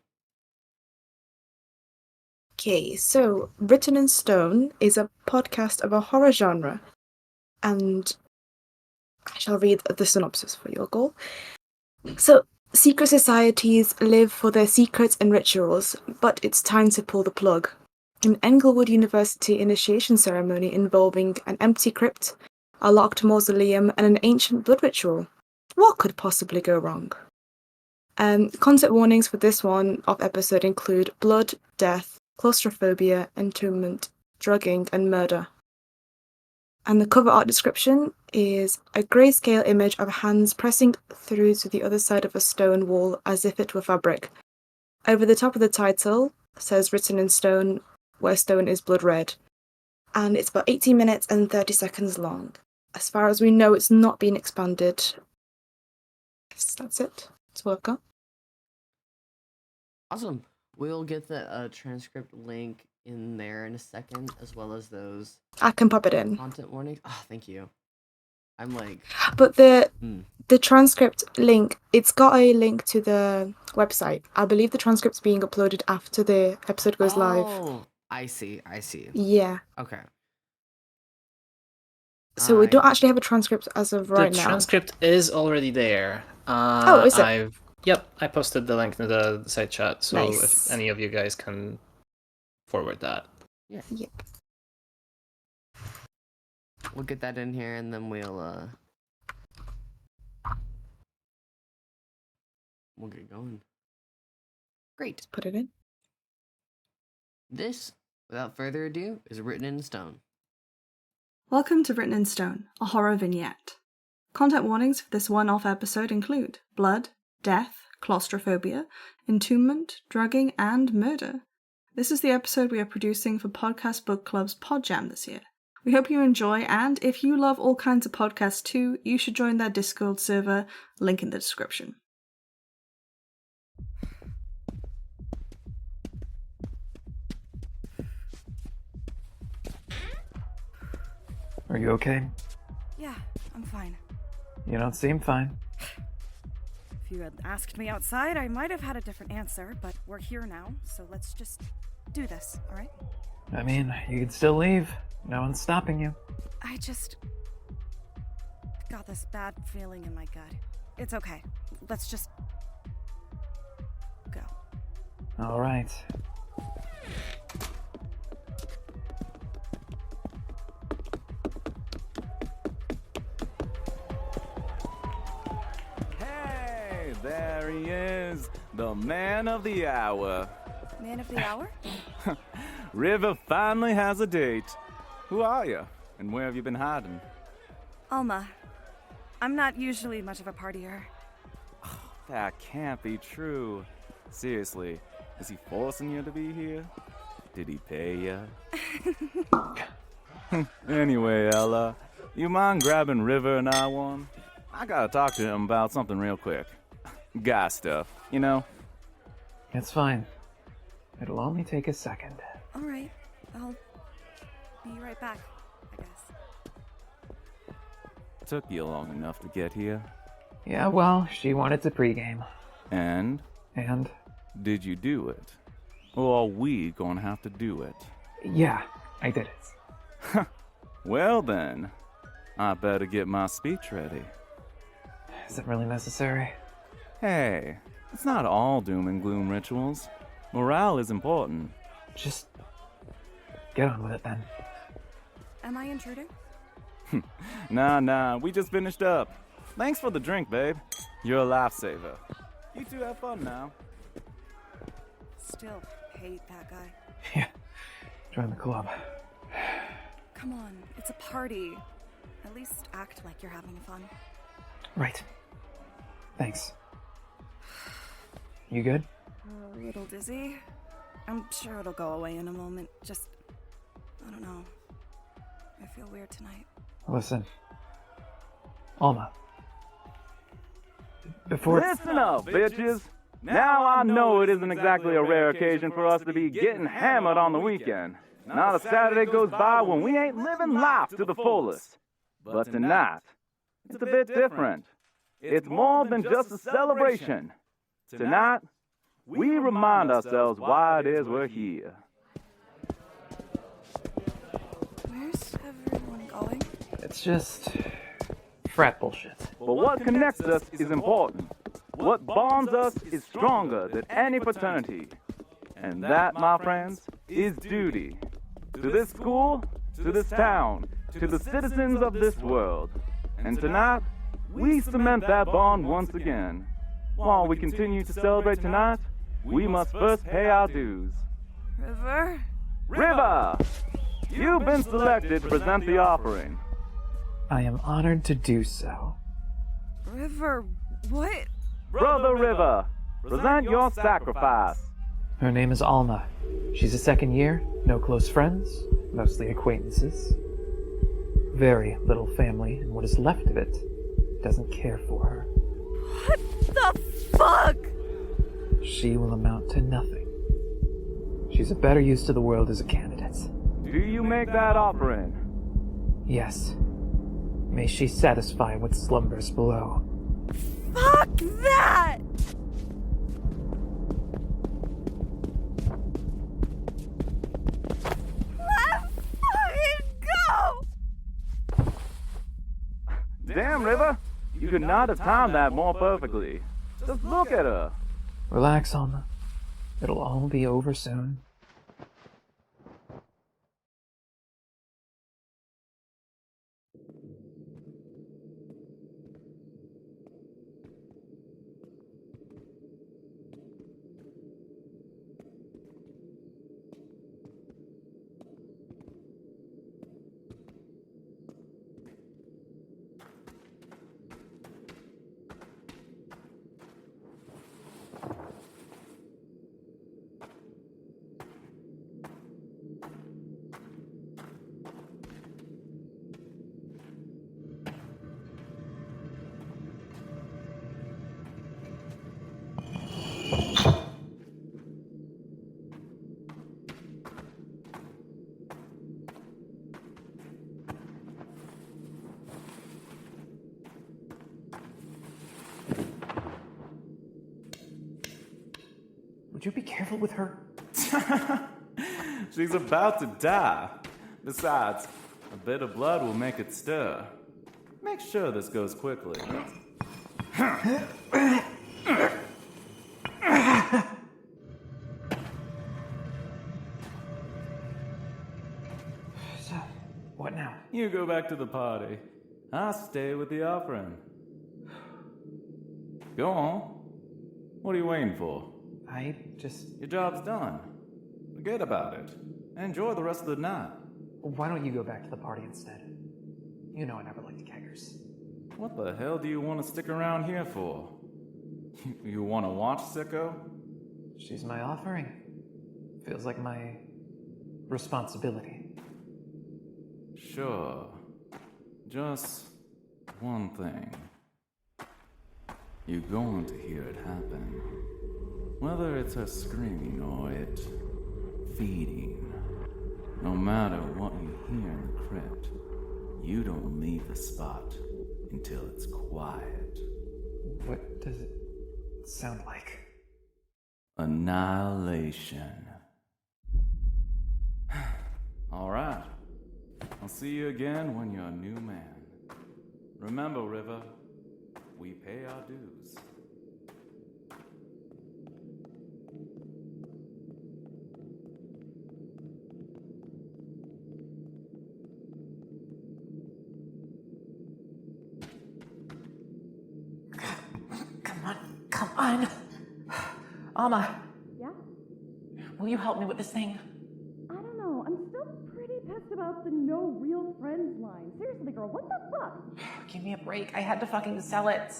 [SPEAKER 20] Okay, so Written in Stone is a podcast of a horror genre, and I shall read the synopsis for your goal. So, secret societies live for their secrets and rituals, but it's time to pull the plug. An Englewood University initiation ceremony involving an empty crypt, a locked mausoleum, and an ancient blood ritual. What could possibly go wrong? Content warnings for this one-off episode include blood, death, claustrophobia, entombment, drugging, and murder. And the cover art description is a grayscale image of hands pressing through to the other side of a stone wall as if it were fabric. Over the top of the title says Written in Stone, where stone is blood red. And it's about 18 minutes and 30 seconds long. As far as we know, it's not been expanded. Yes, that's it. That's what I've got.
[SPEAKER 1] Awesome. We'll get the transcript link in there in a second, as well as those.
[SPEAKER 20] I can pop it in.
[SPEAKER 1] Content warnings. Oh, thank you. I'm like.
[SPEAKER 20] But the transcript link, it's got a link to the website. I believe the transcript's being uploaded after the episode goes live.
[SPEAKER 1] Oh, I see.
[SPEAKER 20] Yeah.
[SPEAKER 1] Okay.
[SPEAKER 20] So we don't actually have a transcript as of right now.
[SPEAKER 8] The transcript is already there.
[SPEAKER 20] Is it?
[SPEAKER 8] I posted the link in the site chat, so
[SPEAKER 20] Nice.
[SPEAKER 8] if any of you guys can forward that.
[SPEAKER 1] Yeah.
[SPEAKER 20] Yep.
[SPEAKER 1] We'll get that in here, and then we'll get going. Great.
[SPEAKER 20] Put it in.
[SPEAKER 1] This, without further ado, is Written in Stone.
[SPEAKER 10] Welcome to Written in Stone, a horror vignette. Content warnings for this one-off episode include blood, death, claustrophobia, entombment, drugging, and murder. This is the episode we are producing for Podcast Book Club's Podjam this year. We hope you enjoy, and if you love all kinds of podcasts too, you should join their Discord server, link in the description.
[SPEAKER 7] Are you okay?
[SPEAKER 12] Yeah, I'm fine.
[SPEAKER 7] You don't seem fine.
[SPEAKER 12] If you had asked me outside, I might have had a different answer, but we're here now, so let's just do this, alright?
[SPEAKER 7] I mean, you could still leave. No one's stopping you.
[SPEAKER 12] I just got this bad feeling in my gut. It's okay. Let's just go.
[SPEAKER 7] All right.
[SPEAKER 13] Hey, there he is, the man of the hour.
[SPEAKER 12] Man of the hour?
[SPEAKER 13] River finally has a date. Who are you, and where have you been hiding?
[SPEAKER 12] Alma. I'm not usually much of a partier.
[SPEAKER 13] That can't be true. Seriously, is he forcing you to be here? Did he pay you? Anyway, Ella, you mind grabbing River and I one? I gotta talk to him about something real quick. Guy stuff, you know?
[SPEAKER 7] It's fine. It'll only take a second.
[SPEAKER 12] Alright, I'll be right back, I guess.
[SPEAKER 13] Took you long enough to get here.
[SPEAKER 7] Yeah, well, she wanted to pregame.
[SPEAKER 13] And?
[SPEAKER 7] And?
[SPEAKER 13] Did you do it? Or are we gonna have to do it?
[SPEAKER 7] Yeah, I did it.
[SPEAKER 13] Well then, I better get my speech ready.
[SPEAKER 7] Is it really necessary?
[SPEAKER 13] Hey, it's not all doom and gloom rituals. Morale is important.
[SPEAKER 7] Just get on with it then.
[SPEAKER 12] Am I intruding?
[SPEAKER 13] Nah, we just finished up. Thanks for the drink, babe. You're a lifesaver. You two have fun now.
[SPEAKER 12] Still hate that guy.
[SPEAKER 7] Yeah, join the club.
[SPEAKER 12] Come on, it's a party. At least act like you're having fun.
[SPEAKER 7] Right. Thanks. You good?
[SPEAKER 12] A little dizzy. I'm sure it'll go away in a moment. Just, I don't know. I feel weird tonight.
[SPEAKER 7] Listen. Alma. Before...
[SPEAKER 13] Listen up, bitches! Now I know it isn't exactly a rare occasion for us to be getting hammered on the weekend. Not a Saturday goes by when we ain't living life to the fullest. But tonight, it's a bit different. It's more than just a celebration. Tonight, we remind ourselves why it is we're here.
[SPEAKER 12] Where's everyone going?
[SPEAKER 7] It's just... frat bullshit.
[SPEAKER 13] But what connects us is important. What bonds us is stronger than any fraternity. And that, my friends, is duty. To this school, to this town, to the citizens of this world. And tonight, we cement that bond once again. While we continue to celebrate tonight, we must first pay our dues.
[SPEAKER 12] River?
[SPEAKER 13] River! You've been selected to present the offering.
[SPEAKER 7] I am honored to do so.
[SPEAKER 12] River, what?
[SPEAKER 13] Brother River, present your sacrifice.
[SPEAKER 7] Her name is Alma. She's a second year, no close friends, mostly acquaintances. Very little family, and what is left of it doesn't care for her.
[SPEAKER 12] What the fuck?
[SPEAKER 7] She will amount to nothing. She's a better use to the world as a candidate.
[SPEAKER 13] Do you make that offering?
[SPEAKER 7] Yes. May she satisfy what slumbers below.
[SPEAKER 12] Fuck that! Let's fucking go!
[SPEAKER 13] Damn, River, you could not have timed that more perfectly. Just look at her.
[SPEAKER 7] Relax, Alma. It'll all be over soon. you be careful with her?
[SPEAKER 13] She's about to die. Besides, a bit of blood will make it stir. Make sure this goes quickly.
[SPEAKER 7] So, what now?
[SPEAKER 13] You go back to the party. I'll stay with the offering. Go on. What are you waiting for?
[SPEAKER 7] Your
[SPEAKER 13] job's done. Forget about it. Enjoy the rest of the night.
[SPEAKER 7] Why don't you go back to the party instead? You know I never liked keggers.
[SPEAKER 13] What the hell do you want to stick around here for? You want to watch, sicko?
[SPEAKER 7] She's my offering. Feels like my responsibility.
[SPEAKER 13] Sure. Just one thing. You're going to hear it happen. Whether it's her screaming or it feeding. No matter what you hear in the crypt, you don't leave the spot until it's quiet.
[SPEAKER 7] What does it sound like?
[SPEAKER 13] Annihilation. Alright. I'll see you again when you're a new man. Remember, River, we pay our dues.
[SPEAKER 9] Come on. Alma.
[SPEAKER 16] Yeah?
[SPEAKER 9] Will you help me with this thing?
[SPEAKER 16] I don't know. I'm still pretty pissed about the no real friends line. Seriously, girl, what the fuck?
[SPEAKER 9] Give me a break. I had to fucking sell it.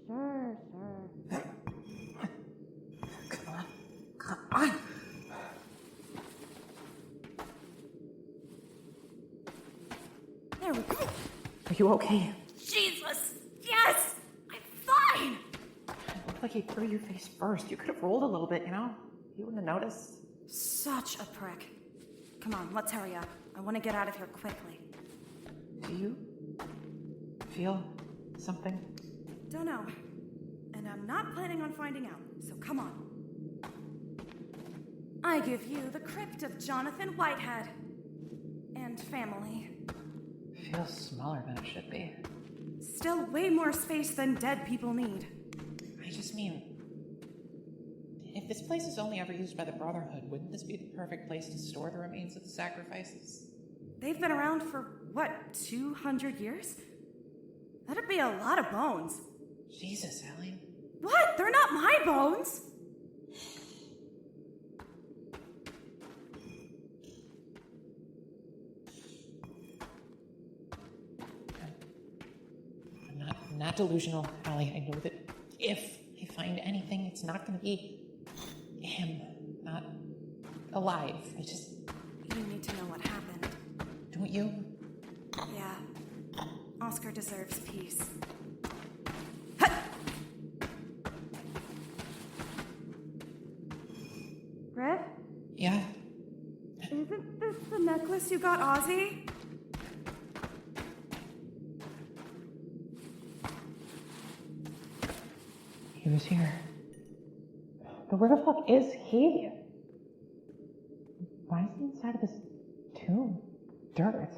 [SPEAKER 16] Sure.
[SPEAKER 9] Come on.
[SPEAKER 16] There we go.
[SPEAKER 9] Are you okay?
[SPEAKER 16] Jesus! Yes! I'm fine!
[SPEAKER 9] It looked like he threw you face first. You could have rolled a little bit, you know? You wouldn't have noticed.
[SPEAKER 12] Such a prick. Come on, let's hurry up. I want to get out of here quickly.
[SPEAKER 9] Do you feel something?
[SPEAKER 12] Don't know. And I'm not planning on finding out, so come on. I give you the crypt of Jonathan Whitehead. And family.
[SPEAKER 9] Feels smaller than it should be.
[SPEAKER 12] Still way more space than dead people need.
[SPEAKER 9] I just mean, if this place is only ever used by the Brotherhood, wouldn't this be the perfect place to store the remains of the sacrifices?
[SPEAKER 12] They've been around for, 200 years? That'd be a lot of bones.
[SPEAKER 9] Jesus, Ellie.
[SPEAKER 12] What? They're not my bones!
[SPEAKER 9] I'm not delusional, Allie. I know that if I find anything, it's not going to be him, not alive.
[SPEAKER 12] You need to know what happened.
[SPEAKER 9] Don't you?
[SPEAKER 12] Yeah. Oscar deserves peace. Griff?
[SPEAKER 9] Yeah?
[SPEAKER 12] Isn't this the necklace you got Ozzy?
[SPEAKER 9] He was here. But where the fuck is he? Why is he inside of this tomb? Dirt.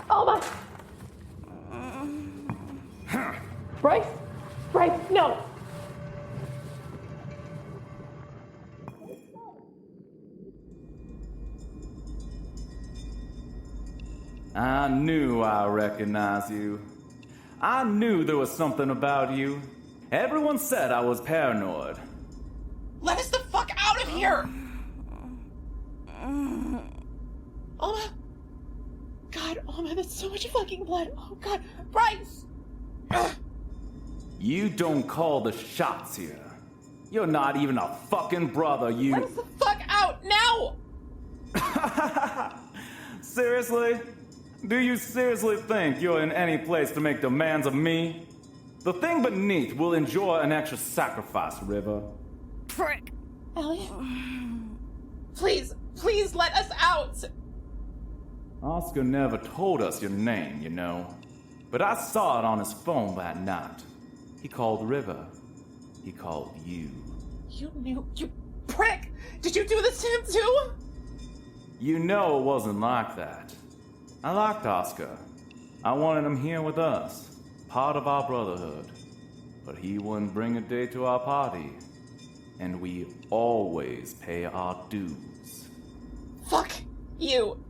[SPEAKER 9] Oh my! Bryce! Bryce, no!
[SPEAKER 13] I knew I recognized you. I knew there was something about you. Everyone said I was paranoid.
[SPEAKER 9] Let us the fuck out of here! Alma! God, Alma, that's so much fucking blood. Oh god, Bryce!
[SPEAKER 13] You don't call the shots here. You're not even a fucking brother, you.
[SPEAKER 9] Let us the fuck out now!
[SPEAKER 13] Seriously? Do you seriously think you're in any place to make demands of me? The thing beneath will enjoy an extra sacrifice, River.
[SPEAKER 9] Frick! Elliot? Please let us out!
[SPEAKER 13] Oscar never told us your name, you know. But I saw it on his phone that night. He called River. He called you.
[SPEAKER 15] You knew, you prick! Did you do this to him too?
[SPEAKER 13] You know it wasn't like that. I liked Oscar. I wanted him here with us, part of our brotherhood. But he wouldn't bring a day to our party. And we always pay our dues.
[SPEAKER 15] Fuck you!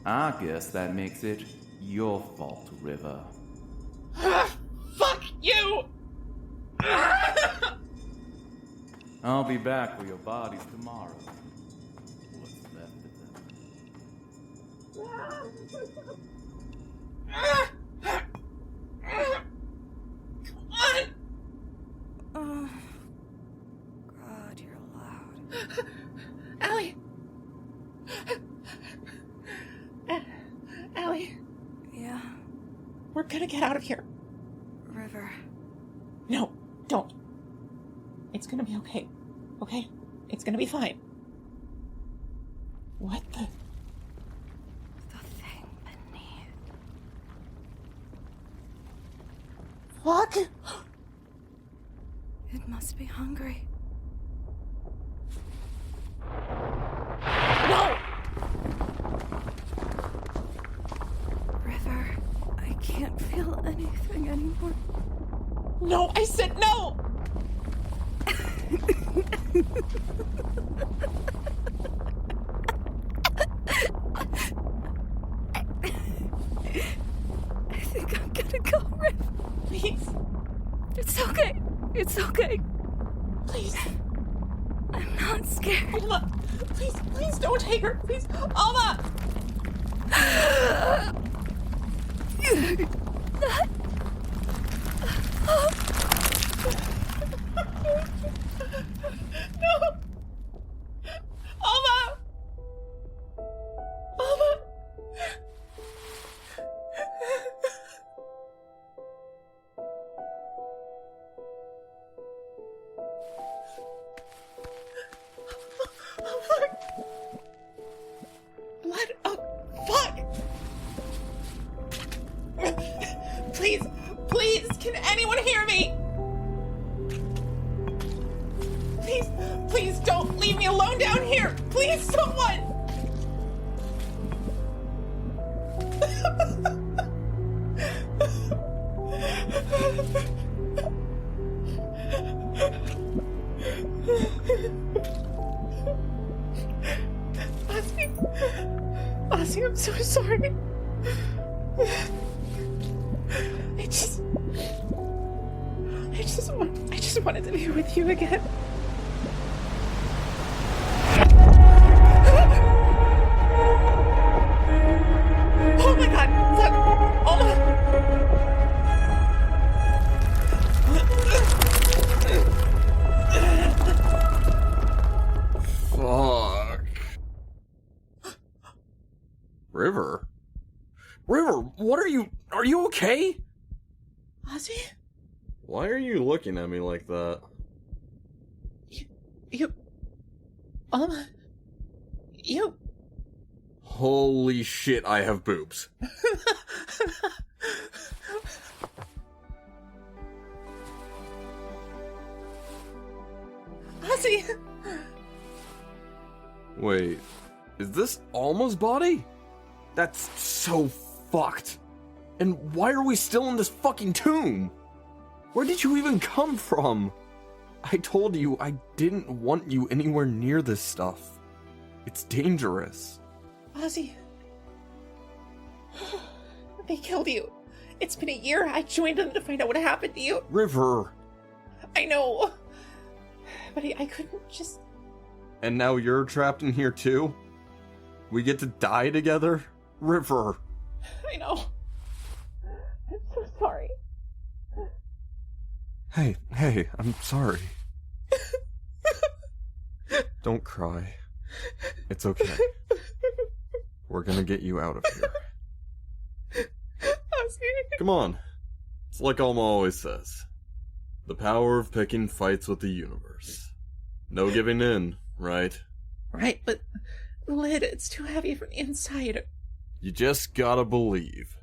[SPEAKER 13] I guess that makes it your fault, River.
[SPEAKER 15] Fuck you!
[SPEAKER 13] I'll be back with your bodies tomorrow. What's left
[SPEAKER 15] Come on!
[SPEAKER 12] Oh, God, you're loud.
[SPEAKER 15] Allie! Allie?
[SPEAKER 12] Yeah?
[SPEAKER 15] We're gonna get out of here.
[SPEAKER 12] River.
[SPEAKER 15] No, don't. It's gonna be okay. Okay? It's gonna be fine. What the?
[SPEAKER 12] The thing beneath.
[SPEAKER 15] Fuck!
[SPEAKER 12] It must be hungry.
[SPEAKER 15] No!
[SPEAKER 12] River, I can't feel anything anymore.
[SPEAKER 15] No, I said no!
[SPEAKER 12] I think I'm gonna go, River.
[SPEAKER 15] Please.
[SPEAKER 12] It's okay. It's okay.
[SPEAKER 15] Please.
[SPEAKER 12] I'm not scared.
[SPEAKER 15] Alma, please don't take her. Please. Alma! No! Alma! Alma! Oh, fuck! Blood! Oh, fuck! Please, can anyone hear me? Please don't leave me alone down here! Please, someone! Ozzy, I'm so sorry. I just wanted to be with you again. Oh my God! Look,
[SPEAKER 3] Fuck. River? River, what are you okay?
[SPEAKER 15] Ozzy?
[SPEAKER 3] Why are you looking at me like that?
[SPEAKER 15] You...
[SPEAKER 3] Holy shit, I have boobs.
[SPEAKER 15] Ozzy!
[SPEAKER 3] Wait, is this Alma's body? That's so fucked. And why are we still in this fucking tomb? Where did you even come from? I told you I didn't want you anywhere near this stuff. It's dangerous.
[SPEAKER 15] Ozzy. They killed you. It's been a year. I joined them to find out what happened to you.
[SPEAKER 3] River.
[SPEAKER 15] I know. But I couldn't just...
[SPEAKER 3] And now you're trapped in here too? We get to die together? River.
[SPEAKER 15] I know. I'm so sorry.
[SPEAKER 3] Hey, I'm sorry. Don't cry. It's okay. We're gonna get you out of here. Come on. It's like Alma always says. The power of picking fights with the universe. No giving in, right?
[SPEAKER 15] Right, but the lid, it's too heavy from the inside.
[SPEAKER 3] You just gotta believe.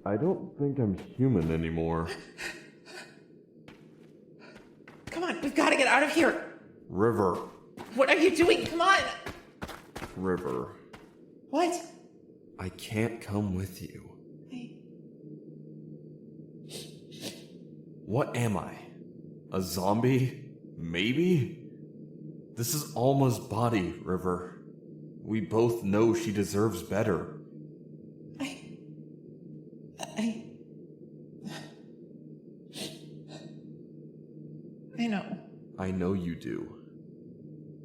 [SPEAKER 3] I don't think I'm human anymore.
[SPEAKER 15] Come on, we've got to get out of here.
[SPEAKER 3] River.
[SPEAKER 15] What are you doing? Come on.
[SPEAKER 3] River.
[SPEAKER 15] What?
[SPEAKER 3] I can't come with you. What am I? A zombie? Maybe? This is Alma's body, River. We both know she deserves better.
[SPEAKER 15] I know.
[SPEAKER 3] I know you do.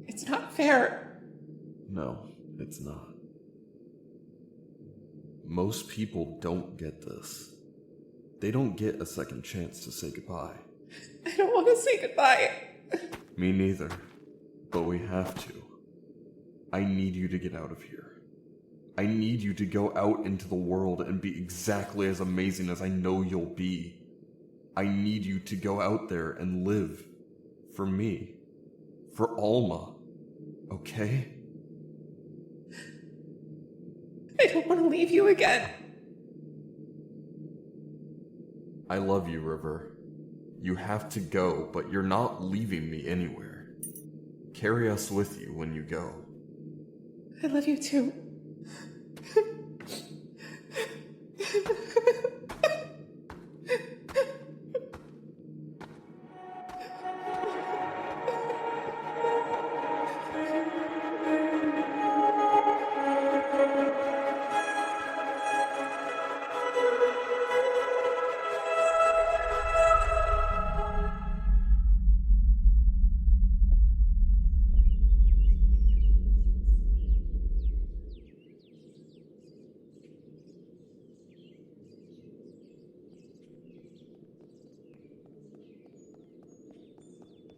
[SPEAKER 15] It's not fair.
[SPEAKER 3] No, it's not. Most people don't get this. They don't get a second chance to say goodbye.
[SPEAKER 15] I don't want to say goodbye.
[SPEAKER 3] Me neither. But we have to. I need you to get out of here. I need you to go out into the world and be exactly as amazing as I know you'll be. I need you to go out there and live. For me. For Alma. Okay?
[SPEAKER 15] I don't want to leave you again.
[SPEAKER 3] I love you, River. You have to go, but you're not leaving me anywhere. Carry us with you when you go.
[SPEAKER 15] I love you too.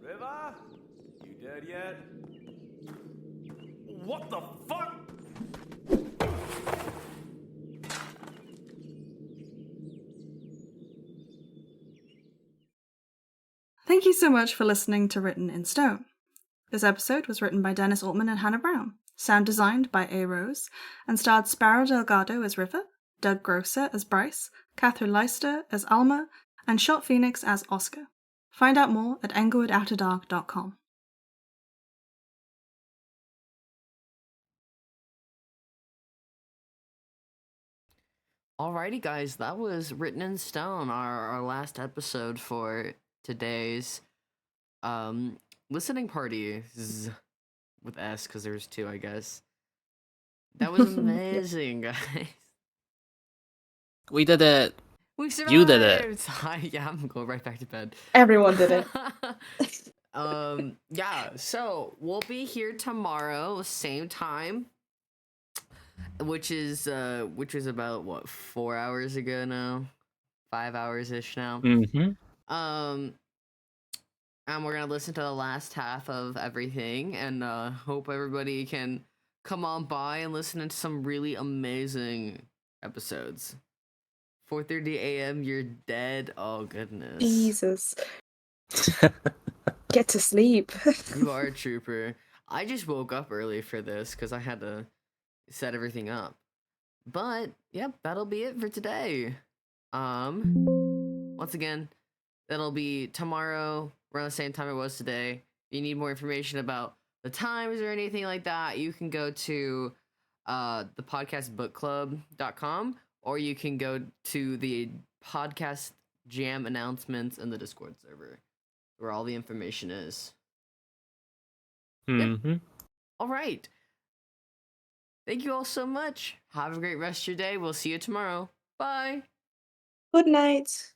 [SPEAKER 13] River? You dead yet? What the fuck?
[SPEAKER 10] Thank you so much for listening to Written in Stone. This episode was written by Dennis Altman and Hannah Brown, sound designed by A. Rose, and starred Sparrow Delgado as River, Doug Grosser as Bryce, Catherine Leister as Alma, and Shot Phoenix as Oscar. Find out more at englewoodafterdark.com.
[SPEAKER 1] Alrighty, guys, that was Written in Stone, our last episode for today's listening party with S, because there's two, I guess. That was amazing, guys.
[SPEAKER 8] We did it.
[SPEAKER 1] We survived.
[SPEAKER 8] You did it.
[SPEAKER 1] Yeah, I'm going right back to bed.
[SPEAKER 20] Everyone did it.
[SPEAKER 1] Yeah, so we'll be here tomorrow, same time, which is about what, 4 hours ago now, 5 hours ish now. And we're gonna listen to the last half of everything, and hope everybody can come on by and listen to some really amazing episodes. 4:30 a.m. You're dead. Oh goodness.
[SPEAKER 20] Jesus. Get to sleep.
[SPEAKER 1] You are a trooper. I just woke up early for this because I had to set everything up. But yep, that'll be it for today. Once again, that'll be tomorrow around the same time it was today. If you need more information about the times or anything like that, you can go to thepodcastbookclub.com, or you can go to the podcast jam announcements in the Discord server, where all the information is. Yep. All right. Thank you all so much. Have a great rest of your day. We'll see you tomorrow. Bye.
[SPEAKER 20] Good night.